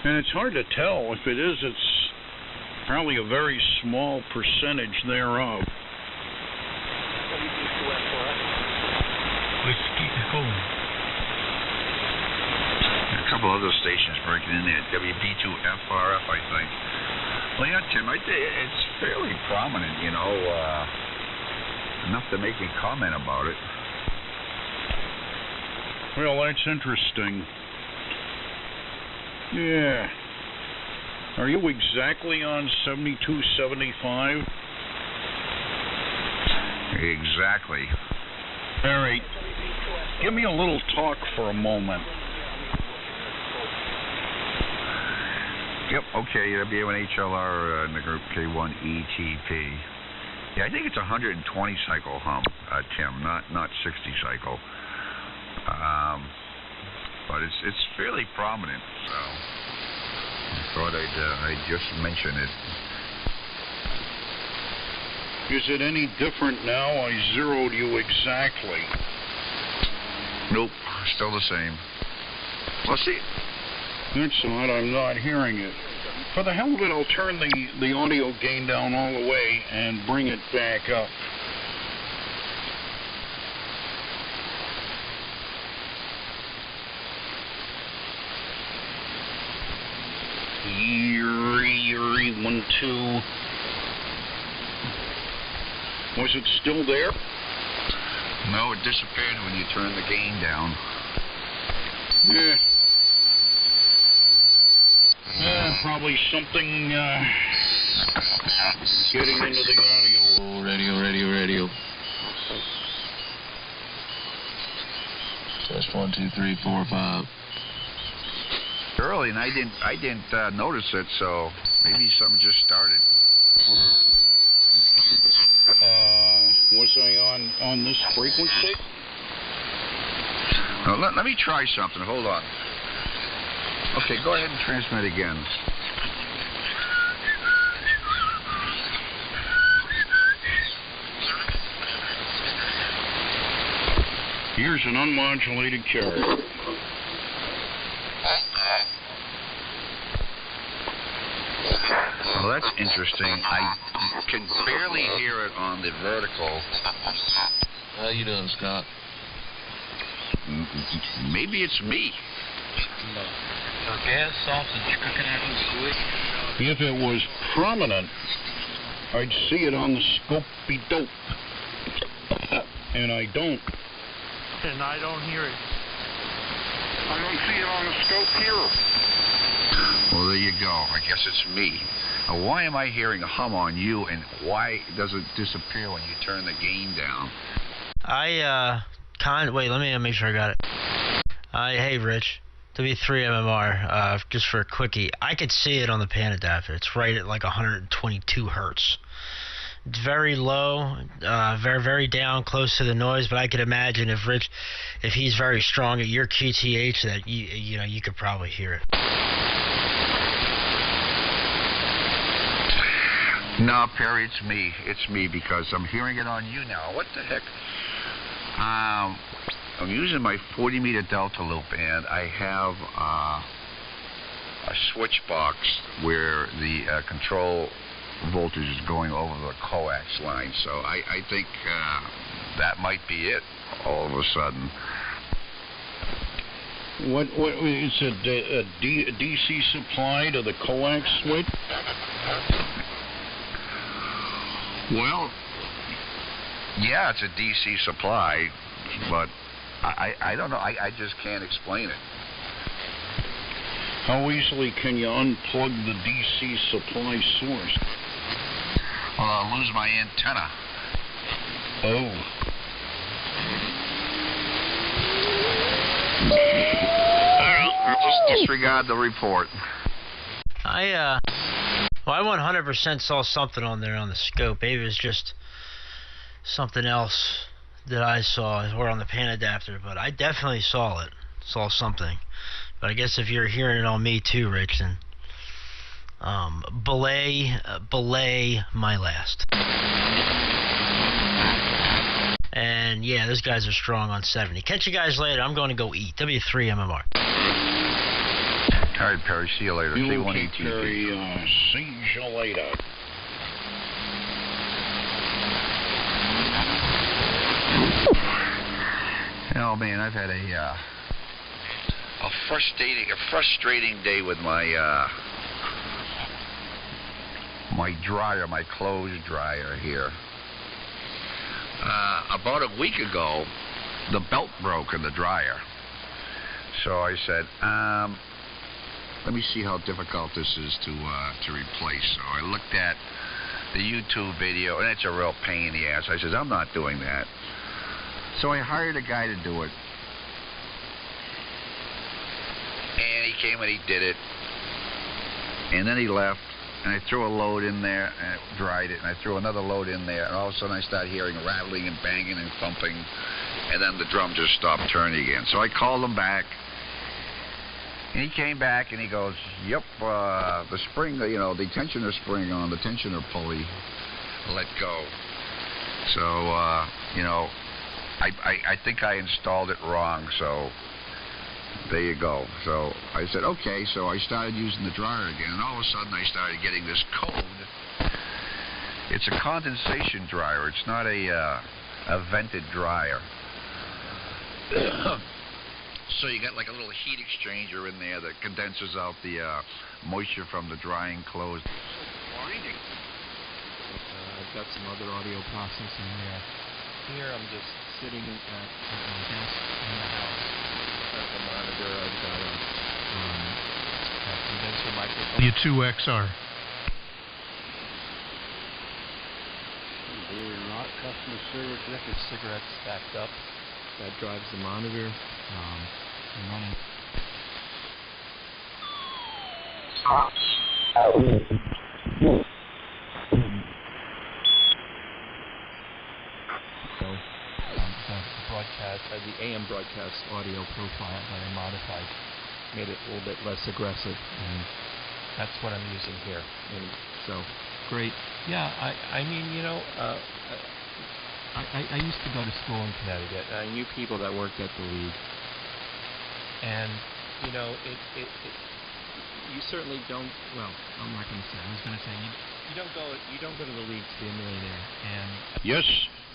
and it's hard to tell. If it is, it's probably a very small percentage thereof. A couple other stations breaking in there. WB2FRF, I think. Well, yeah, Tim, it's fairly prominent, you know, enough to make me comment about it. Well, that's interesting. Yeah. Are you exactly on 7275? Exactly. All right. Give me a little talk for a moment. Yep, okay, WN8LR in the group K1ETP. Yeah, I think it's 120 cycle hum, Tim, not 60 cycle. But it's fairly prominent, so I thought I'd just mention it. Is it any different now? I zeroed you exactly. Nope, still the same. Well, see. That's odd, I'm not hearing it. For the hell of it, I'll turn the audio gain down all the way and bring it back up. Eerie, 1, 2. Was it still there? No, it disappeared when you turned the gain down. Yeah. Probably something getting into the audio. Radio. Test 1, 2, 3, 4, 5. Early, and I didn't notice it, so maybe something just started. Was I on this frequency? Let me try something. Hold on. Okay, go ahead and transmit again. Here's an unmodulated carrier. Well, that's interesting. I can barely hear it on the vertical. How you doing, Scott? maybe it's me. Gas, sausage, cooking out in sweet. If it was prominent, I'd see it on the scopy-dope. And I don't. And I don't hear it. I don't see it on the scope here. Well, there you go. I guess it's me. Now, why am I hearing a hum on you, and why does it disappear when you turn the gain down? Wait, let me make sure I got it. Hey, Rich. W3MMR, just for a quickie. I could see it on the pan adapter. It's right at like 122 hertz. It's very low, very, very down, close to the noise, but I could imagine if he's very strong at your QTH, that you could probably hear it. No, Perry, it's me. It's me, because I'm hearing it on you now. What the heck? I'm using my 40-meter Delta loop, and I have a switch box where the control voltage is going over the coax line. So I think that might be it all of a sudden. What is it, a DC supply to the coax switch? Well, yeah, it's a DC supply, but I don't know. I just can't explain it. How easily can you unplug the DC supply source? Well, I'll lose my antenna. Oh. Just disregard the report. I 100% saw something on there on the scope. Maybe it was just something else that I saw, or on the pan adapter, but I definitely saw something. But I guess if you're hearing it on me too, Rich, then belay my last. And yeah, those guys are strong on 70. Catch you guys later. I'm going to go eat. W3MMR. All right, Perry. See you later. Okay, Perry. See you later. Oh man, I've had a frustrating day with my my dryer, my clothes dryer here. About a week ago, the belt broke in the dryer. So I said, let me see how difficult this is to replace. So I looked at the YouTube video, and it's a real pain in the ass. I said, I'm not doing that. So I hired a guy to do it. And he came and he did it. And then he left, and I threw a load in there, and it dried it, and I threw another load in there, and all of a sudden I started hearing rattling and banging and thumping, and then the drum just stopped turning again. So I called him back, and he came back, and he goes, yep, the spring, the tensioner spring on the tensioner pulley let go. So, I think I installed it wrong, so there you go. So I said, okay, so I started using the dryer again, and all of a sudden I started getting this code. It's a condensation dryer. It's not a vented dryer. So you got like a little heat exchanger in there that condenses out the moisture from the drying clothes. Blinding. I've got some other audio processing there. Here I'm just sitting at my desk in the house. I've got a monitor. I've got a condenser microphone. W2XR. Believe it or not, customer service record cigarettes stacked up. That drives the monitor. I'm running. So, the broadcast, the AM broadcast audio profile that I modified, made it a little bit less aggressive, and that's what I'm using here. And so, great. Yeah, I mean, I used to go to school in Connecticut. I knew people that worked at the League. And, you certainly don't, well, I'm not going to say. I was going to say, you don't go to the League to be a millionaire. And yes,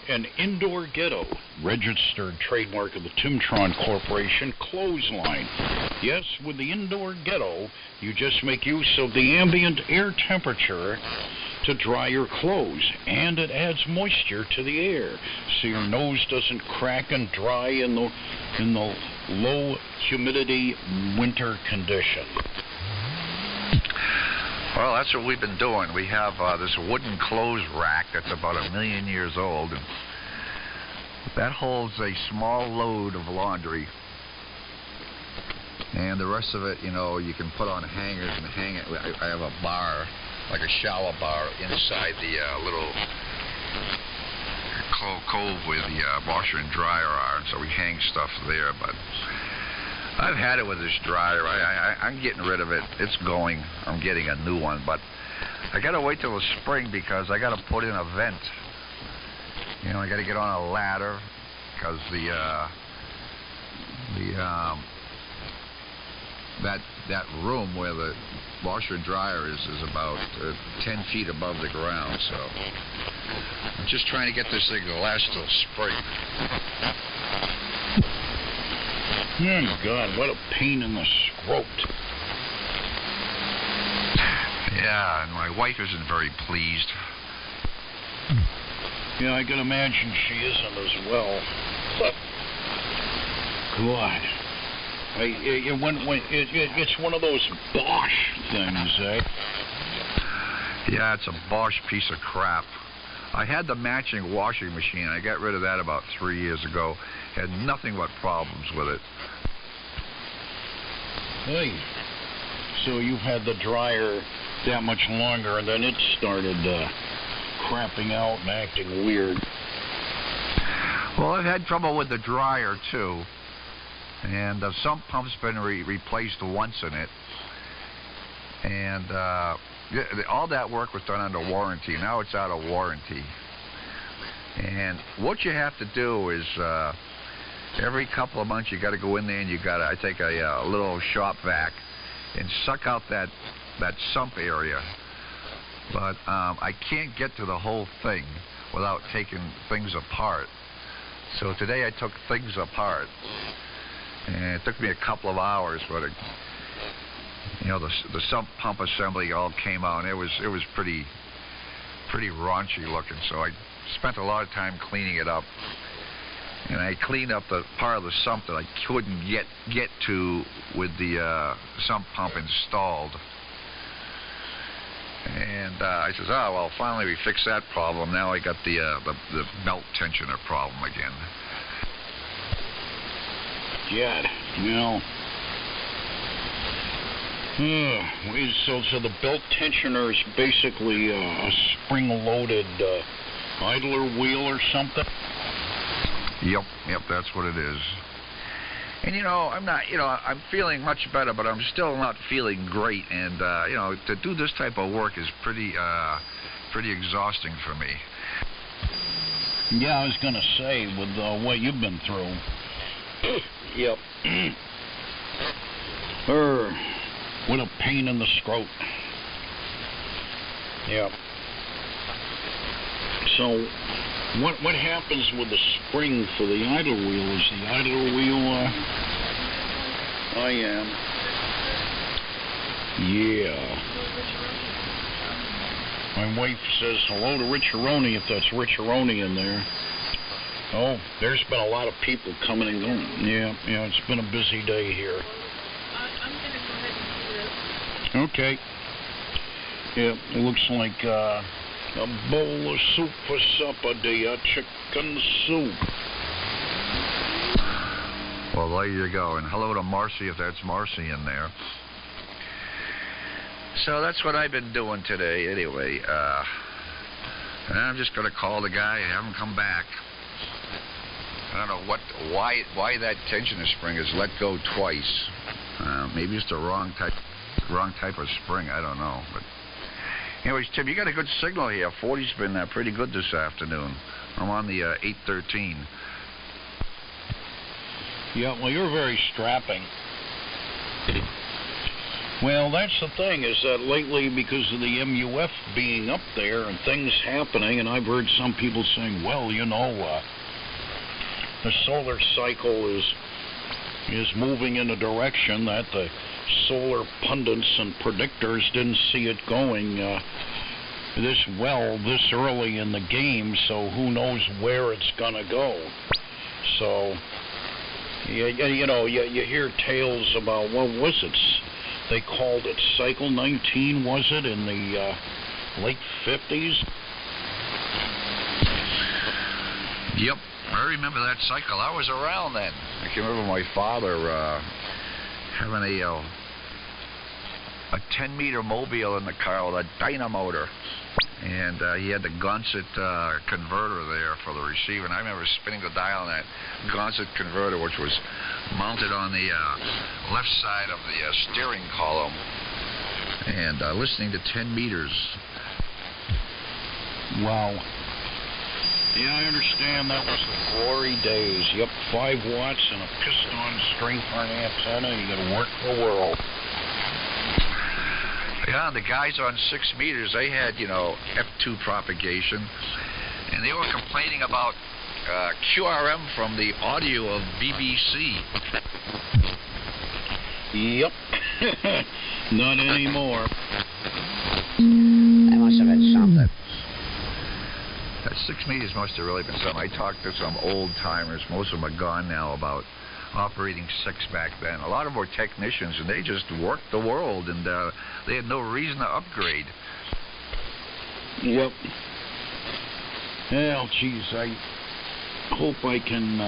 an indoor ghetto, registered trademark of the Timtron Corporation, clothesline. Yes, with the indoor ghetto, you just make use of the ambient air temperature to dry your clothes, and it adds moisture to the air, so your nose doesn't crack and dry in the low humidity winter condition. Well, that's what we've been doing. We have this wooden clothes rack that's about 1 million years old, and that holds a small load of laundry. And the rest of it, you know, you can put on hangers and hang it. I have a bar, like a shower bar, inside the little cove where the washer and dryer are, and so we hang stuff there. But I've had it with this dryer. I'm getting rid of it. It's going. I'm getting a new one, but I got to wait till the spring because I got to put in a vent. You know, I got to get on a ladder because that room where the washer and dryer is about 10 feet above the ground. So I'm just trying to get this thing to last till spring. Oh, God, what a pain in the scrot. Yeah, and my wife isn't very pleased. Yeah, I can imagine she isn't as well. But, God, it's one of those Bosch things, eh? Yeah, it's a Bosch piece of crap. I had the matching washing machine. I got rid of that about 3 years ago. Had nothing but problems with it. Hey, so you've had the dryer that much longer, and then it started crapping out and acting weird. Well, I've had trouble with the dryer, too. And the sump pump's been replaced once in it. And all that work was done under warranty. Now it's out of warranty. And what you have to do is every couple of months you got to go in there and I take a little shop vac and suck out that sump area. But I can't get to the whole thing without taking things apart. So today I took things apart. And it took me a couple of hours, but the sump pump assembly all came out, and it was pretty raunchy looking. So I spent a lot of time cleaning it up, and I cleaned up the part of the sump that I couldn't get to with the sump pump installed. And I says, oh well, finally we fixed that problem. Now I got the belt tensioner problem again. Yeah, so the belt tensioner is basically a spring-loaded idler wheel or something? Yep, that's what it is. And I'm feeling much better, but I'm still not feeling great. And to do this type of work is pretty exhausting for me. Yeah, I was gonna say with what you've been through. Yep. What a pain in the scrot. Yep. So, what happens with the spring for the idler wheel? Is the idler wheel, I am. Yeah. My wife says hello to Richaroni, if that's Richaroni in there. Oh, there's been a lot of people coming and going. Yeah, it's been a busy day here. I'm going to go ahead and do this. Okay. Yeah, it looks like a bowl of soup for supper, dear. Chicken soup. Well, there you go. And hello to Marcy, if that's Marcy in there. So that's what I've been doing today anyway. And I'm just going to call the guy and have him come back. I don't know why that tensioner spring is let go twice. Maybe it's the wrong type of spring. I don't know. But anyways, Tim, you got a good signal here. 40's been pretty good this afternoon. I'm on the 813. Yeah, well, you're very strapping. Well, that's the thing, is that lately, because of the MUF being up there and things happening, and I've heard some people saying, well, you know, the solar cycle is moving in a direction that the solar pundits and predictors didn't see it going this early in the game, so who knows where it's going to go. So, you know, you hear tales about, what was it? They called it Cycle 19, was it, in the late 50s? Yep, I remember that cycle. I was around then. I can remember my father having a 10-meter mobile in the car with a dynamotor. And he had the Gonset converter there for the receiver. And I remember spinning the dial on that Gonset converter, which was mounted on the left side of the steering column, and listening to 10 meters. Wow. Yeah, I understand that was the glory days. Yep, 5 watts and a piston string for an antenna, and you got to work the world. Yeah, the guys on 6 meters, they had, you know, F2 propagation, and they were complaining about QRM from the audio of BBC. Yep. Not anymore. I must have had something. That 6 meters must have really been something. I talked to some old-timers, most of them are gone now, about operating 6 back then. A lot of them were technicians, and they just worked the world, and they had no reason to upgrade. Yep. Well, geez, I hope I can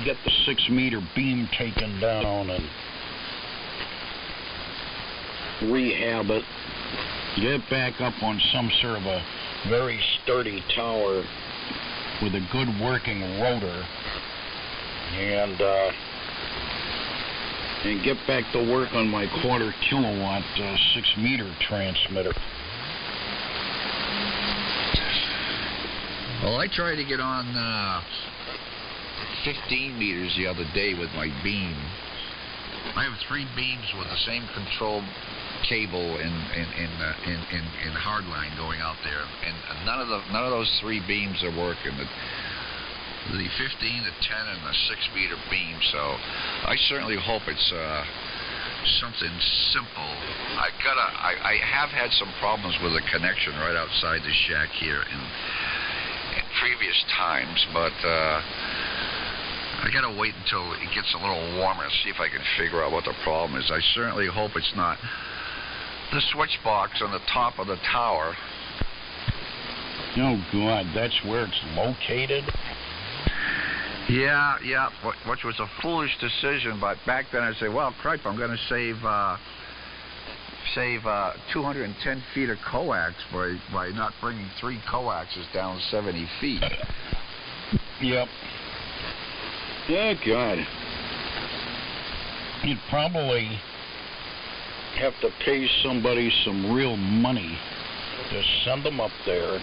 get the 6-meter beam taken down and rehab it, get back up on some sort of a very sturdy tower with a good working rotor, and get back to work on my 1/4 kilowatt 6-meter transmitter. Well, I tried to get on 15 meters the other day with my beam. I have 3 beams with the same control cable in hardline going out there, and none of those 3 beams are working. The 15, the 10, and the 6-meter beam. So I certainly hope it's something simple. I have had some problems with the connection right outside the shack here in previous times, but I gotta wait until it gets a little warmer and see if I can figure out what the problem is. I certainly hope it's not the switch box on the top of the tower. Oh God, that's where it's located? Yeah, which was a foolish decision, but back then I said, well, crap, I'm going to save 210 feet of coax by not bringing 3 coaxes down 70 feet. Yep. Oh, God. You'd probably have to pay somebody some real money to send them up there.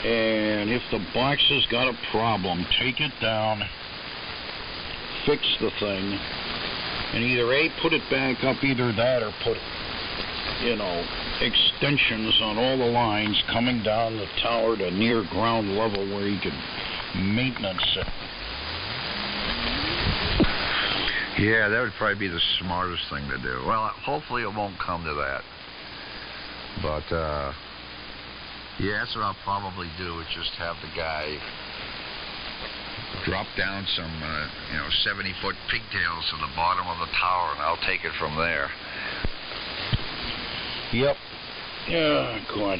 And if the box has got a problem, take it down, fix the thing, and either A, put it back up, either that, or put, you know, extensions on all the lines coming down the tower to near ground level where you could maintenance it. Yeah, that would probably be the smartest thing to do. Well, hopefully it won't come to that. But, yeah, that's what I'll probably do, is just have the guy drop down some, 70-foot pigtails to the bottom of the tower, and I'll take it from there. Yep. Yeah, God.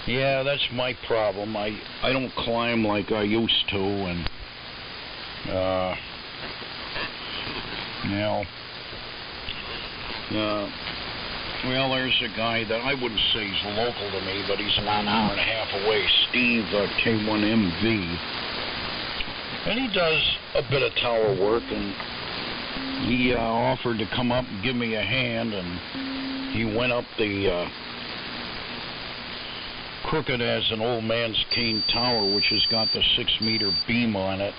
Yeah, that's my problem. I don't climb like I used to, and, well, there's a guy that I wouldn't say he's local to me, but he's about an hour and a half away, Steve K1MV. And he does a bit of tower work, and he offered to come up and give me a hand, and he went up the crooked as an old man's cane tower, which has got the 6-meter beam on it.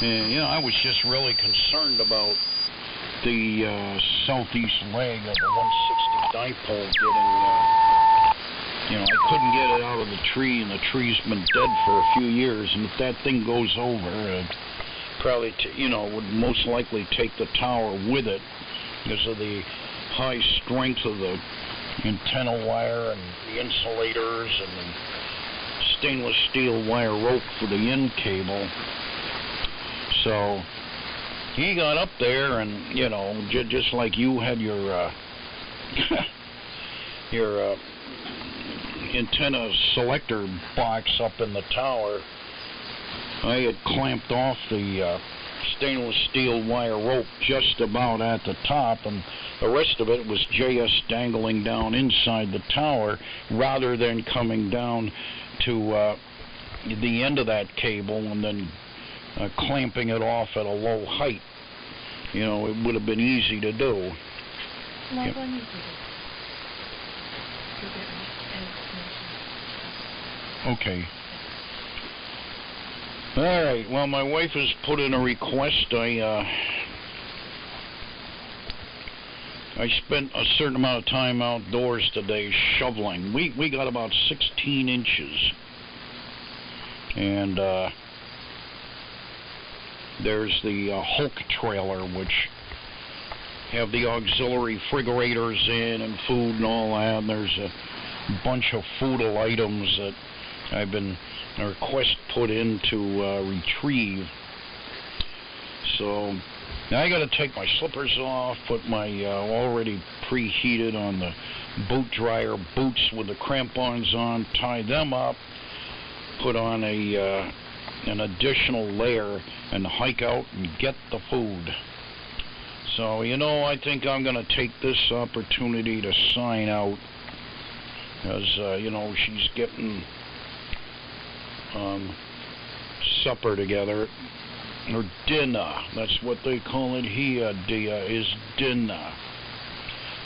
And, I was just really concerned about the southeast leg of the 160 dipole getting, I couldn't get it out of the tree, and the tree's been dead for a few years, and if that thing goes over, probably, would most likely take the tower with it because of the high strength of the antenna wire and the insulators and the stainless steel wire rope for the end cable. So he got up there and, just like you had your your antenna selector box up in the tower, I had clamped off the stainless steel wire rope just about at the top, and the rest of it was JS dangling down inside the tower rather than coming down to the end of that cable and then clamping it off at a low height. It would have been easy to do. Yep. Okay. All right. Well, my wife has put in a request. I spent a certain amount of time outdoors today shoveling. We got about 16 inches. And there's the Hulk trailer, which have the auxiliary refrigerators in and food and all that. And there's a bunch of foodle items that I've been a request put in to retrieve. So now I got to take my slippers off, put my already preheated on the boot dryer boots with the crampons on, tie them up, put on an additional layer, and hike out and get the food. So, I think I'm going to take this opportunity to sign out because, she's getting supper together, or dinner. That's what they call it here, dear, is dinner.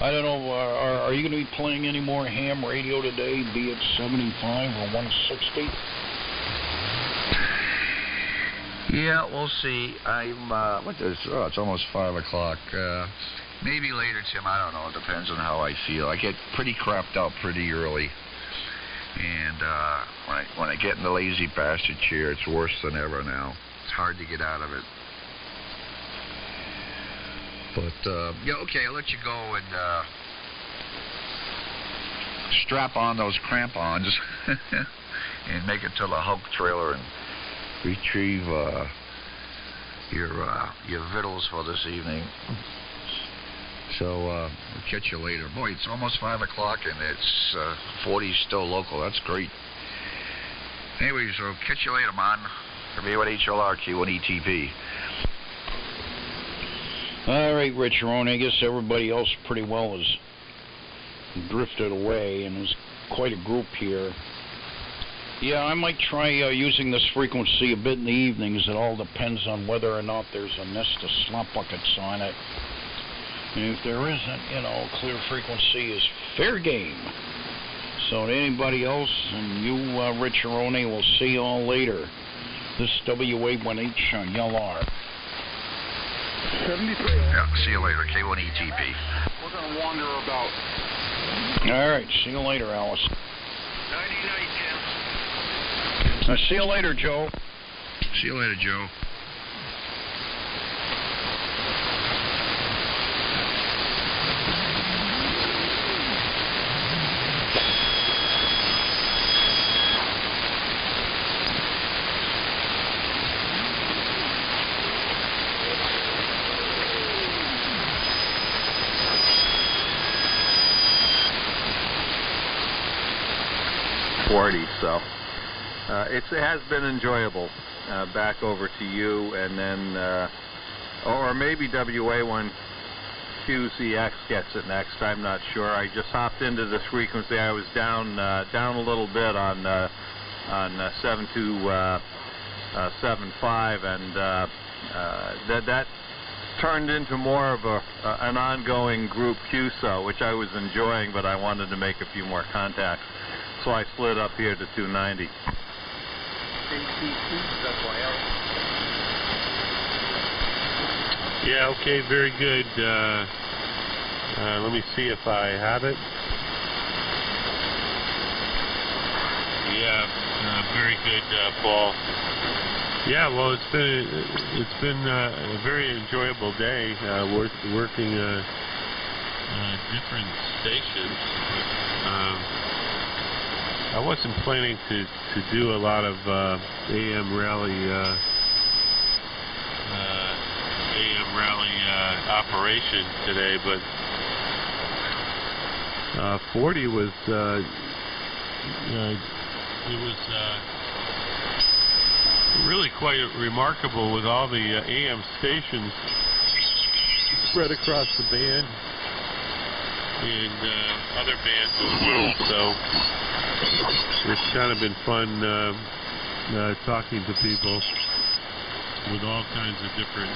I don't know, are you going to be playing any more ham radio today, be it 75 or 160? Yeah, we'll see. It's almost 5 o'clock. Maybe later, Tim, I don't know. It depends on how I feel. I get pretty crapped out pretty early. And when I get in the lazy bastard chair, it's worse than ever now. It's hard to get out of it. But, okay, I'll let you go and strap on those crampons and make it to the Hulk trailer and retrieve your victuals for this evening. So we'll catch you later. Boy, it's almost 5 o'clock and it's 40 still local. That's great. Anyways, so catch you later, man. From here at HLR Q1ETP. All right, Rich Ron. I guess everybody else pretty well has drifted away, and there's quite a group here. Yeah, I might try using this frequency a bit in the evenings. It all depends on whether or not there's a nest of slop buckets on it. And if there isn't, clear frequency is fair game. So to anybody else, and you, Rich Aroni, we'll see you all later. This WA1H on YLR. 73. Yeah, see you later, K1ETP. We're going to wander about. All right, see you later, Alice. 99, Tim. See you later, Joe. See you later, Joe. So it has been enjoyable. Back over to you, and then or maybe WA1QCX gets it next. I'm not sure. I just hopped into this frequency. I was down a little bit on 7275, and that turned into more of an ongoing group QSO, which I was enjoying, but I wanted to make a few more contacts. So I slid up here to 290. Yeah, okay, very good. Let me see if I have it. Yeah, very good, Paul. Yeah, well, it's been a very enjoyable day working different stations. I wasn't planning to do a lot of AM rally operation today, but 40 was it was really quite remarkable with all the AM stations spread across the band and other bands as well. So it's kind of been fun talking to people with all kinds of different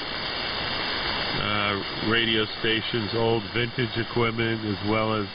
radio stations, old vintage equipment, as well as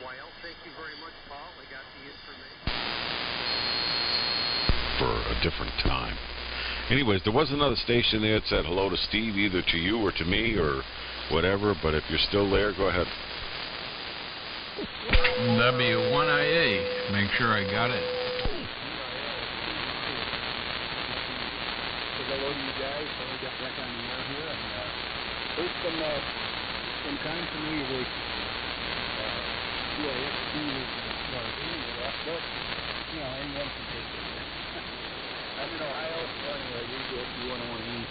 ZYL. Thank you very much, Paul. I got the information. For a different time. Anyways, there was another station there that said hello to Steve, either to you or to me or whatever, but if you're still there, go ahead. W1IA. Make sure I got it. Hello to you guys. So we got back on the air here, and there's some continuity with QAXT is you know, anyone can take it. I'm in Ohio, so anyway, we do FD101E.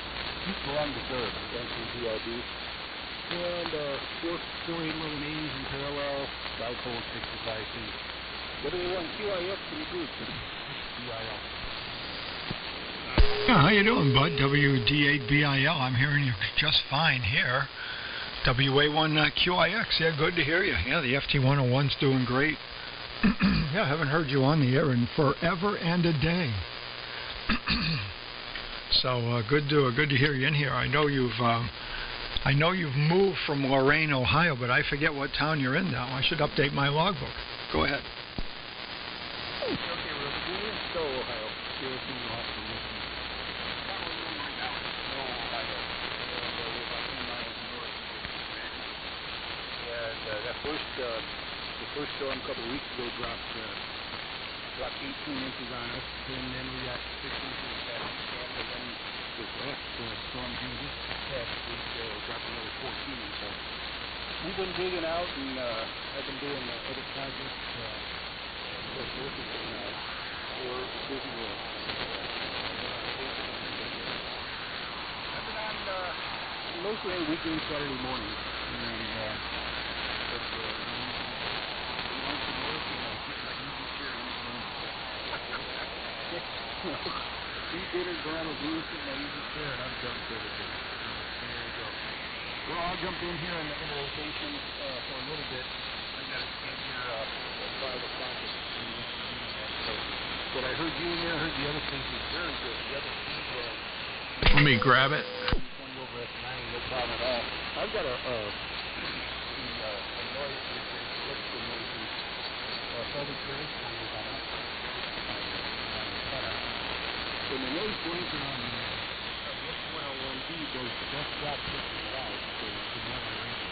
Belong to Third, NCDRB. And 481 in parallel, dipole 65 feet. W1 QIX, can you do it? QIL. Yeah, how you doing, bud? WD8BIL. I'm hearing you just fine here. WA1QIX. Yeah, good to hear you. Yeah, the FT101's doing great. Yeah, I haven't heard you on the air in forever and a day. So good to hear you in here. I know you've moved from Lorain, Ohio, but I forget what town you're in now. I should update my logbook. Go ahead. Okay, we're still Ohio. Still in Austin, Michigan. The first storm a couple of weeks ago dropped 18 inches on us, and then we got 6 inches last weekend, and then this last storm here this past week dropped another 14. So we've been digging out, and I've been doing other projects. Working for Disney World. I've been on mostly weekday, Saturday mornings, and eat dinner, go on a booth in my easy chair, and I'm done for the day. There you go. Well, I'll jump in here in the rotation for a little bit. I got to stand here at 5 o'clock. But I heard you in there, I heard the other things was very good. The other things, let me grab it. 20 over at 9, no problem at all. I've got a noise, electrical noises, public transfer on it. So the noise blanket on the X101D does the best job picking it out for not on radio.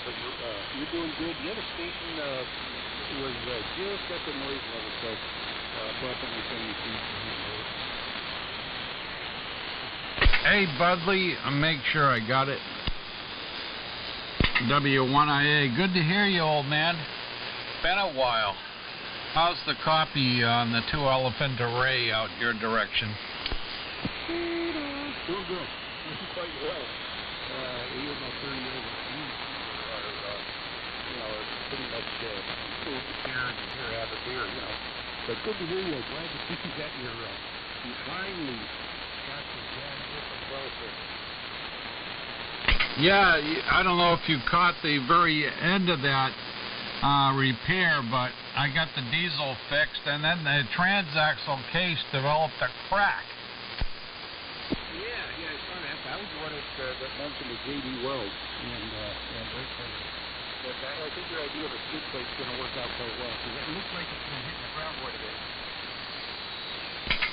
But you're doing good. The other station was just at the noise level, so brought down to 70 feet. Hey, Budley, make sure I got it. W1IA. Good to hear you, old man. Been a while. How's the copy on the 2 Elephant Array out your direction? Doing good. Doing quite well. Even my 30 years of youth are pretty much full of beer and beer, have a beer, you know. But good to hear you. Glad to see you got your, you finally got your jam different welfare. Yeah, I don't know if you caught the very end of that repair, but I got the diesel fixed, and then the transaxle case developed a crack. Yeah, I saw that. That was the one that mentioned the J.D. Weld, and but I think your idea of a skid plate's going to work out quite well, because it looks like it's been hitting the ground quite a bit.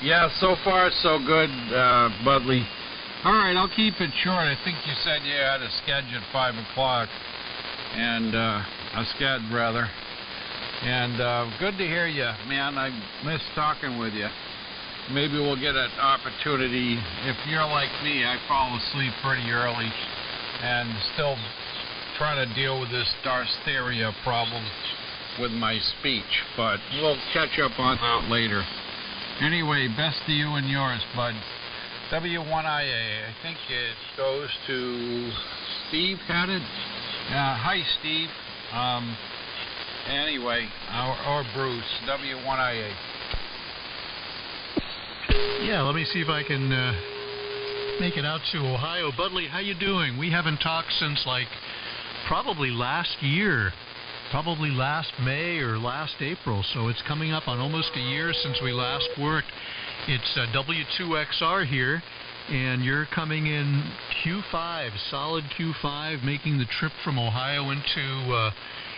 Yeah, so far so good, Budley. All right, I'll keep it short. I think you said you had a sketch at 5 o'clock, and a scad, rather. And good to hear you, man. I miss talking with you. Maybe we'll get an opportunity. If you're like me, I fall asleep pretty early and still trying to deal with this Darsteria problem with my speech. But we'll catch up on that later. Anyway, best to you and yours, bud. W1IA, I think it goes to Steve, had it? Hi, Steve. Anyway, or Bruce, W1IA. Yeah, let me see if I can make it out to Ohio. Budley, how you doing? We haven't talked since, like, probably last year. Probably last May or last April, so it's coming up on almost a year since we last worked. It's W2XR here, and you're coming in Q5, solid Q5, making the trip from Ohio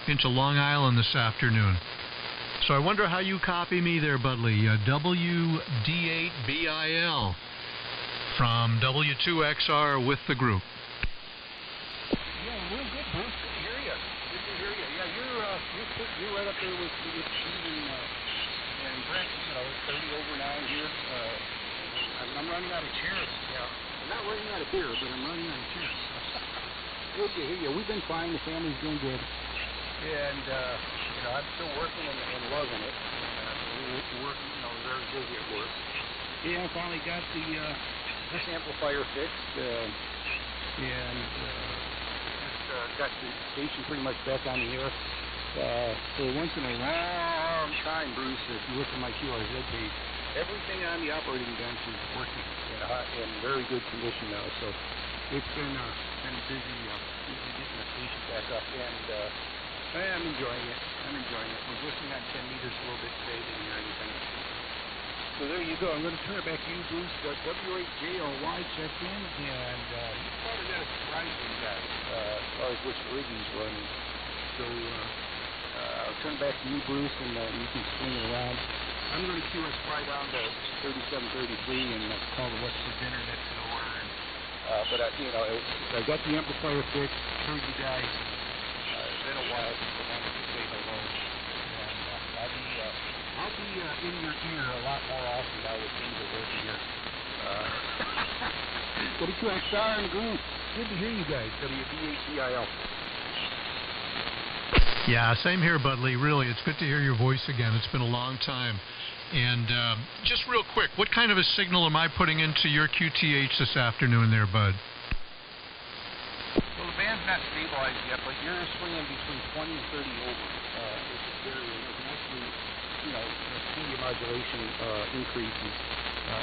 into Long Island this afternoon. So I wonder how you copy me there, Budley. WD8BIL from W2XR with the group. Yeah, real good, Bruce. Good to hear you. Good to hear you. Yeah, you're right up there with Steve and Brent. You know, 30 over 9 here. I'm running out of chairs. Yeah, I'm not running out of beer, but I'm running out of chairs. Good to hear you. We've been fine. The family's doing good, and you know, I'm still working and loving it. We're working, you know, very busy at work. Yeah, I finally got this amplifier fixed, and just got the station pretty much back on the air. For once in a long time, Bruce, if you look at my QRZ page, everything on the operating bench is working in very good condition now. So it's been busy getting the station back up, and I'm enjoying it. We're listening on 10 meters a little bit today, didn't hear anything. So there you go. I'm going to turn it back to you, Bruce. W8JLY checked in, and he's probably got a surprising guy as far as which rig he's running. So I'll turn it back to you, Bruce, and you can swing it around. I'm going to QS fly down to 3733 and call the West for dinner next door. But you know, I got the amplifier fixed. Heard you guys. It's been a while since I wanted to say hello. And I'll be in your ear a lot more often now that things are working here. W2XR and the group. Good to hear you guys. WD8BIL. Yeah, same here, Budley. Really, it's good to hear your voice again. It's been a long time. And just real quick, what kind of a signal am I putting into your QTH this afternoon there, Bud? Well, the band's not stabilized yet, but you're swinging between 20 and 30 over, which is very, mostly, you know, CD modulation increases,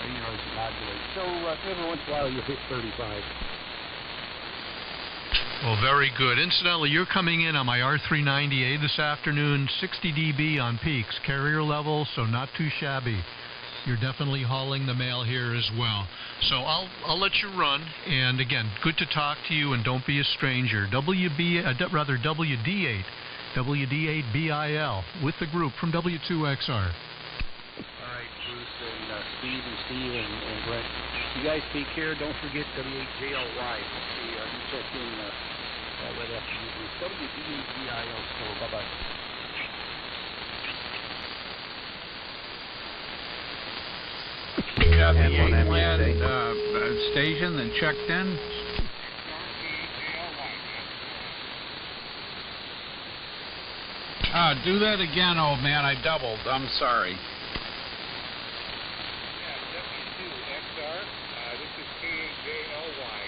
you know, as you modulate. So every once in a while you'll hit 35. Well, very good. Incidentally, you're coming in on my R390A this afternoon, 60 dB on peaks, carrier level, so not too shabby. You're definitely hauling the mail here as well. So I'll let you run, and again, good to talk to you, and don't be a stranger. WD8BIL with the group from W2XR. All right, Bruce and Steve and Brent. You guys take care. Don't forget W8JLY. You check in right after you, Bruce. WD8BIL store. Bye-bye. Got the A-Land station and checked in. Do that again, old man. I doubled. I'm sorry. Yeah, W2XR. This is KJLY.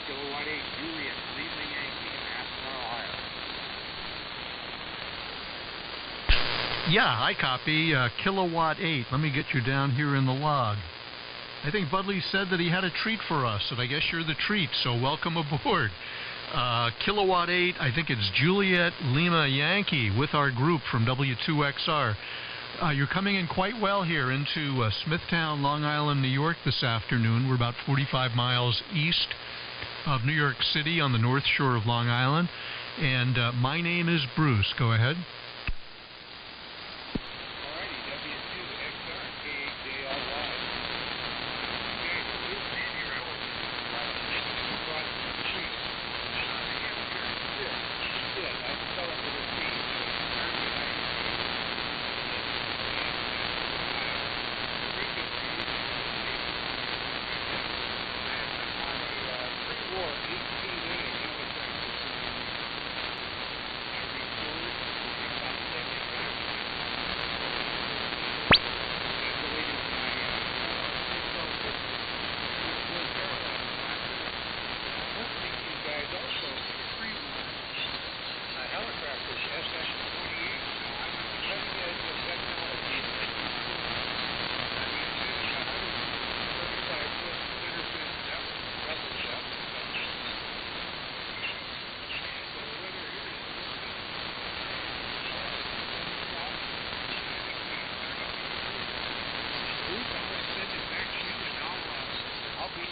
Kilowatt 8 Juliet, Lima Yankee in Aspen, Ohio. Yeah, I copy. Kilowatt 8. Let me get you down here in the log. I think Budley said that he had a treat for us, and I guess you're the treat, so welcome aboard. Kilowatt 8, I think it's Juliet Lima Yankee with our group from W2XR. You're coming in quite well here into Smithtown, Long Island, New York this afternoon. We're about 45 miles east of New York City on the north shore of Long Island. And my name is Bruce. Go ahead.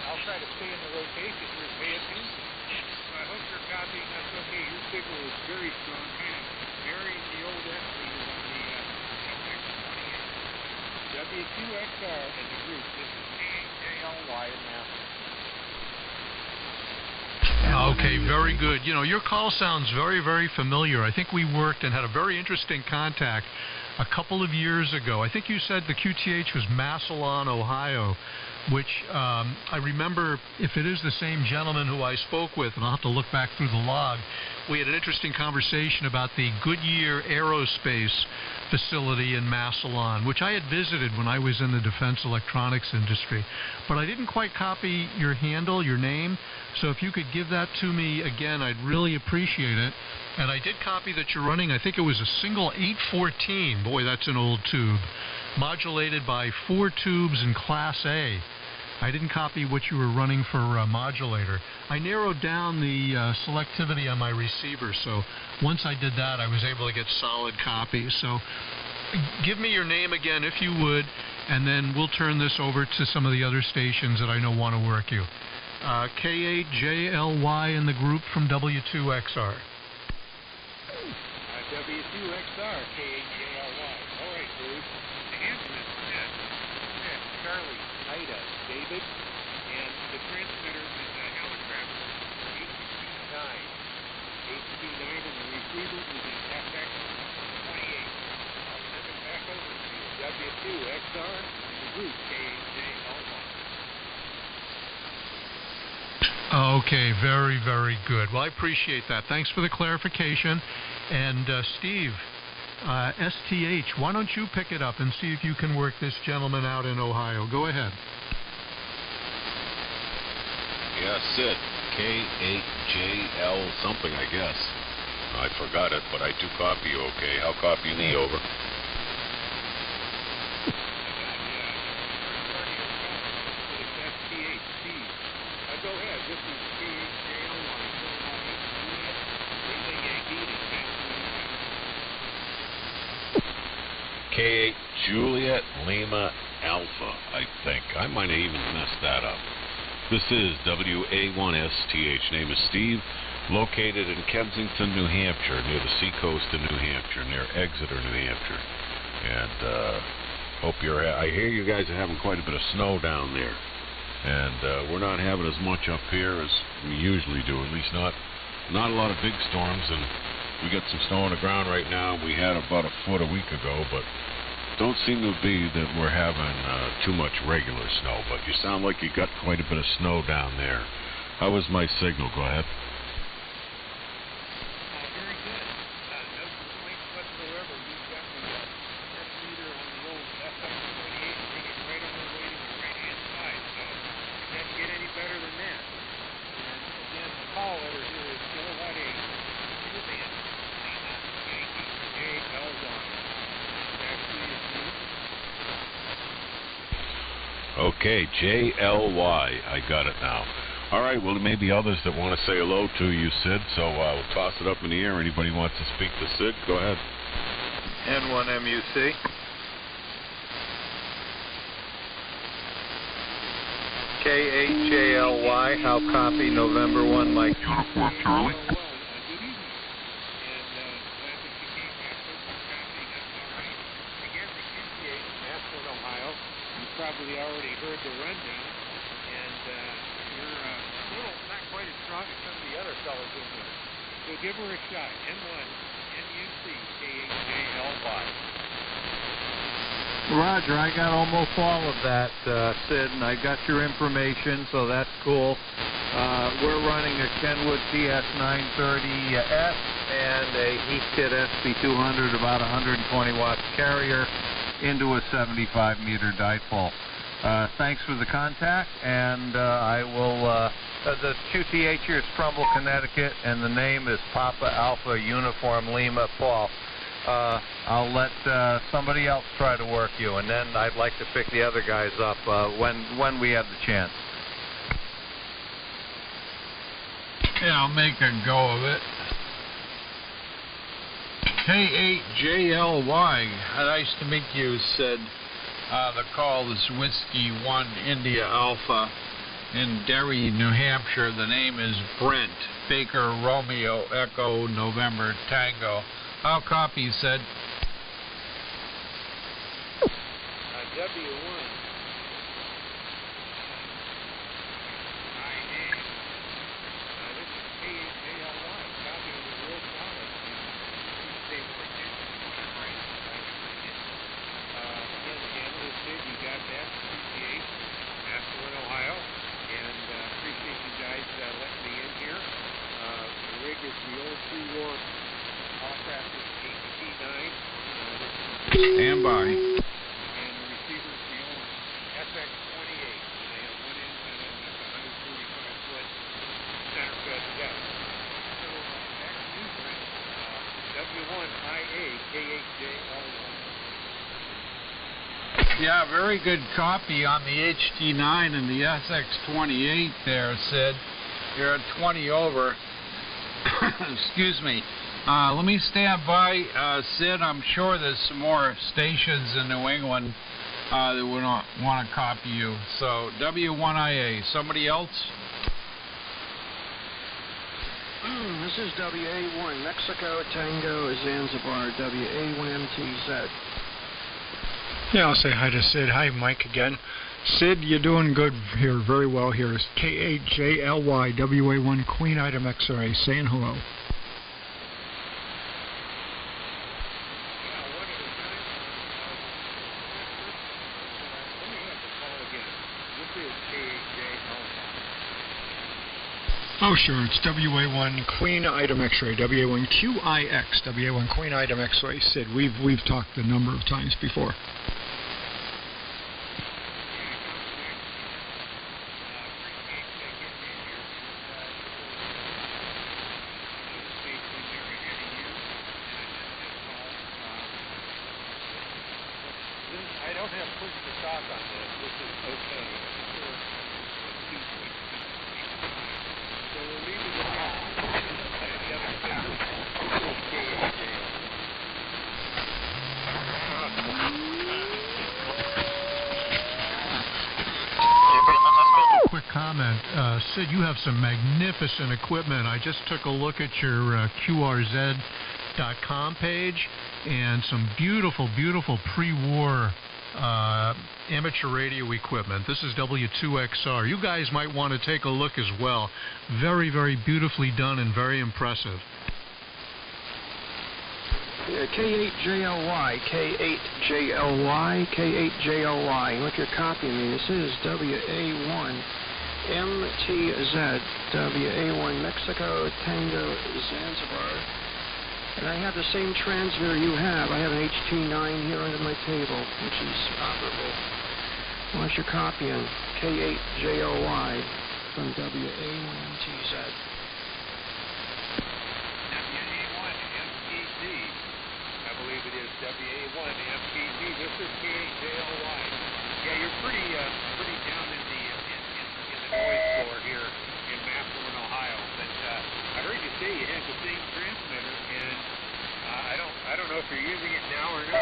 I'll try to stay in the rotation here and pay attention. So I hope you're copying us okay. Your signal is very strong, kind of WB2XR in the group. This is KJLY in Master. Okay, very good. You know, your call sounds very, very familiar. I think we worked and had a very interesting contact a couple of years ago. I think you said the QTH was Massillon, Ohio, which I remember, if it is the same gentleman who I spoke with, and I'll have to look back through the log, we had an interesting conversation about the Goodyear Aerospace facility in Massillon, which I had visited when I was in the defense electronics industry. But I didn't quite copy your handle, your name, so if you could give that to me again, I'd really appreciate it. And I did copy that you're running, I think it was a single 814, boy, that's an old tube, modulated by 4 tubes in Class A. I didn't copy what you were running for modulator. I narrowed down the selectivity on my receiver, so once I did that, I was able to get solid copies. So give me your name again, if you would, and then we'll turn this over to some of the other stations that I know want to work you. K8JLY in the group from W2XR. W2XR, K8JLY. All right, dude. The answer is Ted. Charlie, Ida, David, and the transmitter is a helicopter, HQ9. HQ9, and the receiver is an FX28. I'll send it back over to you. W2XR, and the group, K8JLY. Okay, very, very good. Well, I appreciate that. Thanks for the clarification. And Steve, STH, why don't you pick it up and see if you can work this gentleman out in Ohio? Go ahead. Yeah, Sid, K8JL something, I guess. I forgot it, but I do copy you, okay? I'll copy me over. Go ahead. This is KJLY. K8 Juliet Lima Alpha, I think. I might have even messed that up. This is WA1STH. Name is Steve. Located in Kensington, New Hampshire, near the seacoast of New Hampshire, near Exeter, New Hampshire. And hope you're. I hear you guys are having quite a bit of snow down there. And we're not having as much up here as we usually do, at least not a lot of big storms, and we got some snow on the ground right now. We had about a foot a week ago, but don't seem to be that we're having too much regular snow, but you sound like you got quite a bit of snow down there. How was my signal? Go ahead. Very good. No complaints whatsoever. You've got the transmitter on the old FX28 taking right on the way to the right-hand side, so it doesn't get any better than that. And again, the call letter here is Kilowatt 8, Julian, Lima, Yankee, JLY. Okay, JLY. I got it now. All right, well, there may be others that want to say hello to you, Sid, so we'll toss it up in the air. Anybody wants to speak to Sid, go ahead. N1MUC. K8JLY, how copy, November 1, Mike. Uniform, Charlie. Probably already heard the rundown, and you're a little not quite as strong as some of the other fellas in there. So give her a shot. N1, MUC, KHJLY. Roger, I got almost all of that, Sid, and I got your information, so that's cool. We're running a Kenwood TS930S and a Heathkit SP200, about 120 watt carrier, into a 75-meter dipole. Thanks for the contact, and I will, the QTH here is Trumbull, Connecticut, and the name is Papa Alpha Uniform Lima Paul. I'll let somebody else try to work you, and then I'd like to pick the other guys up when we have the chance. Yeah, I'll make a go of it. K8JLY. Nice to meet you, Sid. The call is Whiskey 1 India Alpha in Derry, New Hampshire. The name is Brent. Baker Romeo Echo November Tango. I'll copy, Sid. W1. This is KJLY, copy of the real solid. Stay more attention to the price. Again, the analyst said you got that. Appreciate Massillon, Ohio. And appreciate you guys letting me in here. The rig is the old pre-war all-practice HT9. Stand by. And the receiver's the old FX28. They have one antenna and that's 145-foot center fed depth. So back to you, Brent. W1IA KHJL1. Yeah, very good copy on the HT9 and the SX28 there, Sid. You're at 20 over. Excuse me. Let me stand by, Sid. I'm sure there's some more stations in New England that would want to copy you. So, W1IA. Somebody else? This is WA1 Mexico Tango Zanzibar WA1MTZ. Yeah, I'll say hi to Sid. Hi, Mike again. Sid, you're doing good here, very well here. It's KHJLY WA1 Queen Item X-Ray saying hello. Oh, sure. It's WA1 Queen Item X-Ray, WA1 QIX, WA1 Queen Item X-Ray. Sid, we've talked a number of times before. I don't have push to talk on this. This is okay. So we'll leave it at that. The other Quick comment. Sid, you have some magnificent equipment. I just took a look at your QRZ.com page and some beautiful, beautiful pre-war amateur radio equipment. This is W2XR. You guys might want to take a look as well. Very, very beautifully done and very impressive. K8JLY, K8JLY, K8JLY. Look, you're copying me. This is WA1 MTZ, WA1 Mexico Tango Zanzibar. And I have the same transmitter you have. I have an HT9 here under my table, which is operable. Unless you're copying K8JLY from WA1MTZ. I believe it is WA1 MTZ. This is KJLY. Yeah, you're pretty down in the noise floor here in Massillon, Ohio. But I heard you say you had the same transmitter, and I don't know if you're using it now or not.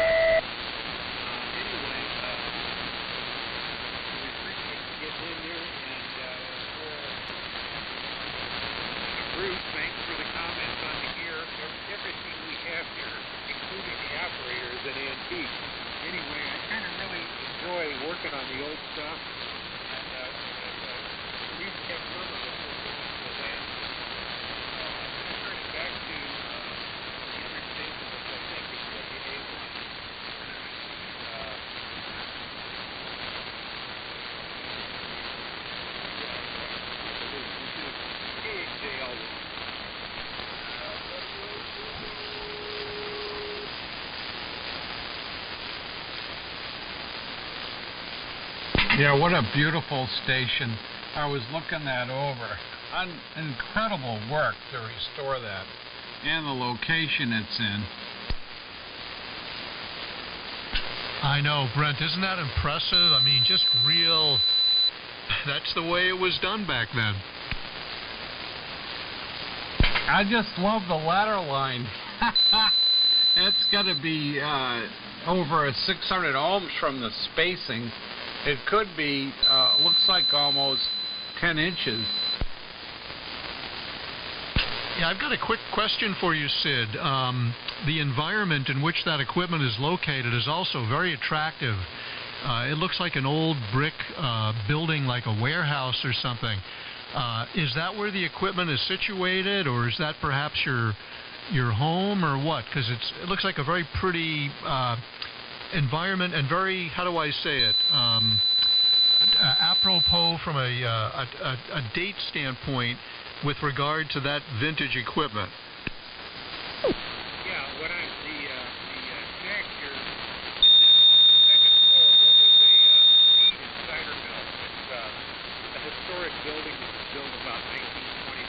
Anyway, we appreciate you getting in here, and Bruce, thanks for the comments on the gear. Everything we have here, including the operator, is an antique. Anyway, I kind of really enjoy working on the old stuff, and we've kept some of it for the last. Turn it back to the other station, which I think is WA1. KJL1. Yeah, what a beautiful station. I was looking that over. Incredible work to restore that. And the location it's in. I know, Brent. Isn't that impressive? I mean, just real... That's the way it was done back then. I just love the ladder line. It's got to be over 600 ohms from the spacing. It could be, looks like almost 10 inches. Yeah, I've got a quick question for you, Sid. The environment in which that equipment is located is also very attractive. It looks like an old brick building, like a warehouse or something. Is that where the equipment is situated, or is that perhaps your home, or what? Because it looks like a very pretty environment, and very, how do I say it, apropos from a date standpoint with regard to that vintage equipment. Yeah, what I'm the shack here is in the second floor of what was a feed and cider mill. It's a historic building that was built about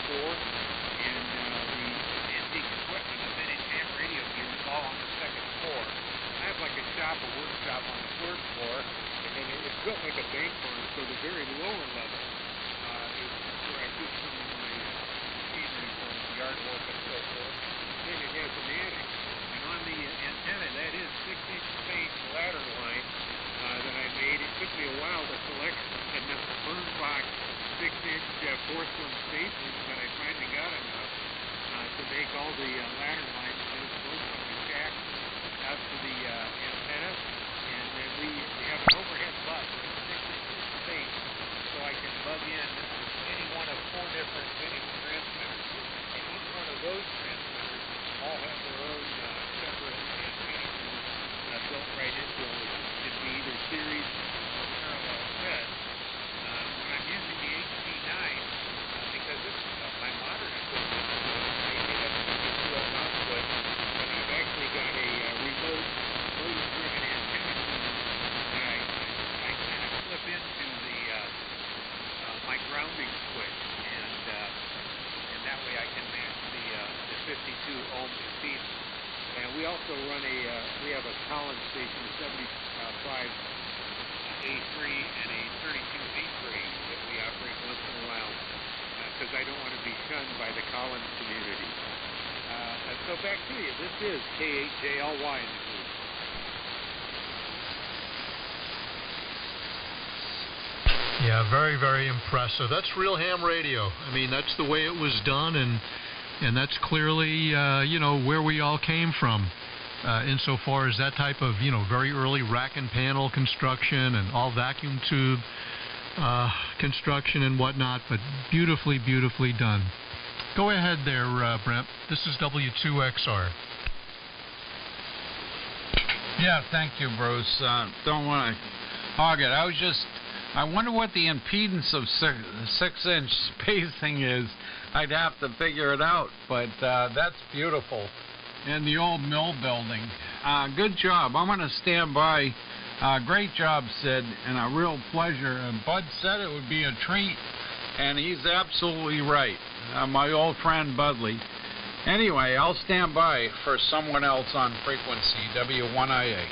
1924, and the antique equipment, the vintage ham radio gear, is all on the second floor. I have like a shop, a workshop on the third floor, and then it's built like a bank barn, so the very lower level is where I do some of my machinery for yard work and so forth. Then it has an attic, and on the antenna, that is 6-inch space ladder line that I made. It took me a while to select enough burn box 6-inch porcelain spacers, but I finally got enough to make all the ladder lines that go from the shack out to the antenna, and then we have an overhead bus with 6-inch space, so I can plug in any one of 4 different vintage transmitters, and each one of those transmitters all have their own separate antenna built right into them, which can be either series or parallel fed. When I'm using the HD9, because this is my modern equipment, I have a 12 output, but I've actually got a remote motor-driven antenna that I kind of flip into the my grounding switch, and that way I can match the 52 ohm impedance. And we also run we have a Collins station, a 75 A3 and a 32 V3 that we operate once in a while, because I don't want to be shunned by the Collins community. So back to you. This is K8JLY in the group. Yeah, very, very impressive. That's real ham radio. I mean, that's the way it was done, and that's clearly, where we all came from, insofar as that type of, very early rack and panel construction and all vacuum tube construction and whatnot, but beautifully, beautifully done. Go ahead there, Brent. This is W2XR. Yeah, thank you, Bruce. Don't want to hog it. I wonder what the impedance of 6-inch spacing is. I'd have to figure it out, but that's beautiful. In the old mill building. Good job. I'm going to stand by. Great job, Sid, and a real pleasure. And Bud said it would be a treat, and he's absolutely right. My old friend Budley. Anyway, I'll stand by for someone else on frequency, W1IA.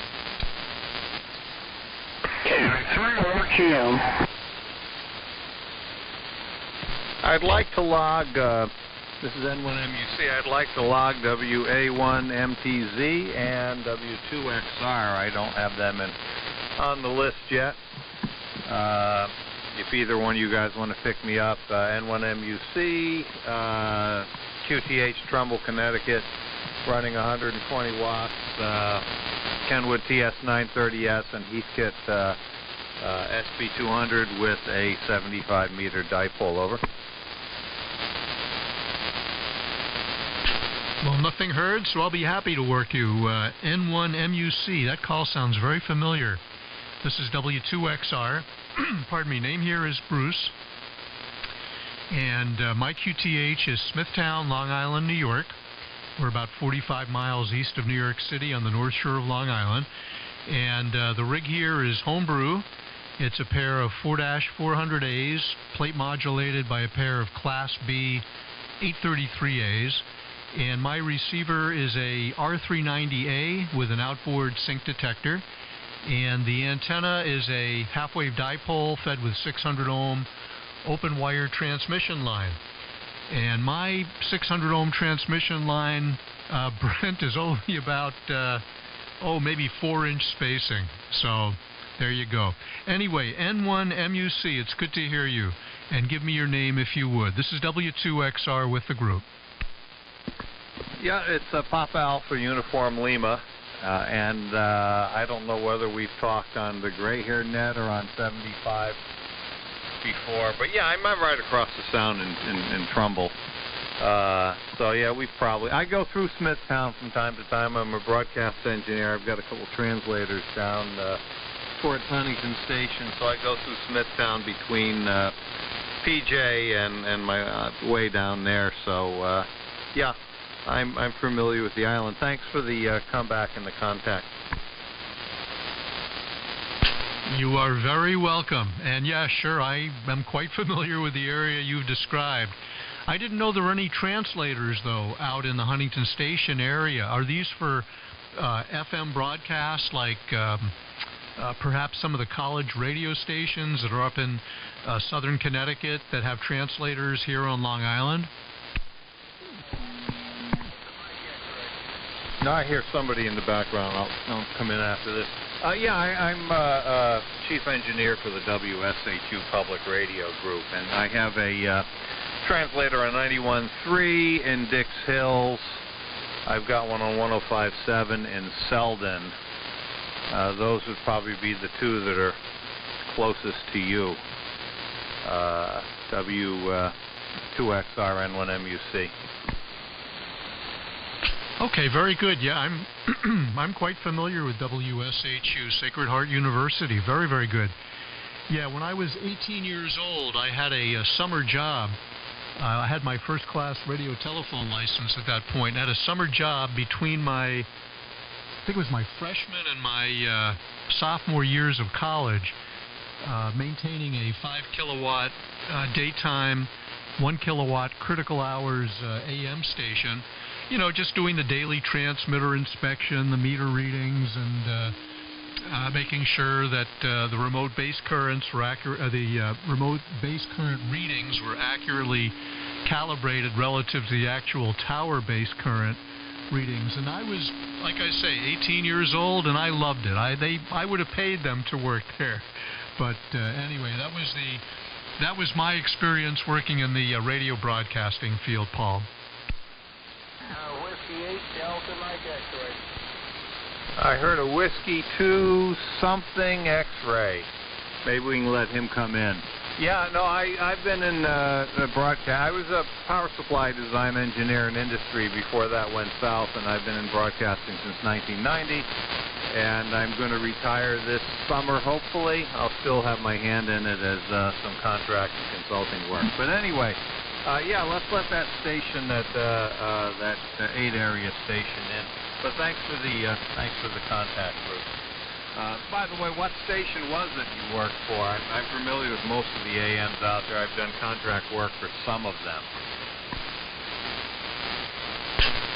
I'd like to log, this is N1MUC, I'd like to log WA1MTZ and W2XR. I don't have them on the list yet. If either one of you guys want to pick me up, N1MUC, QTH Trumbull, Connecticut, running 120 watts, Kenwood TS930S and Heathkit SB200 with a 75-meter dipole. Over. Well, nothing heard, so I'll be happy to work you. N1MUC, that call sounds very familiar. This is W2XR. Pardon me, name here is Bruce. And my QTH is Smithtown, Long Island, New York. We're about 45 miles east of New York City on the North Shore of Long Island. And the rig here is homebrew. It's a pair of 4-400As, plate modulated by a pair of Class B 833As. And my receiver is a R390A with an outboard sync detector. And the antenna is a half-wave dipole fed with 600 ohm open wire transmission line. And my 600 ohm transmission line, Brent, is only about, maybe 4-inch spacing. So there you go. Anyway, N1MUC, it's good to hear you. And give me your name if you would. This is W2XR with the group. Yeah, it's Papa Alpha Uniform Lima. And I don't know whether we've talked on the gray-haired net or on 75 before, but yeah, I'm right across the sound in Trumbull. So yeah, I go through Smithtown from time to time. I'm a broadcast engineer. I've got a couple translators down towards Huntington Station, so I go through Smithtown between PJ and my way down there. So yeah, I'm familiar with the island. Thanks for the comeback and the contact. You are very welcome. And yeah, sure, I am quite familiar with the area you've described. I didn't know there were any translators, though, out in the Huntington Station area. Are these for FM broadcasts, like perhaps some of the college radio stations that are up in southern Connecticut that have translators here on Long Island? No, I hear somebody in the background. I'll come in after this. Yeah, I'm chief engineer for the WSHU Public Radio Group, and I have a translator on 91.3 in Dix Hills. I've got one on 105.7 in Selden. Those would probably be the two that are closest to you. W2XRN1MUC. Okay, very good. Yeah, I'm quite familiar with WSHU, Sacred Heart University. Very, very good. Yeah, when I was 18 years old, I had a summer job. I had my first class radio telephone license at that point. I had a summer job between I think it was my freshman and my sophomore years of college, maintaining a 5 kilowatt daytime, 1 kilowatt critical hours AM station. You know, just doing the daily transmitter inspection, the meter readings, and making sure that the remote base currents were accurate. The remote base current readings were accurately calibrated relative to the actual tower base current readings. And I was, like I say, 18 years old, and I loved it. I would have paid them to work there, but anyway, that was my experience working in the radio broadcasting field, Paul. Whiskey 8 Delta Mike X-ray. I heard a Whiskey 2 something X-ray. Maybe we can let him come in. Yeah, no, I've been in the broadcast. I was a power supply design engineer in industry before that went south, and I've been in broadcasting since 1990. And I'm going to retire this summer, hopefully. I'll still have my hand in it as some contract and consulting work. But anyway, yeah, let's let that station, that 8 area station in. But thanks for the contact, Bruce. By the way, what station was it you worked for? I'm familiar with most of the AMs out there. I've done contract work for some of them.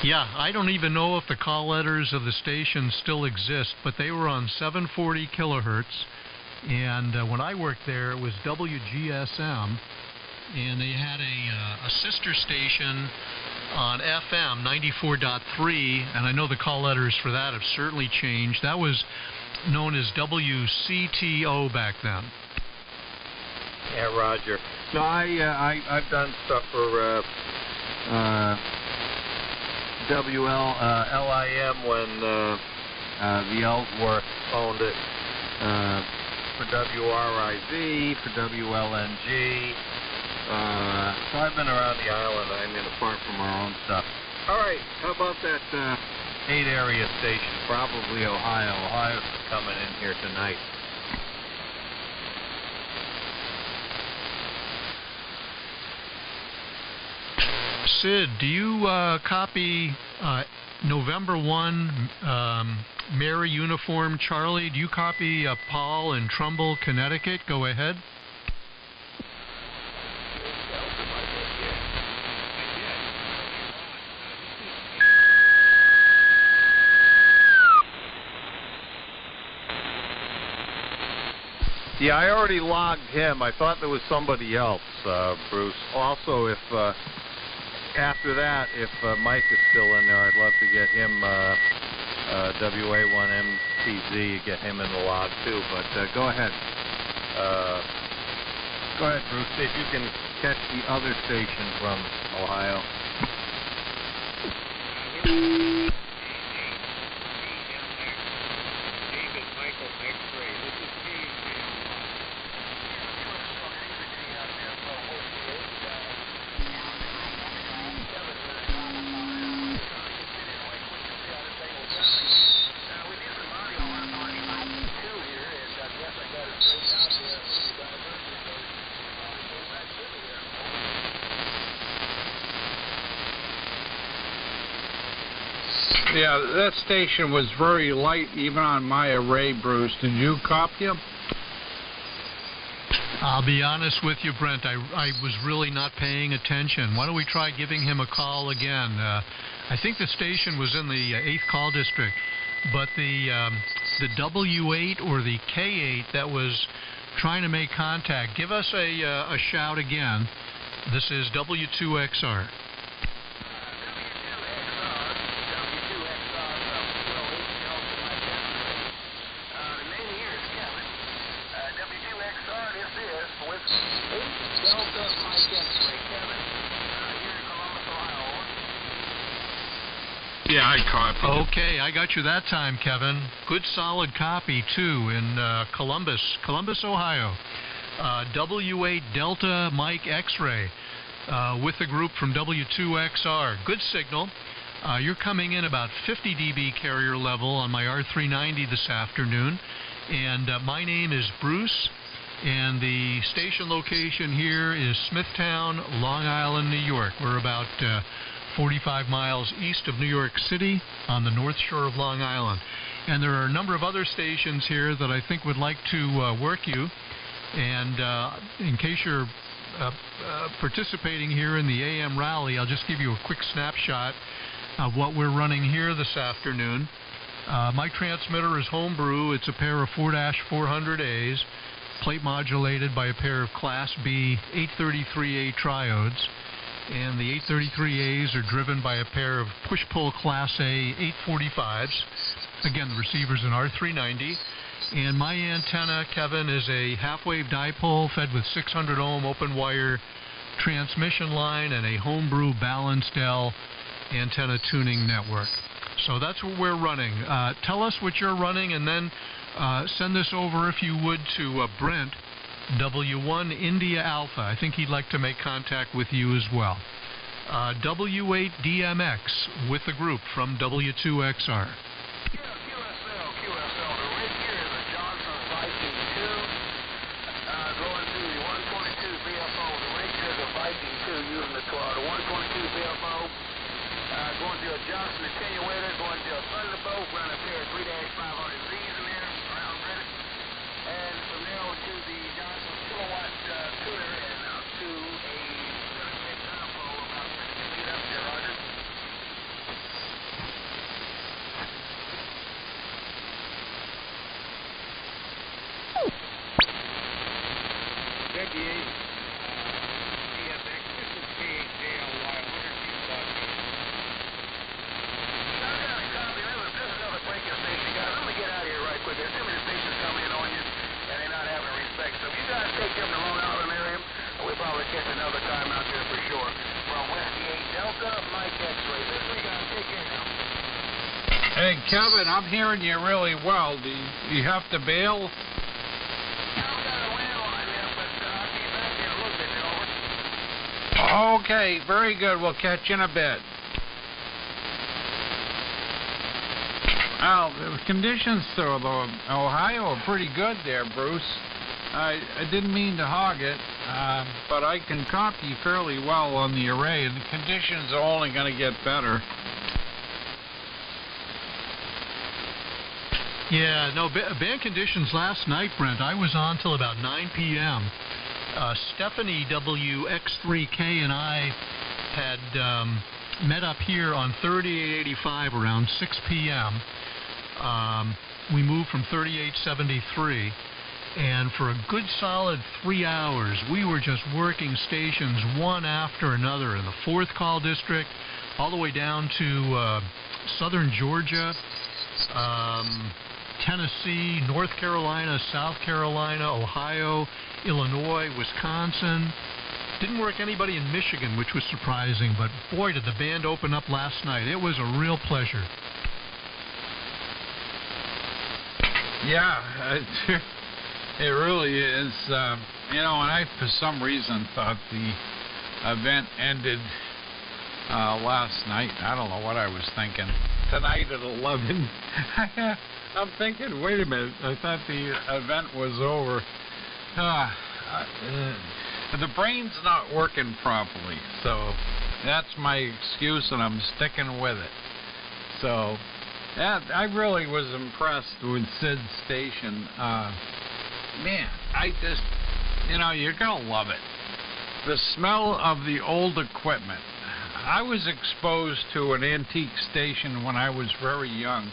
Yeah, I don't even know if the call letters of the station still exist, but they were on 740 kilohertz. And when I worked there, it was WGSM. And they had a sister station on FM 94.3, and I know the call letters for that have certainly changed. That was known as WCTO back then. Yeah, Roger. No, I've done stuff for WLIM when the Ellsworth owned it, for WRIZ, for WLNG. So I've been around the island, apart from our own stuff. All right, how about that 8 area station, probably Ohio. Ohio's coming in here tonight. Sid, do you copy November 1, Mary Uniform Charlie? Do you copy Paul in Trumbull, Connecticut? Go ahead. Yeah, I already logged him. I thought there was somebody else, Bruce. Also, if after that, if Mike is still in there, I'd love to get him WA1MTZ, get him in the log too. But go ahead. Go ahead, Bruce. See if you can catch the other station from Ohio. Yeah, that station was very light even on my array, Bruce. Did you copy him? I'll be honest with you, Brent. I was really not paying attention. Why don't we try giving him a call again? I think the station was in the 8th call district, but the W8 or the K8 that was trying to make contact, give us a shout again. This is W2XR. Yeah, I copied. Okay, I got you that time, Kevin. Good solid copy, too, in Columbus, Ohio. W8 Delta Mike X-Ray with the group from W2XR. Good signal. You're coming in about 50 dB carrier level on my R390 this afternoon. And my name is Bruce, and the station location here is Smithtown, Long Island, New York. We're about 45 miles east of New York City on the north shore of Long Island. And there are a number of other stations here that I think would like to work you. And in case you're participating here in the AM rally, I'll just give you a quick snapshot of what we're running here this afternoon. My transmitter is homebrew. It's a pair of 4-400As, plate modulated by a pair of Class B 833A triodes. And the 833As are driven by a pair of push-pull Class A 845s. Again, the receiver's an R390. And my antenna, Kevin, is a half-wave dipole fed with 600 ohm open wire transmission line and a homebrew balanced L antenna tuning network. So that's what we're running. Tell us what you're running, and then send this over, if you would, to Brent, W1 India Alpha. I think he'd like to make contact with you as well. W8 DMX with the group from W2XR. Going to a Johnson attenuator, going to a Thunderbolt, run a pair of 3-500Zs in there around Greenwich. And from there over to the Johnson kilowatt tuner and out to a 7-6 dipole about 60 feet up there, Roger. 58. There's too many stations coming in on you, and they're not having respect. So if you guys take them to Long Island area, we'll probably catch another time out there for sure. From Whiskey 8 Delta, Mike X-Ray. This we got to take care now. Hey, Kevin, I'm hearing you really well. Do you have to bail? Okay, very good. We'll catch you in a bit. Well, the conditions to Ohio are pretty good there, Bruce. I didn't mean to hog it, but I can copy fairly well on the array, and the conditions are only going to get better. Yeah, no, bad conditions last night, Brent. I was on till about 9 p.m. Stephanie WX3K and I had met up here on 3885 around 6 p.m. We moved from 3873, and for a good solid 3 hours, we were just working stations one after another in the 4th call district, all the way down to southern Georgia, Tennessee, North Carolina, South Carolina, Ohio, Illinois, Wisconsin. Didn't work anybody in Michigan, which was surprising, but boy, did the band open up last night. It was a real pleasure. Yeah, it really is. You know, and I, for some reason, thought the event ended last night. I don't know what I was thinking. Tonight at 11. I'm thinking, wait a minute, I thought the event was over. The brain's not working properly, so that's my excuse, and I'm sticking with it. So, I really was impressed with Sid's station. Man, I just, you're going to love it. The smell of the old equipment. I was exposed to an antique station when I was very young,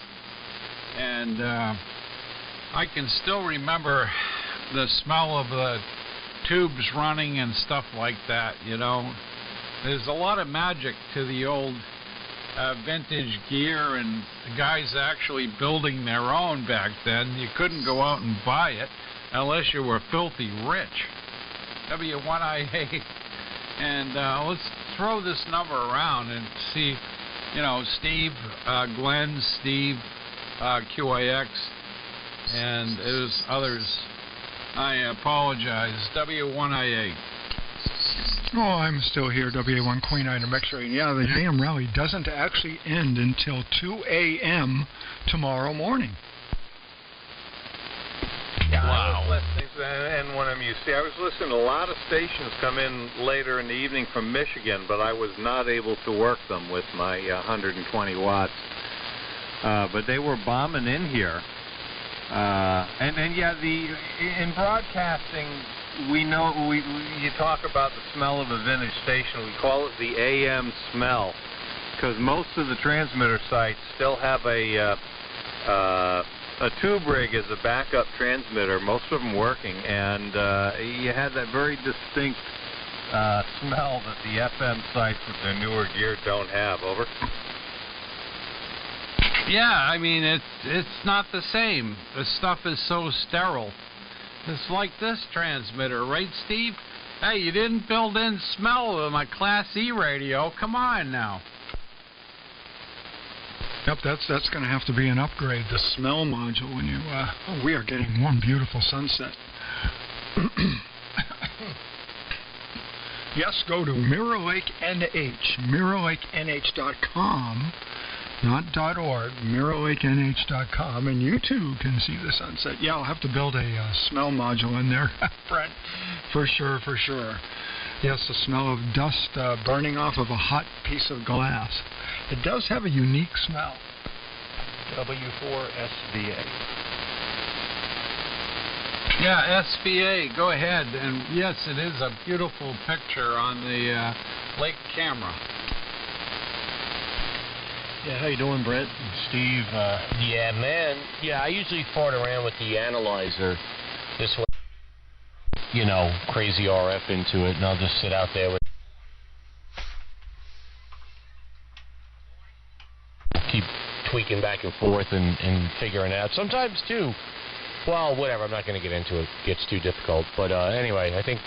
and I can still remember the smell of the tubes running and stuff like that, There's a lot of magic to the old vintage gear, and the guys actually building their own back then. You couldn't go out and buy it unless you were filthy rich. W1IA. And let's throw this number around and see, Steve, Glenn, Steve, QIX, and there's others. I apologize. W1IA. Oh, I'm still here, WA1 Queen Item X-Ray. Yeah, the AM rally doesn't actually end until 2 a.m. tomorrow morning. Yeah, wow. I was listening, and when I was listening to a lot of stations come in later in the evening from Michigan, but I was not able to work them with my 120 watts. But they were bombing in here. In broadcasting, we know you talk about the smell of a vintage station. We call it the AM smell, because most of the transmitter sites still have a tube rig as a backup transmitter, most of them working, and you had that very distinct smell that the FM sites with their newer gear don't have. Over. Yeah, I mean, it's not the same. The stuff is so sterile. It's like this transmitter, right, Steve? Hey, you didn't build in smell with my Class E radio. Come on now. Yep, that's going to have to be an upgrade. The smell module when you. We are getting one beautiful sunset. Yes, go to Mirror Lake NH, MirrorLakeNH.com, not .org, MirrorLakeNH.com, and you too can see the sunset. Yeah, I'll have to build a smell module in there, Brent, for sure, for sure. Yes, the smell of dust burning off of a hot piece of glass. It does have a unique smell. W4SVA. Yeah, SVA, go ahead. And yes, it is a beautiful picture on the lake camera. Yeah, how you doing, Brent? Steve? Yeah, man. Yeah, I usually fart around with the analyzer this way. Crazy RF into it, and I'll just sit out there with keep tweaking back and forth and figuring it out. Sometimes, too, well, whatever, I'm not going to get into it. It gets too difficult. But anyway, I think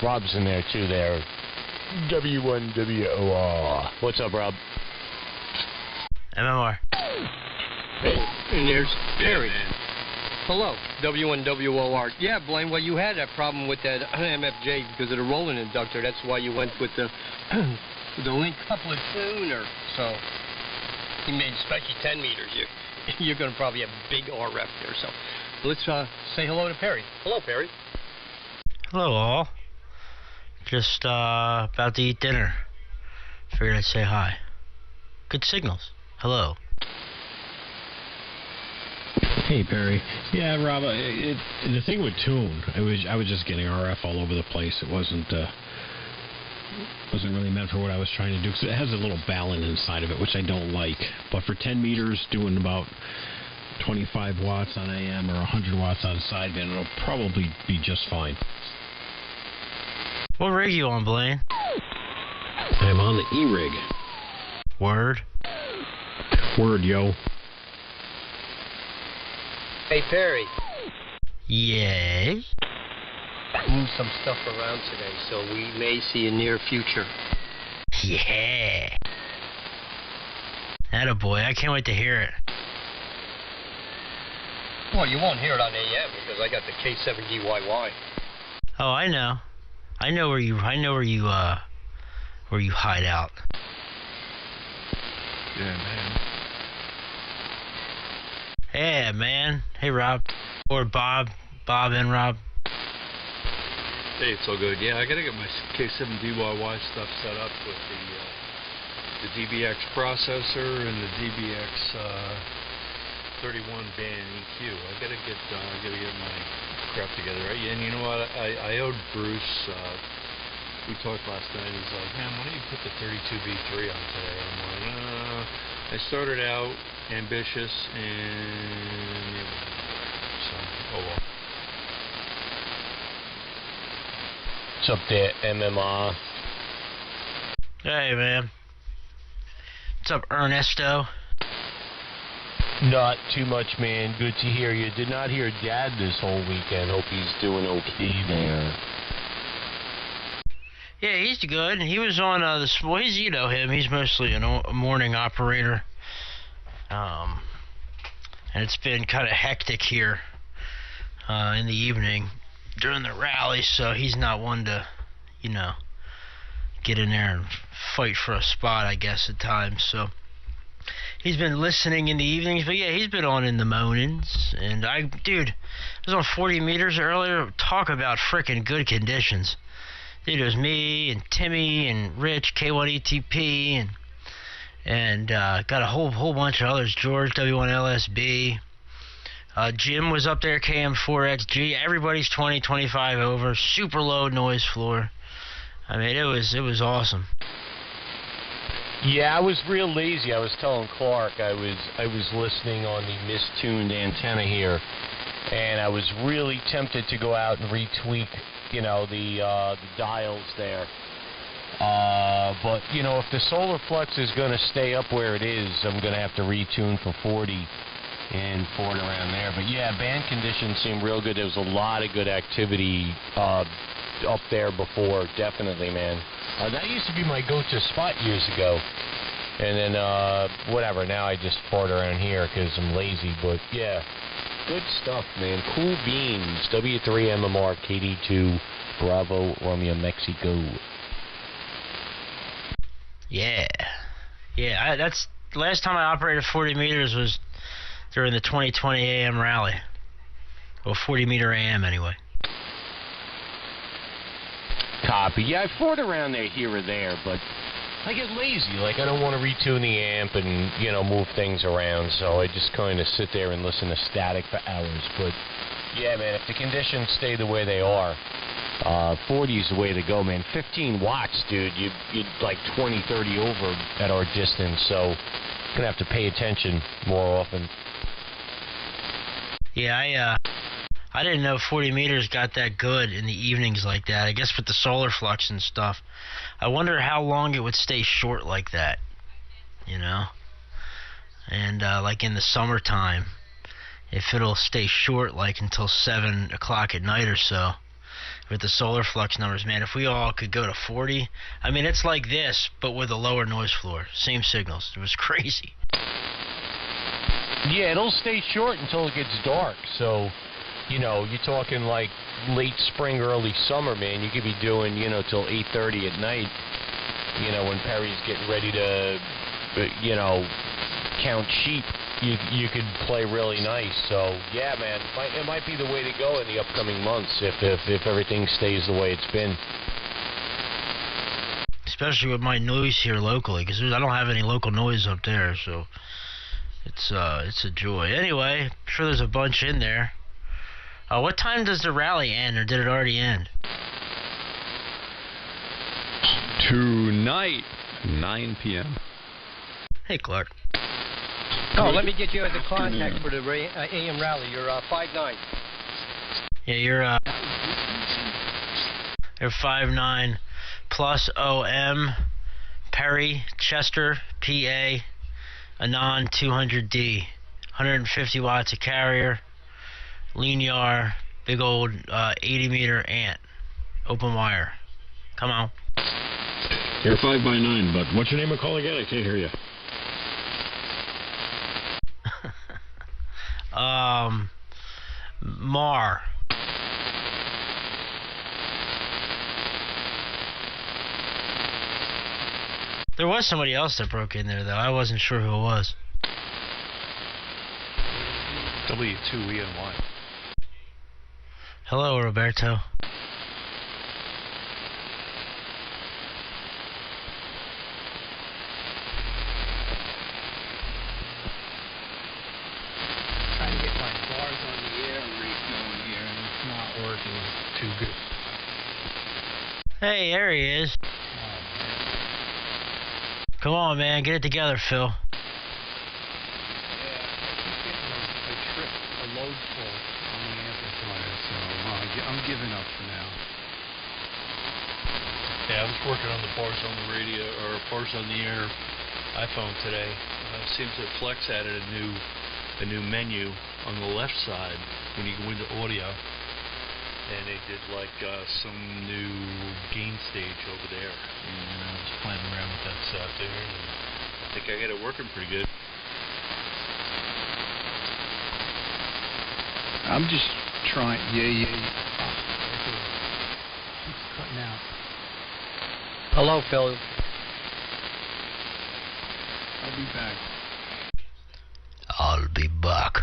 Rob's in there, too, there. W1WOR. What's up, Rob? MMR. And there's Perry. Hello, W1WOR. Yeah, Blaine, well, you had that problem with that MFJ because of the rolling inductor. That's why you went with the link couplet tuner. So, he made especially 10 meters. You're going to probably have big RF there. So, let's say hello to Perry. Hello, Perry. Hello, all. Just about to eat dinner. Figured I'd say hi. Good signals. Hello. Hey, Perry. Yeah, Rob, the thing with tune, I was just getting RF all over the place. It wasn't really meant for what I was trying to do, because it has a little ballon inside of it, which I don't like. But for 10 meters, doing about 25 watts on AM or 100 watts on sideband, it'll probably be just fine. What rig you on, Blaine? I'm on the E-rig. Word? Word, yo. Hey, Perry. Yay? Move some stuff around today, so we may see a near future. Yeah. Attaboy, I can't wait to hear it. Well, you won't hear it on AM because I got the K7DYY. Oh, I know. I know where you hide out. Yeah, man. Yeah, man. Hey, Rob. Or Bob and Rob. Hey, it's all good. Yeah, I gotta get my K7DYY stuff set up with the DBX processor and the DBX 31 band EQ. I gotta get my crap together. And you know what? I owed Bruce. We talked last night. He's like, man, why don't you put the 32B3 on today? I'm like, I started out ambitious and so oh well. What's up there, MMR? Hey, man. What's up, Ernesto? Not too much, man. Good to hear you. Did not hear Dad this whole weekend. Hope he's doing okay there. Yeah, he's good. He was on the boys. You know him. He's mostly a morning operator. And it's been kind of hectic here in the evening during the rally, so he's not one to, get in there and fight for a spot, I guess, at times. So he's been listening in the evenings, but yeah, he's been on in the mornings. And I was on 40 meters earlier. Talk about frickin' good conditions. Dude, it was me and Timmy and Rich, K1ETP, and got a whole bunch of others. George, W1LSB. Jim was up there, KM4XG. Everybody's 20, 25 over. Super low noise floor. I mean, it was awesome. Yeah, I was real lazy. I was telling Clark I was listening on the mistuned antenna here, and I was really tempted to go out and retweak, the dials there. But if the solar flux is going to stay up where it is, I'm going to have to retune for 40 and forward around there. But yeah, band conditions seem real good. There was a lot of good activity up there before, definitely, man. That used to be my go-to spot years ago. And then, whatever, now I just fart around here because I'm lazy. But yeah, good stuff, man. Cool beans. W3MMR, KD2, Bravo, Romeo, Mexico. Yeah. Yeah, that's the last time I operated 40 meters was during the 2020 AM rally. Well, 40 meter AM anyway. Copy. Yeah, I fought around there here or there, but I get lazy. Like, I don't want to retune the amp and, move things around, so I just kind of sit there and listen to static for hours. But, yeah, man, if the conditions stay the way they are, 40 is the way to go, man. 15 watts, dude. You'd like 20, 30 over at our distance, so going to have to pay attention more often. Yeah, I didn't know 40 meters got that good in the evenings like that. I guess with the solar flux and stuff. I wonder how long it would stay short like that, And like in the summertime, if it'll stay short like until 7 o'clock at night or so. With the solar flux numbers, man, if we all could go to 40, I mean, it's like this, but with a lower noise floor. Same signals. It was crazy. Yeah, it'll stay short until it gets dark, so... you're talking like late spring, early summer, man. You could be doing, till 8:30 at night, when Perry's getting ready to, count sheep. You could play really nice. So, yeah, man, it might be the way to go in the upcoming months if everything stays the way it's been. Especially with my noise here locally, because I don't have any local noise up there, so it's a joy. Anyway, I'm sure there's a bunch in there. What time does the rally end, or did it already end? Tonight, 9 p.m. Hey, Clark. Oh, let me get you as a contact for the AM rally. You're 5'9". Yeah, you're 5'9", plus OM, Perry, Chester, PA, Anon 200D, 150 watts of carrier. Linear, big old 80 meter ant, open wire. Come on. You're 5x9, but what's your name and call again? I can't hear you. Mar. There was somebody else that broke in there, though. I wasn't sure who it was. W2ENY. Hello, Roberto. too good. Hey, there he is. Come on, man, get it together, Phil. A load full on the amplifier, so I'm giving up for now. Yeah, I was working on the bars on the radio, or bars on the air iPhone today. Seems that Flex added a new menu on the left side when you go into audio, and they did like some new gain stage over there. And I was playing around with that stuff there, and I think I got it working pretty good. I'm just trying. Yeah. Keeps cutting out. Hello, Phil. I'll be back. I'll be back.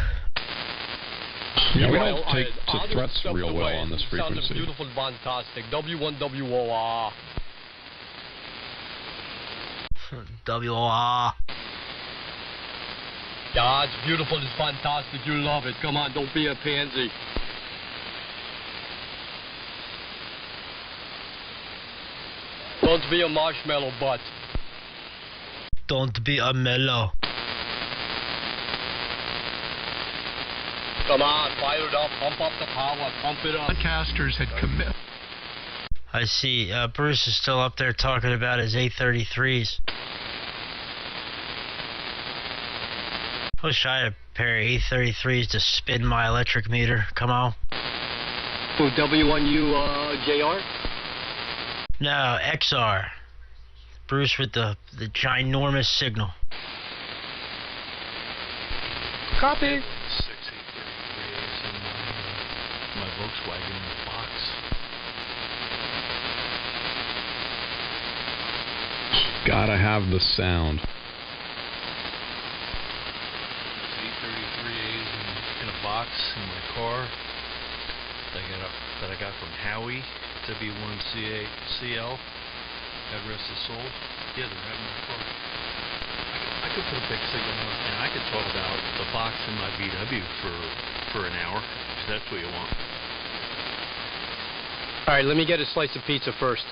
Yeah, we don't take to threats real well on this frequency. Sounding beautiful, fantastic. W1WOR. WOR. Yeah, it's beautiful, it's fantastic. You love it. Come on, don't be a pansy. Don't be a marshmallow butt. Don't be a mellow. Come on, fire it up, pump up the power, pump it up. Broadcasters had commit. I see. Bruce is still up there talking about his A33s. I wish I had a pair of A33s to spin my electric meter. Come on. Who, W1U JR? No, XR. Bruce with the ginormous signal. Copy. My Volkswagen box. Gotta have the sound. 833As in a box in my car that I got from Howie, W1CL. God rest his soul. Yeah, they're having my car. I could put a big signal on it, and I could talk about the box in my VW for an hour, if that's what you want. All right, let me get a slice of pizza first.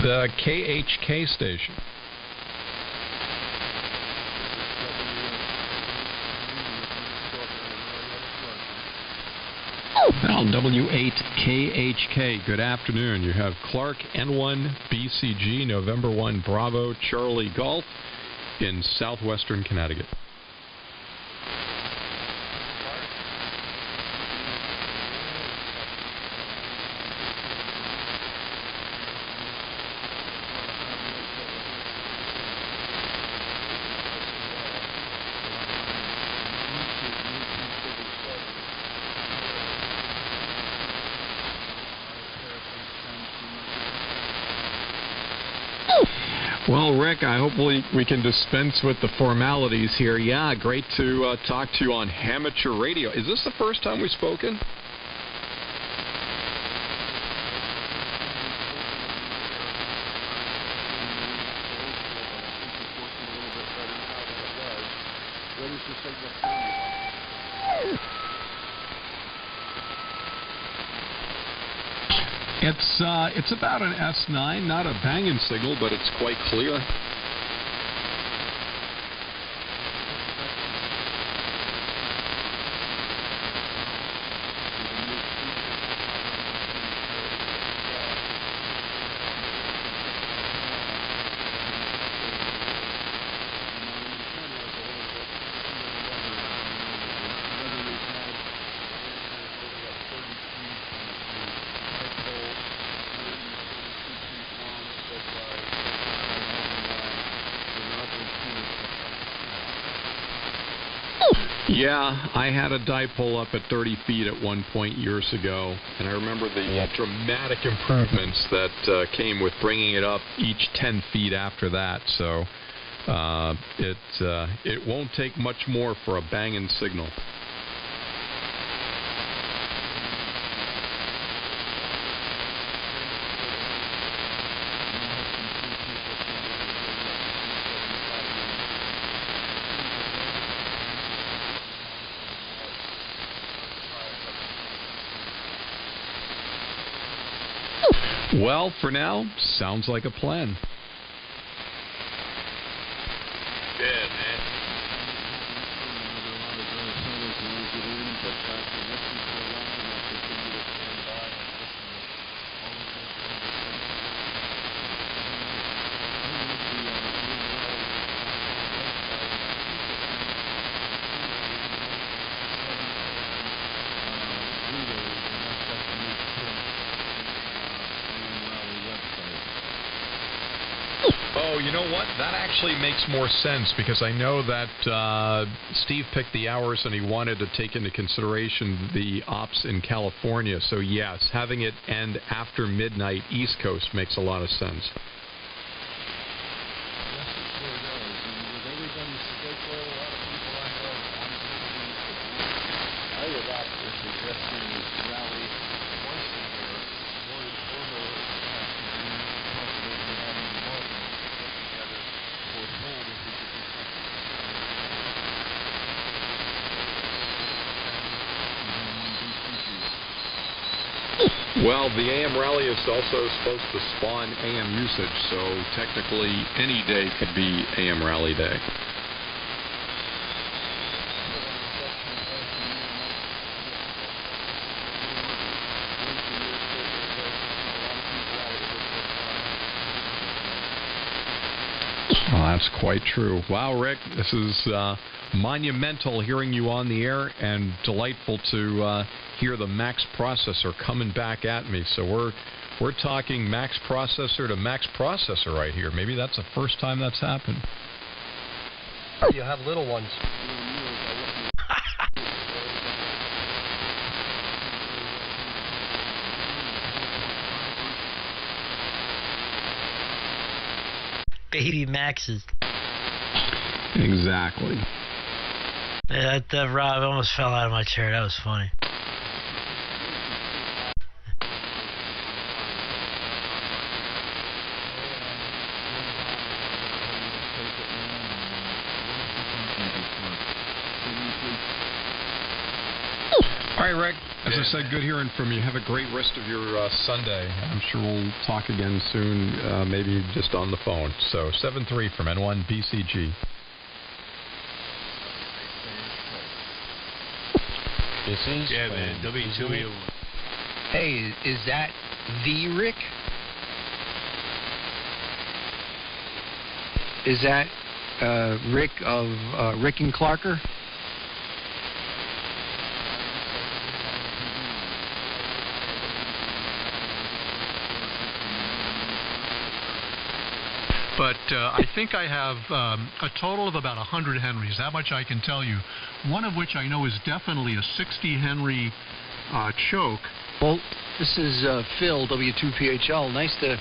The KHK station. Now, W8KHK, good afternoon. You have Clark N1 BCG, November 1 Bravo Charlie Golf in southwestern Connecticut. Well, Rick, I hopefully we can dispense with the formalities here. Yeah, great to talk to you on Amateur Radio. Is this the first time we've spoken? It's about an S9, not a banging signal, but it's quite clear. Yeah, I had a dipole up at 30 feet at one point years ago, and I remember the dramatic improvements that came with bringing it up each 10 feet after that. So it won't take much more for a banging signal. Well, for now, sounds like a plan. Yeah, man. Oh, you know what? That actually makes more sense because I know that Steve picked the hours and he wanted to take into consideration the ops in California. So, yes, having it end after midnight East Coast makes a lot of sense. Well, the AM rally is also supposed to spawn AM usage, so technically any day could be AM rally day. Well, that's quite true. Wow, Rick, this is monumental hearing you on the air and delightful to hear the Max processor coming back at me. So we're talking Max processor to Max processor right here. Maybe that's the first time that's happened. You have little ones. Baby Maxes. Exactly. Yeah, that Rob almost fell out of my chair. That was funny. All right, Rick. As I said, good hearing from you. Have a great rest of your Sunday. I'm sure we'll talk again soon, maybe just on the phone. So 7-3 from N1BCG. This is man. W2. Hey, is that the Rick? Is that Rick of Rick and Clarker? But I think I have a total of about 100 Henrys. That much I can tell you. One of which I know is definitely a 60 Henry choke. Well, this is Phil, W2PHL. Nice to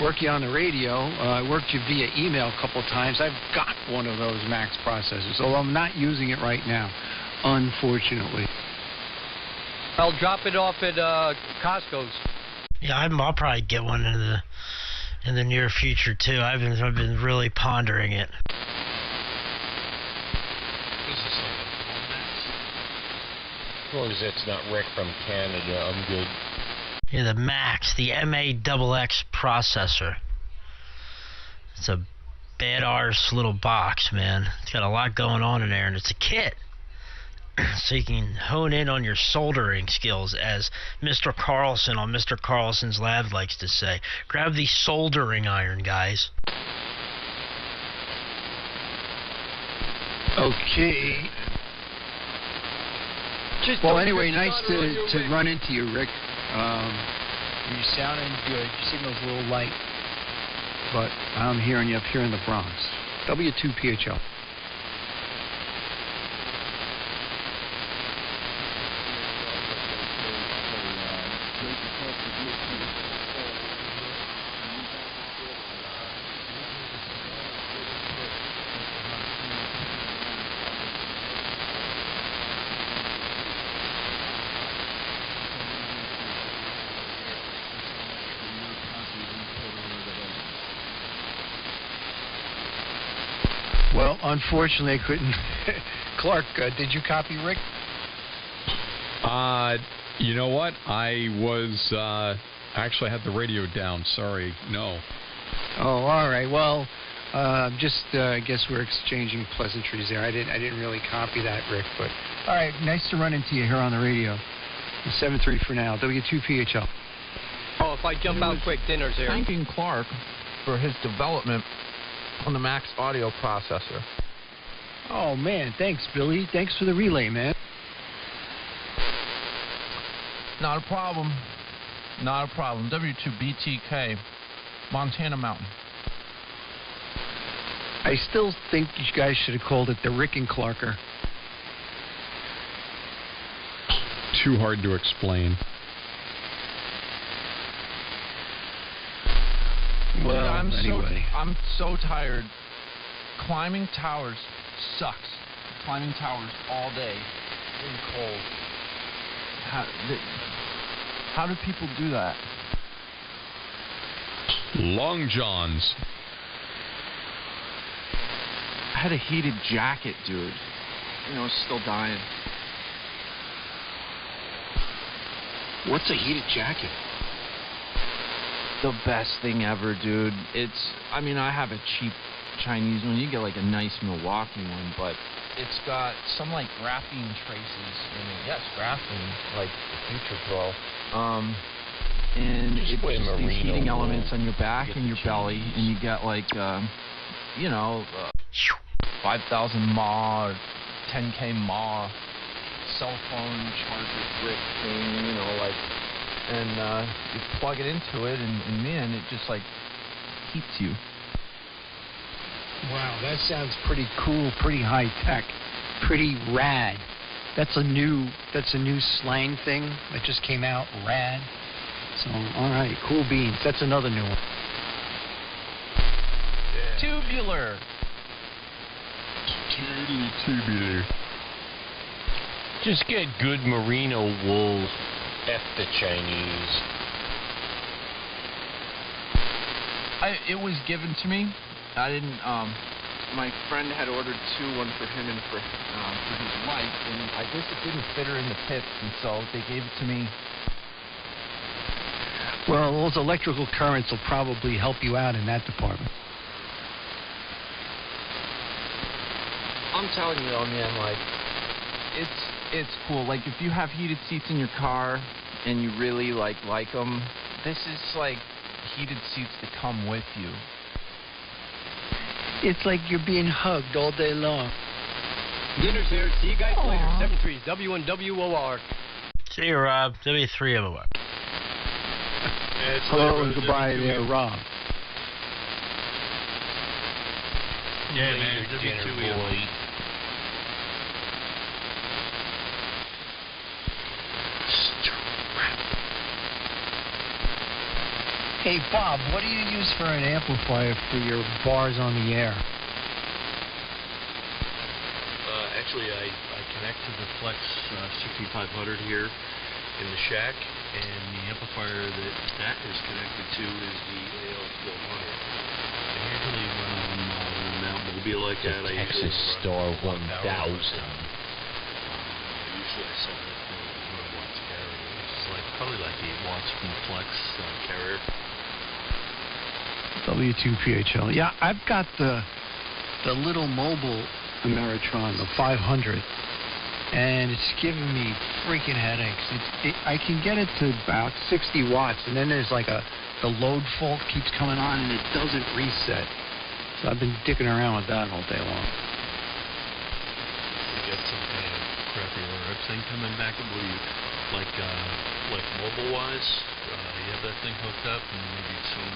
work you on the radio. I worked you via email a couple times. I've got one of those Max processors, although I'm not using it right now, unfortunately. I'll drop it off at Costco's. Yeah, I'll probably get one in the near future too. I've been really pondering it. As long as it's not Rick from Canada, I'm good. Yeah, the Max, the MAXX processor. It's a bad arse little box, man. It's got a lot going on in there, and it's a kit. So you can hone in on your soldering skills, as Mr. Carlson on Mr. Carlson's Lab likes to say. Grab the soldering iron, guys. Okay. Well, anyway, nice to run into you, Rick. You're sounding good. Your signal's a little light, but I'm hearing you up here in the Bronx. W2PHL. Well, unfortunately, I couldn't. Clark, did you copy Rick? You know what? I was I actually had the radio down. Sorry. No. Oh, all right. Well, I guess we're exchanging pleasantries there. I didn't really copy that, Rick. But all right, nice to run into you here on the radio. 7-3 for now. W2PHL. Oh, if I jump out quick, dinner's here. Thanking Clark for his development on the Max audio processor. Oh man, thanks, Billy. Thanks for the relay, man. Not a problem. Not a problem. W2BTK, Montana Mountain. I still think you guys should have called it the Rick and Clarker. Too hard to explain. Well, anyway. I'm so tired. Climbing towers sucks. Climbing towers all day in cold. How do people do that? Long Johns. I had a heated jacket, dude. You know, still dying. What's a heated jacket? The best thing ever, dude. I have a cheap Chinese one. You get like a nice Milwaukee one, but it's got some like graphene traces in it. Yes, graphene, like the future glow. And it puts these heating elements on your back and your belly, and you get like, 5,000 mAh or 10K mAh cell phone charger brick thing, and you plug it into it, and man, it just like heats you. Wow, that sounds pretty cool, pretty high tech, pretty rad. That's a new slang thing that just came out, rad. So, all right, cool beans. That's another new one. Yeah. Tubular. Tubular. Just get good merino wool. F the Chinese. It was given to me. I didn't. My friend had ordered one for him and for his wife, and I guess it didn't fit her in the pits, and so they gave it to me. Well, those electrical currents will probably help you out in that department. I'm telling you, though, man, like, it's cool. Like, if you have heated seats in your car and you really like them, this is like heated seats that come with you. It's like you're being hugged all day long. Dinner's here. See you guys later. 7-3 W1WOR. See you, Rob. W3WOR. Hello and goodbye there, Rob. Yeah, man. W2WOR. Hey, Bob, what do you use for an amplifier for your bars on the air? Actually, I connect to the Flex 6500 here in the shack, and the amplifier that is connected to is the AL1200. And usually when I'm out mobile like that, I Texas Star 1000. Usually I set it for 100 watts carrier, which is probably 8 watts from the Flex carrier. W2PHL. Yeah, I've got the little mobile Ameritron, the 500, and it's giving me freaking headaches. I can get it to about 60 watts, and then there's the load fault keeps coming on, and it doesn't reset. So I've been dicking around with that all day long. You got some kind of crappy RF thing coming back? What do you like mobile-wise? You have that thing hooked up, and maybe some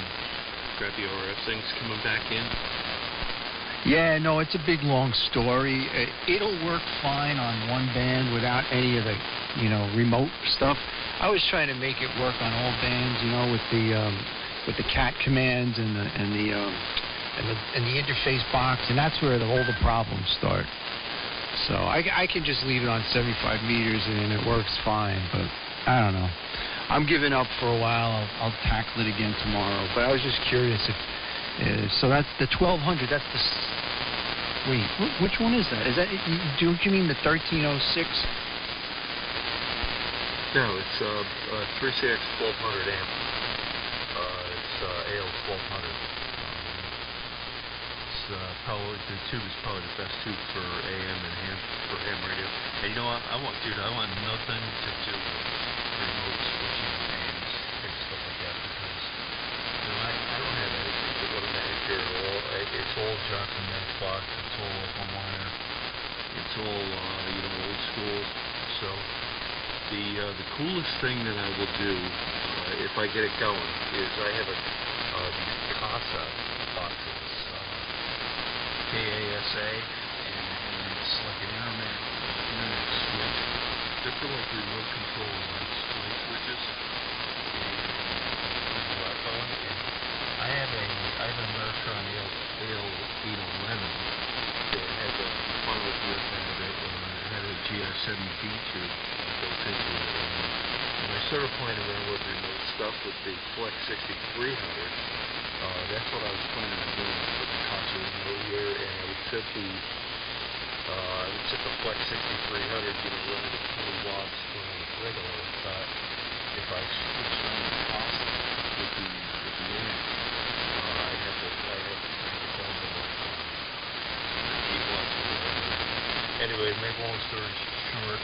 crappy RF things coming back in? Yeah, no, it's a big, long story. It'll work fine on one band without any of the, remote stuff. I was trying to make it work on all bands, with the cat commands and the interface box, and that's where all the problems start. So I can just leave it on 75 meters and it works fine, but I don't know. I'm giving up for a while. I'll tackle it again tomorrow. But I was just curious if. So that's the 1200. That's the. Wait, which one is that? Is that? Don't you mean the 1306? No, it's 3CX 1200 amp. AL1200. Probably the tube is probably the best tube for AM and for ham radio. And you know what? I want nothing to do with remote switching bands and stuff like that because I don't have anything to automatic here at all. It's all jock and matchbox. It's all open wire. It's all old school. So the coolest thing that I will do if I get it going is I have these Casa boxes. KASA, and it's like an internet switch. They're for like remote control light switches. And I have an Ameritron AL811 that has a funnel grip and it had a GR7 feature built into it. And I started playing around with remote stuff with the Flex 6300. That's what I was planning on doing for the Casa remote here, and I would set the Flex 6300, running at 20 watts when it's regular. But if I switched on the Casa with the amp, I'd have to turn it down to like 8 watts. Anyway, make long story short, I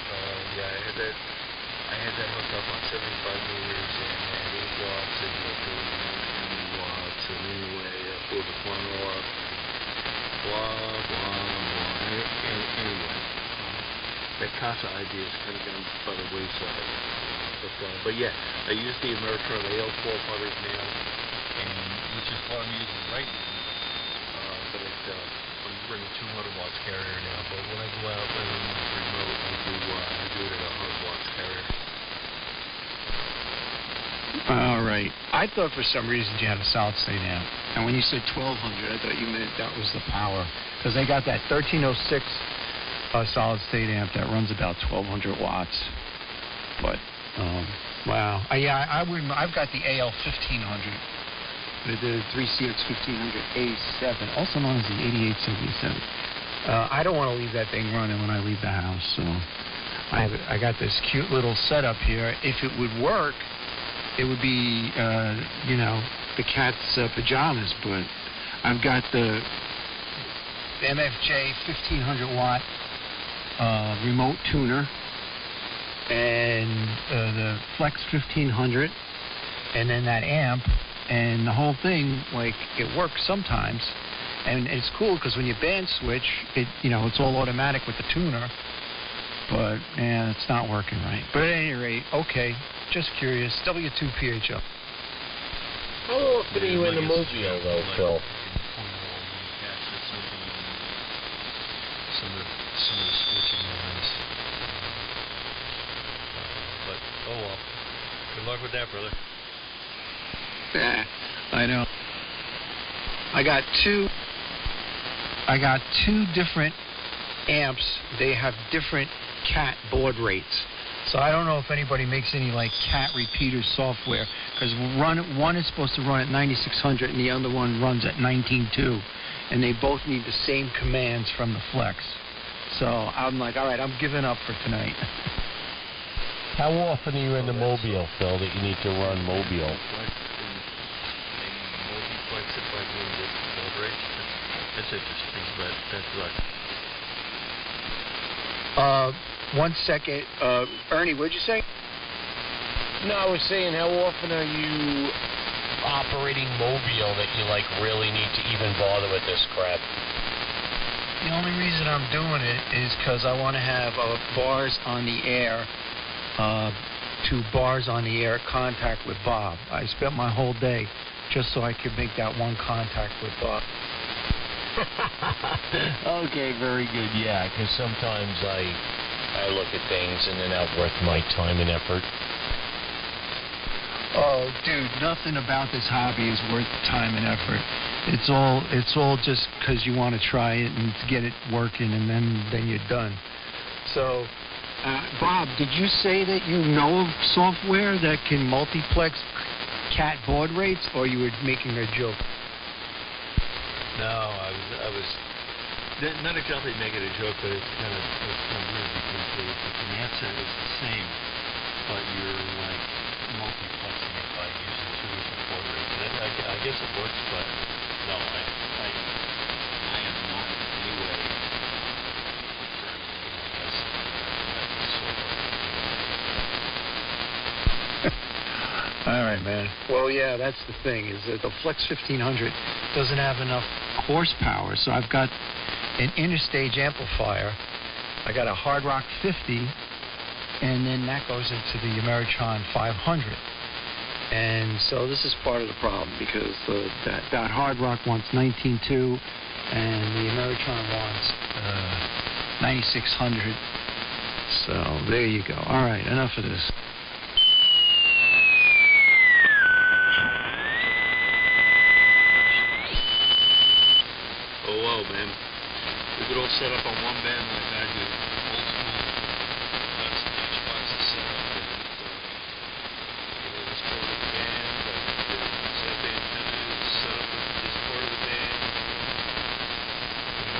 had that hooked up on 75 meters and 8 watts and 30 watts, and anyway, I pulled the funnel up, blah, blah, blah. Anyway, that Casa idea is kind of gone by the wayside. But yeah, I use the Ameritron AL1200 now, which is what I'm using right now. But I'm running 200 watts carrier now. But when I go out and remote, I do it at a 100 watts carrier. All right. I thought for some reason you had a solid state amp. And when you said 1200, I thought you meant that was the power. Because they got that 1306 solid state amp that runs about 1200 watts. But, wow. I've got the AL1500. The 3CX 1500A7, also known as the 8877. I don't want to leave that thing running when I leave the house. So I got this cute little setup here. If it would work, it would be, the cat's pajamas, but I've got the MFJ 1500 watt remote tuner and the Flex 1500 and then that amp, and the whole thing, like, it works sometimes. And it's cool because when you band switch, it's all automatic with the tuner, but it's not working right. But at any rate, okay. Just curious. W2PHL. How often are you in the Mobile, though, Phil? Some of the switching lines. But, oh well. Good luck with that, brother. Yeah, I know. I got two different amps. They have different CAT baud rates. So I don't know if anybody makes any like CAT repeater software, because one is supposed to run at 9600 and the other one runs at 19.2, and they both need the same commands from the Flex. So I'm like, all right, I'm giving up for tonight. How often are you in the Mobile, Phil, that you need to run Mobile? That's interesting, but that's right. 1 second. Ernie, what'd you say? No, I was saying, how often are you operating Mobile that you, really need to even bother with this crap? The only reason I'm doing it is because I want to have bars on the air, 2 bars on the air contact with Bob. I spent my whole day just so I could make that one contact with Bob. Okay, very good. Yeah, because sometimes I look at things and they're not worth my time and effort. Oh, dude, nothing about this hobby is worth time and effort. It's all just because you want to try it and to get it working, and then you're done. So, Bob, did you say that you know of software that can multiplex CAT baud rates, or you were making a joke? No, I was not exactly making a joke, but it's kind of weird because the command set is the same, but you're multiplexing it by using 2 different baud rates. I guess it works, but no, I am not in any way concerned with this. All right, man. Well, yeah, that's the thing, is that the Flex 1500 doesn't have enough horsepower, so I've got an interstage amplifier. I got a Hard Rock 50, and then that goes into the Ameritron 500. And so this is part of the problem, because that Hard Rock wants 19.2, and the Ameritron wants 9600. So there you go. All right, enough of this. Oh, wow, man. We could all set up on one band like I do. Old school. Got some H-boxes set up. And, this part of the band. The set antenna is set up with this part of the band.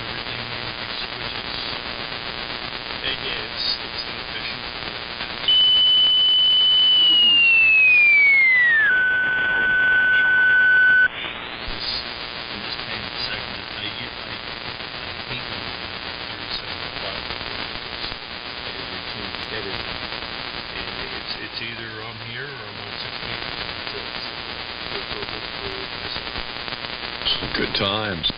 Everything, big switches. And yeah, it's inefficient. It's either I'm here or I'm on 6 meters. Good times.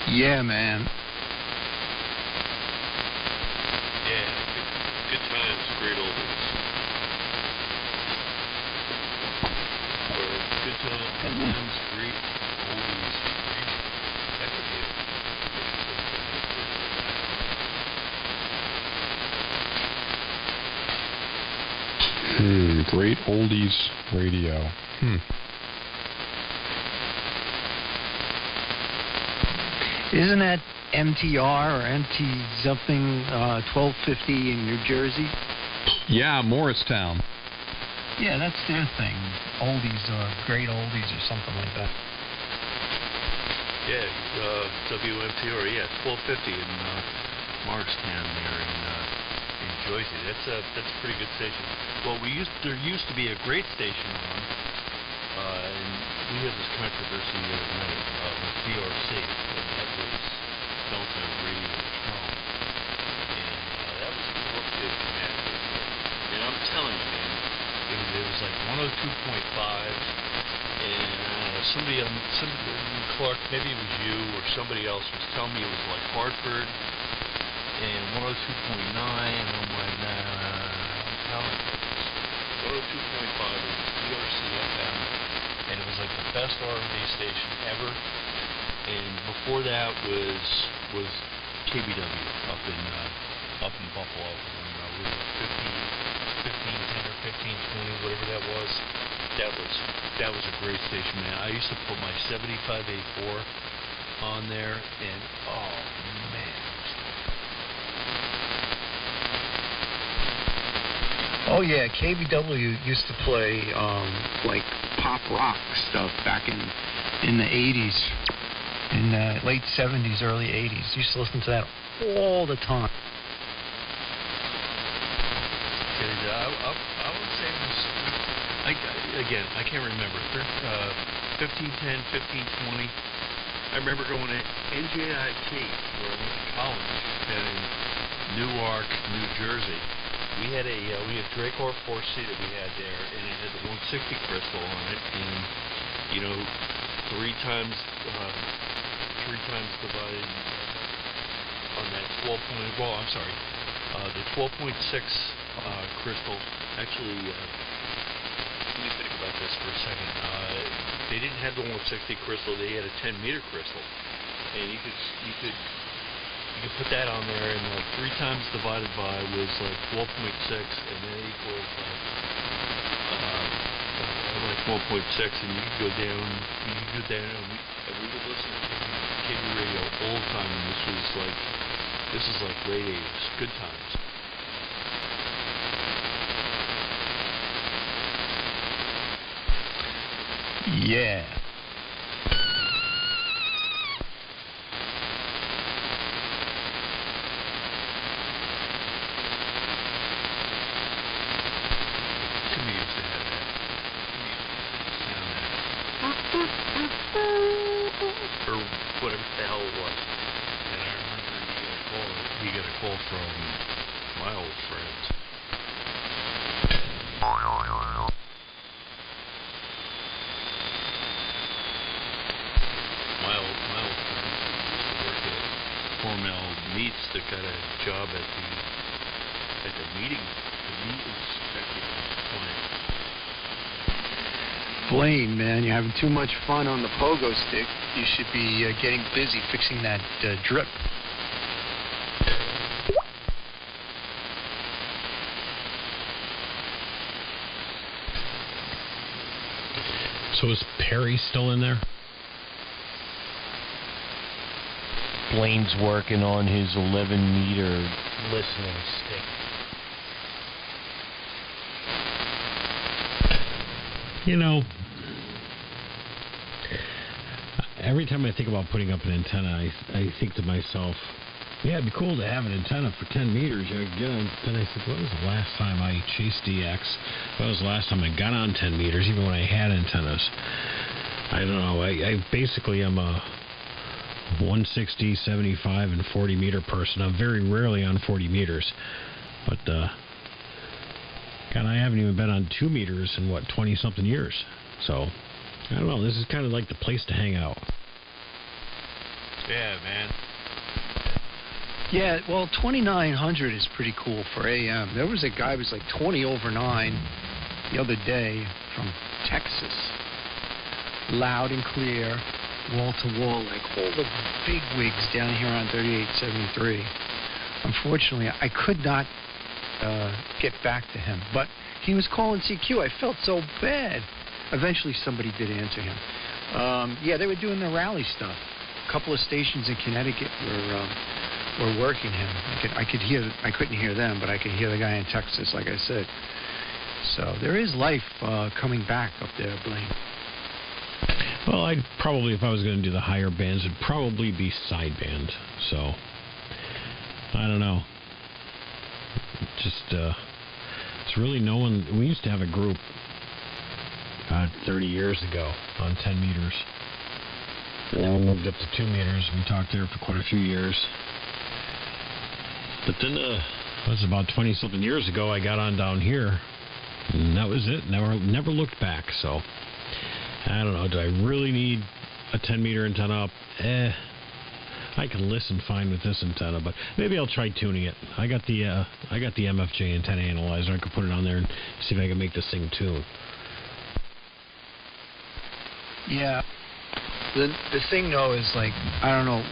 Yeah, man. Yeah, good times, great old days. Or good times, great oldies. That could be it. Great oldies radio. Isn't that MTR or MT something 1250 in New Jersey? Yeah, Morristown. Yeah, that's their thing. Oldies or great oldies or something like that. Yeah, WMTR, yeah, 1250 in Morristown there in Jersey. That's a pretty good station. Well, there used to be a great station on, and we had this controversy the other night with BRC, and that was Belltown Radio Tron, and that was a corrupted command station. And I'm telling you, man, it was like 102.5, and somebody, Clark, maybe it was you or somebody else was telling me it was like Hartford, and 102.9, and I'm like, nah, I'm telling you. 102.5 was BRC FM, and it was like the best R&B station ever. And before that was KBW up in Buffalo, and we were 1510 or 1520, whatever that was. That was a great station, man. I used to put my 75A4 on there, and oh man. Oh yeah, KBW used to play like pop rock stuff back in the 80s, in the late 70s, early 80s. Used to listen to that all the time. I would say it was, I can't remember, 1510, 1520. I remember going to NJIT, where I went to college, in Newark, New Jersey. We had Dracor 4C that we had there, and it had the 160 crystal on it, and three times divided on that 12 point. Well, I'm sorry, the 12.6 crystal. Actually, let me think about this for a second. They didn't have the 160 crystal; they had a 10-meter crystal, and you could put that on there, and like 3 times divided by was like 12.6, and that equals like 12.6, and you could go down, and we would listen to KB radio all the time, and this is like late 80s, good times. Yeah. or whatever the hell it was. And I remember he got a call from my old friends. My old friends who used to work at Hormel Meats that got a job at the meat inspecting plant. Blaine, man, you're having too much fun on the pogo stick. You should be getting busy fixing that drip. So is Perry still in there? Blaine's working on his 11-meter listening stick. You know, every time I think about putting up an antenna, I think to myself, yeah, it'd be cool to have an antenna for 10 meters. Then I said, when was the last time I chased DX? When was the last time I got on 10 meters, even when I had antennas? I don't know. I basically am a 160, 75, and 40 meter person. I'm very rarely on 40 meters. But, God, I haven't even been on 2 meters in, 20-something years. So, I don't know. This is kind of like the place to hang out. Yeah, man. Yeah, well, 2900 is pretty cool for AM. There was a guy who was like 20 over 9 the other day from Texas. Loud and clear, wall to wall, like all the big wigs down here on 3873. Unfortunately, I could not get back to him, but he was calling CQ. I felt so bad. Eventually, somebody did answer him. Yeah, they were doing the rally stuff. A couple of stations in Connecticut were working him. I couldn't hear them, but I could hear the guy in Texas, like I said. So there is life coming back up there, Blaine. Well, I'd probably, if I was going to do the higher bands, it'd probably be sideband. So, I don't know. Just, it's really no one. We used to have a group 30 years ago on 10 meters. And then we moved up to 2 meters. We talked there for quite a few years. But then, it was about 20-something years ago, I got on down here. And that was it. Never looked back, so... I don't know. Do I really need a 10-meter antenna up? I can listen fine with this antenna, but maybe I'll try tuning it. I got the MFJ antenna analyzer. I could put it on there and see if I can make this thing tune. Yeah. The thing though is like, I don't know.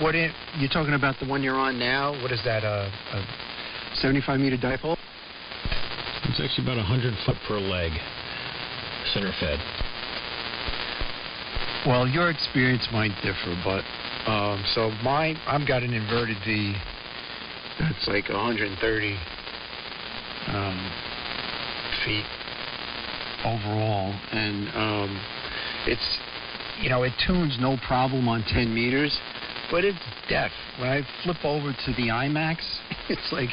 What you're talking about, the one you're on now? What is that? A 75-meter dipole? It's actually about 100 foot per leg, center fed. Well, your experience might differ, but so I've got an inverted V that's like 130 feet overall, and it's, it tunes no problem on 10 meters, but it's deaf. When I flip over to the IMAX, it's like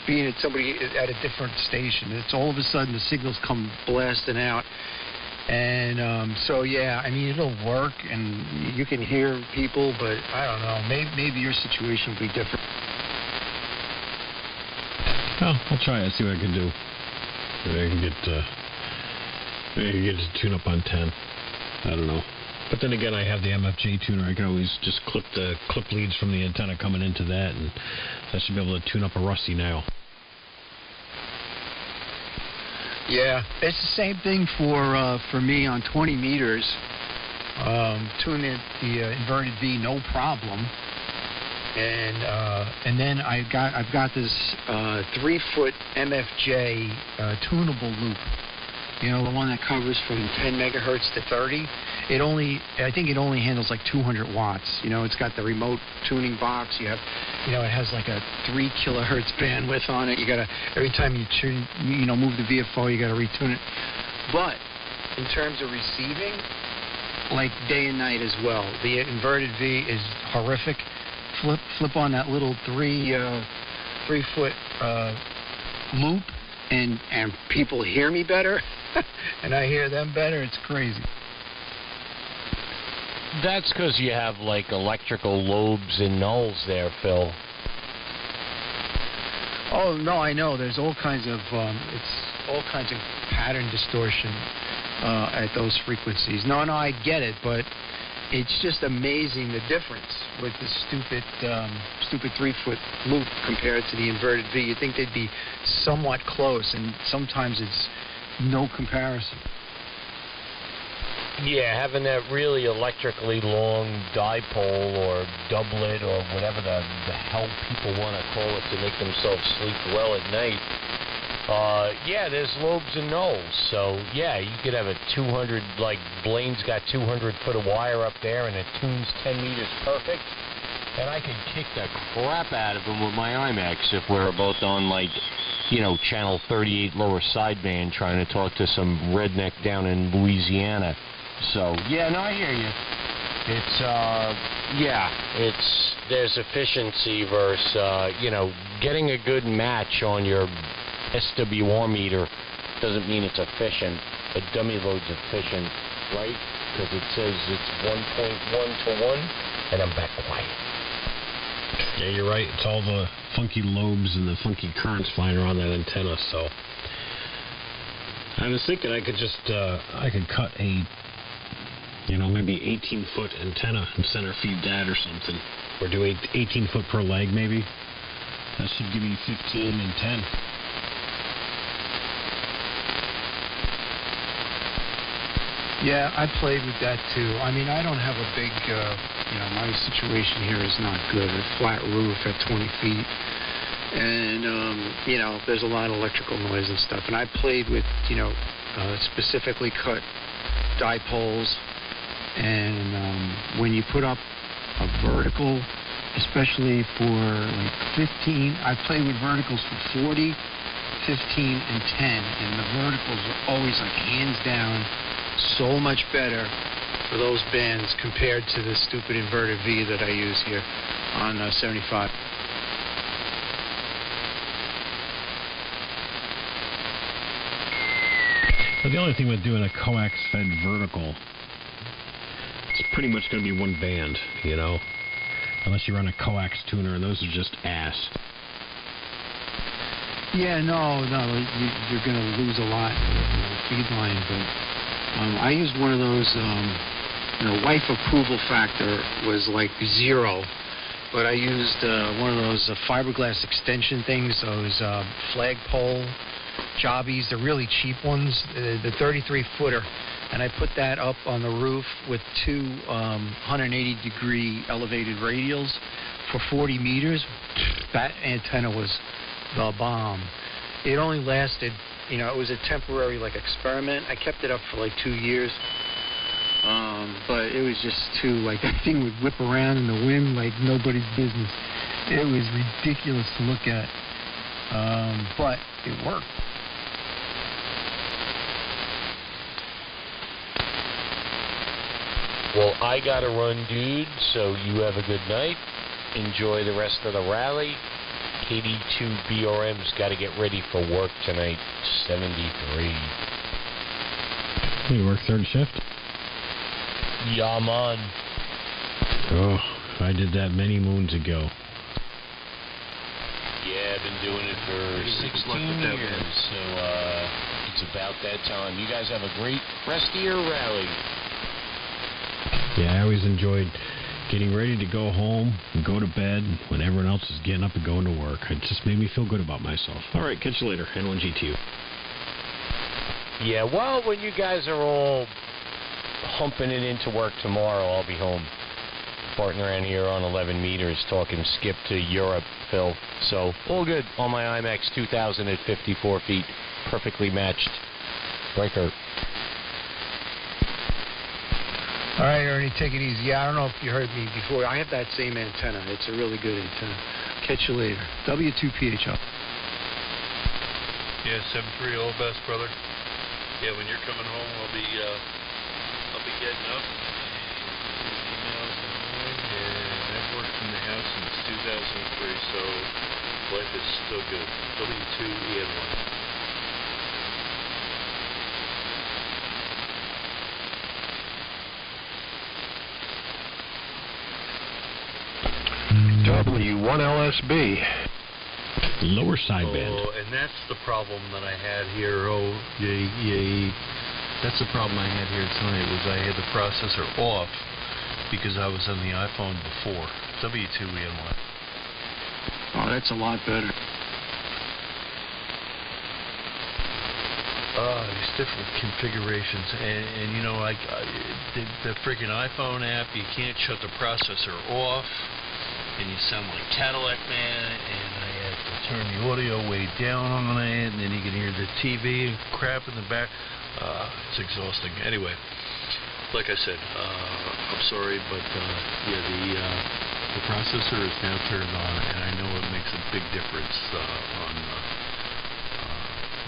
being at somebody at a different station. It's all of a sudden the signals come blasting out. And so, yeah, I mean, it'll work, and you can hear people, but I don't know. Maybe your situation will be different. Well, I'll try it, see what I can do. Maybe I can get it to tune up on 10. I don't know. But then again, I have the MFJ tuner. I can always just clip the clip leads from the antenna coming into that, and that should be able to tune up a rusty nail. Yeah, it's the same thing for me on 20 meters. Tuning the inverted V, no problem. And then I've got this 3-foot MFJ tunable loop. The one that covers from 10 megahertz to 30. I think it only handles like 200 watts. It's got the remote tuning box. You have, it has like a 3 kilohertz bandwidth on it. You gotta, every time you tune, move the VFO, you gotta retune it. But in terms of receiving, like day and night as well, the inverted V is horrific. Flip on that little 3-foot loop, and people hear me better, and I hear them better. It's crazy. That's because you have like electrical lobes and nulls there, Phil. Oh no, I know. There's all kinds of pattern distortion at those frequencies. No, I get it, but it's just amazing the difference with the stupid 3-foot loop compared to the inverted V. You'd think they'd be somewhat close, and sometimes it's no comparison. Yeah, having that really electrically long dipole or doublet or whatever the hell people want to call it to make themselves sleep well at night. Yeah, there's lobes and nulls. So, yeah, you could have a 200, like Blaine's got 200 foot of wire up there and it tunes 10 meters perfect. And I could kick the crap out of him with my IMAX if we're both on, like, you know, channel 38 lower sideband trying to talk to some redneck down in Louisiana. So, yeah, no, I hear you. There's efficiency versus, you know, getting a good match on your SWR meter doesn't mean it's efficient. A dummy load's efficient, right? Because it says it's 1.1 to 1, and I'm back quiet. Yeah, you're right. It's all the funky lobes and the funky currents flying around that antenna, so... I was thinking I could just, I could cut a, you know, maybe 18-foot antenna and center feed that or something. Or do 18 foot per leg, maybe. That should give me 15 and 10. Yeah, I played with that too. I mean, I don't have a big, you know, my situation here is not good. A flat roof at 20 feet. And, you know, there's a lot of electrical noise and stuff. And I played with, you know, specifically cut dipoles. And when you put up a vertical, especially for like 15, I played with verticals for 40, 15, and 10. And the verticals are always like hands down so much better for those bands compared to the stupid inverted V that I use here on 75. But the only thing with doing a coax-fed vertical, it's pretty much going to be one band, you know, unless you run a coax tuner, and those are just ass. Yeah, no, you're going to lose a lot in the feed line, but I used one of those, you know, wife approval factor was like 0, but I used one of those fiberglass extension things, those flagpole jobbies, the really cheap ones, the 33-footer, and I put that up on the roof with two 180-degree elevated radials for 40 meters. That antenna was the bomb. It only lasted, you know, it was a temporary, like, experiment. I kept it up for, like, 2 years. But it was just too, like, that thing would whip around in the wind like nobody's business. It was ridiculous to look at. But it worked. Well, I gotta run, dude, so you have a good night. Enjoy the rest of the rally. KD2BRM's got to get ready for work tonight, 73. You work third shift? Yeah, man. Oh, I did that many moons ago. Yeah, I've been doing it for 16 years, so it's about that time. You guys have a great rest of your rally. Yeah, I always enjoyed getting ready to go home and go to bed when everyone else is getting up and going to work. It just made me feel good about myself. All right, catch you later. N1GTU. Yeah, well, when you guys are all humping it into work tomorrow, I'll be home. Farting around here on 11 meters talking skip to Europe, Phil. So, all good on my IMAX 2000 at 54 feet. Perfectly matched. Breaker. All right, Ernie, take it easy. Yeah, I don't know if you heard me before. I have that same antenna. It's a really good antenna. Catch you later. W2PHL. Yeah, 7-3, all best, brother. Yeah, when you're coming home, I'll be getting up. Emails in the morning, and I've worked in the house since 2003, so life is still good. W2EN1. W1LSB. Lower sideband. Oh, and that's the problem that I had here. That's the problem I had here tonight, was I had the processor off because I was on the iPhone before. W2ENY. Oh, that's a lot better. These different configurations, and you know, like the freaking iPhone app, you can't shut the processor off, and you sound like Cadillac Man, and I had to turn the audio way down on it, and then you can hear the TV and crap in the back. It's exhausting. Anyway, like I said, I'm sorry, but the processor is now turned on, and I know it makes a big difference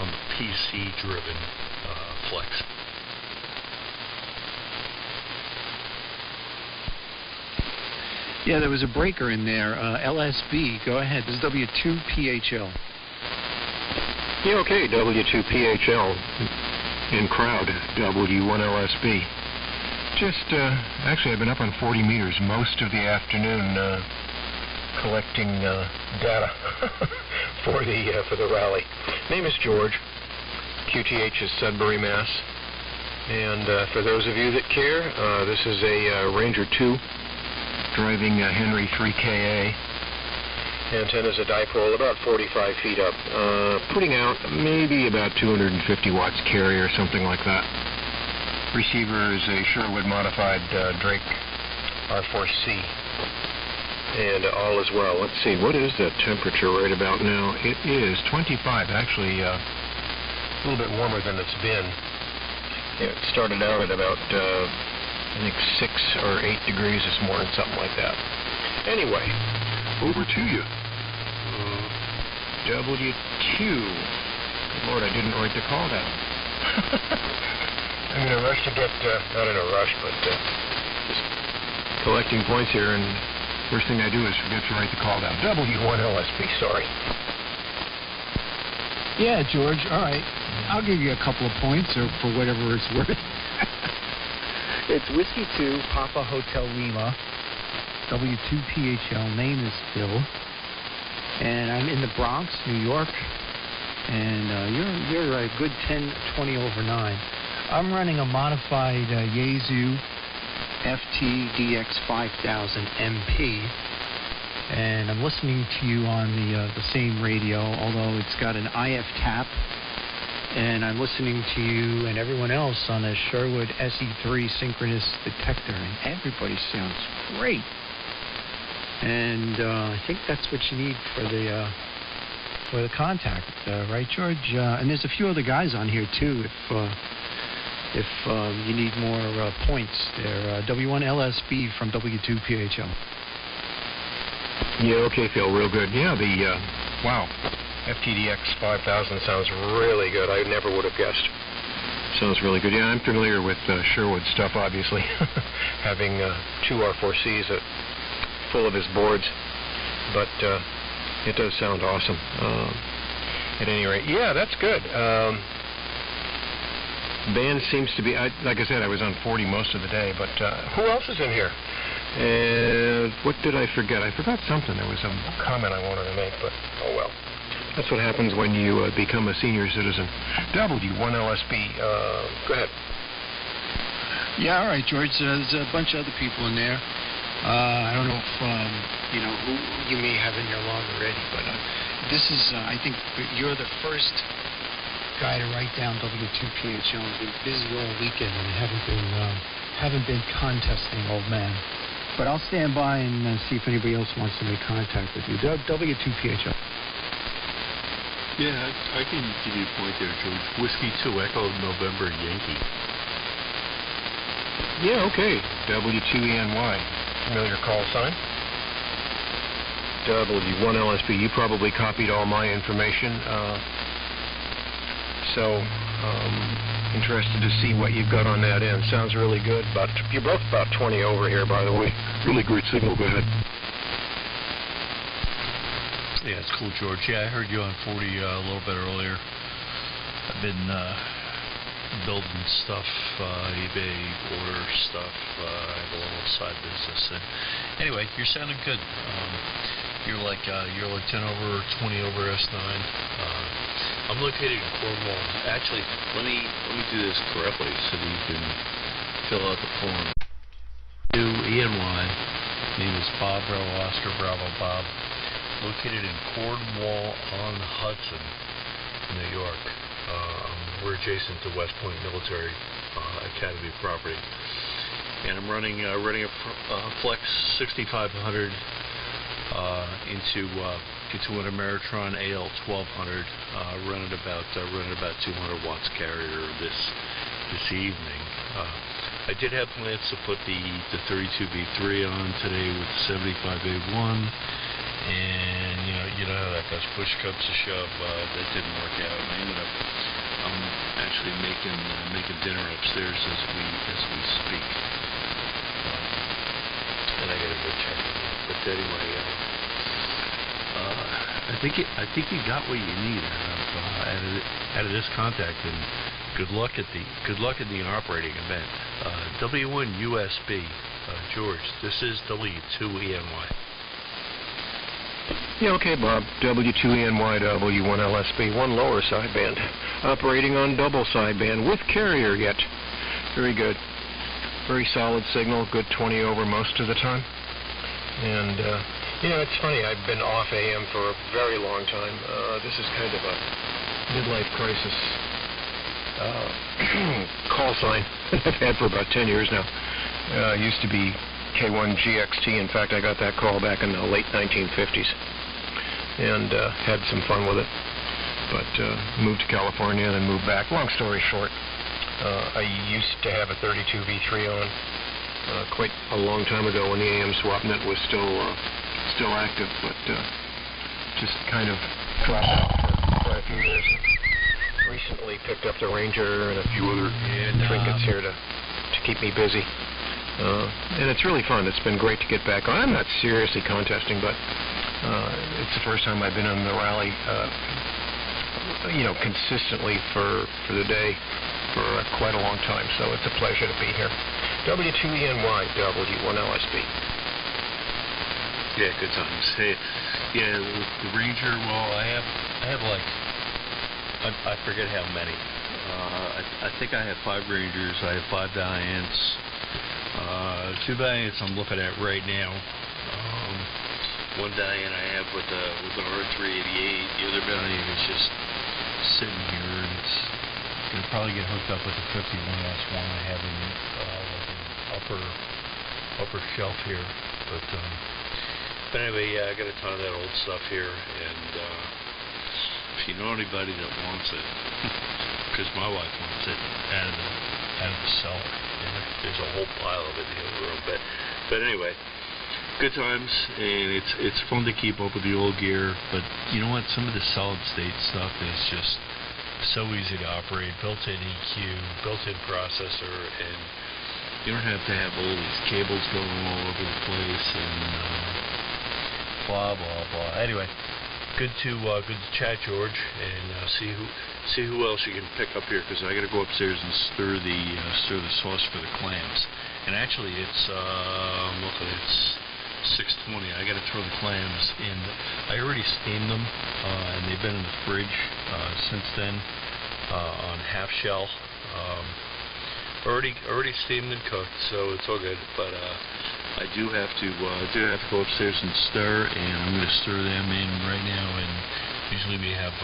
on the PC-driven Flex. Yeah, there was a breaker in there. LSB, go ahead. This is W2PHL. Yeah, okay, W2PHL in crowd, W1LSB. Just, actually, I've been up on 40 meters most of the afternoon collecting data for the rally. Name is George. QTH is Sudbury, Mass. And for those of you that care, this is a Ranger 2 driving a Henry 3KA. Antenna's a dipole about 45 feet up, putting out maybe about 250 watts carry or something like that. Receiver is a Sherwood modified Drake R4C. And all is well. Let's see, what is the temperature right about now? It is 25, actually a little bit warmer than it's been. It started out at about, I think 6 or 8 degrees this morning, something like that. Anyway, over to you. W2. Good Lord, I didn't write the call down. I'm in a rush to get, not in a rush, but just collecting points here, and first thing I do is forget to write the call down. W1LSB, sorry. Yeah, George, all right. I'll give you a couple of points, or for whatever it's worth. It's Whiskey 2, Papa Hotel Lima, W2PHL, name is Phil, and I'm in the Bronx, New York, and you're a good 10-20 over 9. I'm running a modified Yaesu FT-DX5000 MP, and I'm listening to you on the same radio, although it's got an IF tap, and I'm listening to you and everyone else on a Sherwood SE3 synchronous detector, and everybody sounds great. And I think that's what you need for the contact, right, George? And there's a few other guys on here too. If you need more points, they're W1LSB from W2PHL. Yeah, okay, Phil, real good. Yeah, wow, FTDX 5000 sounds really good. I never would have guessed. Sounds really good. Yeah, I'm familiar with Sherwood stuff, obviously, having 2 R4Cs full of his boards, but it does sound awesome. At any rate, yeah, that's good. Band seems to be, like I said, I was on 40 most of the day, but who else is in here? What did I forget? I forgot something. There was a comment I wanted to make, but oh well. That's what happens when you become a senior citizen. W1LSB, go ahead. Yeah, all right, George. There's a bunch of other people in there. I don't know if, who you may have in your log already, but this is, I think you're the first guy to write down W2PHL. I've been busy all weekend and haven't been contesting, old man. But I'll stand by and see if anybody else wants to make contact with you. W2PHL. Yeah, I can give you a point there, George. Whiskey 2 Echo November Yankee. Yeah, okay. W2ENY. Familiar call sign. W1LSB. You probably copied all my information. So, interested to see what you've got on that end. Sounds really good. But you're both about 20 over here, by the way. Really great signal. Go ahead. Yeah, it's cool, George. Yeah, I heard you on 40 a little bit earlier. I've been building stuff, eBay order stuff. I have a little side business. And anyway, you're sounding good. You're like 10 over, 20 over S9. I'm located in Cornwall. Actually, let me do this correctly so that you can fill out the form. ENY. Name is Bob Bravo Oscar Bravo Bob. Located in Cornwall on Hudson, New York. We're adjacent to West Point Military Academy property, and I'm running a Flex 6500 into an Ameritron AL 1200, running about 200 watts carrier this evening. I did have plans to put the 32B3 on today with the 75A1, and you know how that goes. Push comes to shove. That didn't work out. I ended up actually making dinner upstairs as we speak, and I got a good check. But anyway, I think you got what you need out of this contact, and good luck at the operating event. W1 USB, George. This is W2ENY. Yeah, okay, Bob. W2ENY, W1LSB, one lower sideband, operating on double sideband with carrier yet. Very good. Very solid signal, good 20 over most of the time. And, it's funny, I've been off AM for a very long time. This is kind of a midlife crisis call sign I've had for about 10 years now. Used to be K1GXT. In fact, I got that call back in the late 1950s and had some fun with it. But moved to California and then moved back. Long story short, I used to have a 32V3 on quite a long time ago when the AM SwapNet was still active, but just kind of dropped out for quite a few years. Recently picked up the Ranger and a few other trinkets here to keep me busy. And it's really fun. It's been great to get back on. I'm not seriously contesting, but it's the first time I've been on the rally, consistently for the day for quite a long time. So it's a pleasure to be here. W2ENY, W1LSB. Yeah, good times. Hey, yeah, the Ranger. Well, I have like I forget how many. I think I have 5 Rangers. I have 5 Dianes. 2 Dianes I'm looking at right now. One Diane I have with the R388. The other Diane is just sitting here, and it's going to probably get hooked up with the 51S1 I have in like an upper shelf here. But anyway, yeah, I got a ton of that old stuff here, and if you know anybody that wants it, because my wife wants it out of the cellar. There's a whole pile of it in the other room. But anyway, good times, and it's fun to keep up with the old gear. But you know what? Some of the solid state stuff is just so easy to operate. Built-in EQ, built-in processor, and you don't have to have all these cables going all over the place and blah blah blah. Anyway. Good to chat, George, and see who else you can pick up here, because I got to go upstairs and stir the sauce for the clams. And actually, it's I'm looking, it's 6:20. I got to throw the clams in. I already steamed them, and they've been in the fridge since then on half shell. Already steamed and cooked, so it's all good. But I do have to go upstairs and stir, and I'm going to stir them in right now. And usually we have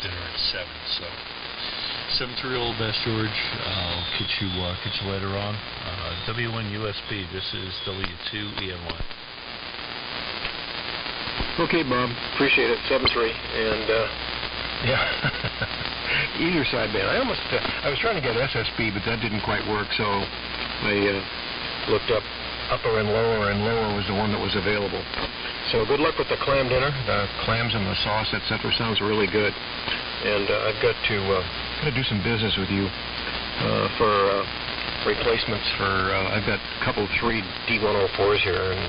dinner at 7. So 7-3 old best, George. I'll catch you later on. W1 USB. This is W2ENY. Okay, Bob. Appreciate it. 7-3, and yeah. Either sideband. I was trying to get SSB, but that didn't quite work, so I looked up upper and lower was the one that was available. So good luck with the clam dinner. The clams and the sauce, etc. sounds really good. And I've got to do some business with you for replacements for. I've got a couple 3 D104s here, and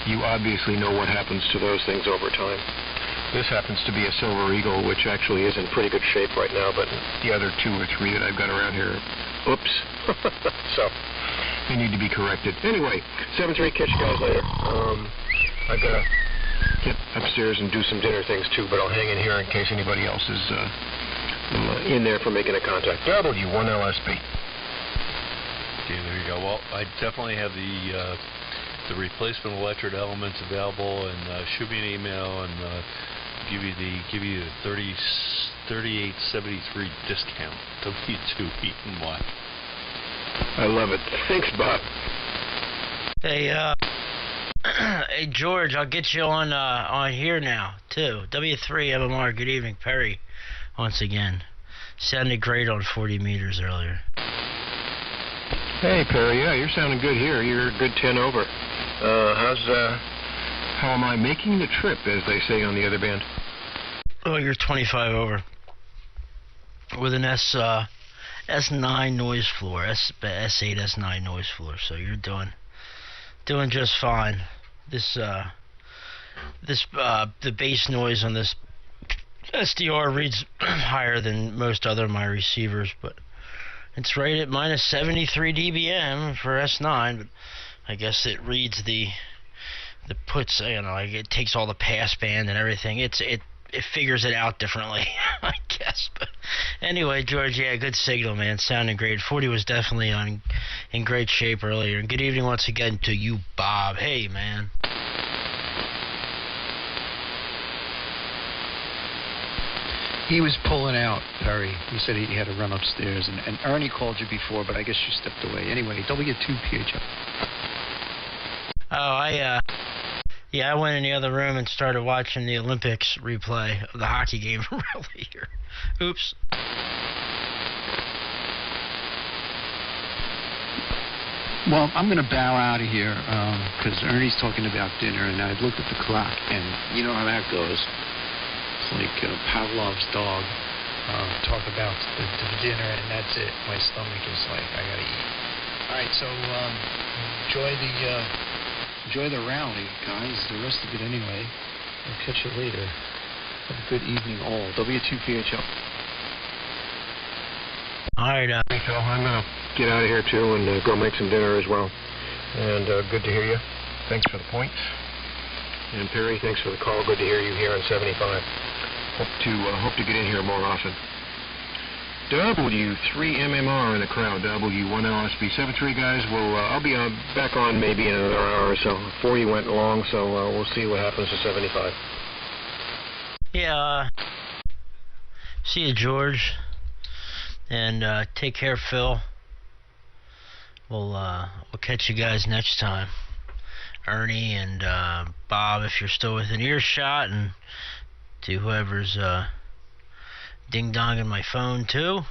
you obviously know what happens to those things over time. This happens to be a Silver Eagle, which actually is in pretty good shape right now, but the other 2 or 3 that I've got around here, oops. So, they need to be corrected. Anyway, 7-3, catch you guys later. I've got to get upstairs and do some dinner things too, but I'll hang in here in case anybody else is in there for making a contact. W1LSB. Okay, there you go. Well, I definitely have the replacement electric elements available, and shoot me an email and give you the 3873 discount. W2 E&Y. I love it. Thanks, Bob. Hey, hey George, I'll get you on here now too. W3 MMR. Good evening, Perry. Once again, sounded great on 40 meters earlier. Hey Perry, yeah, you're sounding good here. You're a good 10 over. How am I making the trip, as they say on the other band? Oh, you're 25 over with an S9 noise floor, S8 S9 noise floor. So you're doing just fine. The bass noise on this SDR reads higher than most other of my receivers, but it's right at minus 73 dBm for S9. But I guess it reads the puts, like it takes all the pass band and everything. It figures it out differently, I guess. But anyway, George, yeah, good signal, man. Sounding great. 40 was definitely in great shape earlier. And good evening once again to you, Bob. Hey, man. He was pulling out, Perry. He said he had to run upstairs. And Ernie called you before, but I guess you stepped away. Anyway, W2PHL. Oh, I went in the other room and started watching the Olympics replay of the hockey game from earlier. Oops. Well, I'm going to bow out of here because Ernie's talking about dinner, and I looked at the clock, and you know how that goes. It's like Pavlov's dog. Talk about the dinner, and that's it. My stomach is like, I got to eat. All right, so enjoy the rally, guys. The rest of it anyway. I'll catch you later. Have a good evening, all. W2PHL. All right, so I'm going to get out of here, too, and go make some dinner as well. And good to hear you. Thanks for the points. And Perry, thanks for the call. Good to hear you here on 75. Hope to get in here more often. W3MMR in the crowd. W1LSB 73 guys. I'll be back on maybe in another hour or so. 40 went long, so we'll see what happens to 75. Yeah. See you, George. And take care, Phil. We'll catch you guys next time. Ernie and Bob, if you're still within earshot, and to whoever's ding-donging my phone, too.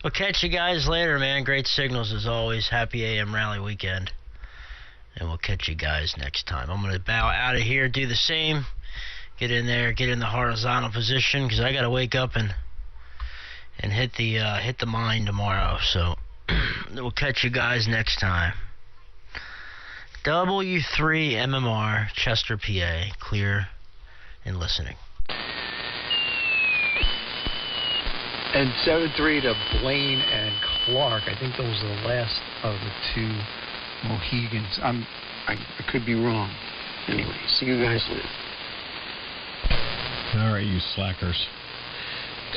We'll catch you guys later, man. Great signals, as always. Happy AM Rally Weekend. And we'll catch you guys next time. I'm going to bow out of here, do the same. Get in there, get in the horizontal position, because I got to wake up and hit the mine tomorrow. So we'll catch you guys next time. W3MMR, Chester, PA, clear and listening. And 7-3 to Blaine and Clark. I think those are the last of the two Mohegans. I could be wrong. Anyway, see you guys later. All right, you slackers.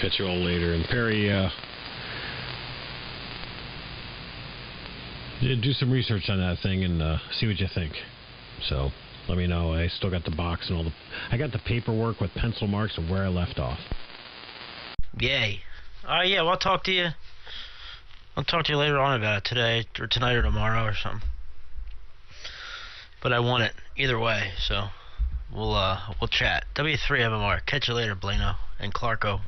Catch you all later. And Perry, do some research on that thing and see what you think. So let me know. I still got the box and I got the paperwork with pencil marks of where I left off. Yay. Yeah, well, I'll talk to you later on about it today or tonight or tomorrow or something. But I want it either way, so we'll chat. W3MMR. Catch you later, Blano and Clarko.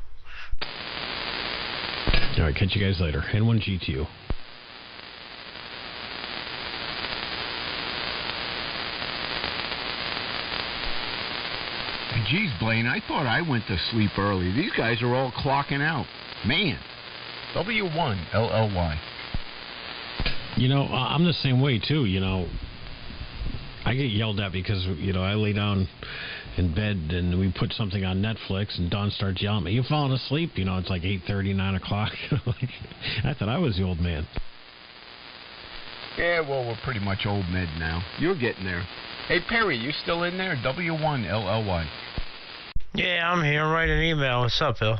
All right, catch you guys later. N1GTU. Geez, Blaine, I thought I went to sleep early. These guys are all clocking out. Man. W1LLY. You know, I'm the same way, too. You know, I get yelled at because, I lay down in bed, and we put something on Netflix, and Dawn starts yelling at me, "You falling asleep?" You know, it's like 8:30, 9 o'clock. I thought I was the old man. Yeah, well, we're pretty much old mid now. You're getting there. Hey, Perry, you still in there? W1LLY. Yeah, I'm here. Write an email. What's up, Bill?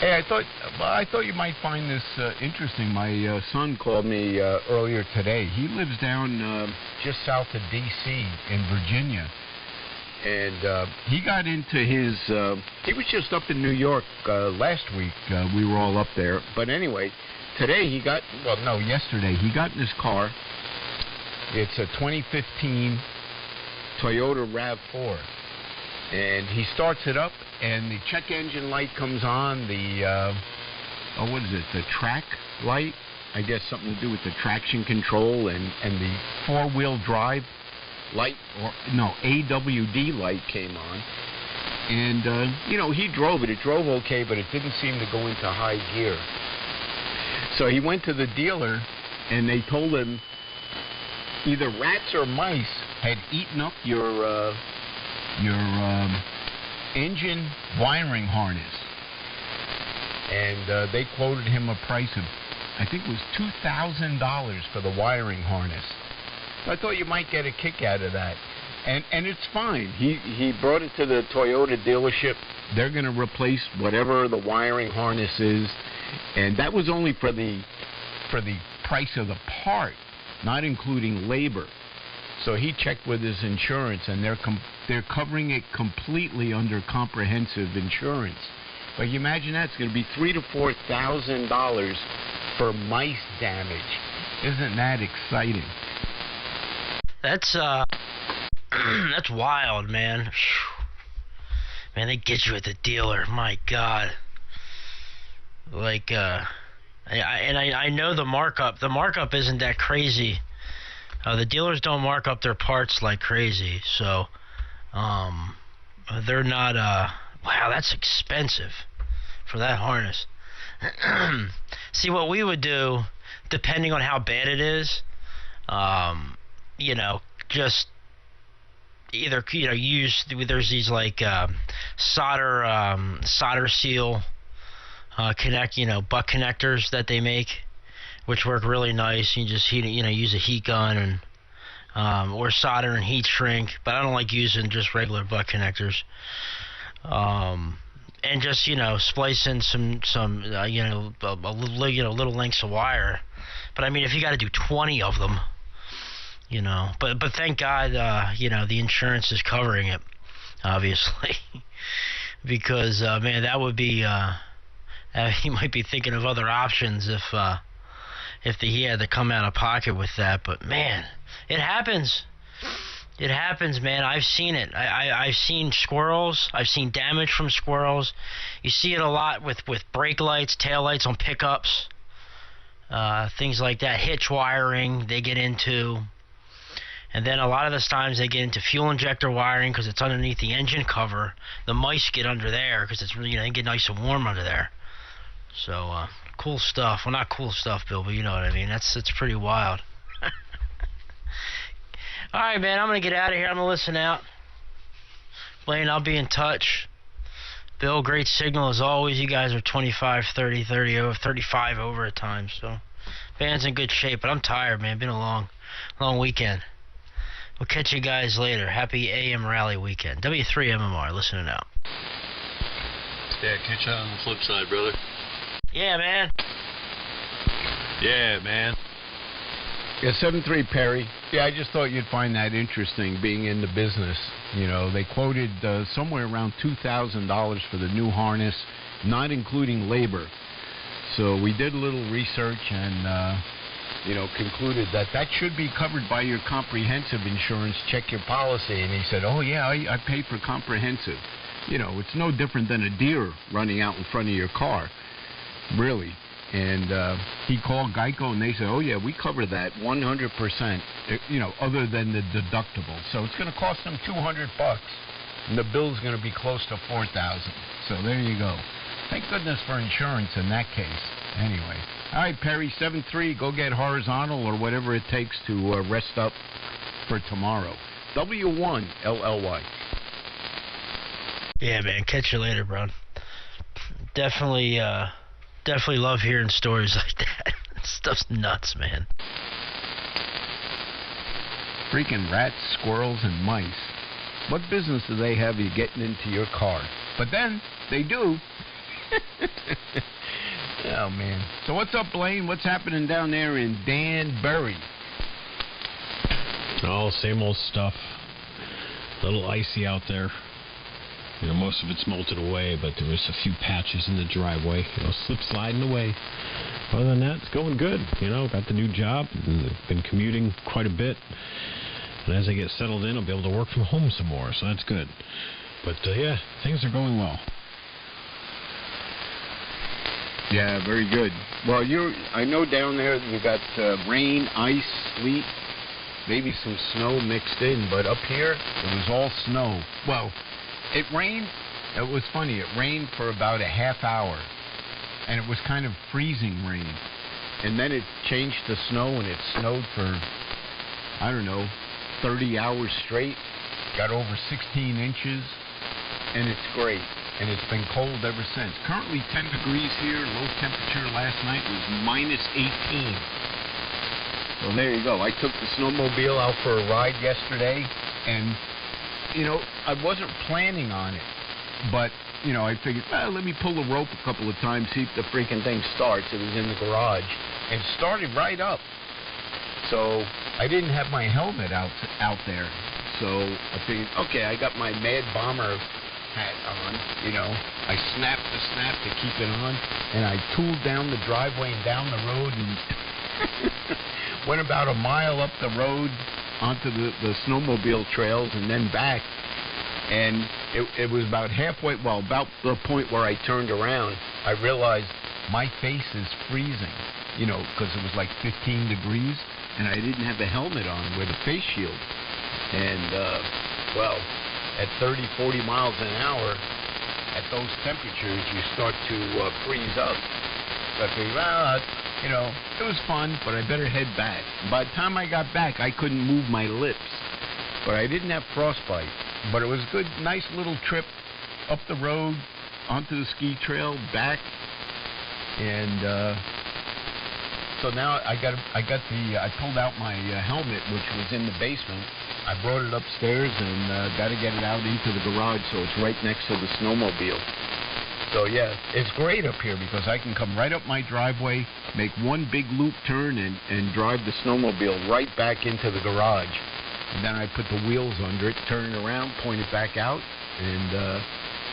Hey, I thought you might find this interesting. My son called me earlier today. He lives down just south of D.C. in Virginia. And he got into his... he was just up in New York last week. We were all up there. But anyway, today he got... Well, no, yesterday he got in his car. It's a 2015 Toyota RAV4. And he starts it up, and the check engine light comes on. The, what is it, the track light? I guess something to do with the traction control and the four-wheel drive light, or no, AWD light came on. And, you know, he drove it. It drove okay, but it didn't seem to go into high gear. So he went to the dealer, and they told him either rats or mice had eaten up your engine wiring harness, and they quoted him a price of, I think it was $2,000 for the wiring harness. I thought you might get a kick out of that, and it's fine. He brought it to the Toyota dealership. They're going to replace whatever the wiring harness is, and that was only for the price of the part, not including labor. So he checked with his insurance, and they're covering it completely under comprehensive insurance. But you imagine that's going to be $3,000 to $4,000 for mice damage. Isn't that exciting? That's that's wild, man. Man, they get you at the dealer. My God. Like, I know the markup. The markup isn't that crazy. The dealers don't mark up their parts like crazy, so they're not. Wow, that's expensive for that harness. See, what we would do, depending on how bad it is, you know, just either, you know, use, there's these like solder seal butt connectors that they make, which work really nice. You just heat it, you know, use a heat gun and or solder and heat shrink, but I don't like using just regular butt connectors. And just, you know, splice in some little lengths of wire. But I mean, if you got to do 20 of them, you know, but thank God, you know, the insurance is covering it, obviously, because man, that would be he might be thinking of other options if he had to come out of pocket with that. But man, it happens. It happens, man. I've seen it. I've seen squirrels. I've seen damage from squirrels. You see it a lot with brake lights, tail lights on pickups, things like that. Hitch wiring they get into. And then a lot of the times they get into fuel injector wiring because it's underneath the engine cover. The mice get under there because it's really, you know, they get nice and warm under there. So, cool stuff. Well, not cool stuff, Bill, but you know what I mean. It's pretty wild. All right, man, I'm going to get out of here. I'm going to listen out. Blaine, I'll be in touch. Bill, great signal as always. You guys are 25, 30, 35 over at times. So, band's in good shape, but I'm tired, man. Been a long weekend. We'll catch you guys later. Happy AM Rally weekend. W3MMR, listening out. Yeah, catch you on the flip side, brother. Yeah, man. Yeah, man. Yeah, 7-3 Perry. Yeah, I just thought you'd find that interesting, being in the business. You know, they quoted somewhere around $2,000 for the new harness, not including labor. So we did a little research and, you know, concluded that should be covered by your comprehensive insurance. Check your policy. And he said, oh, yeah, I pay for comprehensive. You know, it's no different than a deer running out in front of your car, really. And he called Geico, and they said, oh, yeah, we cover that 100%, you know, other than the deductible. So it's going to cost them $200, and the bill's going to be close to $4,000. So there you go. Thank goodness for insurance in that case. Anyway. All right, Perry, 7-3, go get horizontal or whatever it takes to rest up for tomorrow. W1LLY. Yeah, man. Catch you later, bro. Definitely love hearing stories like that. Stuff's nuts, man. Freaking rats, squirrels, and mice. What business do they have you getting into your car? But then, they do. Oh, man. So what's up, Blaine? What's happening down there in Danbury? Oh, same old stuff. A little icy out there. You know, most of it's melted away, but there was a few patches in the driveway. You know, slip sliding away. Other than that, it's going good. You know, got the new job and been commuting quite a bit. And as I get settled in, I'll be able to work from home some more, so that's good. But yeah, things are going well. Yeah, very good. Well, I know down there you got rain, ice, sleet, maybe some snow mixed in, but up here it was all snow. Well, it rained. It was funny. It rained for about a half hour, and it was kind of freezing rain. And then it changed to snow, and it snowed for, I don't know, 30 hours straight. Got over 16 inches, and it's great. And it's been cold ever since. Currently 10 degrees here. Low temperature last night was minus 18. So there you go. I took the snowmobile out for a ride yesterday, and, you know, I wasn't planning on it. But, you know, I figured, well, let me pull the rope a couple of times, see if the freaking thing starts. It was in the garage, and started right up. So I didn't have my helmet out there. So I figured, okay, I got my Mad Bomber hat on, you know. I snapped the snap to keep it on, and I tooled down the driveway and down the road and went about a mile up the road onto the snowmobile trails and then back. And it was about halfway, well, about the point where I turned around, I realized my face is freezing, you know, because it was like 15 degrees, and I didn't have a helmet on with a face shield. And, well, at 30, 40 miles an hour, at those temperatures, you start to freeze up. So I figured, well, you know, it was fun, but I better head back. By the time I got back, I couldn't move my lips. But I didn't have frostbite. But it was a good, nice little trip up the road, onto the ski trail, back. And so now I pulled out my helmet, which was in the basement. I brought it upstairs and got to get it out into the garage, so it's right next to the snowmobile. So yeah, it's great up here because I can come right up my driveway, make one big loop turn, and drive the snowmobile right back into the garage. And then I put the wheels under it, turn it around, point it back out, and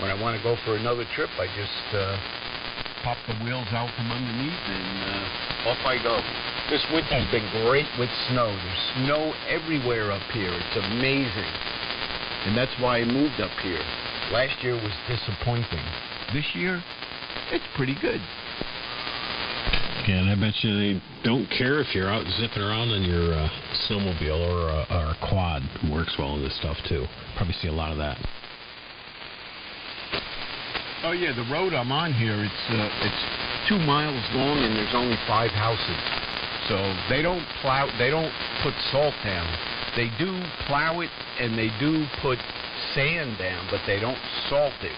when I want to go for another trip, I just pop the wheels out from underneath, and off I go. This winter's been great with snow. There's snow everywhere up here. It's amazing. And that's why I moved up here. Last year was disappointing. This year, it's pretty good. Yeah, and I bet you they don't care if you're out zipping around on your snowmobile or a quad. It works well in this stuff, too. Probably see a lot of that. Oh, yeah, the road I'm on here, it's 2 miles long, and there's only 5 houses. So they don't put salt down. They do plow it, and they do put sand down, but they don't salt it.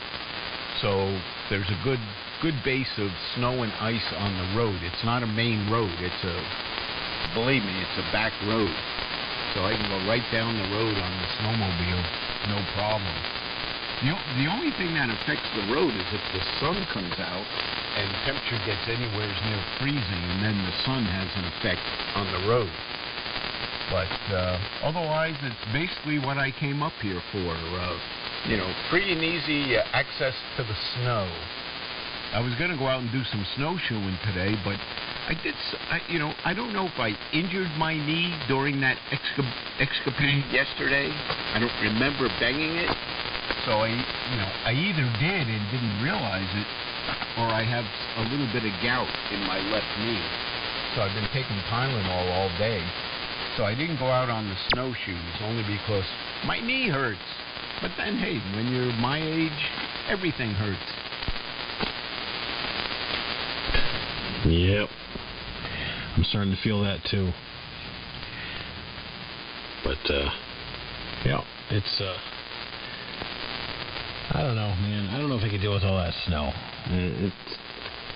So there's a good base of snow and ice on the road. It's not a main road. Believe me, it's a back road. So I can go right down the road on the snowmobile, no problem. The only thing that affects the road is if the sun comes out and temperature gets anywhere near freezing, and then the sun has an effect on the road. But otherwise, it's basically what I came up here for. You know, free and easy access to the snow. I was going to go out and do some snowshoeing today, but I don't know if I injured my knee during that escapade yesterday. I don't remember banging it. So I either did and didn't realize it, or I have a little bit of gout in my left knee. So I've been taking Tylenol all day. So I didn't go out on the snowshoes, only because my knee hurts. But then, hey, when you're my age, everything hurts. Yep. I'm starting to feel that, too. But, Yeah, it's I don't know, man. I don't know if I could deal with all that snow.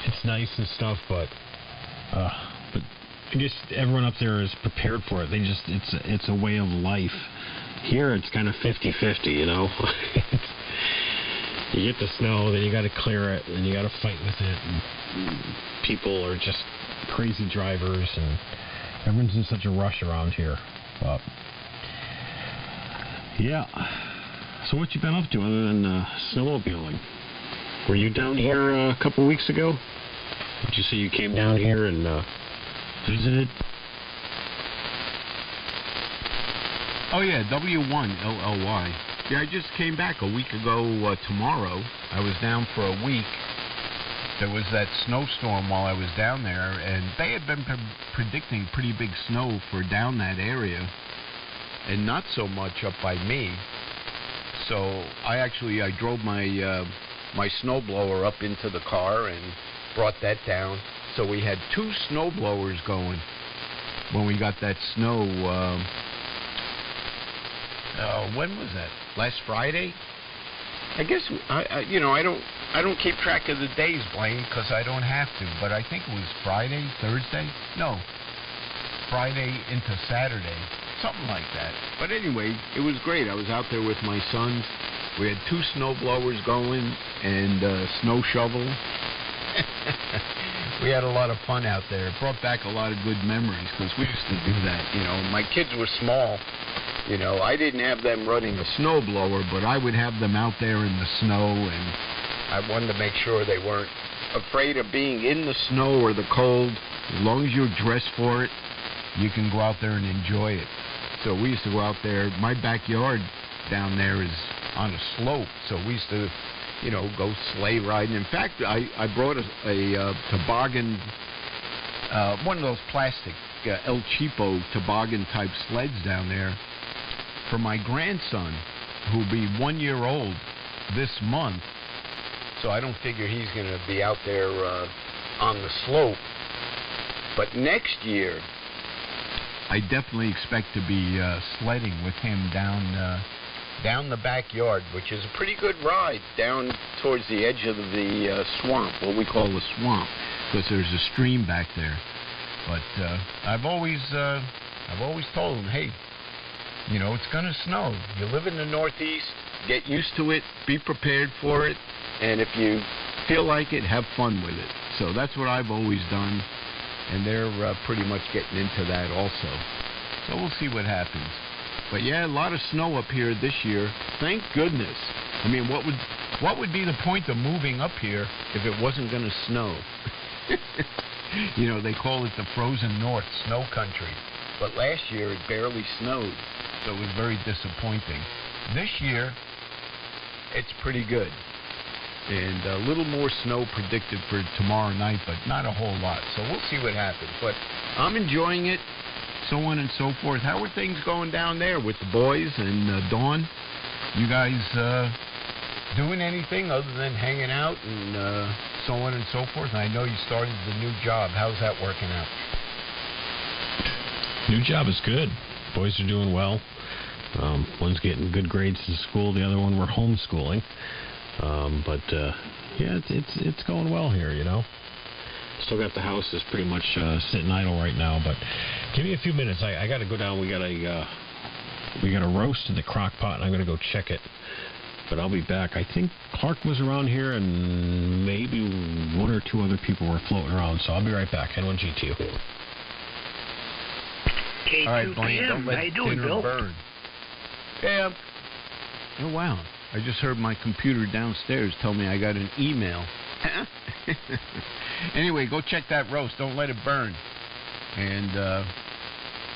It's nice and stuff, but I guess everyone up there is prepared for it. It's a way of life. Here it's kind of 50-50, you know. You get the snow, then you got to clear it, and you got to fight with it. And people are just crazy drivers, and everyone's in such a rush around here. But yeah. So what you been up to other than snowmobiling? Were you down here a couple weeks ago? Did you say you came down here and visited? Oh yeah, W1LLY. Yeah, I just came back a week ago tomorrow. I was down for a week. There was that snowstorm while I was down there, and they had been predicting pretty big snow for down that area, and not so much up by me. So I drove my my snowblower up into the car and brought that down. So we had 2 snowblowers going when we got that snow. When was that? Last Friday? I guess I don't keep track of the days, Blaine, because I don't have to. But I think it was Friday, Thursday. No, Friday into Saturday. Something like that. But anyway, it was great. I was out there with my sons. We had 2 snow blowers going and a snow shovel. We had a lot of fun out there. It brought back a lot of good memories because we used to do that. You know, my kids were small. You know, I didn't have them running a snow blower, but I would have them out there in the snow, and I wanted to make sure they weren't afraid of being in the snow or the cold. As long as you're dressed for it, you can go out there and enjoy it. So we used to go out there. My backyard down there is on a slope, so we used to, go sleigh riding. In fact, I brought a toboggan, one of those plastic El Cheapo toboggan-type sleds down there for my grandson, who'll be 1 year old this month. So I don't figure he's going to be out there on the slope. But next year, I definitely expect to be sledding with him down the backyard, which is a pretty good ride down towards the edge of the swamp, what we call the swamp, because there's a stream back there. But I've always told him, hey, it's going to snow. You live in the Northeast, get used to it, be prepared for it, and if you feel like it, have fun with it. So that's what I've always done. And they're pretty much getting into that also. So we'll see what happens. But yeah, a lot of snow up here this year. Thank goodness. I mean, what would be the point of moving up here if it wasn't going to snow? They call it the frozen north, snow country. But last year it barely snowed, so it was very disappointing. This year, it's pretty good. And a little more snow predicted for tomorrow night, but not a whole lot. So we'll see what happens. But I'm enjoying it, so on and so forth. How are things going down there with the boys and Dawn? You guys doing anything other than hanging out and so on and so forth? And I know you started the new job. How's that working out? New job is good. Boys are doing well. One's getting good grades in school. The other one we're homeschooling. But yeah, it's going well here, Still got the house is pretty much sitting idle right now. But give me a few minutes. I got to go down. We got a roast in the crock pot, and I'm gonna go check it. But I'll be back. I think Clark was around here, and maybe 1 or 2 other people were floating around. So I'll be right back. N1G to you. All right, Blaine, don't let dinner burn. Yeah. Oh wow. I just heard my computer downstairs tell me I got an email. Anyway, go check that roast. Don't let it burn. And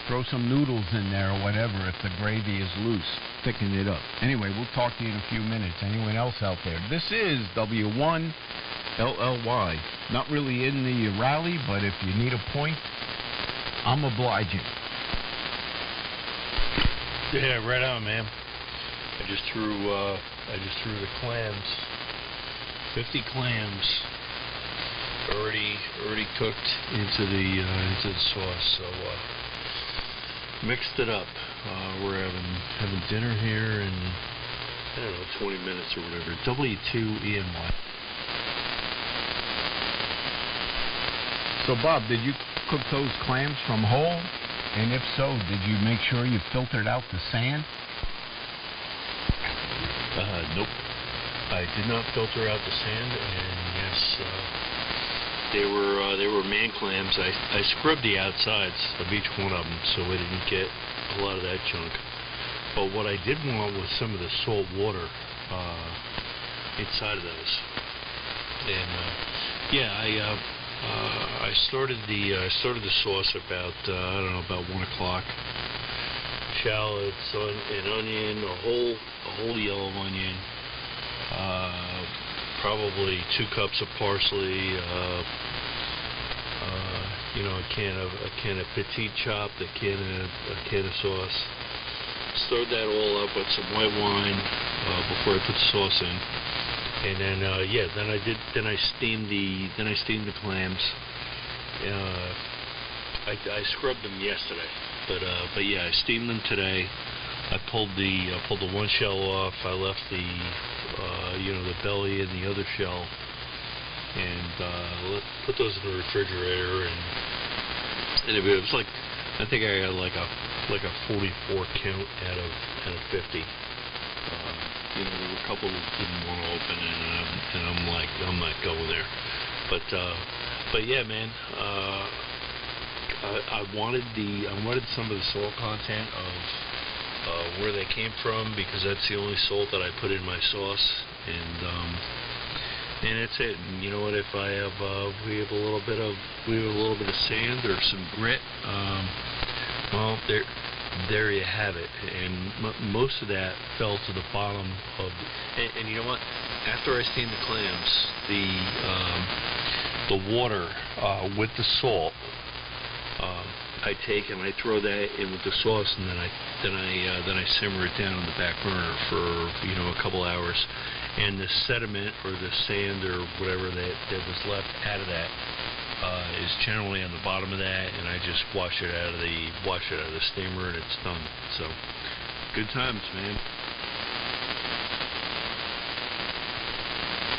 throw some noodles in there or whatever if the gravy is loose. Thicken it up. Anyway, we'll talk to you in a few minutes. Anyone else out there? This is W1LLY. Not really in the rally, but if you need a point, I'm obliging. Yeah, right on, man. I just threw the clams. 50 clams already cooked into the sauce. So mixed it up. We're having dinner here in, I don't know, 20 minutes or whatever. W2ENY. So, Bob, did you cook those clams from whole? And if so, did you make sure you filtered out the sand? Nope. I did not filter out the sand, and yes, they were man clams. I scrubbed the outsides of each one of them, so I didn't get a lot of that junk. But what I did want was some of the salt water inside of those. And I started the sauce about I don't know, about 1 o'clock. Shallots, an onion, a whole yellow onion, probably 2 cups of parsley, a can of petite chopped, a can of sauce. Stirred that all up with some white wine before I put the sauce in, and then I steamed the clams. I scrubbed them yesterday, but yeah, I steamed them today. I pulled the one shell off. I left the belly and the other shell, and put those in the refrigerator. And it was like, I think I got like a 44 count out of 50. There were a couple that didn't want to open, and I'm not going there. But yeah, man. I wanted some of the salt content of where they came from, because that's the only salt that I put in my sauce, and that's it. And you know what? If I have we have a little bit of sand or some grit, well, there you have it. And most of that fell to the bottom of. And you know what? After I steamed the clams, the water with the salt, I take and I throw that in with the sauce, and then I simmer it down on the back burner for a couple hours, and the sediment or the sand or whatever that was left out of that is generally on the bottom of that, and I just wash it out of the steamer, and it's done. So good times, man.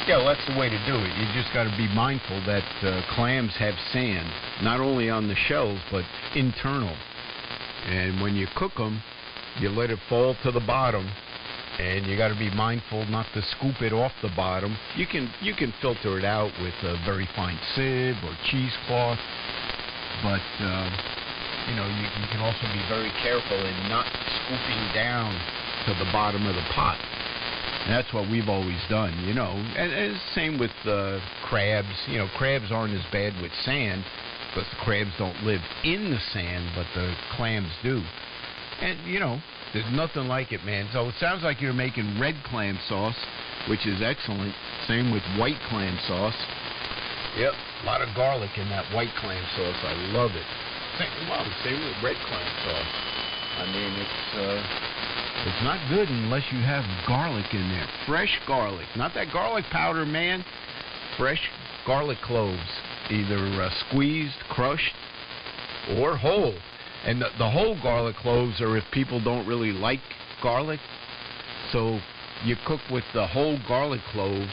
Yeah, well, that's the way to do it. You just got to be mindful that clams have sand, not only on the shells, but internal. And when you cook them, you let it fall to the bottom, and you got to be mindful not to scoop it off the bottom. You can filter it out with a very fine sieve or cheesecloth, but you can also be very careful in not scooping down to the bottom of the pot. And that's what we've always done, And it's the same with crabs. Crabs aren't as bad with sand, because the crabs don't live in the sand, but the clams do. And, there's nothing like it, man. So it sounds like you're making red clam sauce, which is excellent. Same with white clam sauce. Yep, a lot of garlic in that white clam sauce. I love it. Same with red clam sauce. I mean, it's not good unless you have garlic in there. Fresh garlic. Not that garlic powder, man. Fresh garlic cloves. Either squeezed, crushed, or whole. And the whole garlic cloves are if people don't really like garlic. So you cook with the whole garlic cloves,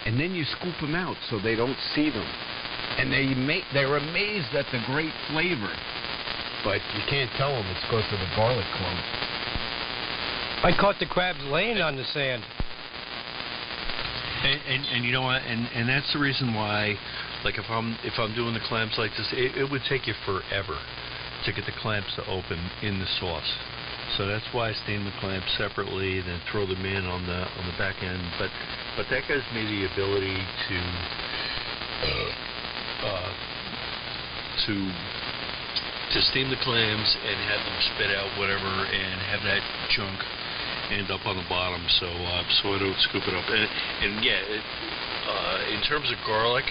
and then you scoop them out so they don't see them. And they're amazed at the great flavor. But you can't tell them it's because of the garlic cloves. I caught the crabs laying on the sand. And you know what? And that's the reason why, like if I'm doing the clams like this, it would take you forever to get the clams to open in the sauce. So that's why I steam the clams separately, then throw them in on the back end. But that gives me the ability to steam the clams and have them spit out whatever, and have that chunk end up on the bottom, so I don't scoop it up. And yeah, in terms of garlic,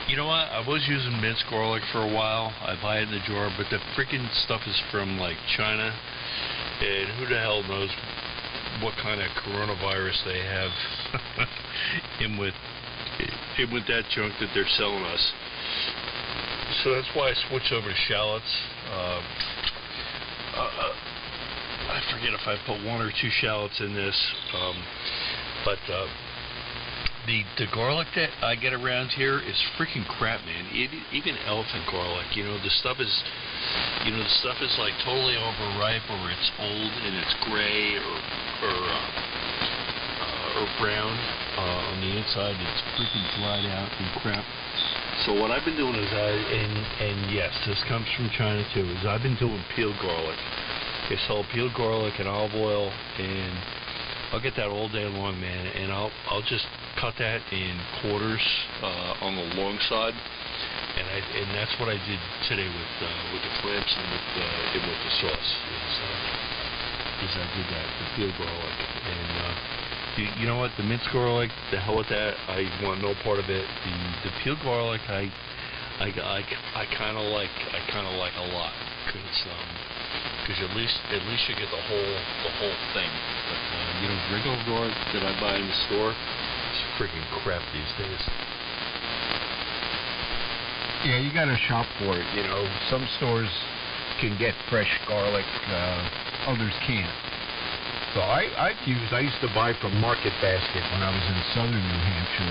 you know what? I was using minced garlic for a while. I buy it in the jar, but the freaking stuff is from like China, and who the hell knows what kind of coronavirus they have in with that junk that they're selling us. So that's why I switched over to shallots. I forget if I put 1 or 2 shallots in this, but the garlic that I get around here is freaking crap, man. Even elephant garlic, the stuff is like totally overripe, or it's old and it's gray or brown on the inside. It's freaking dried out and crap. So what I've been doing is and yes, this comes from China too, is I've been doing peeled garlic. They sell peeled garlic and olive oil, and I'll get that all day long, man, and I'll just cut that in quarters on the long side, and that's what I did today with the clamps and with the sauce. Is I did that, the peeled garlic, and you know what, the minced garlic, the hell with that. I want no part of it. The peeled garlic, I kind of like a lot, because at least you get the whole thing. But regular garlic that I buy in the store is freaking crap these days. Yeah, you got to shop for it. Some stores can get fresh garlic, others can't. So I used to buy from Market Basket when I was in southern New Hampshire,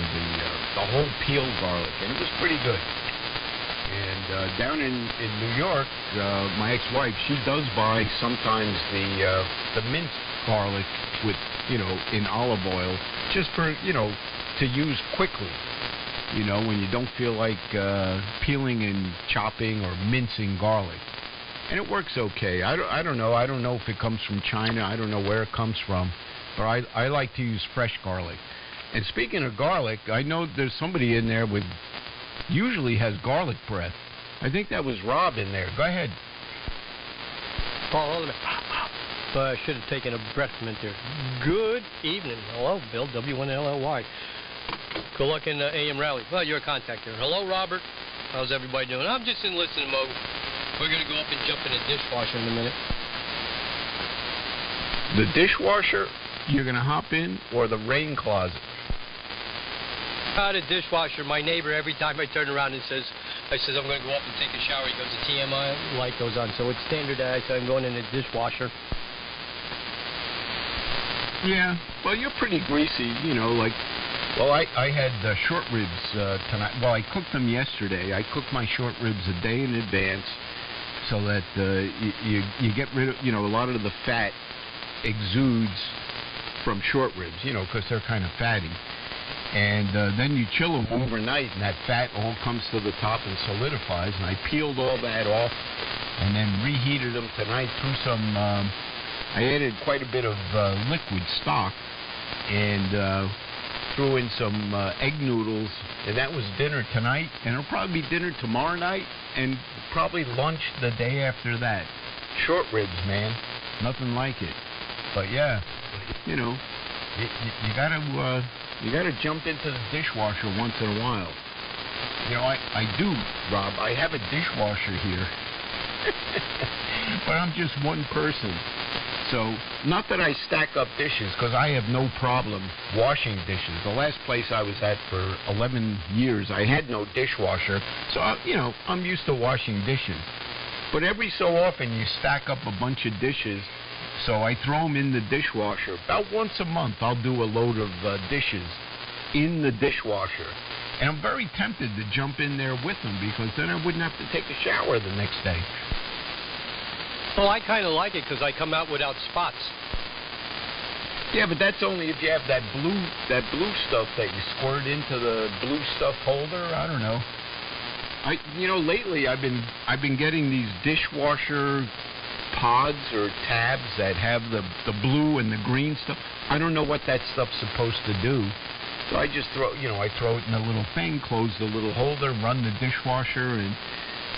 the whole peeled garlic, and it was pretty good. And down in New York, my ex-wife, she does buy sometimes the minced garlic with, in olive oil, just for, to use quickly. When you don't feel like peeling and chopping or mincing garlic. And it works okay. I don't know. I don't know if it comes from China. I don't know where it comes from. But I like to use fresh garlic. And speaking of garlic, I know there's somebody in there with usually has garlic breath. I think that was Rob in there. Go ahead. Paul, hold a minute. I should have taken a breath mint there. Good evening. Hello, Bill, W1LLY. Good luck in the AM rally. Well, you're a contact there. Hello, Robert. How's everybody doing? I'm just in listening mode. We're going to go up and jump in a dishwasher in a minute. The dishwasher you're going to hop in, or the rain closet? The dishwasher. My neighbor, every time I turn around and I says I'm going to go up and take a shower, he goes, the TMI light goes on. So it's standardized. So I'm going in the dishwasher. Yeah. Well, you're pretty greasy, Well, I had short ribs tonight. Well, I cooked them yesterday. I cooked my short ribs a day in advance so that you get rid of, a lot of the fat exudes from short ribs, because they're kind of fatty. And then you chill them overnight, and that fat all comes to the top and solidifies. And I peeled all that off and then reheated them tonight through some, I added quite a bit of liquid stock and threw in some egg noodles, and that was dinner tonight, and it'll probably be dinner tomorrow night, and probably lunch the day after that. Short ribs, man, nothing like it. But yeah, you gotta jump into the dishwasher once in a while. I do, Rob. I have a dishwasher here, but I'm just one person. So, not that I stack up dishes, because I have no problem washing dishes. The last place I was at for 11 years, I had no dishwasher. So, I'm used to washing dishes. But every so often, you stack up a bunch of dishes, so I throw them in the dishwasher. About once a month, I'll do a load of dishes in the dishwasher. And I'm very tempted to jump in there with them, because then I wouldn't have to take a shower the next day. Well, I kind of like it because I come out without spots. Yeah, but that's only if you have that blue stuff that you squirt into the blue stuff holder. I don't know. Lately I've been getting these dishwasher pods or tabs that have the blue and the green stuff. I don't know what that stuff's supposed to do. So I just throw it in a little thing, close the little holder, run the dishwasher, and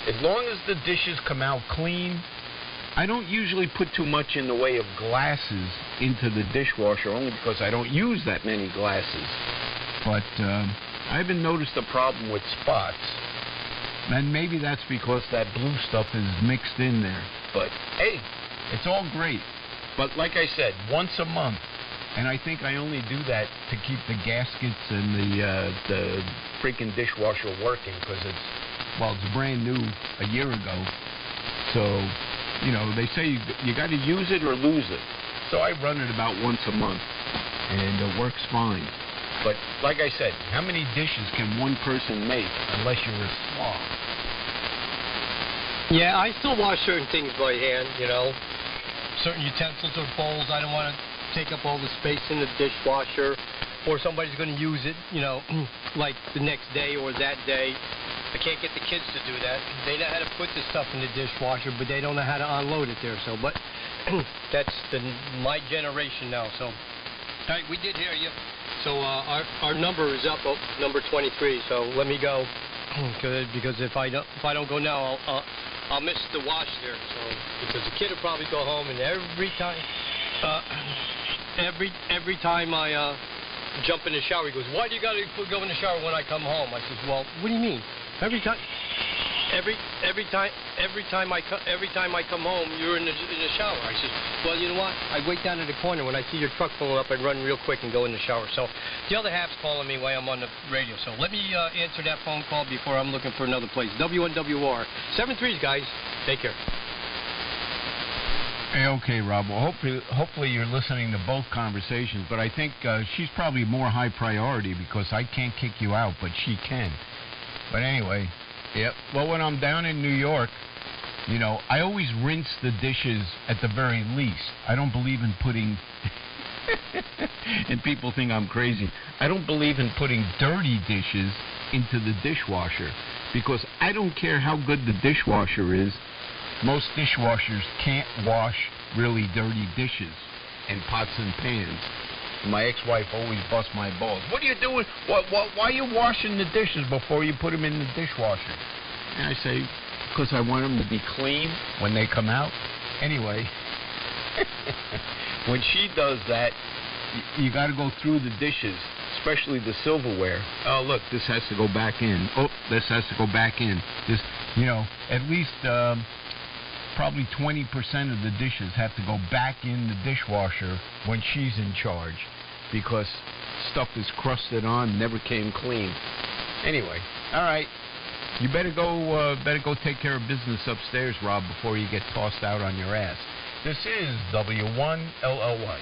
as long as the dishes come out clean. I don't usually put too much in the way of glasses into the dishwasher, only because I don't use that many glasses. But I haven't noticed a problem with spots. And maybe that's because that blue stuff is mixed in there. But, hey, it's all great. But like I said, once a month. And I think I only do that to keep the gaskets and the freaking dishwasher working, because it's brand new a year ago. So they say you got to use it or lose it. So I run it about once a month, and it works fine. But like I said, how many dishes can one person make unless you're a slob? Yeah, I still wash certain things by hand, certain utensils or bowls. I don't want to take up all the space in the dishwasher, or somebody's going to use it, like the next day or that day. I can't get the kids to do that. They know how to put the stuff in the dishwasher, but they don't know how to unload it there. So, but that's my generation now. So, all right, we did hear you. So our number is up, number 23. So let me go, because if I don't go now, I'll miss the wash there. So because the kid will probably go home, and every time I jump in the shower, he goes, "Why do you got to go in the shower when I come home?" I says, "Well, what do you mean? Every time I come home, you're in the shower." I said, "Well, you know what? I wait down in the corner when I see your truck pulling up and run real quick and go in the shower." So the other half's calling me while I'm on the radio. So let me answer that phone call before I'm looking for another place. W1WR 73s, guys. Take care. Hey, okay, Rob. Well, hopefully you're listening to both conversations, but I think she's probably more high priority because I can't kick you out, but she can. But anyway, yep. Well, when I'm down in New York, I always rinse the dishes at the very least. I don't believe in putting, and people think I'm crazy, I don't believe in putting dirty dishes into the dishwasher because I don't care how good the dishwasher is. Most dishwashers can't wash really dirty dishes and pots and pans. My ex-wife always busts my balls. What are you doing? Why are you washing the dishes before you put them in the dishwasher? And I say, because I want them to be clean when they come out. Anyway, when she does that, you got to go through the dishes, especially the silverware. Oh, look, this has to go back in. Oh, this has to go back in. This, at least probably 20% of the dishes have to go back in the dishwasher when she's in charge because stuff is crusted on, never came clean. Anyway, all right. You better go take care of business upstairs, Rob, before you get tossed out on your ass. This is W1LLY.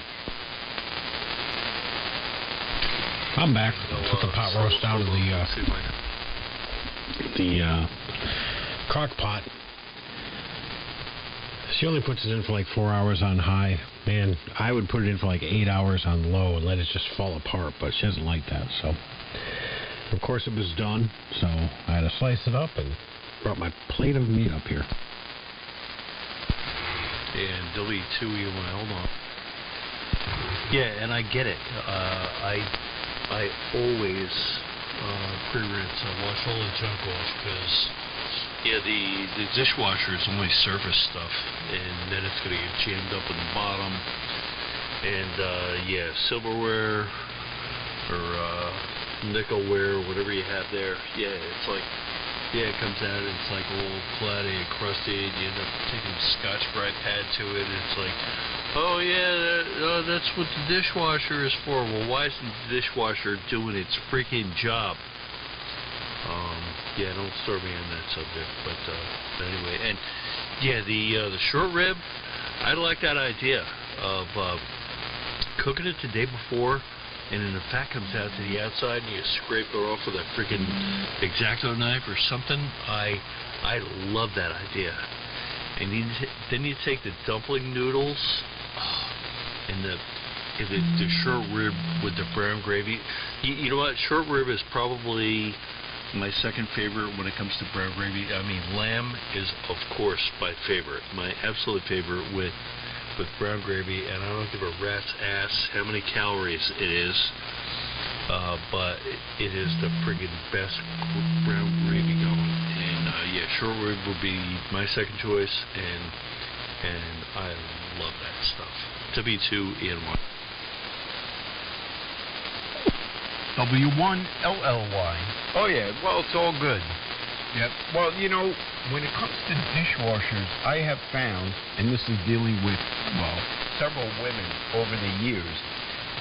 I'm back. Took the pot roast out of the crock pot. She only puts it in for like 4 hours on high. Man, I would put it in for like 8 hours on low and let it just fall apart, but she doesn't like that. So, of course, it was done. So I had to slice it up and brought my plate of meat up here. And W2EY, hold on. Yeah, and I get it. I always pre-rinse. I wash all the junk off because the dishwasher is only surface stuff, and then it's going to get jammed up in the bottom. And silverware or nickelware, whatever you have there, it's like, it comes out and it's like all cloudy and crusty, and you end up taking a Scotch-Brite pad to it, and it's like, that's what the dishwasher is for. Well, why isn't the dishwasher doing its freaking job? Don't start me on that subject, but anyway, and the short rib, I like that idea of cooking it the day before, and then the fat comes out to the outside, and you scrape it off with a freaking X-Acto knife or something. I love that idea. And then you take the dumpling noodles and the short rib with the brown gravy. You know what? Short rib is probably my second favorite when it comes to brown gravy. I mean, lamb is, of course, my favorite. My absolute favorite with brown gravy, and I don't give a rat's ass how many calories it is, but it is the friggin' best brown gravy going. And, short rib would be my second choice, and I love that stuff. W2EY. W1LLY. Oh, yeah. Well, it's all good. Yep. Well, when it comes to dishwashers, I have found, and this is dealing with, several women over the years,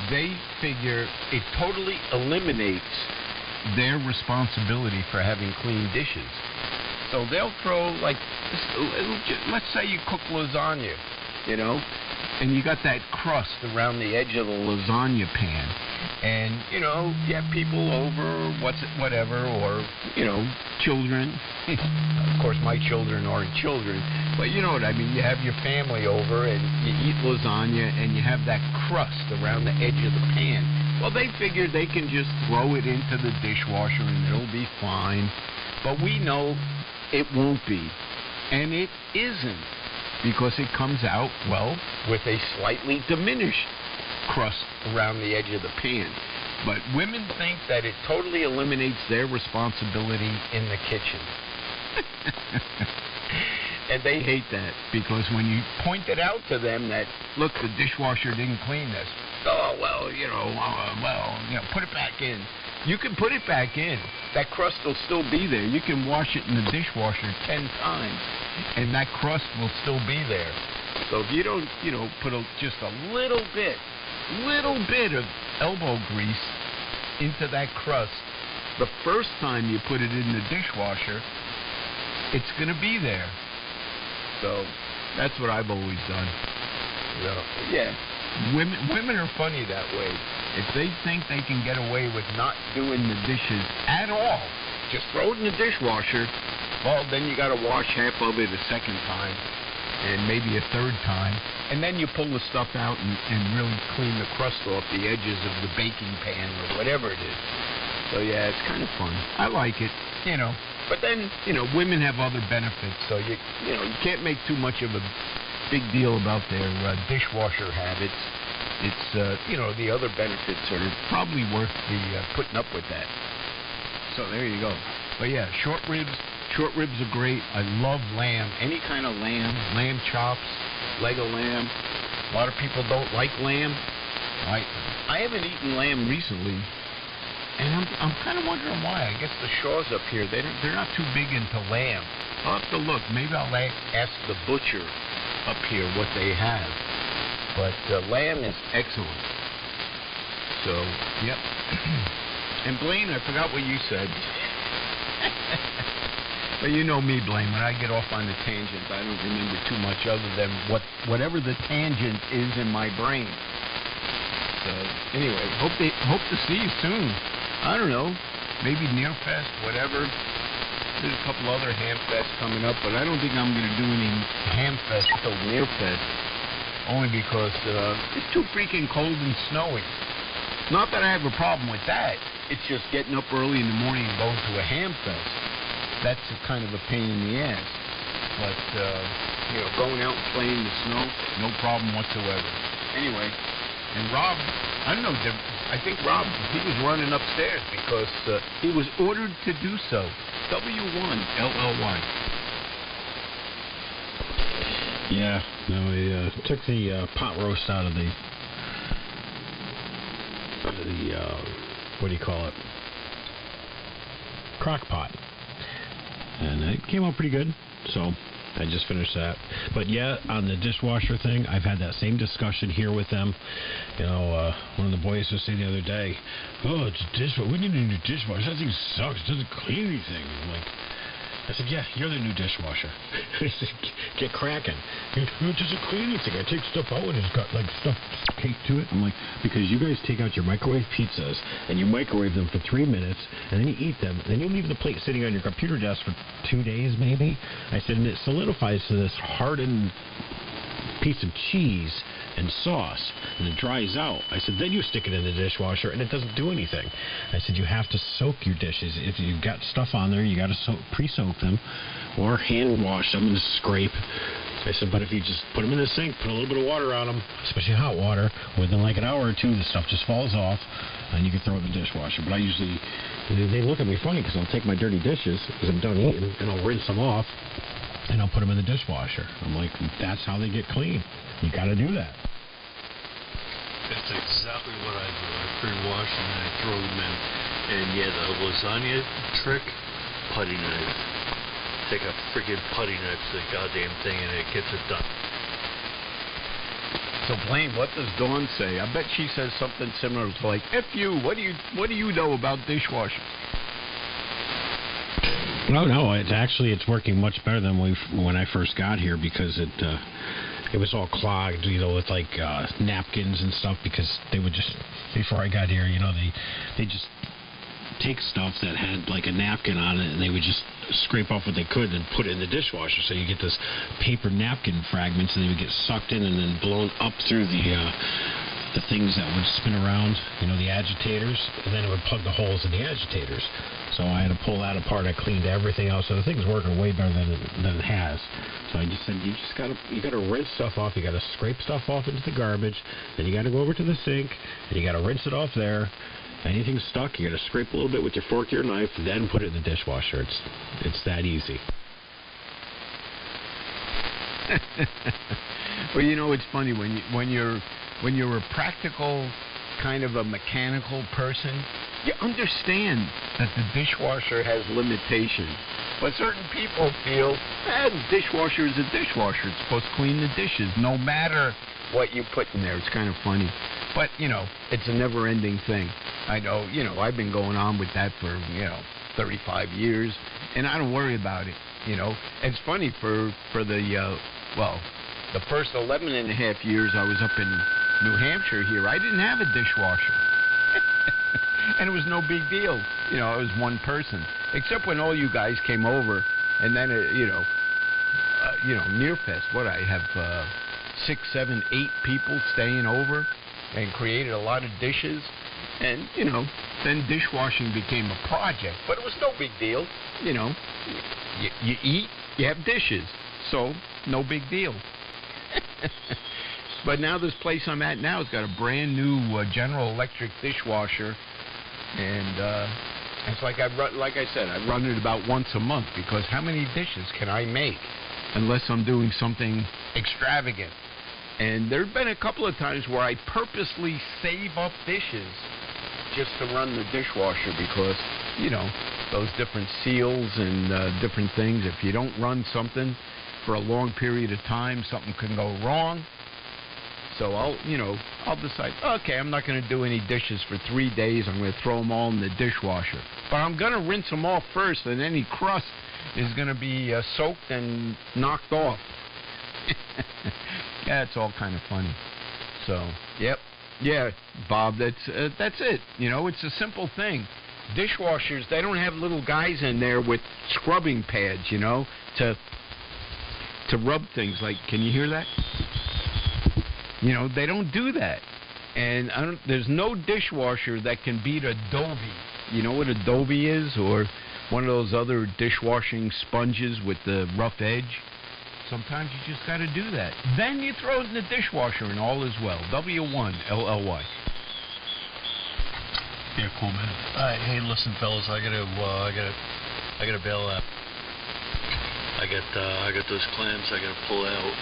they figure it totally eliminates their responsibility for having clean dishes. So they'll throw, like, let's say you cook lasagna, you know, and you got that crust around the edge of the lasagna pan. And, you know, you have people over, whatever, or, you know, children. Of course, my children aren't children, but you know what I mean. You have your family over, and you eat lasagna, and you have that crust around the edge of the pan. Well, they figure they can just throw it into the dishwasher, and it'll be fine. But we know it won't be, and it isn't, because it comes out, well, with a slightly diminished crust around the edge of the pan. But women think that it totally eliminates their responsibility in the kitchen. And they hate that, because when you point it out to them that, look, the dishwasher didn't clean this. Oh, well, you know, put it back in. You can put it back in. That crust will still be there. You can wash it in the dishwasher 10 times, and that crust will still be there. So if you don't, you know, put just a little bit of elbow grease into that crust, the first time you put it in the dishwasher, it's going to be there. So that's what I've always done. So, yeah, women are funny that way. If they think they can get away with not doing the dishes at all, just throw it in the dishwasher, well, then you got to wash half of it a second time, and maybe a third time, and then you pull the stuff out and really clean the crust off the edges of the baking pan or whatever it is. So yeah, it's kind of fun. I like it, you know. But then, you know, women have other benefits, so you can't make too much of a big deal about their dishwasher habits. It's you know, the other benefits are probably worth the putting up with that. So there you go. But yeah, short ribs are great. I love lamb, any kind of lamb chops, leg of lamb. A lot of people don't like lamb. I haven't eaten lamb recently, and I'm kind of wondering why. I guess the Shaws up here, they're not too big into lamb. I'll have to look. Maybe I'll ask the butcher up here what they have. But lamb is excellent. So, yep. And Blaine, I forgot what you said. But you know me, Blaine. When I get off on the tangent, I don't remember too much other than whatever the tangent is in my brain. So anyway, hope to see you soon. I don't know, maybe Nearfest, whatever. There's a couple other Hamfests coming up, but I don't think I'm going to do any Hamfest till Nearfest, only because it's too freaking cold and snowy. Not that I have a problem with that. It's just getting up early in the morning and going to a Hamfest. That's a kind of a pain in the ass. But, you know, going out and playing in the snow, no problem whatsoever. Anyway, and Rob, I don't know, I think Rob, he was running upstairs because he was ordered to do so. W1LLY. Yeah, no, he took the pot roast out of the what do you call it? Crock pot. And it came out pretty good, so I just finished that. But yeah, on the dishwasher thing, I've had that same discussion here with them. You know, one of the boys was saying the other day, oh, it's a dishwasher. We need a new dishwasher. That thing sucks. It doesn't clean anything. I'm like, I said, yeah, you're the new dishwasher. I said, get cracking. It doesn't clean anything. I take stuff out and it's got like stuff caked to it. I'm like, because you guys take out your microwave pizzas and you microwave them for 3 minutes and then you eat them. Then you leave the plate sitting on your computer desk for 2 days maybe. I said, and it solidifies to this hardened piece of cheese and sauce, and it dries out. I said, then you stick it in the dishwasher, and it doesn't do anything. I said, you have to soak your dishes. If you've got stuff on there, you got to pre-soak them, or hand wash them and scrape. I said, but if you just put them in the sink, put a little bit of water on them, especially hot water, within like an hour or two, the stuff just falls off, and you can throw it in the dishwasher. But I usually, they look at me funny, because I'll take my dirty dishes, because I'm done eating, and I'll rinse them off, and I'll put them in the dishwasher. I'm like, that's how they get clean. You got to do that. That's exactly what I do. I pre-wash and then I throw them in. And yeah, the lasagna trick, putty knife. Take a freaking putty knife to the goddamn thing and it gets it done. So Blaine, what does Dawn say? I bet she says something similar to like, F you, what do you know about dishwashers? No, no, it's working much better than when I first got here, because it was all clogged, with like napkins and stuff, because they would just, before I got here, they just take stuff that had like a napkin on it, and they would just scrape off what they could and put it in the dishwasher, so you get this paper napkin fragments, and they would get sucked in and then blown up through the things that would spin around, the agitators, and then it would plug the holes in the agitators. So I had to pull that apart. I cleaned everything out, so the thing's working way better than it has. So I just said, you gotta rinse stuff off. You gotta scrape stuff off into the garbage. Then you gotta go over to the sink, and you gotta rinse it off there. Anything stuck, you gotta scrape a little bit with your fork or your knife, then put it in the dishwasher. It's that easy. Well, it's funny when you're a practical kind of a mechanical person, you understand that the dishwasher has limitations. But certain people feel, the dishwasher is a dishwasher. It's supposed to clean the dishes no matter what you put in there. It's kind of funny. But, it's a never-ending thing. I know, I've been going on with that for, 35 years, and I don't worry about it, It's funny, for the first 11 and a half years I was up in New Hampshire here, I didn't have a dishwasher. And it was no big deal. I was one person. Except when all you guys came over, and then, Nearfest, what, I have 6, 7, 8 people staying over and created a lot of dishes. And, then dishwashing became a project. But it was no big deal. You eat, you have dishes. So, no big deal. But now this place I'm at now has got a brand new General Electric dishwasher, and it's like I said, I run it about once a month, because how many dishes can I make unless I'm doing something extravagant? And there've been a couple of times where I purposely save up dishes just to run the dishwasher, because those different seals and different things. If you don't run something for a long period of time, something can go wrong. So I'll decide, okay, I'm not going to do any dishes for 3 days. I'm going to throw them all in the dishwasher. But I'm going to rinse them off first, and any crust is going to be soaked and knocked off. Yeah, it's all kind of funny. So, yep. Yeah, Bob, that's it. It's a simple thing. Dishwashers, they don't have little guys in there with scrubbing pads, to rub things. Like, can you hear that? They don't do that. And there's no dishwasher that can beat Adobe. You know what Adobe is? Or one of those other dishwashing sponges with the rough edge? Sometimes you just got to do that. Then you throw it in the dishwasher and all is well. W1LLY. Yeah, cool, man. Hey, listen, fellas, I gotta bail out. I got those clams I gotta pull out.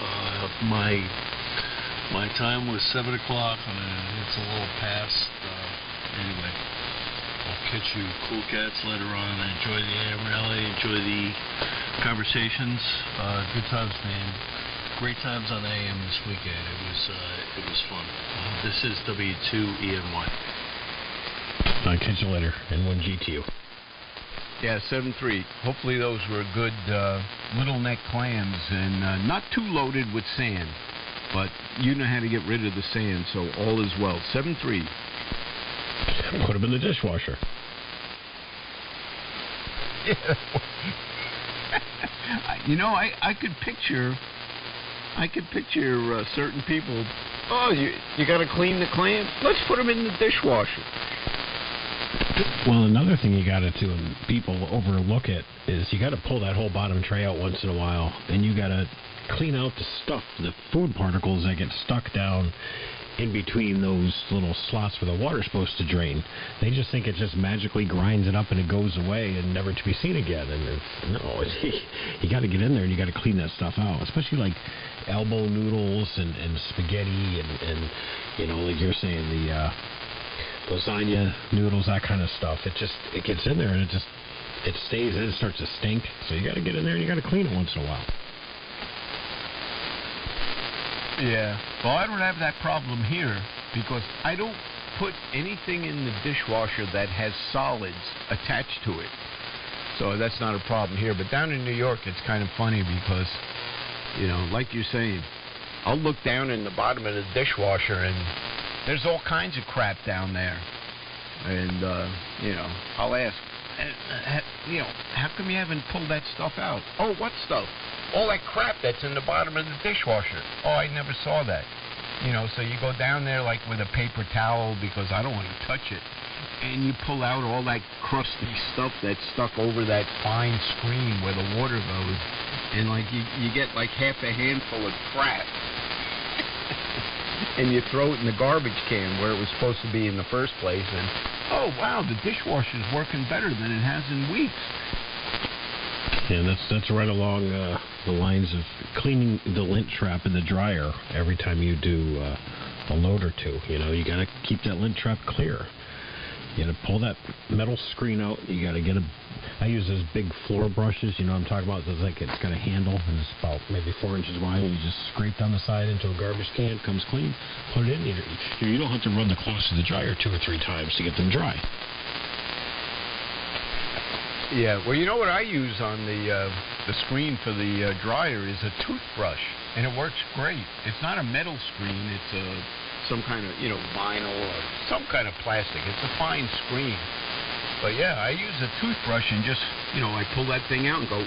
My time was 7 o'clock, and it's a little past. Anyway, I'll catch you cool cats later on. Enjoy the AM rally. Enjoy the conversations. Good times, man. Great times on AM this weekend. It was fun. This is W2ENY. I'll catch you later. N1G to you. Yeah, 7-3. Hopefully those were good little neck clams and not too loaded with sand. But you know how to get rid of the sand, so all is well. 7-3. Put them in the dishwasher. Yeah. I could picture certain people. Oh, you got to clean the clams? Let's put them in the dishwasher. Well, another thing you got to do, and people overlook it, is you got to pull that whole bottom tray out once in a while, and you got to clean out the stuff, the food particles that get stuck down in between those little slots where the water's supposed to drain. They just think it just magically grinds it up and it goes away and never to be seen again. And you got to get in there and you got to clean that stuff out, especially like elbow noodles and spaghetti and like you're saying, the lasagna noodles, that kind of stuff. It gets in there and it stays in. It starts to stink. So you got to get in there and you got to clean it once in a while. Yeah. Well, I don't have that problem here because I don't put anything in the dishwasher that has solids attached to it. So that's not a problem here. But down in New York, it's kind of funny because, you know, like you're saying, I'll look down in the bottom of the dishwasher and there's all kinds of crap down there. And, you know, I'll ask, you know, how come you haven't pulled that stuff out? Oh, what stuff? All that crap that's in the bottom of the dishwasher. Oh, I never saw that. You know, so you go down there like with a paper towel because I don't want to touch it. And you pull out all that crusty stuff that's stuck over that fine screen where the water goes. And like you get like half a handful of crap. And you throw it in the garbage can where it was supposed to be in the first place. And, oh, wow, the dishwasher's working better than it has in weeks. Yeah, that's right along the lines of cleaning the lint trap in the dryer every time you do a load or two. You know, you got to keep that lint trap clear. You got to pull that metal screen out. You got to get I use those big floor brushes. You know what I'm talking about? It's like it's got a handle and it's about maybe 4 inches wide. And you just scrape down the side into a garbage can. It comes clean. Put it in. You don't have to run the cloths through the dryer 2 or 3 times to get them dry. Yeah, well, you know what I use on the screen for the dryer is a toothbrush, and it works great. It's not a metal screen. It's some kind of, you know, vinyl or some kind of plastic. It's a fine screen. But, yeah, I use a toothbrush and just, you know, I pull that thing out and go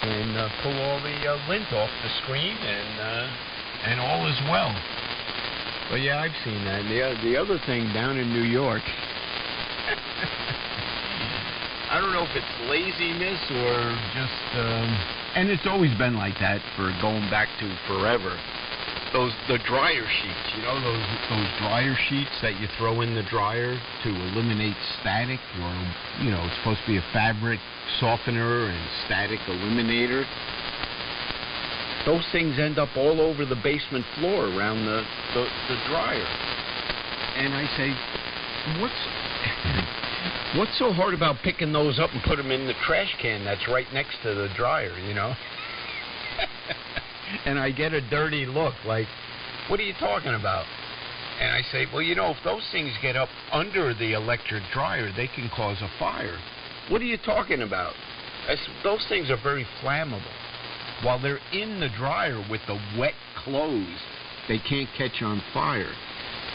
and pull all the lint off the screen and all is well. But, yeah, I've seen that. And the other thing down in New York, I don't know if it's laziness or just, and it's always been like that for going back to forever. The dryer sheets, you know, those dryer sheets that you throw in the dryer to eliminate static, or, you know, it's supposed to be a fabric softener and static eliminator. Those things end up all over the basement floor around the dryer. And I say, what's so hard about picking those up and put them in the trash can that's right next to the dryer, you know? And I get a dirty look, like, what are you talking about? And I say, well, you know, if those things get up under the electric dryer, they can cause a fire. What are you talking about? Those things are very flammable. While they're in the dryer with the wet clothes, they can't catch on fire.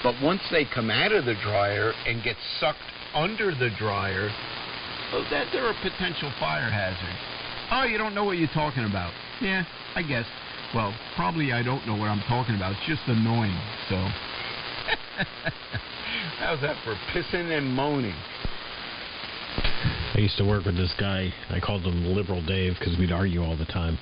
But once they come out of the dryer and get sucked under the dryer, well, they're a potential fire hazard. Oh, you don't know what you're talking about. Yeah, I guess. Well, probably I don't know what I'm talking about. It's just annoying, so. How's that for pissing and moaning? I used to work with this guy. I called him Liberal Dave because we'd argue all the time.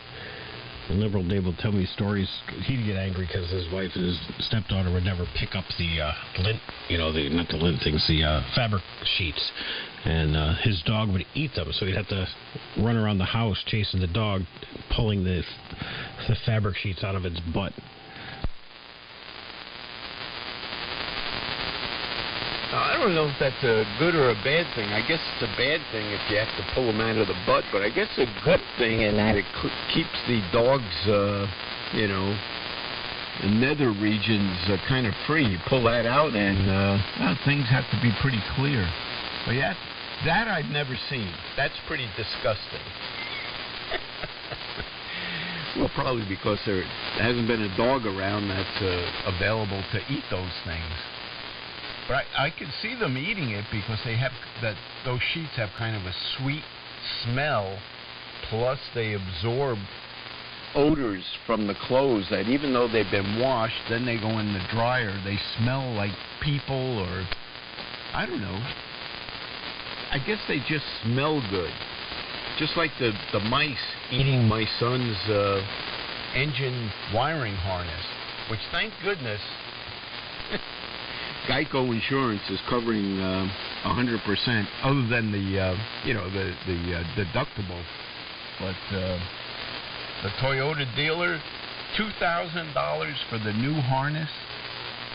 And Liberal Dave would tell me stories. He'd get angry because his wife and his stepdaughter would never pick up the lint, you know, not the lint things, the fabric sheets. And his dog would eat them, so he'd have to run around the house chasing the dog, pulling the fabric sheets out of its butt. I don't know if that's a good or a bad thing. I guess it's a bad thing if you have to pull them out of the butt, but I guess a good thing in that it keeps the dog's, you know, the nether regions kind of free. You pull that out and well, things have to be pretty clear. But yeah, that I've never seen. That's pretty disgusting. Well, probably because there hasn't been a dog around that's available to eat those things. But I can see them eating it because they have those sheets have kind of a sweet smell, plus they absorb odors from the clothes that even though they've been washed, then they go in the dryer, they smell like people, or I don't know. I guess they just smell good. Just like the mice eating my son's engine wiring harness, which thank goodness Geico Insurance is covering 100%, other than the the deductible. But the Toyota dealer, $2,000 for the new harness,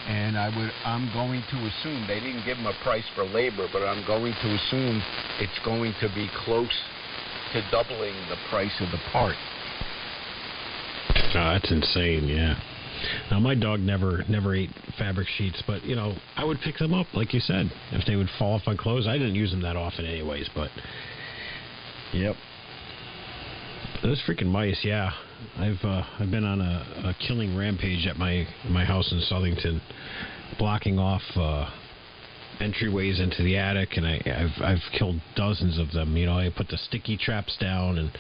and I'm going to assume they didn't give him a price for labor, but I'm going to assume it's going to be close to doubling the price of the part. Oh, that's insane, yeah. Now, my dog never ate fabric sheets, but, I would pick them up, like you said, if they would fall off my clothes. I didn't use them that often anyways, but, yep. Those freaking mice, yeah. I've been on a killing rampage at my house in Southington, blocking off entryways into the attic, and I've killed dozens of them. I put the sticky traps down, and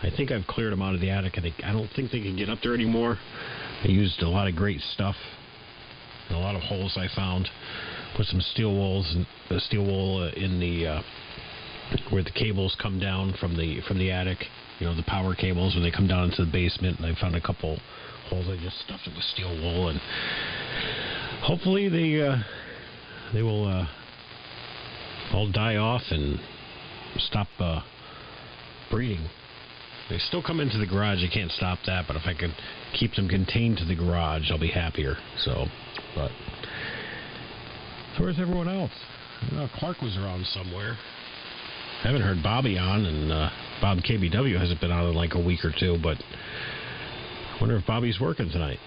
I think I've cleared them out of the attic. I don't think they can get up there anymore. I used a lot of great stuff, and a lot of holes I found. Put some steel wool in the where the cables come down from the attic. The power cables when they come down into the basement. And I found a couple holes. I just stuffed it with steel wool, and hopefully they will all die off and stop breeding. They still come into the garage. I can't stop that, but if I can keep them contained to the garage, I'll be happier. But where's everyone else? Clark was around somewhere. I haven't heard Bobby on, and Bob KBW hasn't been on in like a week or two, but I wonder if Bobby's working tonight.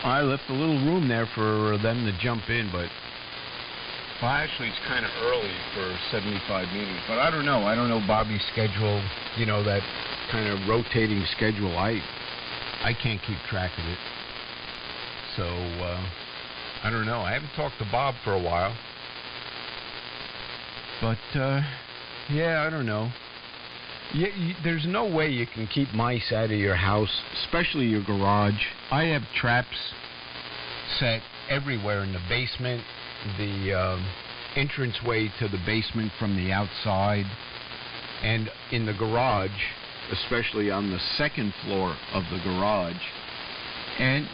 I left a little room there for them to jump in, but actually it's kind of early for 75 meters. But I don't know. I don't know Bobby's schedule. That kind of rotating schedule. I can't keep track of it. So I don't know. I haven't talked to Bob for a while. But yeah, I don't know. There's no way you can keep mice out of your house, especially your garage. I have traps set everywhere in the basement, the entranceway to the basement from the outside, and in the garage, especially on the second floor of the garage. And,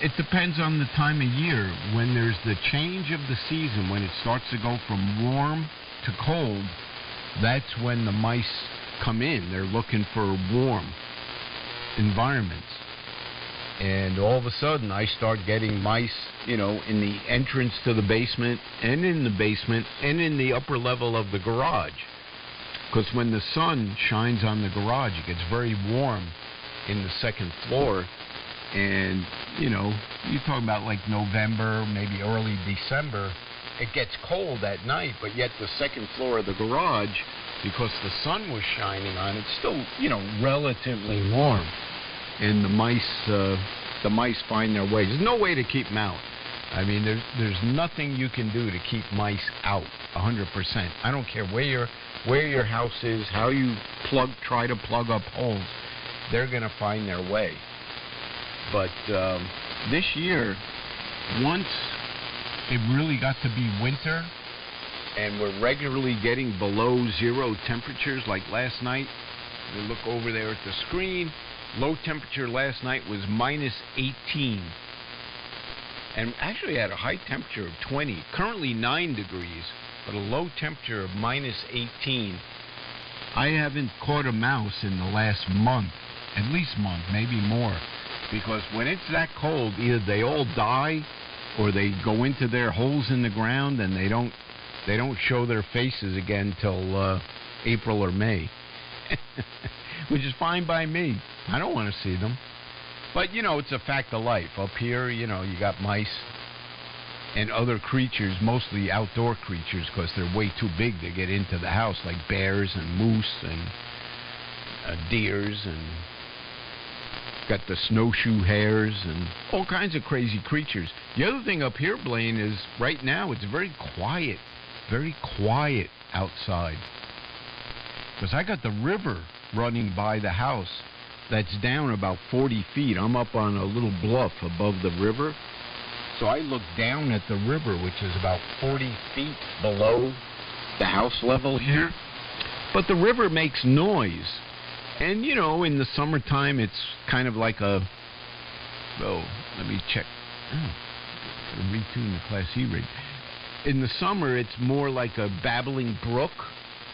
it depends on the time of year. When there's the change of the season, when it starts to go from warm to cold, that's when the mice come in. They're looking for warm environments. And all of a sudden, I start getting mice, in the entrance to the basement, and in the basement, and in the upper level of the garage. Because when the sun shines on the garage, it gets very warm in the second floor. And, you're talking about like November, maybe early December, it gets cold at night, but yet the second floor of the garage, because the sun was shining on it, still, relatively warm. And the mice find their way. There's no way to keep them out. I mean, there's nothing you can do to keep mice out 100%. I don't care where your house is, how you try to plug up holes, they're going to find their way. But this year, once it really got to be winter, and we're regularly getting below zero temperatures, like last night, we look over there at the screen, low temperature last night was minus 18. And actually had a high temperature of 20, currently 9 degrees, but a low temperature of minus 18. I haven't caught a mouse in the last month, at least month, maybe more. Because when it's that cold, either they all die or they go into their holes in the ground and they don't show their faces again till April or May. Which is fine by me. I don't want to see them. But, it's a fact of life. Up here, you got mice and other creatures, mostly outdoor creatures, because they're way too big to get into the house, like bears and moose and deers, and got the snowshoe hares and all kinds of crazy creatures. The other thing up here, Blaine, is right now it's very quiet outside. Because I got the river running by the house that's down about 40 feet. I'm up on a little bluff above the river. So I look down at the river, which is about 40 feet below the house level here. But the river makes noise. And, in the summertime, it's kind of like a... Oh, let me check. Retune the Class E rate. In the summer, it's more like a babbling brook.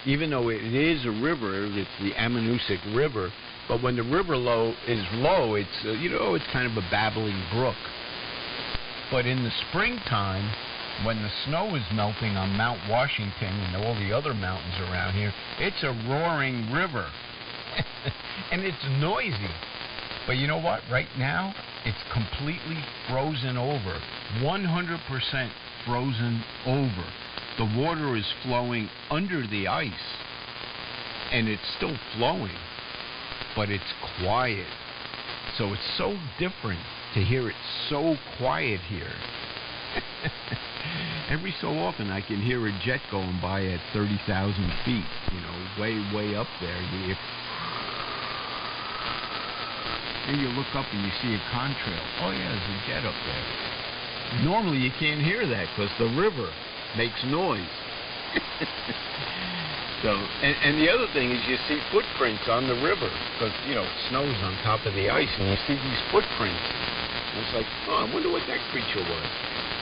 Even though it is a river, it's the Ammonoosuc River. But when the river is low, it's, it's kind of a babbling brook. But in the springtime, when the snow is melting on Mount Washington and all the other mountains around here, it's a roaring river. And it's noisy. But you know what? Right now, it's completely frozen over. 100% frozen over. The water is flowing under the ice. And it's still flowing. But it's quiet. So it's so different to hear it so quiet here. Every so often I can hear a jet going by at 30,000 feet, you know, way up there. You hear, and you look up and you see a contrail. Oh yeah, there's a jet up there. Normally you can't hear that because the river makes noise. So, and the other thing is you see footprints on the river because, you know, snow's on top of the ice and you see these footprints. And it's like, oh, I wonder what that creature was.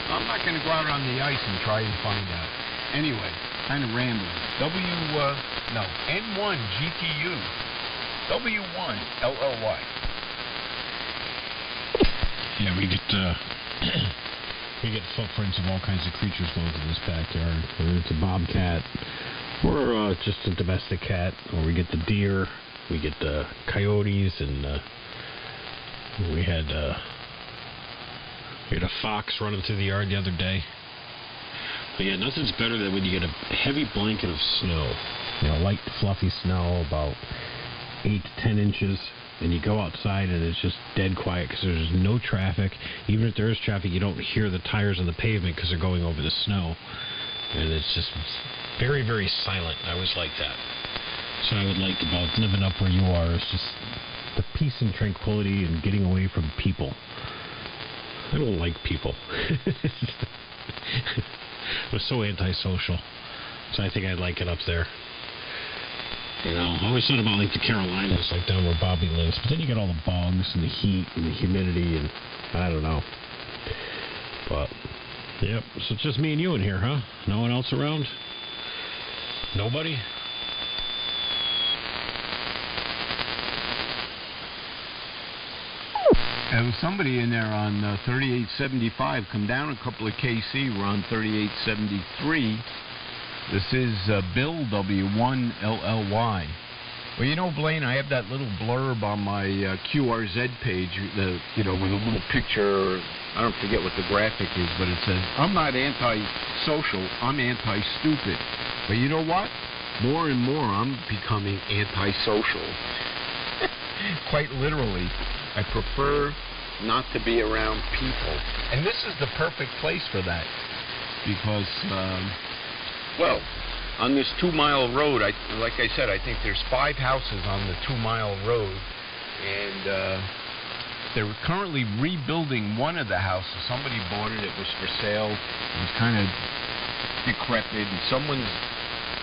I'm not going to go out on the ice and try and find out. Anyway, kind of rambling. N1 GTU. W1 LLY. Yeah, we get footprints of all kinds of creatures going through this backyard. Whether it's a bobcat or just a domestic cat, or we get the deer, we get the coyotes, and we had a fox running through the yard the other day. But yeah, nothing's better than when you get a heavy blanket of snow, you know, light fluffy snow, about 8 to 10 inches, and you go outside and it's just dead quiet because there's no traffic. Even if there is traffic, you don't hear the tires on the pavement because they're going over the snow, and it's just very, very silent. I always like that. So I would like about living up where you are is just the peace and tranquility and getting away from people. I don't like people. I'm so antisocial. So I think I'd like it up there. You know, I always thought about like the Carolinas, like down where Bobby lives. But then you get all the bugs and the heat and the humidity and I don't know. But, yep. So it's just me and you in here, huh? No one else around? Nobody? There was somebody in there on 3875. Come down a couple of KC. We're on 3873. This is Bill W1LLY. Well, you know, Blaine, I have that little blurb on my QRZ page, with a little picture. I don't forget what the graphic is, but it says, I'm not anti-social, I'm anti-stupid. But you know what? More and more, I'm becoming anti-social. Quite literally. I prefer not to be around people. And this is the perfect place for that. Because, on this 2-mile road, like I said, I think there's 5 houses on the 2-mile road. And they're currently rebuilding one of the houses. Somebody bought it. It was for sale. It was kind of decrepit. And someone's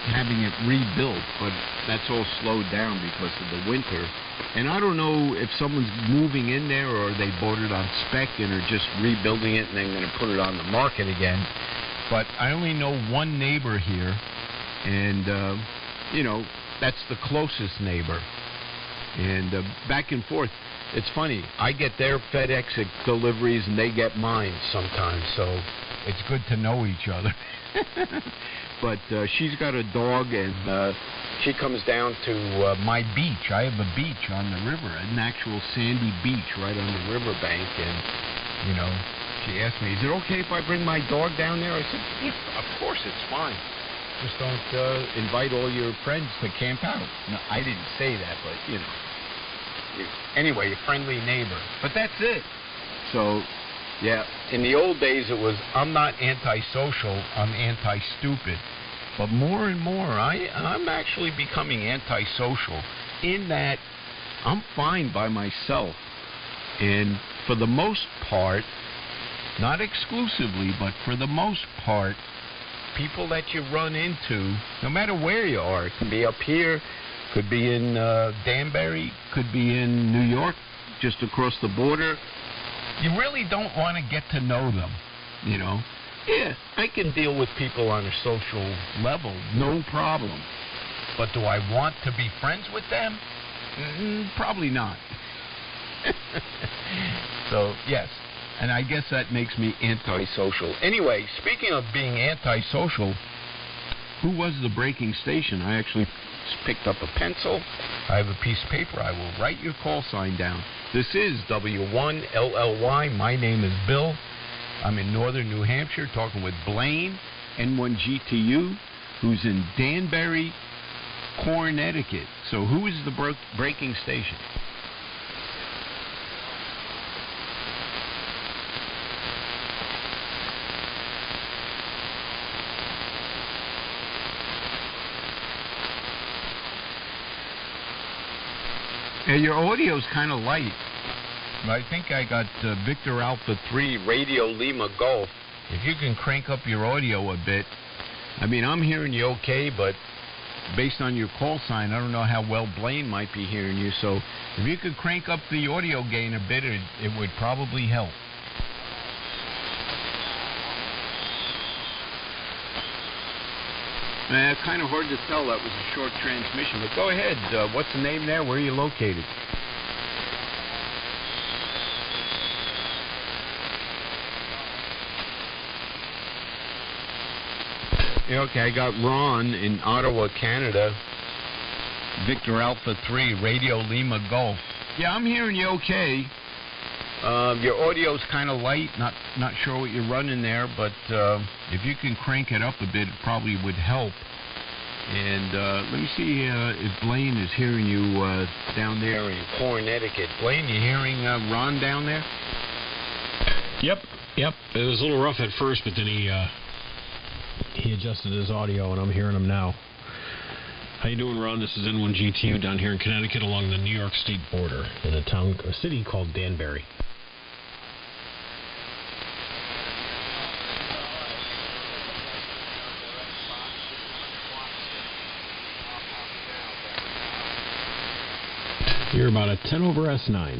having it rebuilt. But that's all slowed down because of the winter. And I don't know if someone's moving in there or they bought it on spec and are just rebuilding it and then going to put it on the market again. But I only know one neighbor here, and, that's the closest neighbor. And back and forth. It's funny. I get their FedEx deliveries and they get mine sometimes, so it's good to know each other. But she's got a dog, and she comes down to my beach. I have a beach on the river, an actual sandy beach right on the riverbank, and, she asked me, is it okay if I bring my dog down there? I said, yeah, of course, it's fine. Just don't invite all your friends to camp out. No, I didn't say that, but, anyway, a friendly neighbor. But that's it. So, yeah, in the old days it was, I'm not antisocial, I'm anti-stupid. But more and more, I'm actually becoming antisocial in that I'm fine by myself. And for the most part, not exclusively, but for the most part, people that you run into, no matter where you are, it can be up here, could be in Danbury, could be in New York, just across the border, you really don't want to get to know them, Yeah, I can deal with people on a social level, no problem. But do I want to be friends with them? Probably not. So, yes. And I guess that makes me antisocial. Anyway, speaking of being antisocial, who was the breaking station? I actually picked up a pencil. I have a piece of paper. I will write your call sign down. This is W1LLY. My name is Bill. I'm in northern New Hampshire talking with Blaine, N1GTU, who's in Danbury, Connecticut. So who is the breaking station? Yeah, your audio's kind of light. I think I got Victor Alpha 3 Radio Lima Golf. If you can crank up your audio a bit. I mean, I'm hearing you okay, but based on your call sign, I don't know how well Blaine might be hearing you. So if you could crank up the audio gain a bit, it would probably help. Kind of hard to tell. That was a short transmission. But go ahead. What's the name there? Where are you located? Okay, I got Ron in Ottawa, Canada. Victor Alpha 3, Radio Lima Golf. Yeah, I'm hearing you okay. Your audio's kind of light. Not sure what you're running there, but if you can crank it up a bit, it probably would help. And let me see if Blaine is hearing you down there in Connecticut. Blaine, you hearing Ron down there? Yep. It was a little rough at first, but then he adjusted his audio, and I'm hearing him now. How you doing, Ron? This is N1GTU down here in Connecticut along the New York State border in a city called Danbury. You're about a 10 over S9.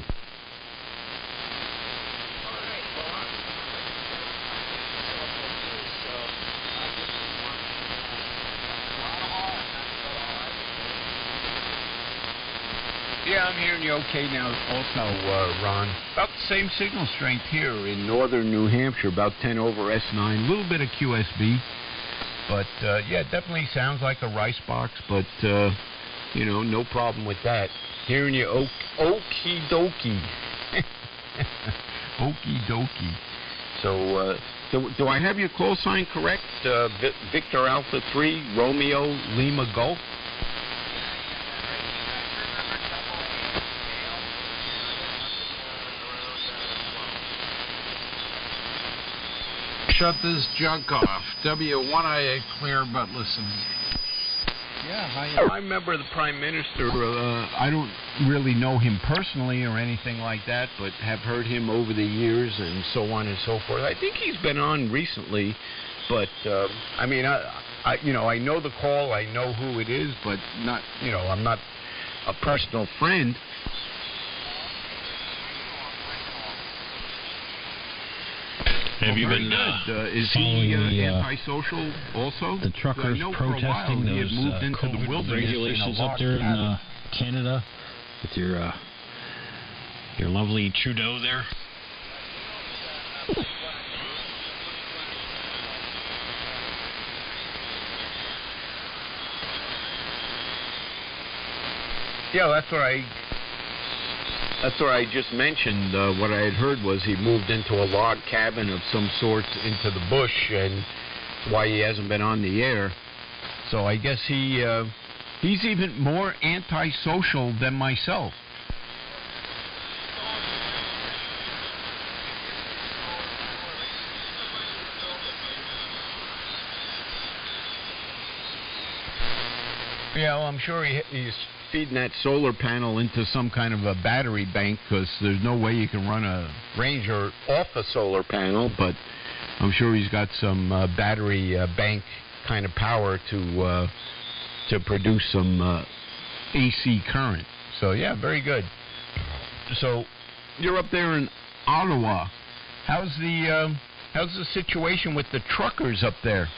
Yeah, I'm hearing you okay now also, Ron. About the same signal strength here in northern New Hampshire, about 10 over S9. A little bit of QSB. But, yeah, it definitely sounds like a rice box, but, no problem with that. Hearing you okie dokie. Okie dokie. So, do I have your call sign correct? Victor Alpha 3, Romeo Lima Golf? Shut this junk off. W1IA clear, but listen. Yeah, I remember the Prime Minister. I don't really know him personally or anything like that, but have heard him over the years and so on and so forth. I think he's been on recently, but I know the call, I know who it is, but not, I'm not a personal friend. Have you been is he antisocial also? The truckers protesting those COVID regulations up there in Canada with your lovely Trudeau there? Yeah, that's what I just mentioned. What I had heard was he moved into a log cabin of some sort into the bush, and that's why he hasn't been on the air. So I guess he's even more antisocial than myself. Yeah, well, I'm sure he's feeding that solar panel into some kind of a battery bank, because there's no way you can run a Ranger off a solar panel, but I'm sure he's got some battery bank kind of power to produce some AC current. So, yeah, very good. So, you're up there in Ottawa. How's the situation with the truckers up there?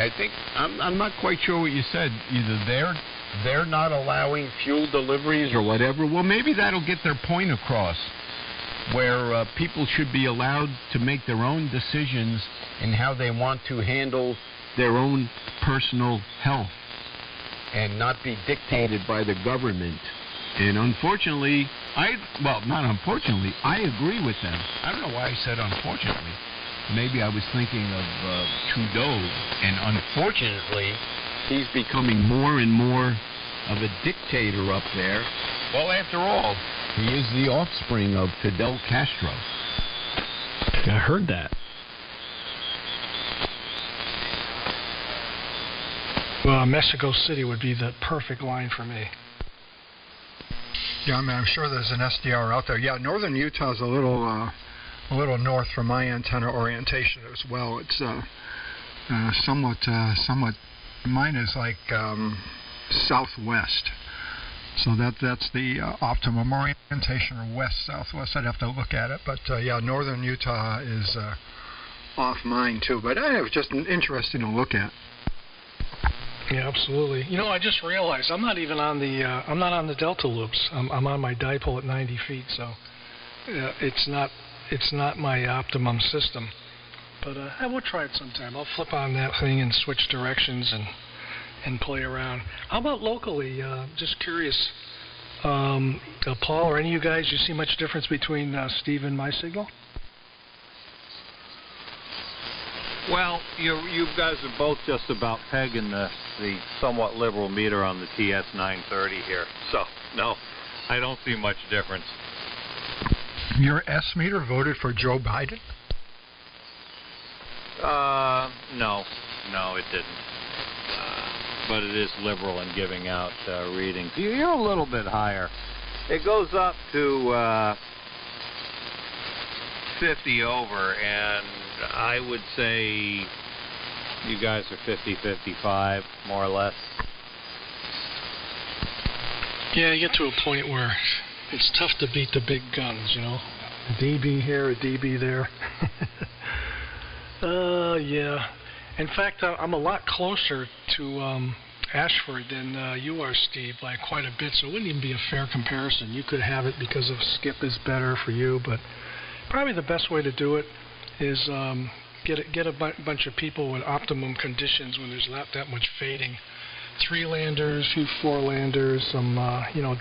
I think I'm not quite sure what you said. Either they're not allowing fuel deliveries or whatever. Well, maybe that'll get their point across, where people should be allowed to make their own decisions in how they want to handle their own personal health and not be dictated by the government. And unfortunately, I agree with them. I don't know why I said unfortunately. Maybe I was thinking of Trudeau, and unfortunately, he's becoming more and more of a dictator up there. Well, after all, he is the offspring of Fidel Castro. I heard that. Well, Mexico City would be the perfect line for me. Yeah, I mean, I'm sure there's an SDR out there. Yeah, northern Utah's a little north from my antenna orientation as well. It's somewhat. Mine is like southwest, so that's the optimum orientation, or west-southwest. I'd have to look at it, but yeah, northern Utah is off mine too. But it was just interesting to look at. Yeah, absolutely. You know, I just realized I'm not even on the I'm not on the Delta loops. I'm on my dipole at 90 feet, so it's not my optimum system. But I will try it sometime. I'll flip on that thing and switch directions and play around. How about locally? Just curious, Paul or any of you guys, you see much difference between Steve and my signal? Well, you guys are both just about pegging the somewhat liberal meter on the TS930 here. So, no, I don't see much difference. Your S meter voted for Joe Biden? No, it didn't. But it is liberal in giving out readings. You're a little bit higher. It goes up to 50 over, and I would say you guys are 50-55, more or less. Yeah, you get to a point where it's tough to beat the big guns, you know. A dB here, a dB there. Yeah. In fact, I'm a lot closer to Ashford than you are, Steve, by quite a bit, so it wouldn't even be a fair comparison. You could have it because of Skip is better for you, but probably the best way to do it is get a bunch of people with optimum conditions when there's not that much fading. 3-landers, few 4-landers, some,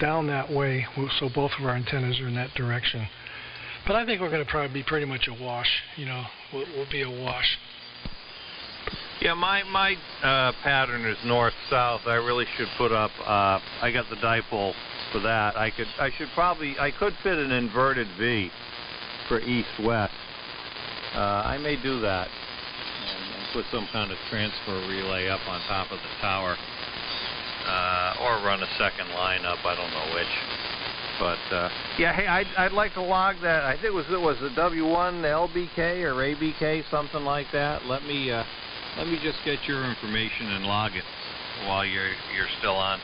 down that way, so both of our antennas are in that direction. But I think we're going to probably be pretty much a wash, we'll be a wash. Yeah, my pattern is north-south. I really should put up, I got the dipole for that. I could fit an inverted V for east-west. I may do that and put some kind of transfer relay up on top of the tower, or run a second line up. I don't know which. But yeah, hey, I'd like to log that. I think it was the W1 LBK or ABK, something like that. Let me just get your information and log it while you're still on.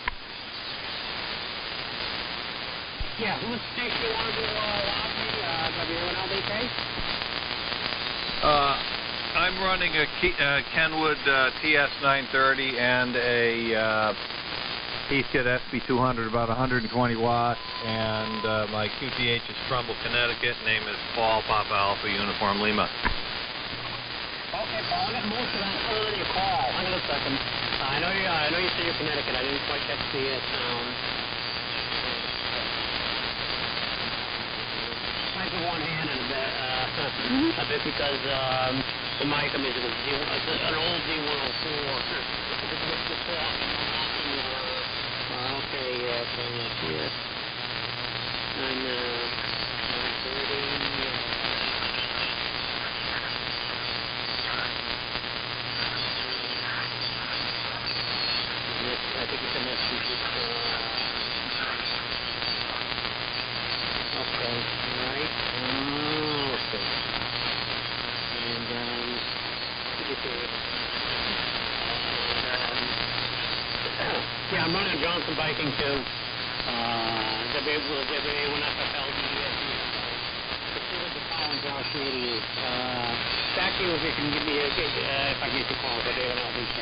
Yeah, what station you want to log me? W1 LBK? I'm running a Kenwood TS930 and a Heathkit SB200, about 120 watts, and my QTH is Trumbull, Connecticut. Name is Paul, Papa Alpha, Uniform Lima. Okay, Paul, I got most of that on your call. Hang on a second. I know you said you're Connecticut. I didn't quite catch the sound. Might be one hand and a bit because the mic, I mean, it's an old D104. Okay, yeah, so that's it. And 930. I think it's an SPG. Okay, alright. Okay. And, yeah, I'm running Johnson Biking too. WA1FFLD. Consider the columns on House Radio. Back to you if you can give me if I get your call today on LBK.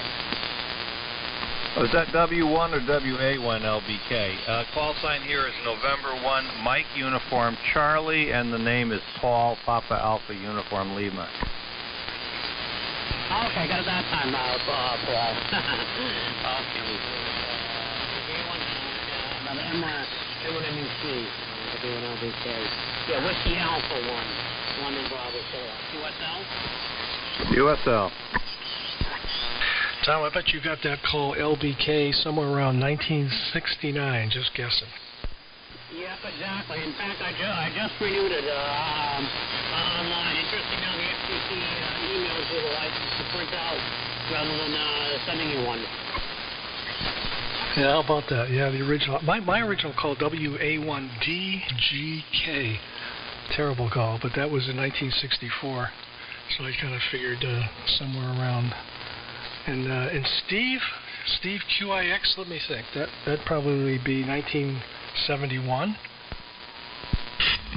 Is that W1 or WA1 LBK? Call sign here is November 1, Mike Uniform Charlie, and the name is Paul, Papa Alpha Uniform Lima. Okay, got it that time now, Paul. Okay. M1MEC. Yeah, Whiskey Alpha 1. London Bravo QSL? USL. Tom, I bet you got that call LBK somewhere around 1969, just guessing. Yep, exactly. In fact, I just renewed it online. Interesting how the FCC emails you the license to print out rather than sending you one. Yeah, how about that? Yeah, the original. My original call, WA1DGK. Terrible call, but that was in 1964. So I kind of figured somewhere around. And Steve QIX, let me think. That'd probably be 1971.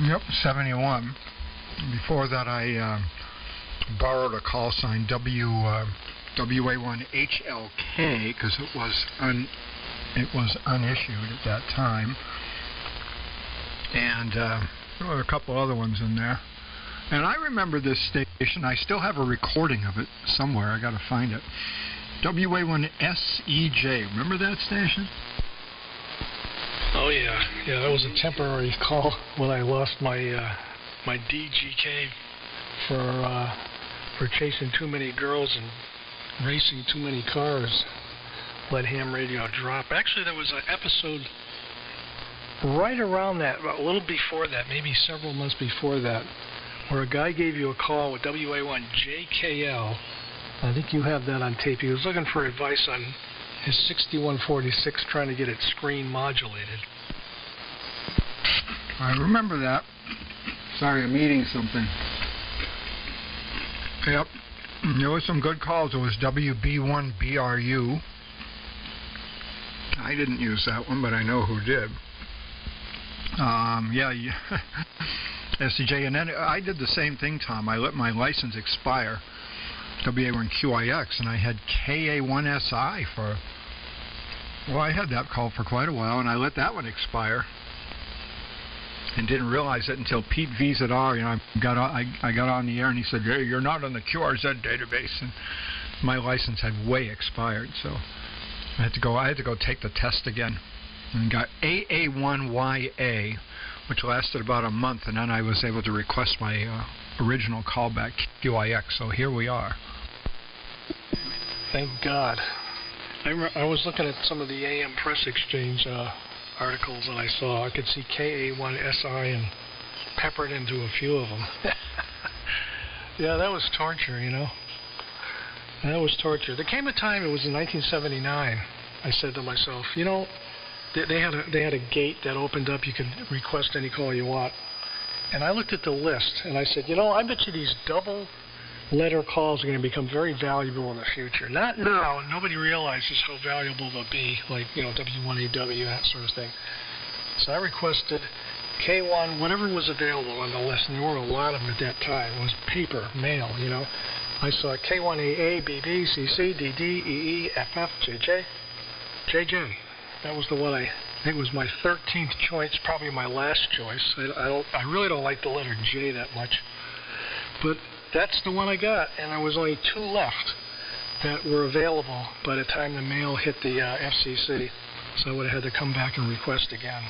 Yep, 71. Before that, I borrowed a call sign WA1HLK because it was unissued at that time, and there were a couple other ones in there. And I remember this station. I still have a recording of it somewhere. I got to find it. WA1SEJ. Remember that station? Oh yeah, that was a temporary call when I lost my my DGK for chasing too many girls and racing too many cars. Let ham radio drop. Actually, there was an episode right around that, a little before that, maybe several months before that, where a guy gave you a call with WA1JKL. I think you have that on tape. He was looking for advice on his 6146, trying to get it screen modulated. I remember that. Sorry, I'm eating something. Yep. There were some good calls. It was WB1BRU. I didn't use that one, but I know who did. SCJ, and then I did the same thing, Tom. I let my license expire, WA1QIX, and I had KA1SI for, well, I had that call for quite a while, and I let that one expire, and didn't realize it until Pete VZR, I got on the air, and he said, hey, you're not on the QRZ database, and my license had way expired, so I had to go take the test again, and got AA1YA, which lasted about a month, and then I was able to request my original callback QIX, so here we are. Thank God. I was looking at some of the AM Press Exchange articles that I saw. I could see KA1SI and peppered into a few of them. Yeah, that was torture, That was torture. There came a time, it was in 1979, I said to myself, they had a gate that opened up. You could request any call you want. And I looked at the list, and I said, I bet you these double letter calls are going to become very valuable in the future. Not now. Nobody realizes how valuable they'll be, like, W1AW, that sort of thing. So I requested K1, whatever was available on the list, and there were a lot of them at that time. It was paper, mail, I saw K1AA, BB, CC, DD, EE, FF, JJ. JJ. That was the one I think was my 13th choice, probably my last choice. I really don't like the letter J that much. But that's the one I got, and there was only 2 left that were available by the time the mail hit the FCC. So I would have had to come back and request again.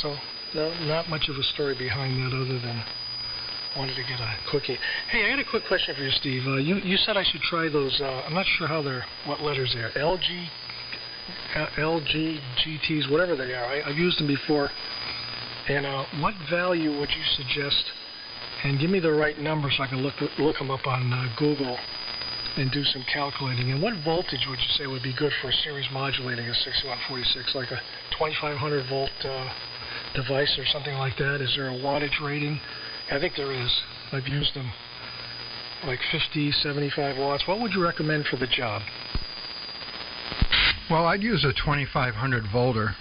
So, no, not much of a story behind that other than wanted to get a quickie. Hey, I got a quick question for you, Steve. You said I should try those, I'm not sure what letters they are. LGGTs, whatever they are. I've used them before. And what value would you suggest? And give me the right number so I can look them up on Google and do some calculating. And what voltage would you say would be good for a series modulating a 6146, like a 2500 volt device or something like that? Is there a wattage rating? I think there is. I've used them like 50, 75 watts. What would you recommend for the job? Well, I'd use a 2500 volter.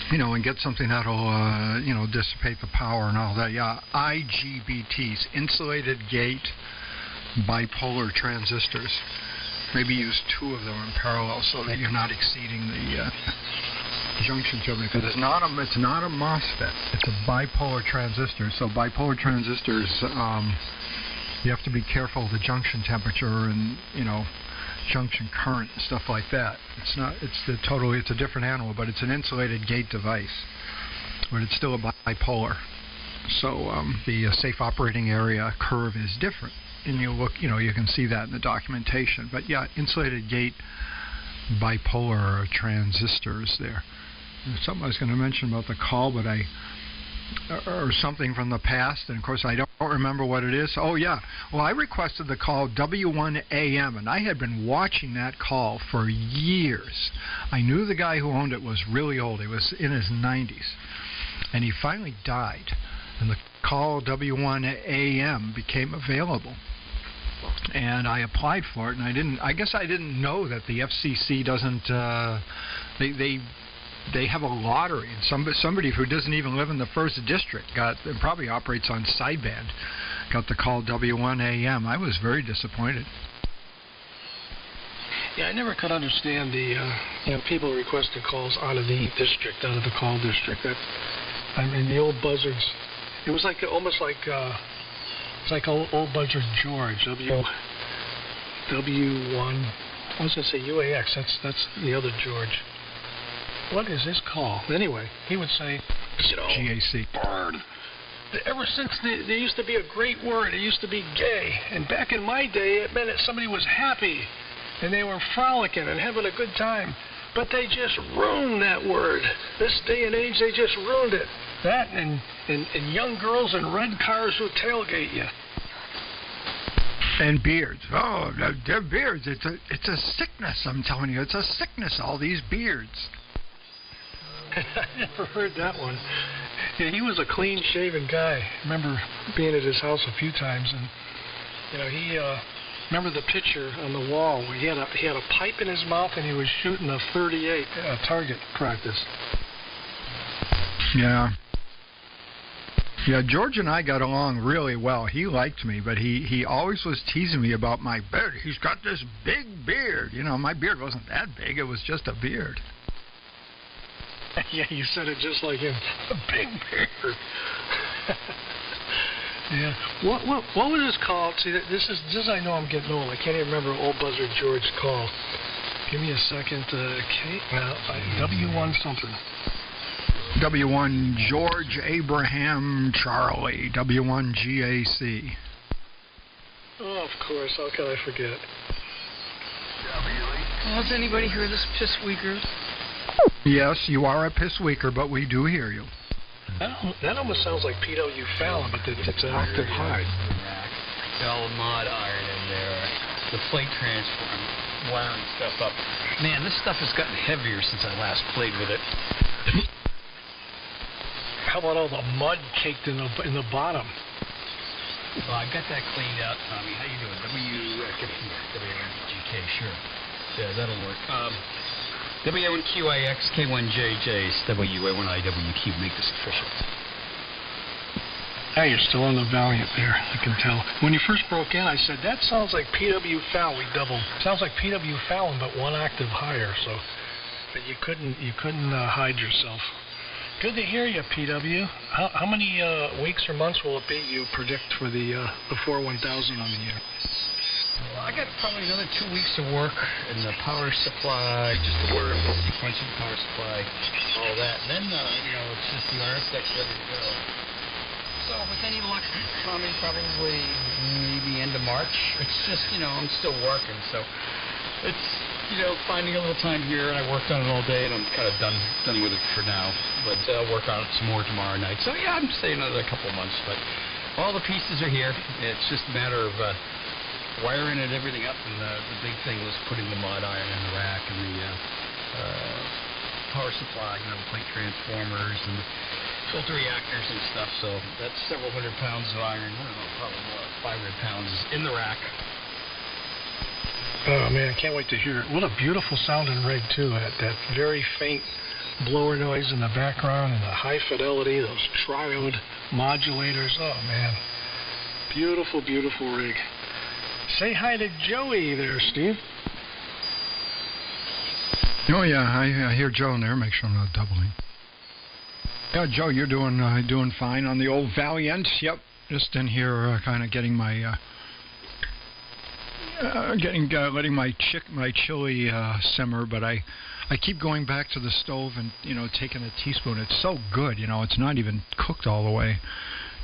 and get something that'll, dissipate the power and all that. Yeah, IGBTs, insulated gate bipolar transistors. Maybe use 2 of them in parallel so that you're not exceeding the junction temperature. Because it's not a MOSFET. It's a bipolar transistor. So bipolar transistors, you have to be careful of the junction temperature and junction current and stuff like that. It's a different animal, but it's an insulated gate device, but it's still a bipolar. So the safe operating area curve is different, and you can see that in the documentation. But yeah, insulated gate bipolar transistors there. There's something I was going to mention about the call, but or something from the past, and of course I don't remember what it is. Oh yeah, well, I requested the call W1AM, and I had been watching that call for years. I knew the guy who owned it was really old. He was in his 90s, and he finally died, and the call W1AM became available, and I applied for it, and I guess I didn't know that the FCC doesn't they have a lottery, and somebody who doesn't even live in the 1st district and probably operates on sideband got the call W1AM. I was very disappointed. Yeah, I never could understand the people requesting calls out of the district, out of the call district. The old buzzards. It was almost like it's like old buzzard George W1. I was going to say UAX. That's the other George. What is his call? Anyway, he would say, GAC. Burn. Ever since there used to be a great word, it used to be gay. And back in my day, it meant that somebody was happy, and they were frolicking and having a good time. But they just ruined that word. This day and age, they just ruined it. That and young girls in red cars who tailgate you. And beards. Oh, they're beards. It's a sickness, I'm telling you. It's a sickness, all these beards. I never heard that one. Yeah, he was a clean-shaven guy. I remember being at his house a few times, and he remember the picture on the wall where he had a pipe in his mouth and he was shooting a .38 target practice. Yeah. Yeah, George and I got along really well. He liked me, but he always was teasing me about my beard. He's got this big beard. My beard wasn't that big. It was just a beard. Yeah, you said it just like him. A big beard. Yeah. What was his call? See, this is I know I'm getting old. I can't even remember old buzzard George's call. Give me a second. W1 something. W1 George Abraham Charlie. W1 GAC. Oh, of course. How can I forget? Does anybody hear this pissweaker? Yes, you are a pissweaker, but we do hear you. That almost sounds like P.W. Fallon, but it's an octave high. All the mod iron in there, the plate transformer, wiring stuff up. Man, this stuff has gotten heavier since I last played with it. How about all the mud caked in the bottom? Well, I got that cleaned out, Tommy. How you doing? WGK, sure. Yeah, that'll work. W1QIX, K1JJ, WA1IWQ. Make this official. Hey, you're still on the Valiant there, I can tell. When you first broke in, I said, that sounds like P.W. Fallon. We doubled. Sounds like P.W. Fallon, but one octave higher, so but you couldn't hide yourself. Good to hear you, P.W. How many weeks or months will it be you predict for the 41000 on the year? Well, I got probably another 2 weeks of work in the power supply, just to work with sequential power supply, all that. And then, it's just the RSX ready to go. So with any luck, Tommy, probably maybe end of March. It's just, I'm still working, so it's, finding a little time here, and I worked on it all day, and I'm kind of done with it for now. But I'll work on it some more tomorrow night. So yeah, I'm staying another couple months, but all the pieces are here. It's just a matter of wiring and everything up, and the big thing was putting the mod iron in the rack and the power supply, the plate transformers and filter reactors and stuff. So that's several hundred pounds of iron. I don't know, probably more, 500 pounds in the rack. Oh man, I can't wait to hear it. What a beautiful sounding rig too. That very faint blower noise in the background and the high fidelity, those triode modulators. Oh, man. Beautiful, beautiful rig. Say hi to Joey there, Steve. Oh, yeah, I hear Joe in there. Make sure I'm not doubling. Yeah, Joe, you're doing fine on the old Valiant. Yep, just in here kind of getting my... letting my chili simmer, but I keep going back to the stove and taking a teaspoon. It's so good, it's not even cooked all the way,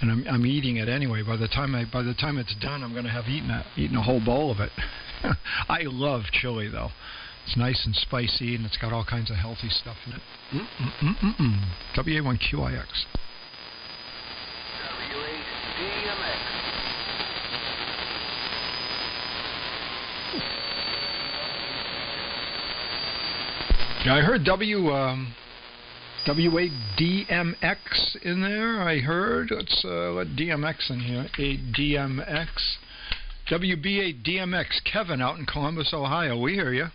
and I'm eating it anyway. By the time it's done, I'm going to have eaten a whole bowl of it. I love chili though. It's nice and spicy, and it's got all kinds of healthy stuff in it. WA1QIX. Yeah, I heard WADMX in there. I heard. Let's let DMX in here. DMX. WBA-DMX. Kevin out in Columbus, Ohio. We hear you.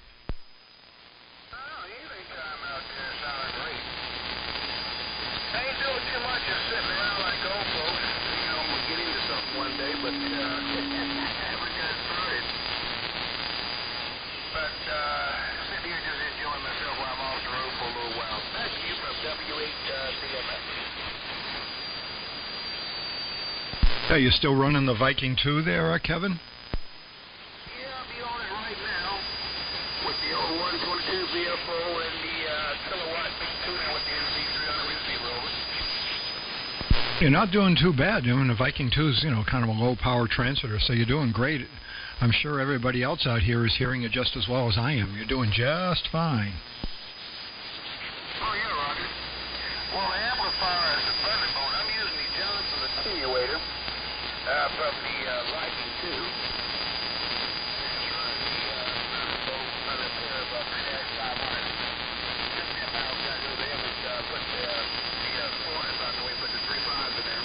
Yeah, you still running the Viking 2 there, Kevin? Yeah, I'll be on it right now with the old 122 VFO and the kilowatt tuner with the NC300 receiver over. You're not doing too bad. The Viking 2 is, kind of a low power transmitter, so you're doing great. I'm sure everybody else out here is hearing it just as well as I am. You're doing just fine. Oh, yeah, Roger. Well, the amplifier is a Thunderbolt. I'm using the Johnson attenuator. From the Viking 2. It's running the Thunderbolt on a pair of 3-500. Just the amount I do there, but put the 4s out the way, put the 3.5s in there.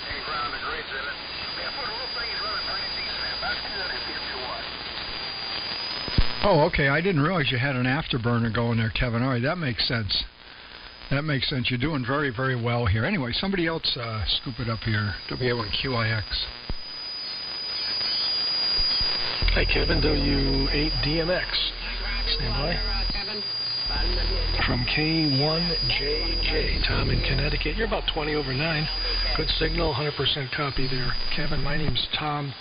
Any grounded rates in it. Yeah, for the little thing is running pretty decent, man. About 250 watts. Oh, okay. I didn't realize you had an afterburner going there, Kevin. All right, that makes sense. That makes sense. You're doing very, very well here. Anyway, somebody else scoop it up here. WA1QIX. Hi, Kevin. W8DMX. Stand by. From K1JJ. Tom in Connecticut. You're about 20 over 9. Good signal. 100% copy there. Kevin, my name's Tom,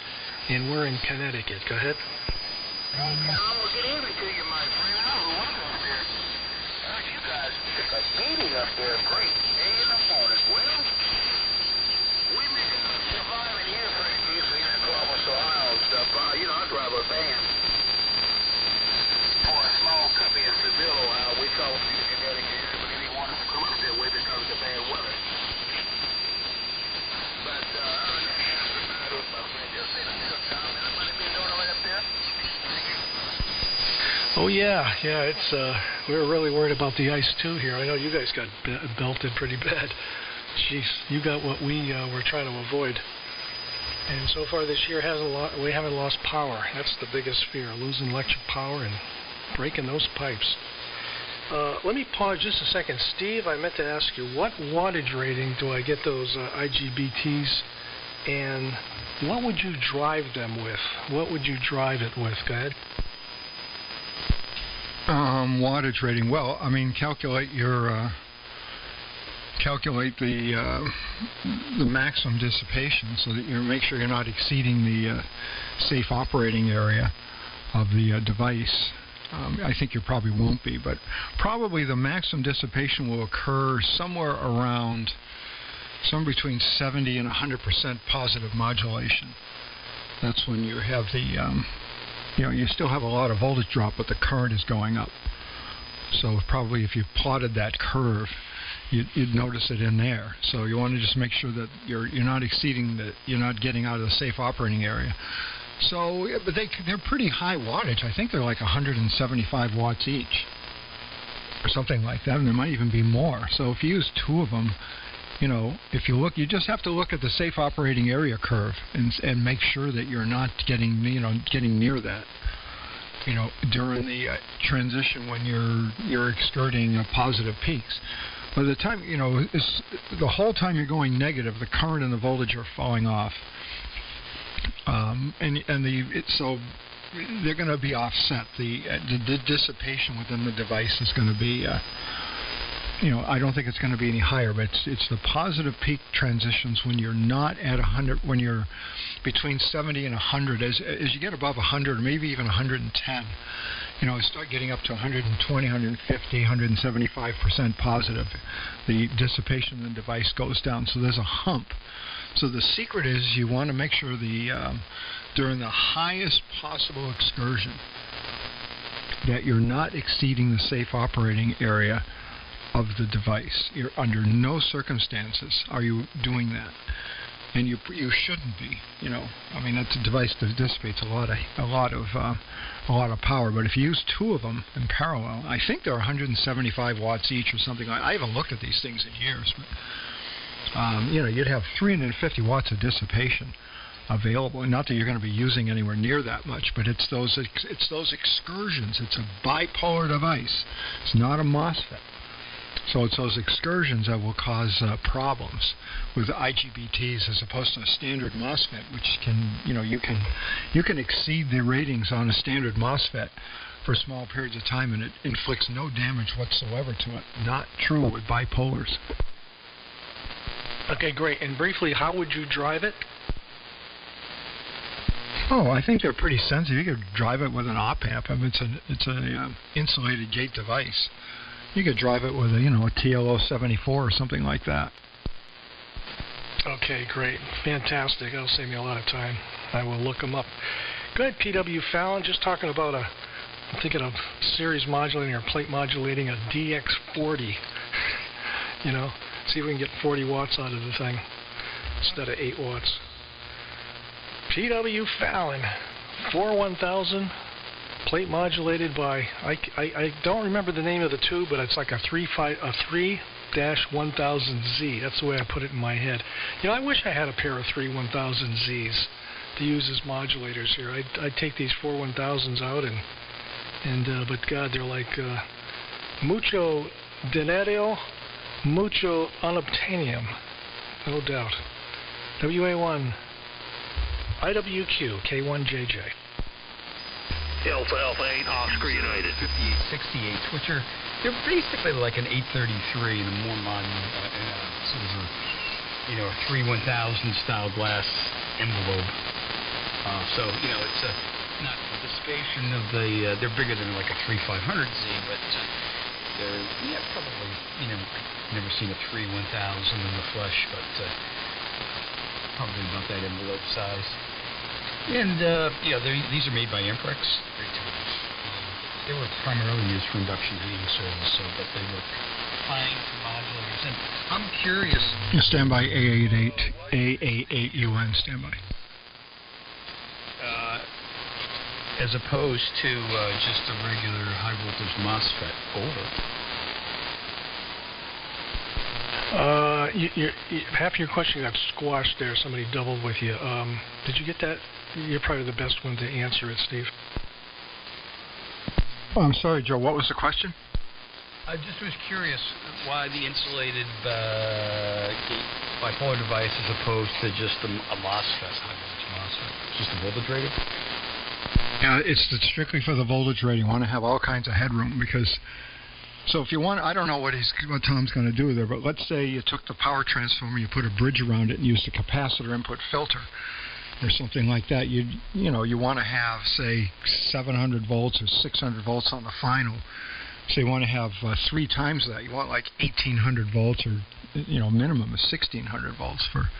and we're in Connecticut. Go ahead. Well, good evening to you, my friend. I was wondering up there. You guys took a meeting up there. Great. 8 in the morning. Well, we make it surviving here pretty decently in Columbus, Ohio and stuff. I drive a van for a small company in Seville, Ohio. We call it the Connecticut area, but they wanted to come up that way because of the bad weather. But other than that, my friend, just say the deal, Tom. Anybody been doing all right up there? Oh yeah, it's we were really worried about the ice too here. I know you guys got belted pretty bad. Jeez, you got what we were trying to avoid. And so far this year we haven't lost power. That's the biggest fear, losing electric power and breaking those pipes. Let me pause just a second. Steve, I meant to ask you, what wattage rating do I get those IGBTs, and what would you drive them with? What would you drive it with? Go ahead. Wattage rating. Well, I mean, calculate the maximum dissipation so that you make sure you're not exceeding the safe operating area of the device. I think you probably won't be, but probably the maximum dissipation will occur somewhere between 70 and 100% positive modulation. That's when you have the you still have a lot of voltage drop, but the current is going up. So probably if you plotted that curve, you'd notice it in there. So you want to just make sure that you're not exceeding you're not getting out of the safe operating area. So, but they're pretty high wattage. I think they're like 175 watts each, or something like that, and there might even be more. So if you use 2 of them, if you look, you just have to look at the safe operating area curve and make sure that you're not getting near that. during the transition when you're exerting positive peaks. By the time, it's the whole time you're going negative, the current and the voltage are falling off. So they're going to be offset. The dissipation within the device is going to be, I don't think it's going to be any higher, but it's the positive peak transitions when you're not at 100, when you're between 70 and 100. As you get above 100, maybe even 110, start getting up to 120, 150, 175% positive, the dissipation in the device goes down. So there's a hump. So the secret is you want to make sure during the highest possible excursion that you're not exceeding the safe operating area of the device. You're under no circumstances are you doing that, and you shouldn't be. That's a device that dissipates a lot of power. But if you use two of them in parallel, I think they're 175 watts each or something. I haven't looked at these things in years, but you'd have 350 watts of dissipation available. Not that you're going to be using anywhere near that much, but it's those excursions. It's a bipolar device. It's not a MOSFET. So it's those excursions that will cause problems with IGBTs as opposed to a standard MOSFET, which can, you can exceed the ratings on a standard MOSFET for small periods of time, and it inflicts no damage whatsoever to it. Not true with bipolars. Okay, great. And briefly, how would you drive it? Oh, I think they're pretty sensitive. You could drive it with an op-amp. It's an insulated gate device. You could drive it with a TLO-74 or something like that. Okay, great. Fantastic. That'll save me a lot of time. I will look them up. Go ahead, P.W. Fallon. Just talking about I'm thinking of series modulating or plate modulating a DX40. See if we can get 40 watts out of the thing instead of 8 watts. P.W. Fallon, 41000, plate modulated by, I don't remember the name of the tube, but it's like a 3-1000Z. That's the way I put it in my head. I wish I had a pair of 3-1000Zs to use as modulators here. I'd take these 4-1000s out but God, they're like mucho dinero, mucho unobtainium, no doubt. WA1, IWQ, K1JJ. Alpha 8, Oscar United. 5868, which they're basically like an 833 in a more modern, sort of a 3-1000 style glass envelope. So it's not the dissipation of they're bigger than like a 3500Z, but they're probably never seen a 3-1000 in the flesh, but probably about that envelope size. And these are made by Amprex. They were primarily used for induction heating service, but they work fine for modulators. And I'm curious. Stand by A88UN. Stand by. As opposed to just a regular high voltage MOSFET. Over. Half your question got squashed there. Somebody doubled with you. Did you get that? You're probably the best one to answer it, Steve. Oh, I'm sorry, Joe. What was the question? I just was curious why the insulated bipolar device as opposed to just a MOSFET, high voltage MOSFET. Just a voltage rating? Yeah, it's strictly for the voltage rating. You want to have all kinds of headroom because. So if you want, I don't know what Tom's going to do there, but let's say you took the power transformer, you put a bridge around it, and used a capacitor input filter, or something like that. You want to have, say, 700 volts or 600 volts on the final. So you want to have 3 times that. You want like 1800 volts or minimum of 1600 volts for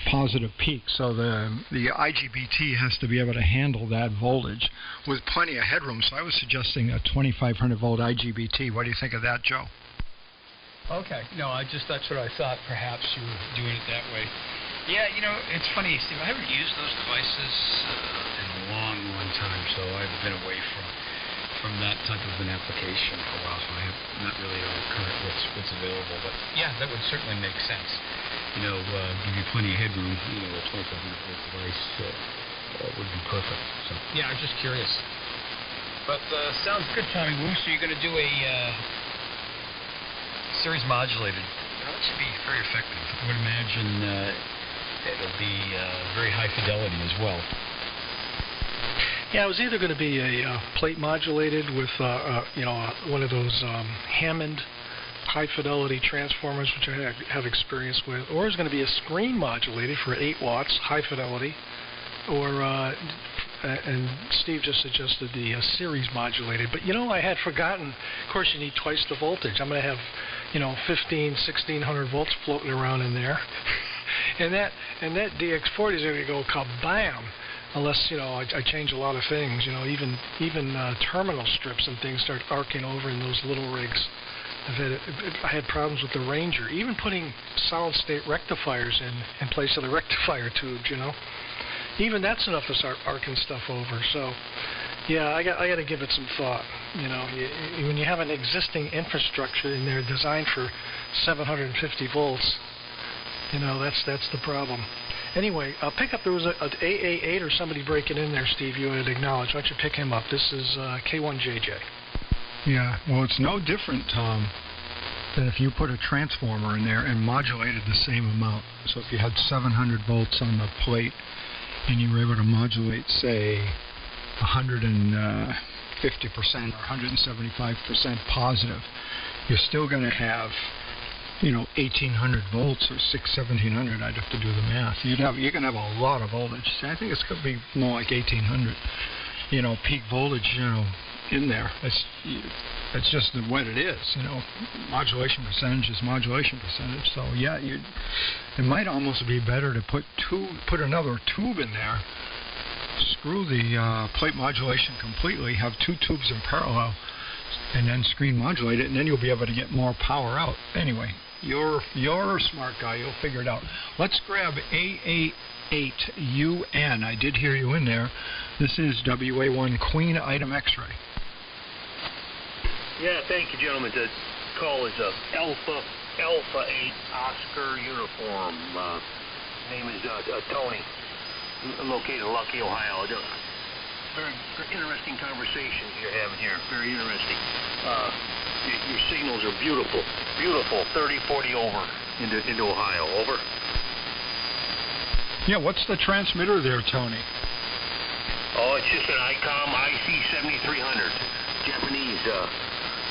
positive peak. So the IGBT has to be able to handle that voltage with plenty of headroom. So I was suggesting a 2500 volt IGBT. What do you think of that, Joe? Okay. No, that's what I thought. Perhaps you were doing it that way. Yeah, it's funny, Steve. I haven't used those devices in a long time, so I've been away from that type of an application for a while, so I have not really current what's available. But yeah, that would certainly make sense. Give you plenty of headroom. A 2500 volt device would be perfect. So yeah, I'm just curious. But sounds good, Tommy Woo. So you're going to do a series modulated. Now, that should be very effective. I would imagine it'll be very high fidelity as well. Yeah, it was either going to be a plate modulated with one of those Hammond high fidelity transformers, which I have experience with, or it's going to be a screen modulated for 8 watts, high fidelity, or and Steve just suggested the series modulated. But I had forgotten. Of course, you need twice the voltage. I'm going to have 1600 volts floating around in there, and that DX40 is going to go kabam. Unless I change a lot of things. Even terminal strips and things start arcing over in those little rigs. I had problems with the Ranger, even putting solid-state rectifiers in place of the rectifier tubes. Even that's enough to start arcing stuff over. So, yeah, I got to give it some thought. When you have an existing infrastructure in there designed for 750 volts, that's the problem. Anyway, pick up. There was an AA8 or somebody breaking in there, Steve. You had acknowledged. Why don't you pick him up? This is K1JJ. Yeah, well, it's no different, Tom, than if you put a transformer in there and modulated the same amount. So if you had 700 volts on the plate and you were able to modulate, say, 150% or 175% positive, you're still going to have 1,800 volts or 1700. I'd have to do the math. You're going to have a lot of voltage. I think it's going to be more like 1,800. Peak voltage. In there. It's just what it is. Modulation percentage is modulation percentage. So yeah, it might almost be better to put another tube in there, screw the plate modulation completely, have 2 tubes in parallel, and then screen modulate it, and then you'll be able to get more power out. Anyway, you're a smart guy. You'll figure it out. Let's grab AA8UN. I did hear you in there. This is WA1 Queen Item X-ray. Yeah, thank you, gentlemen. The call is Alpha 8 Oscar uniform. Name is Tony. I'm located in Lucky, Ohio. Very interesting conversation you're having here. Very interesting. Your signals are beautiful. Beautiful. 30, 40 over into Ohio. Over. Yeah, what's the transmitter there, Tony? Oh, it's just an ICOM IC7300. Japanese.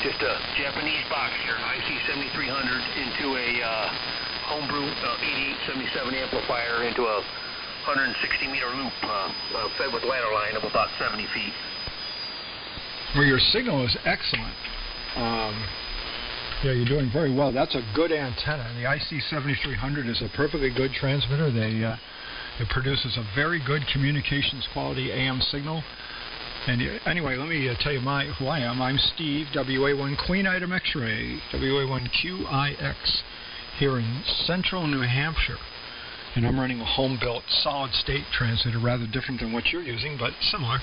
Just a Japanese boxer, IC7300 into a homebrew 8877 amplifier into a 160-meter loop fed with ladder line of about 70 feet. Well, your signal is excellent. Yeah, you're doing very well. That's a good antenna. The IC7300 is a perfectly good transmitter. It produces a very good communications quality AM signal. And anyway, let me tell you who I am. I'm Steve, WA1 Queen Item X-ray, WA1QIX, here in central New Hampshire. And I'm running a home-built solid-state transmitter, rather different than what you're using, but similar.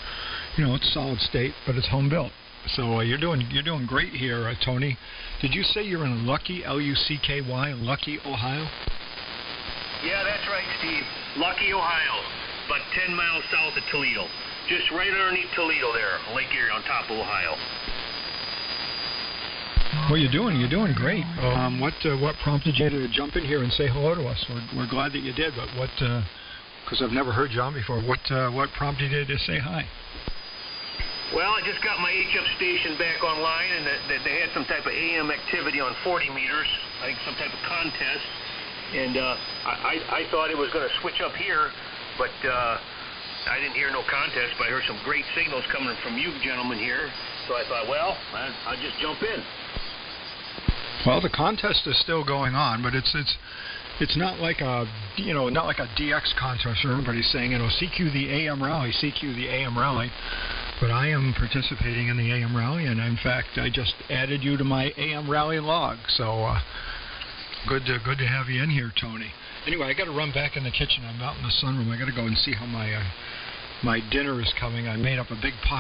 It's solid-state, but it's home-built. So you're doing great here, Tony. Did you say you're in Lucky, L-U-C-K-Y, Lucky, Ohio? Yeah, that's right, Steve. Lucky, Ohio, about 10 miles south of Toledo. Just right underneath Toledo there, Lake Erie on top of Ohio. Well, you're doing great. What prompted you to jump in here and say hello to us? We're glad that you did, but because I've never heard you on before, what prompted you to say hi? Well, I just got my HF station back online, and they had some type of AM activity on 40 meters, I think some type of contest, and I thought it was going to switch up here, but I didn't hear no contest, but I heard some great signals coming from you gentlemen here. So I thought, well, I'll just jump in. Well, the contest is still going on, but it's not like a DX contest where everybody's saying, CQ the AM rally, CQ the AM rally. But I am participating in the AM rally, and in fact, I just added you to my AM rally log. So good to have you in here, Tony. Anyway, I got to run back in the kitchen. I'm out in the sunroom. I got to go and see how my dinner is coming. I made up a big pot